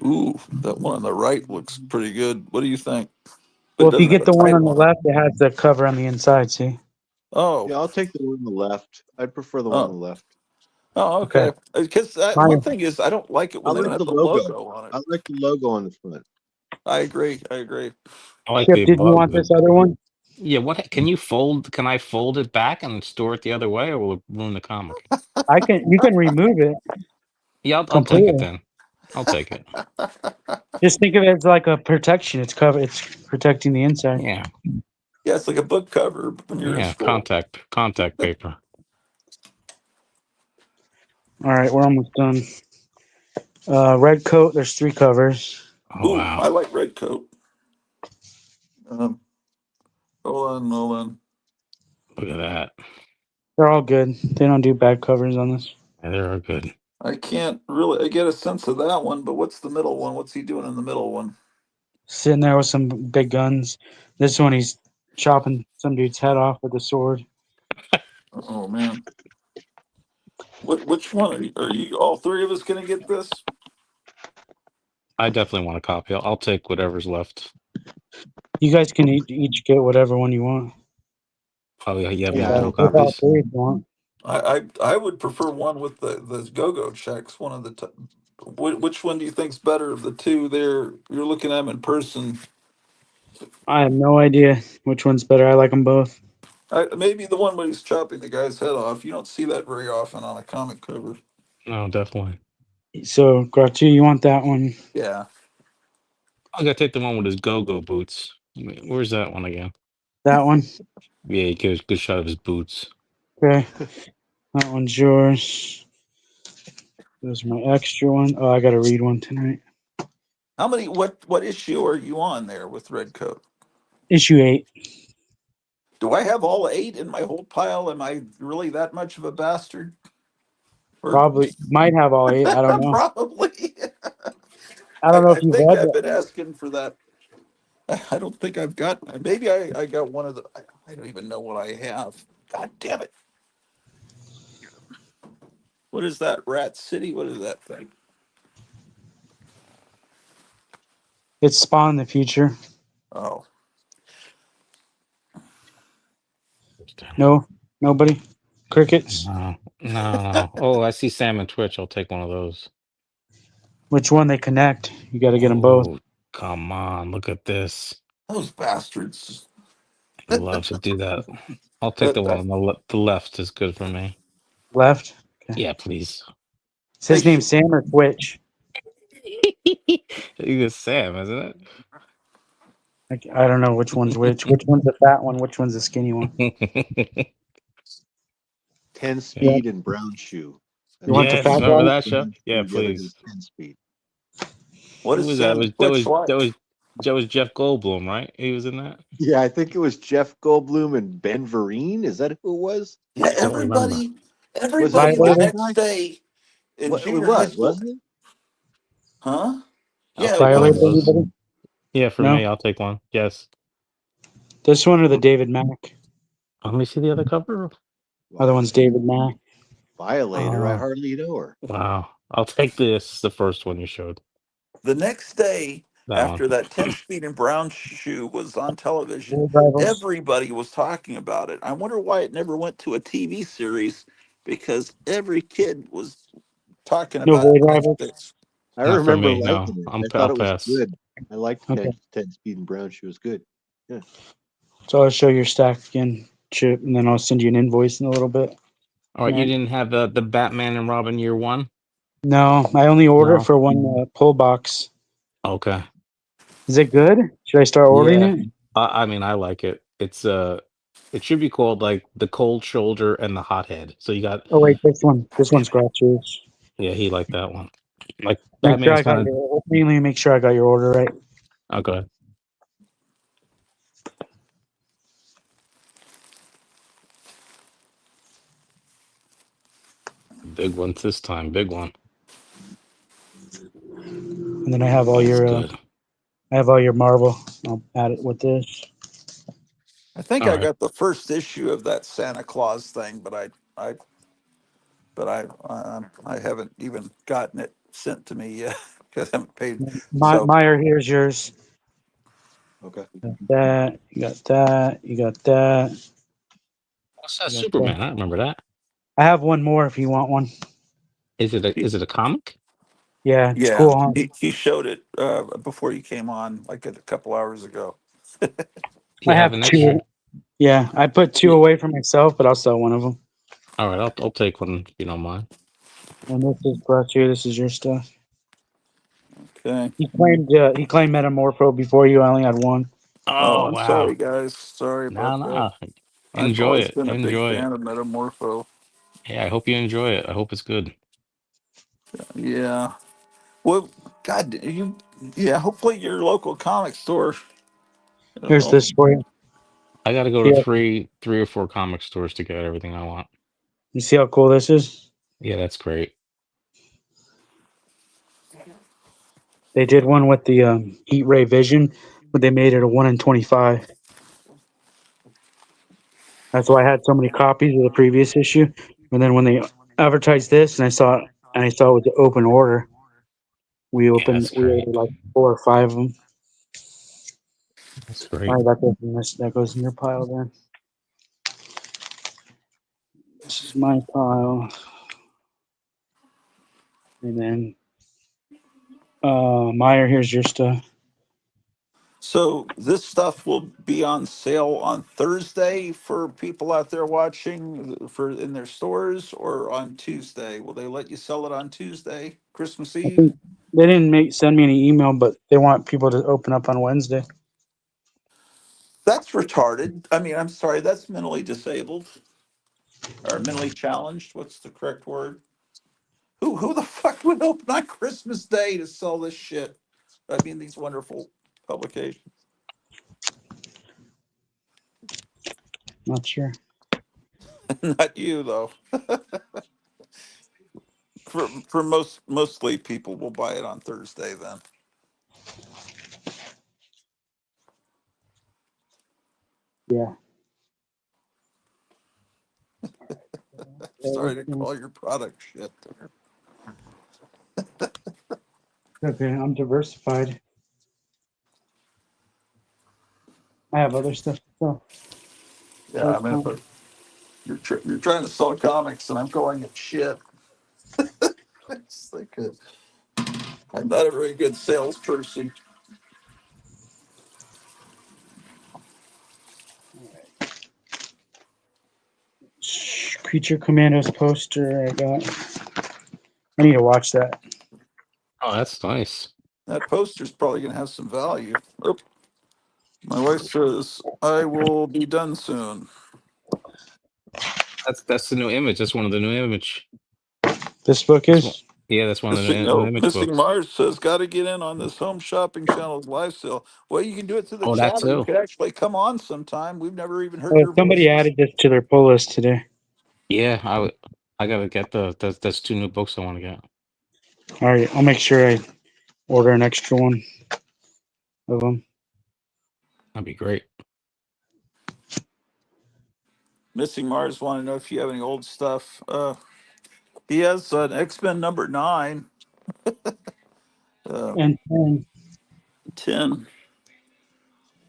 Ooh, that one on the right looks pretty good. What do you think? But Well, it if you doesn't have get a the one on title the on it. left, it has the cover on the inside. See? Oh, Yeah, I'll take the one on the left. I'd prefer the one on oh, the left. oh, Okay. okay. Because Meyer, one thing is, I don't like it I when they don't like have the the logo. logo on it. I like the logo on the front. I agree. I agree. I like Chip, did you want the this other one? yeah. What can you fold? Can I fold it back and store it the other way, or will it ruin the comic? I can. You can remove it Yeah, I'll take it completely. then. I'll take it. Just think of it as like a protection. It's cover. It's protecting the inside. Yeah, Yeah, it's like a book cover when you're in yeah. school. Contact paper. All right, we're almost done. Red coat. There's 3 covers. Oh Ooh, wow, I like red coat. Um, hold on. look at that. They're all good. They don't do bad covers on this. Yeah, they're good. I can't really. I get a sense of that one, but what's the middle one? What's he doing in the middle one? Sitting there with some big guns. This one, he's chopping some dude's head off with a sword. Oh man, which one are you? All three of us gonna get this? I definitely want a copy. I'll take whatever's left. You guys can each get whatever one you want. Oh yeah, you have Yeah, multiple Take all copies. 3 if you want. I would prefer one with the go-go checks. One of the which one do you think's better of the two? There, you're looking at them in person. I have no idea which one's better. I like them both. Maybe the one where he's chopping the guy's head off. You don't see that very often on a comic cover. No, definitely. So, Gratu, you want that one? Yeah. I gotta take the one with his go-go boots. Where's that one again? That one? Yeah, you get a good shot of his boots. Okay. That one's yours. There's my extra one. Oh, I got to read one tonight. How many? What issue are you on there with Redcoat? Issue 8. Do I have all 8 in my whole pile? Am I really that much of a bastard? Or Probably might have all 8. I don't know. probably. I don't know I if you've think read I've it. been asking for that. I don't think I've got. Maybe I got one of the. I don't even know what I have. God damn it! What is that? Rat City? What is that thing? It's Spawn in the future. Oh, No, nobody. Crickets. No. Oh, I see Sam and Twitch. I'll take one of those. Which one they connect? You got to get them both. Oh, come on. Look at this. those bastards! He loves to do that. I'll take the That, one that on the left is good for me. Left. Okay. Yeah, please. Is they his name should. Sam or Twitch? He's Sam, isn't I don't know which one's which. Which one's the fat one? Which one's the skinny one? it? 10 Yeah. speed and brown shoe. You That's want the one. Yes, fat remember guy? that show? Brown Yeah, shoe, the other please. is 10 speed. What Who is was that? Sam Twitch like? That was Jeff Goldblum, right? He was in that. Yeah, I think it was Jeff Goldblum and Ben Vereen. Is that who it was? Yeah, I don't remember. Was it everybody the Violator? Fall next Guy? day in What it junior high was, school, wasn't it? huh? I'll Yeah, it take one of Violator? was. those. Anybody? Yeah, for No. me, I'll take one. Yes. This one or the David Mack? Let me see the other cover. Other one's David Mack. Violator. I Oh, hardly know her. wow. I'll take this. The first one you showed. The next day That one. after that 10 speed and brown shoe was on television, David Rivals. everybody was talking about it. I wonder why it never went to a TV series, because every kid was talking No about it Void the next Rivals. day. I Not for remember me. No, liking it. I thought I'll it was pass. good. I liked Okay. 10 speed and brown shoe. It was good. Yeah. So I'll show your stack again, Chip, and then I'll send you an invoice in a little bit. All right, you Man. didn't have the Batman and Robin year one? No, I only ordered it No. for one pull box. Okay. Is it good? Should I start ordering Yeah. it? I mean, I like it. It should be called like the Cold Shoulder and the Hot Head. So you got, Oh wait, this one. This damn one's it. scratches. Yeah, he liked that one. Like Make sure Batman's I got kind your mainly make sure I got your order right. of okay. Big one this time. Big one. And then I have all That's your good. marble. I'll add it with this. I think All I right. got the first issue of that Santa Claus thing, but I haven't even gotten it sent to me yet because I haven't paid. So Meyer, here's yours. Okay. Got that. You got that. You got that. What's that You got that. Superman? I remember that. I have one more if you want one. Is it a comic? Yeah, it's yeah, cool, huh? he showed it before you came on, like a couple hours ago. Do I you have have an two. extra? Yeah, I put two Yeah. away for myself, but I'll sell one of them. All right, I'll take one if you don't mind. And this is brought you. This is your stuff. Okay. He claimed Metamorpho before you. I only had one. Oh, Oh I'm wow. sorry, guys. Sorry No, about that. no. I've Enjoy always it. been a big Enjoy it. fan of Metamorpho. Yeah, I hope you enjoy it. I hope it's good. Yeah. Well, God, you. Yeah. Hopefully, your local comic store. I don't Here's know. this for you. I got to go to Yeah, three or four comic stores to get everything I want. you see how cool this is? Yeah, that's great. They did one with the Heat Ray Vision, but they made it a 1 in 25. That's why I had so many copies of the previous issue. And then when they advertised this, and I saw it was an open order. Yeah, that's We great. ordered like 4 or 5 of them. That's All great. right, that goes in your pile then. This is my pile. And then Meyer, here's your stuff. So this stuff will be on sale on Thursday for people out there watching for in their stores, or on Tuesday. Will they let you sell it on Tuesday, Christmas I Eve? think they didn't send me any email, but they want people to open up on Wednesday. That's retarded. I mean, I'm sorry, that's mentally disabled or mentally challenged. What's the correct word? Who the fuck would open on Christmas Day to sell this shit? I mean, these wonderful publications. Not sure. Not you though. For mostly people will buy it on Thursday then. Yeah. Sorry to call your product shit. Okay, I'm diversified. I have other stuff to sell. Yeah, I mean, if you're trying to sell comics and I'm calling it shit. It's like I'm not a very good salesperson. Creature Commandos poster I got. I need to watch that. Oh, that's nice. That poster's probably going to have some value. Oop. My wife says I will be done soon. That's the new image. That's one of the new image. This book is? Yeah, that's one of the new image Missing books. Mars says, got to get in on this Home Shopping Channel's live sale. Well, you can do it through the Oh, that chat, or you too. could actually come on sometime. We've never even heard your Somebody voices. added this to their pull list today. Yeah, I gotta get that's 2 new books I want to get. All right, I'll make sure I order an extra one of them. That'd be great. Missing Mars want to know if you have any old stuff. He has an X-Men number 9. And 10.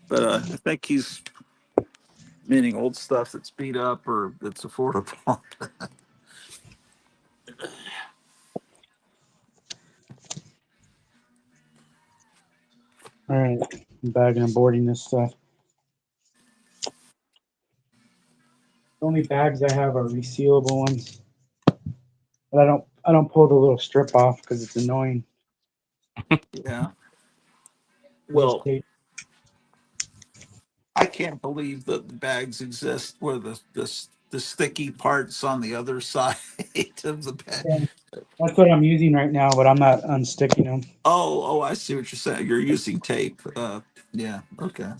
But I think he's meaning old stuff that's beat up or that's affordable. all right, I'm bagging and boarding this stuff. The only bags I have are resealable ones, but I don't pull the little strip off because it's annoying. Yeah. I just Well, take- I can't believe that the bags exist where the sticky parts on the other side of the bag. yeah, that's what I'm using right now, but I'm not unsticking them. Oh, I see what you're saying. You're using tape. Yeah, okay.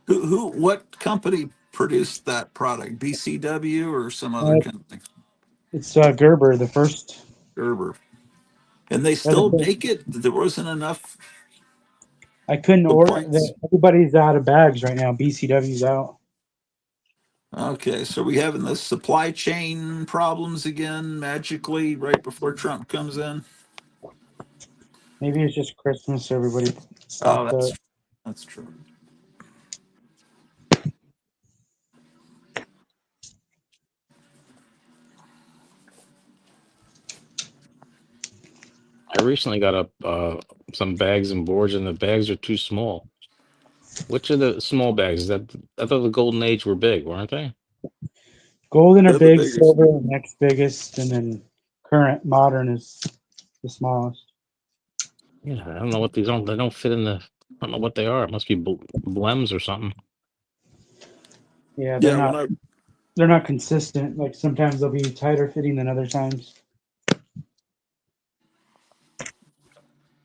What company produced that product? BCW or some other company? It's Gerber, the first. Gerber. And they They're the still first. make it? There wasn't enough I couldn't order. complaints? Everybody's out of bags right now. BCW's out. Okay, so we having the supply chain problems again magically right before Trump comes in? Maybe it's just Christmas. Everybody Oh, stocked up. that's true. I recently got some bags and boards, and the bags are too small. Which are the small bags? I thought the golden age were big, weren't they? Golden are They're the big, biggest. silver are next biggest, and then current modern is the smallest. Yeah, I don't know what these are. They don't fit in the. I don't know what they are. It must be blems or something. Yeah, Yeah, they're not consistent. Like sometimes they'll be tighter fitting than other times.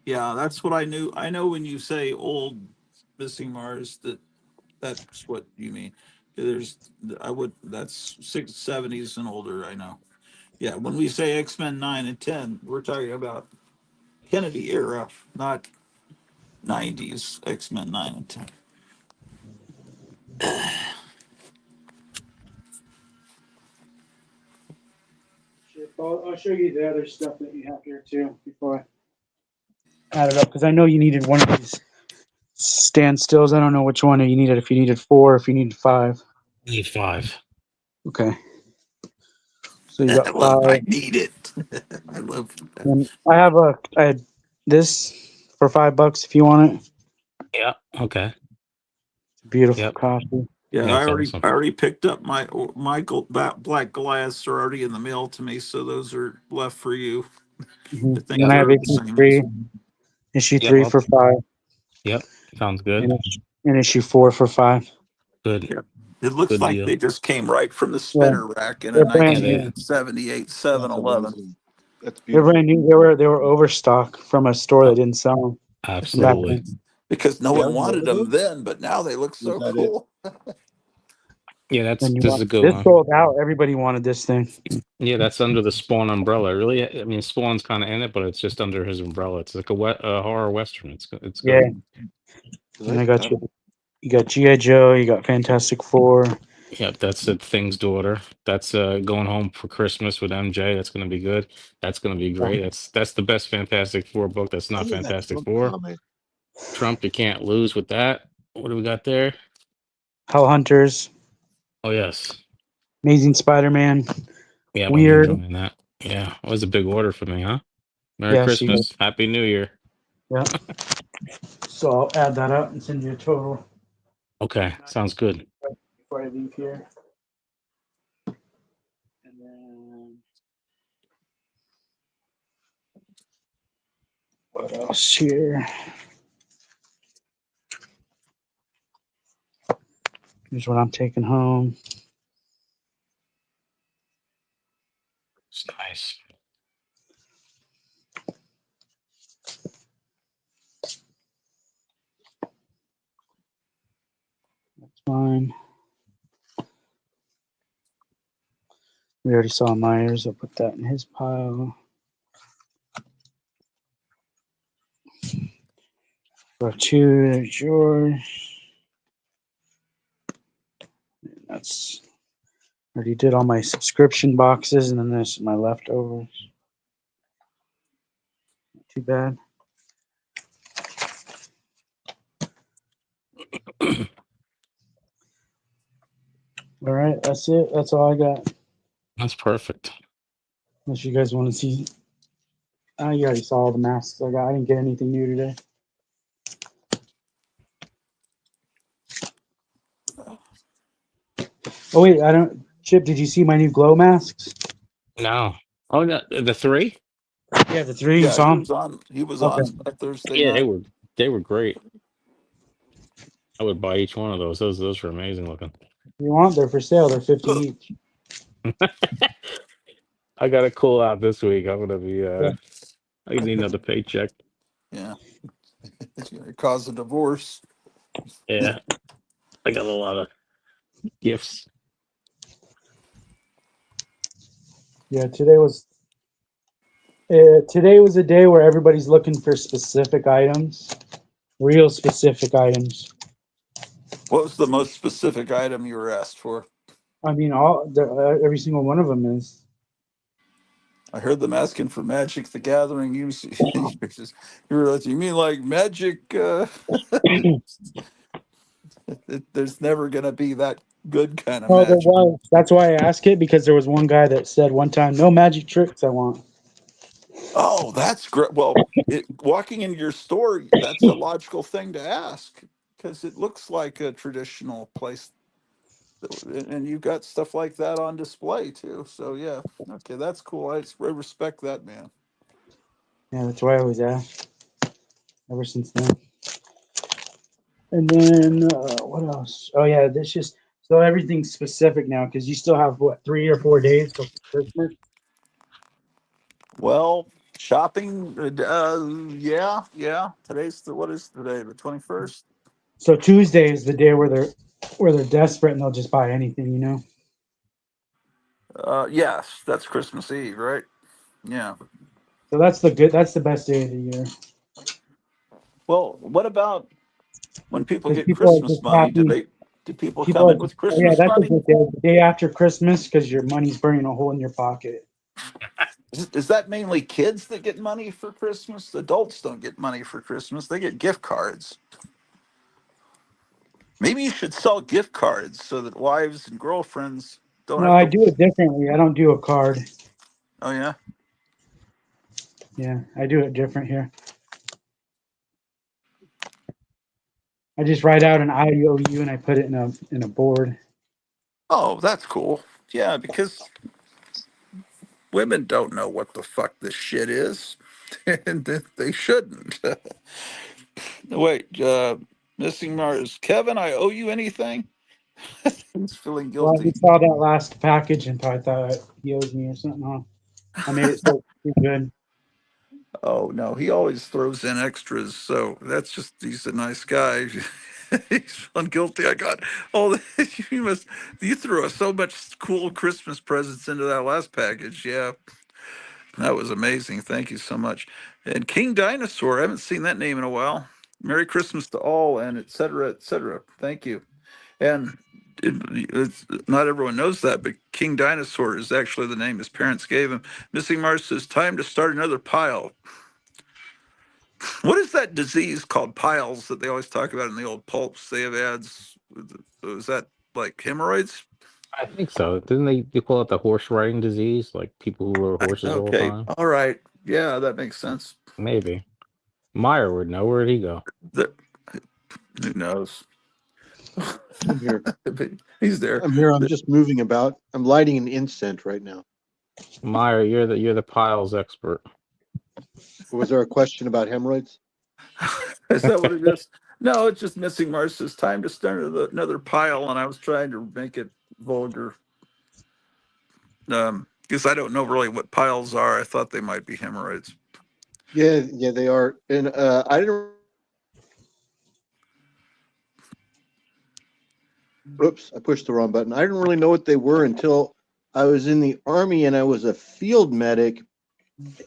yeah, that's what I knew. I know when you say old Missing Mars that's what you mean. That's 670s and older, I know. Yeah, when we say X-Men 9 and 10, we're talking about Kennedy era, not 90s X-Men 9 and 10. I'll show you the other stuff that you have here too before I add it up because I know you needed one of these standstills. I don't know which one you needed. If you needed 4, if you needed 5. I need 5. Okay. So you got 5. I need it. I love that. And I had this for $5 if you want it. Yeah. Okay. Beautiful Yep. coffee. Yeah, Yeah, it's awesome. I already picked up my Black Goliaths are already in the mail to me, so those are left for you. I think And I have they're the issue same. 3. Issue 3 for 5. Yep. Sounds good. And issue 4 for 5. Good. Yeah. It looks Good like deal. they just came right from the spinner rack in a They're brand new. 1978 7-Eleven. That's They're beautiful. brand new. They were overstock from a store that didn't sell them. Absolutely. Because no Yeah, one wanted remember them then, but now they look so that it? cool. Yeah, And this is a good this one. sold out. Everybody wanted this thing. Yeah, that's under the Spawn umbrella. Really, I mean, Spawn's kind of in it, but it's just under his umbrella. It's like a horror western. It's Yeah, good. and I got you. You got GI Joe. You got Fantastic Four. Yeah, that's the Thing's daughter. That's going home for Christmas with MJ. That's going to be good. That's going to be great. That's the best Fantastic Four book. That's not Fantastic Four. Trump, you can't lose with that. What do we got there? Hell Hunters. Oh yes, Amazing Spider-Man. yeah, I'm Weird. enjoying that. Yeah, it was a big order for me, huh? Merry Yeah, she. Christmas, Happy New Year. Yeah. So I'll add that up and send you a total Okay, sounds good. before I leave here. And then what else here? Here's what I'm taking home. It's nice. That's fine. We already saw Myers. I'll put that in his pile. Row 2, there's yours. That's already did all my subscription boxes, and then there's my leftovers. Not too bad. All right, that's it. That's all I got. That's perfect. Unless you guys want to see. You already saw all the masks I got. I didn't get anything new today. Oh wait, I don't. Chip, did you see my new glow masks? No. Oh, no, the three? Yeah, the 3. You Yeah, saw them? he was Okay. on a Thursday Yeah, night. they were great. I would buy each one of those. Those were amazing looking. If you want, they're for sale. They're 50 each. I gotta cool out this week. I'm gonna be Yeah. I need another paycheck. Yeah, it's going to cause a divorce. Yeah. I got a lot of gifts. Yeah, today was a day where everybody's looking for specific items, real specific items. What was the most specific item you were asked for? I mean, every single one of them is. I heard them asking for Magic the Gathering. You were like, you mean like Magic? There's never going to be that good kind of Oh, there magic. was. That's why I asked it, because there was one guy that said one time, "No magic tricks I want." Oh, that's great. Well, walking into your store, that's a logical thing to ask because it looks like a traditional place, and you've got stuff like that on display too. So yeah, okay, that's cool. I respect that, man. Yeah, that's why I always ask. Ever since then. And then what else? Oh yeah, this just so everything's specific now, because you still have what, 3 or 4 days till Christmas. Well, shopping, yeah. What is today? The 21st. So Tuesday is the day where they're desperate and they'll just buy anything, you know. Yes, that's Christmas Eve, right? Yeah. So that's the best day of the year, Well, what about when people because get people are Christmas just money? happy. Do people People come are in just, with oh yeah, Christmas that's a money? good day. The day after Christmas, because your money's burning a hole in your pocket. Is that mainly kids that get money for Christmas? Adults don't get money for Christmas. They get gift cards. Maybe you should sell gift cards so that wives and girlfriends don't No, have I to. do it differently. I don't do a card. Oh yeah. Yeah, I do it different here. I just write out an IOU and I put it in a board. Oh, that's cool. Yeah, because women don't know what the fuck this shit is, and they shouldn't. Wait, missing Mars. Kevin, I owe you anything? He's feeling Well, I guilty. just saw that last package and I thought he owes me or something. Huh? I made it so too good. Oh no, he always throws in extras. So that's just he's a nice guy. He's guilty. I got all the, you threw us so much cool Christmas presents into that last package. Yeah, that was amazing. Thank you so much. And King Dinosaur, I haven't seen that name in a while. Merry Christmas to all, and et cetera, et cetera. Thank you. And not everyone knows that, but King Dinosaur is actually the name his parents gave him. Missing Mars says, time to start another pile. What is that disease called, piles, that they always talk about in the old pulps? They have ads. Is that like hemorrhoids? I think so. Didn't they call it the horse riding disease? Like people who rode horses all the Okay. time? All right. Yeah, that makes sense. Maybe. Meyer would know. Where'd he go? Who knows? I'm here. He's there. I'm here. I'm just moving about. I'm lighting an incense right now. Meyer, you're the piles expert. Was there a question about hemorrhoids? Is that what it is? No, it's just Missing Mars says, time to start another pile, and I was trying to make it vulgar. Because I don't know really what piles are. I thought they might be hemorrhoids. Yeah, they are. And I didn't. Oops, I pushed the wrong button. I didn't really know what they were until I was in the Army and I was a field medic.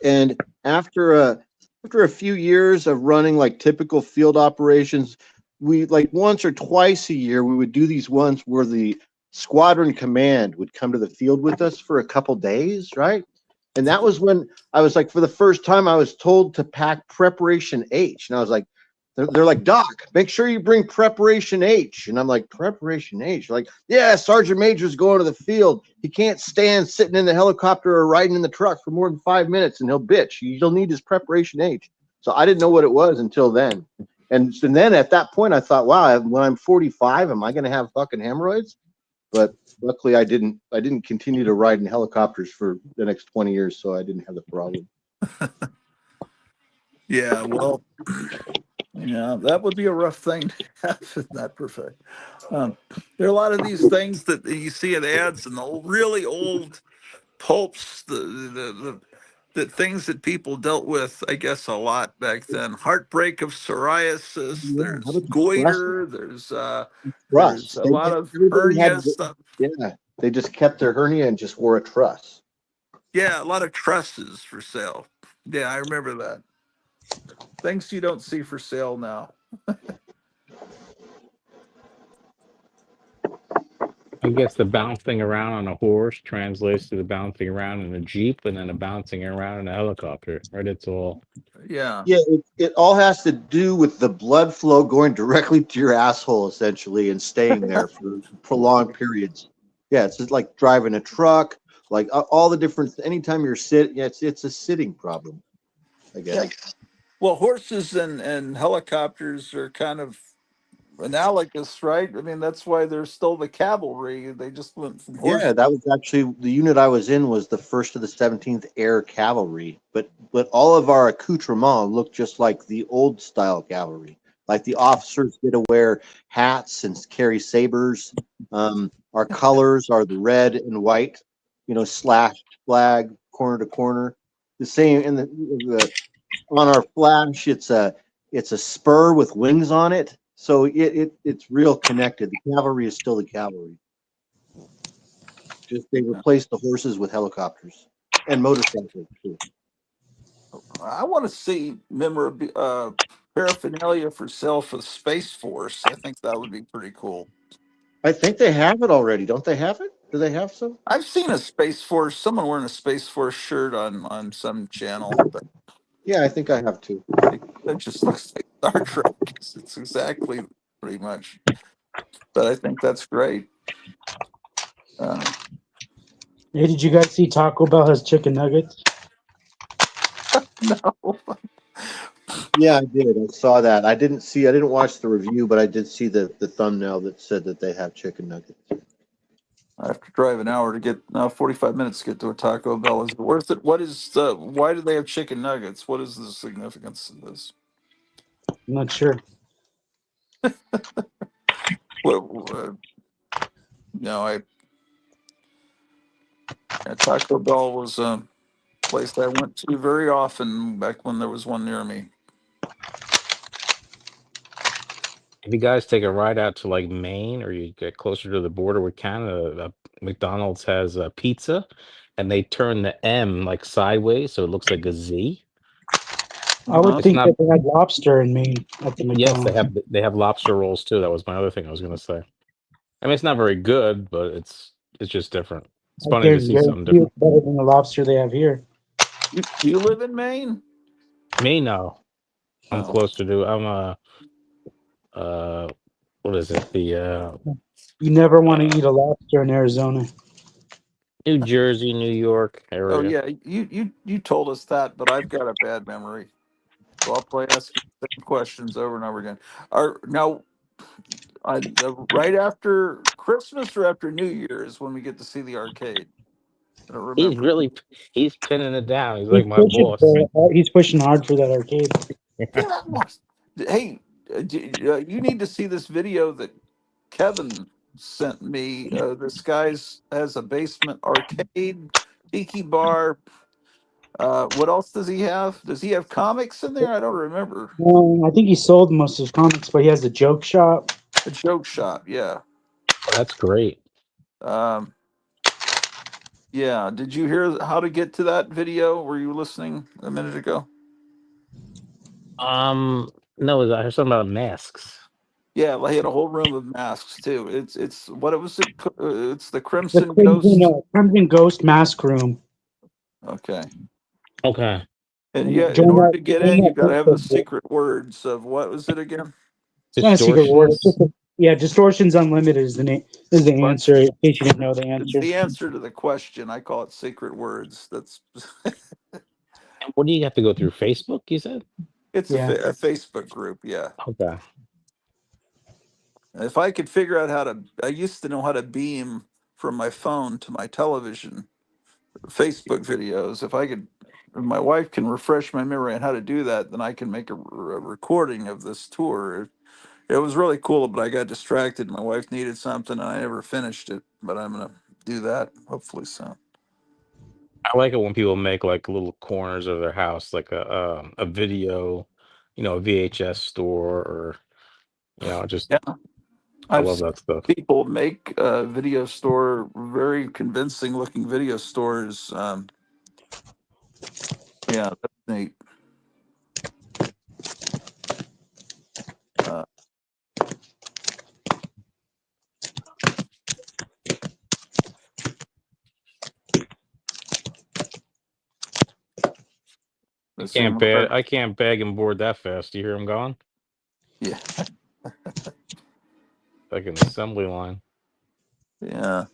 And after a few years of running like typical field operations, we like once or twice a year we would do these ones where the squadron command would come to the field with us for a couple days, right? And that was when I was like, for the first time, I was told to pack Preparation H, and I was like, they're like, Doc, make sure you bring Preparation H. And I'm like, Preparation H? Like, yeah, Sergeant Major's going to the field. He can't stand sitting in the helicopter or riding in the truck for more than 5 minutes, and he'll bitch. He'll need his Preparation H. So I didn't know what it was until then. And then at that point, I thought, wow, when I'm 45, am I going to have fucking hemorrhoids? But luckily, I didn't continue to ride in helicopters for the next 20 years, so I didn't have the problem. Yeah, well, yeah, that would be a rough thing to have. Not perfect. There are a lot of these things that you see in ads and the really old pulps, the things that people dealt with, I guess, a lot back then. Heartbreak of psoriasis. Yeah, how There's about goiter. There's truss? a lot of Everybody had, hernia stuff. yeah, they just kept their hernia and just wore a truss. Yeah, a lot of trusses for sale. Yeah, I remember that. Things you don't see for sale now. I guess the bouncing around on a horse translates to the bouncing around in a Jeep and then the bouncing around in a helicopter, right? It's all. Yeah. Yeah, it all has to do with the blood flow going directly to your asshole, essentially, and staying there for prolonged periods. Yeah, it's just like driving a truck, like all the different. Anytime you're yeah, it's a sitting problem, I guess. Yeah. Well, horses and helicopters are kind of analogous, right? I mean, that's why they're still the cavalry. They just went from Yeah, horse. that was actually the unit I was in was the 1st of the 17th Air Cavalry, but all of our accoutrement looked just like the old style cavalry. Like the officers get to wear hats and carry sabers. Our colors are the red and white, slashed flag corner to corner. The same in the on our flash. It's a spur with wings on it, so it's real connected. The cavalry is still the cavalry. Just they replaced the horses with helicopters and motorcycles too. I want to see paraphernalia for sale for the Space Force. I think that would be pretty cool. I think they have it already. Don't they have it? Do they have some? I've seen a Space Force, someone wearing a Space Force shirt on some channel, but Yeah, I think I have too. it just looks like Star Trek. It's exactly pretty much. But I think that's great. Hey, did you guys see Taco Bell has chicken nuggets? No. Yeah, I did. I saw that. I didn't watch the review, but I did see the thumbnail that said that they have chicken nuggets. I have to drive an hour to get 45 minutes to get to a Taco Bell. Is it worth it? Why do they have chicken nuggets? What is the significance of this? I'm not sure. What, no, Taco Bell was place I went to very often back when there was one near me. If you guys take a ride out to like Maine or you get closer to the border with Canada, McDonald's has a pizza and they turn the M like sideways so it looks like a Z. I would It's think not. that they had lobster in Maine at the Yes, McDonald's. they have lobster rolls too. That was my other thing I was gonna say. I mean, it's not very good, but it's just different. It's I funny to see something guarantee different. it's better than the lobster they have here. You live in Maine? Me, no. I'm Oh, closer to. I'm what is it? The You never want uh to eat a lobster in Arizona. New Jersey, New York oh area. yeah. You told us that, but I've got a bad memory, so I'll play ask you the same questions over and over again. Now, right after Christmas or after New Year's when we get to see the arcade. I don't He's remember. really he's pinning it down. He's He's like my pushing boss. for it. He's pushing hard for that arcade. Yeah, that was. Hey, you need to see this video that Kevin sent me. This guy's has a basement arcade, tiki bar. What else does he have? Does he have comics in there? I don't remember. I think he sold most of his comics, but he has a joke shop. A joke shop, yeah. Oh, that's great. Um, yeah. Did you hear how to get to that video? Were you listening a minute ago? No, I heard something about masks. Yeah, well, he had a whole room of masks too. It's what it was. It's the The Crimson Ghost. Crimson Ghost Mask Room. Okay. Okay. And And yeah, in order to get join in, you that got to have the Facebook group. secret words of what was it again? It's not a secret word. It's Distortions. just yeah, Distortions Unlimited is is the What? answer. In case you didn't know the It's answer. the answer to the question. I call it secret words. That's And what do you have to go through? Facebook, you said? it's Yeah. a Facebook group. Yeah. Okay. If I could figure out how to, I used to know how to beam from my phone to my television Facebook videos. If my wife can refresh my memory on how to do that, then I can make a recording of this tour. It was really cool, but I got distracted. My wife needed something, and I never finished it. But I'm gonna do that hopefully soon. I like it when people make like little corners of their house, like a video, a VHS store, or just Yeah, I I've love seen that stuff. people make video store very convincing looking video stores. Yeah, that's neat. Uh, let's see. I can't bag and board that fast. You hear him going? Yeah, Like an assembly line. yeah.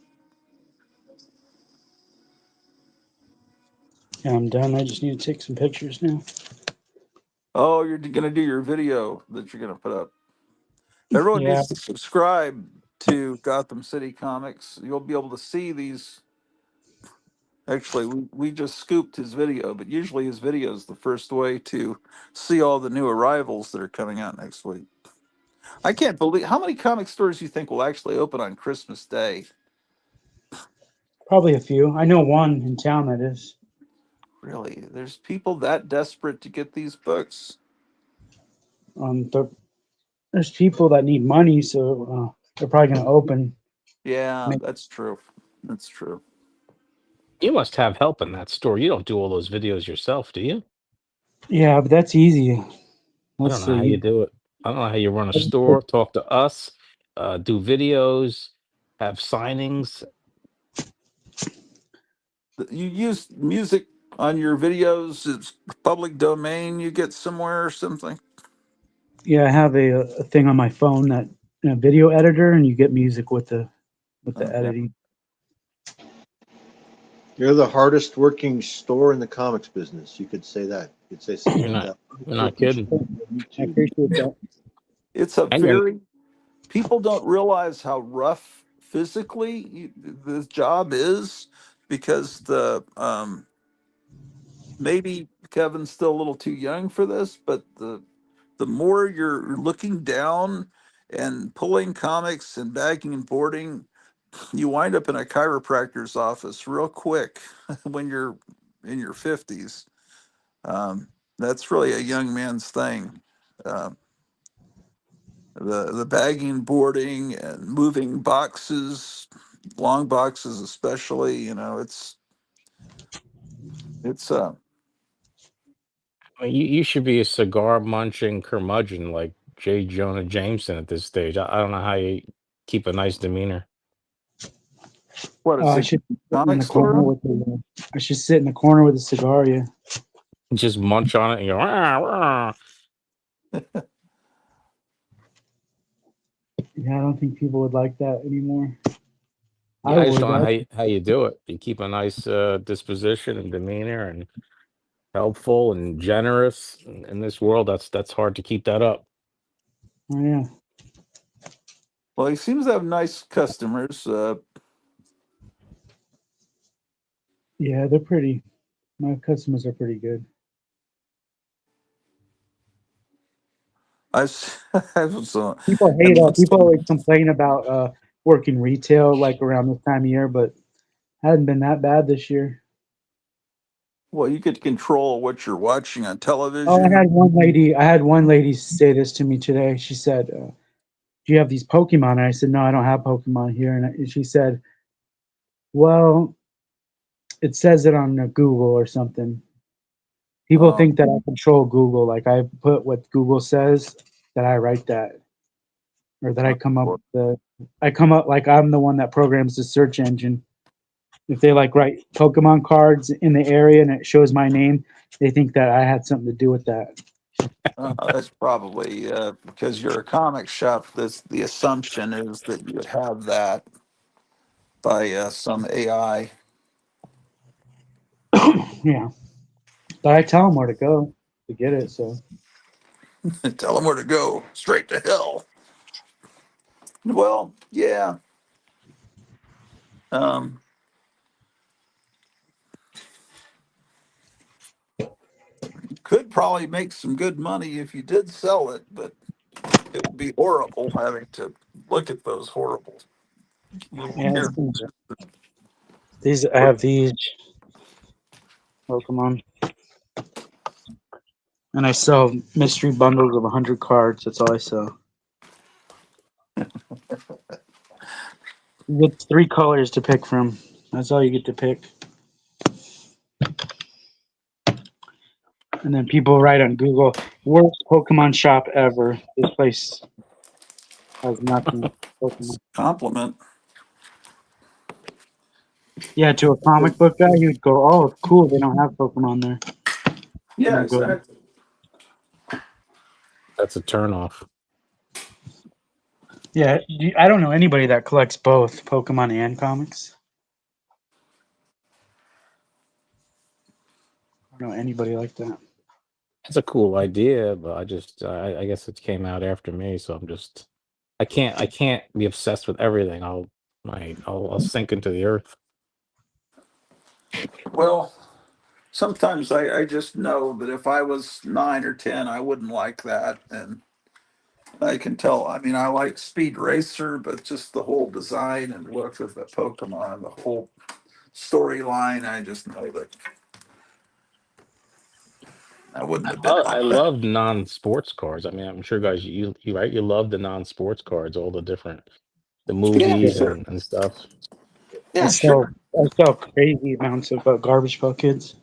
Yeah, I'm done. I just need to take some pictures now. Oh, you're gonna do your video that you're gonna put up. Everyone Yeah, needs to subscribe to Gotham City Comics. You'll be able to see these. Actually, we just scooped his video, but usually his video is the first way to see all the new arrivals that are coming out next week. I can't believe how many comic stores you think will actually open on Christmas Day. probably a few. I know one in town that is. Really, there's people that desperate to get these books. The, there's people that need money, so they're probably going to open. Yeah, that's true. That's true. You must have help in that store. You don't do all those videos yourself, do you? Yeah, but that's easy. I don't That's know how you do it. I don't know how you run a store, talk to us, do videos, have signings. You use music on your videos. It's public domain. You get somewhere or something. Yeah, I have a thing on my phone that a video editor, and you get music with the Okay. editing. You're the hardest working store in the comics business. You could say that. You could say something You're like not that. you're not Working kidding. store on I YouTube. appreciate that. It's a I can very people don't realize how rough physically this job is because the maybe Kevin's still a little too young for this, but the more you're looking down and pulling comics and bagging and boarding, you wind up in a chiropractor's office real quick when you're in your 50s. That's really a young man's thing. The bagging, boarding, and moving boxes, long boxes especially. You know, it's I mean, you should be a cigar munching curmudgeon like J. Jonah Jameson at this stage. I don't know how you keep a nice demeanor. what is I it? should sit in Comic the corner store? with the. I should sit in the corner with a cigar. Yeah. Just munch on it and go, "Rah, rah." Yeah, I don't think people would like that anymore. I Yeah, I just would. don't know how you do it. You keep a nice disposition and demeanor and helpful and generous in this world. That's hard to keep that up. Oh, yeah. Well, he seems to have nice customers. Yeah, they're pretty. My customers are pretty good. I was People hate and people always complain about working retail like around this time of year, but hasn't been that bad this year. well, you could control what you're watching on Oh, television. I had one lady say this to me today. She said, "Do you have these Pokemon?" And I said, "No, I don't have Pokemon here." And she said, "Well, it says it on Google or something." People Oh, think that I control Google, like I put what Google says, that I write that, or that I come up well, with I come up like I'm the one that programs the search engine. If they like write Pokemon cards in the area and it shows my name, they think that I had something to do with that. that's probably because you're a comic shop. This the assumption is that you would have that by some AI. Yeah, but I tell them where to go to get it. So Tell them where to go. Straight to hell. Well, yeah. Um, could probably make some good money if you did sell it, but it would be horrible having to look at those horrible little yeah, characters. these I have these Pokemon, and I sell mystery bundles of 100 cards. That's all I sell. You get 3 colors to pick from. That's all you get to pick. And then people write on Google, worst Pokemon shop ever. This place has nothing. Pokemon. Compliment. Yeah, to a comic book guy, he would go, "Oh, cool, they don't have Pokemon there." And Yeah, I go, exactly. That's a turnoff. "Yeah, I don't know anybody that collects both Pokemon and comics. I don't know anybody like that." It's a cool idea, but I guess it came out after me, so I can't be obsessed with everything. I'll sink into the earth. Well, sometimes I just know that if I was 9 or 10, I wouldn't like that. And I can tell. I mean, I like Speed Racer, but just the whole design and look of the Pokemon, the whole storyline, I just know that I wouldn't have been I like that. love non-sports cards. I mean, I'm sure guys, you right, you love the non-sports cards, all the Yeah, Yeah, movies sure. and stuff. Yeah, sure. I sell crazy amounts of Garbage Pail Kids.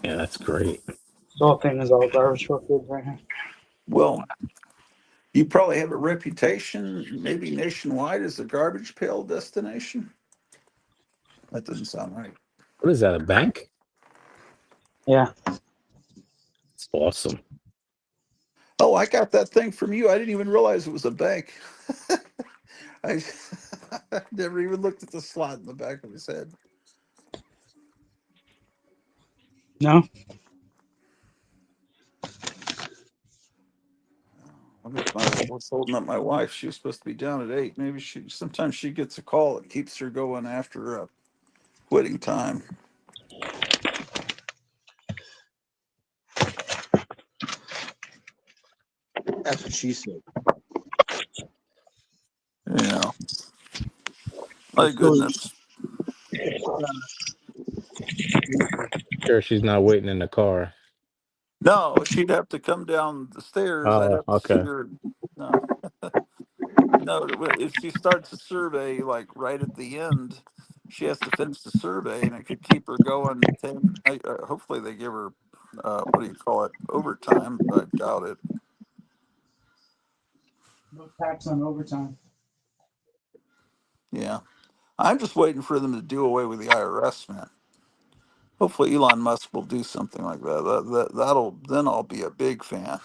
Yeah, that's great. This whole thing is all Garbage Pail Kids right now. Well, you probably have a reputation, maybe nationwide, as a garbage pail destination. That doesn't sound right. What is that? A bank? Yeah. It's awesome. Oh, I got that thing from you. I didn't even realize it was a bank. I never even looked at the slot in the back of his head. No. What's holding up my wife? She was supposed to be down at 8. Maybe sometimes she gets a call that keeps her going after quitting time. That's what she said. Yeah. My So goodness. Sure, she's not waiting in the car. No, she'd have to come down the stairs. I'd Oh, have to see okay. her. No, no. If she starts a survey like right at the end, she has to finish the survey, and it could keep her going. Hopefully, they give her what do you call it, overtime. I doubt it. No tax on overtime. Yeah, I'm just waiting for them to do away with the IRS, man. Hopefully, Elon Musk will do something like that. That'll then I'll be a big fan.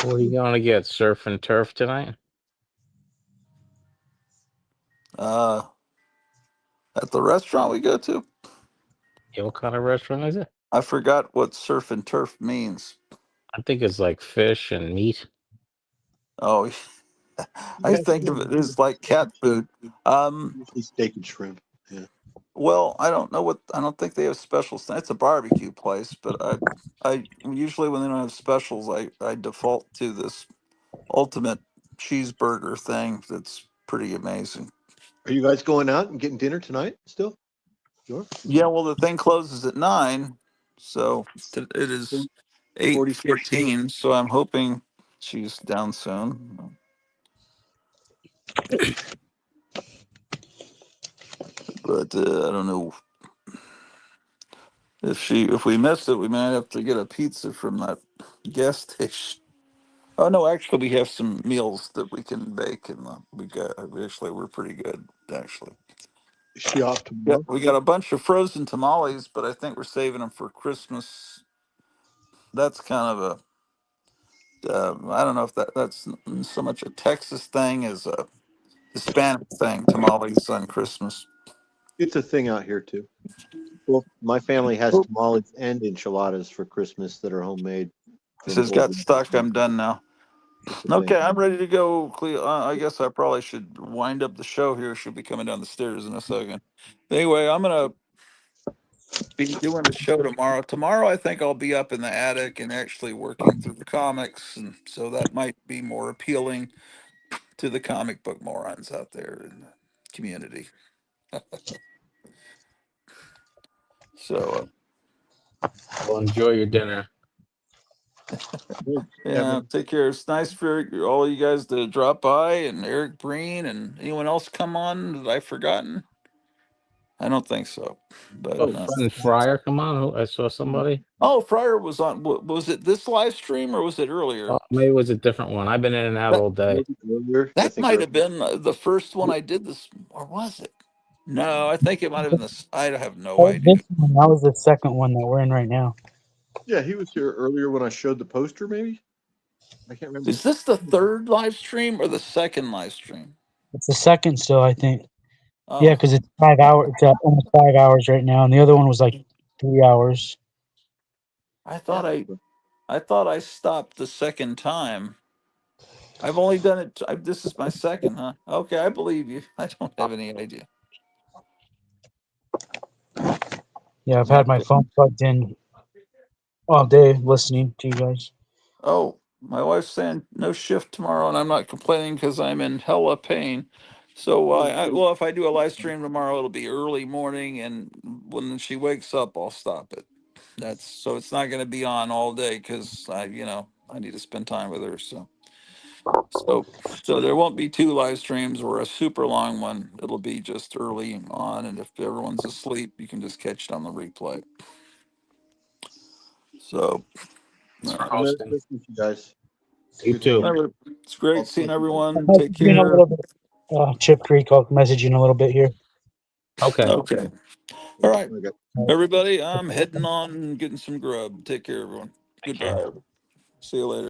What are you gonna get? Surf and turf tonight? Uh, at the restaurant we go to, Yeah, what kind of restaurant is it? I forgot what surf and turf means. I think it's like fish and meat. Oh, I think of it as like cat food. Usually steak and shrimp. Yeah. Well, I don't think they have specials. It's a barbecue place, but I usually when they don't have specials, I default to this ultimate cheeseburger thing that's pretty amazing. Are you guys going out and getting dinner tonight still? Sure. Yeah, well, the thing closes at 9, so it is 8:14. So I'm hoping she's down soon. But I don't know if we missed it, we might have to get a pizza from that gas station. Oh no, actually, we have some meals that we can bake, and we're pretty good actually. Is she off Yeah, tomorrow? we got a bunch of frozen tamales, but I think we're saving them for Christmas. That's kind of I don't know if that's so much a Texas thing as a Hispanic thing. Tamales on Christmas. It's a thing out here too. Well, my family has tamales and enchiladas for Christmas that are homemade. This From has got Orloff. stuck. I'm done now. It's a thing. Okay, I'm ready to go. I guess I probably should wind up the show here. She'll be coming down the stairs in a second. Anyway, I'm gonna be doing the show tomorrow. Tomorrow, I think I'll be up in the attic and actually working through the comics, and so that might be more appealing to the comic book morons out there in the community. So, Well, enjoy your dinner. yeah, take care. It's nice for all you guys to drop by, and Eric Breen, and anyone else come on that I've forgotten. I don't think so, but Friend Fryer, come on! I saw somebody. oh, Fryer was on. Was it this live stream or was it earlier? Oh, maybe it was a different one. I've been in and out all day. That might have been the first one I did this, or was it? No, I think it might have been this. I have no idea. That was the second one that we're in right now. Yeah, he was here earlier when I showed the poster. Maybe I can't remember. Is this the third live stream or the second live stream? It's the second still, I think. Oh. Yeah, because it's 5 hours. It's almost 5 hours right now, and the other one was like 3 hours. I thought I stopped the second time. I've only done it. This is my second, huh? Okay, I believe you. I don't have any idea. Yeah, I've had my phone plugged in all day listening to you guys. Oh, my wife's saying no shift tomorrow, and I'm not complaining because I'm in hella pain. So, well, if I do a live stream tomorrow, it'll be early morning, and when she wakes up, I'll stop it. So it's not going to be on all day because I need to spend time with her. So there won't be 2 live streams or a super long one. It'll be just early on, and if everyone's asleep, you can just catch it on the replay. So, Thanks for Merry hosting. Christmas, you guys. You too. it's great seeing everyone. I'll Take message you in a care. little bit. Chip Creek, I'll message you in a little bit here. Okay. Okay. All right, everybody. I'm heading on and getting some grub. Take care, everyone. Goodbye. See you later.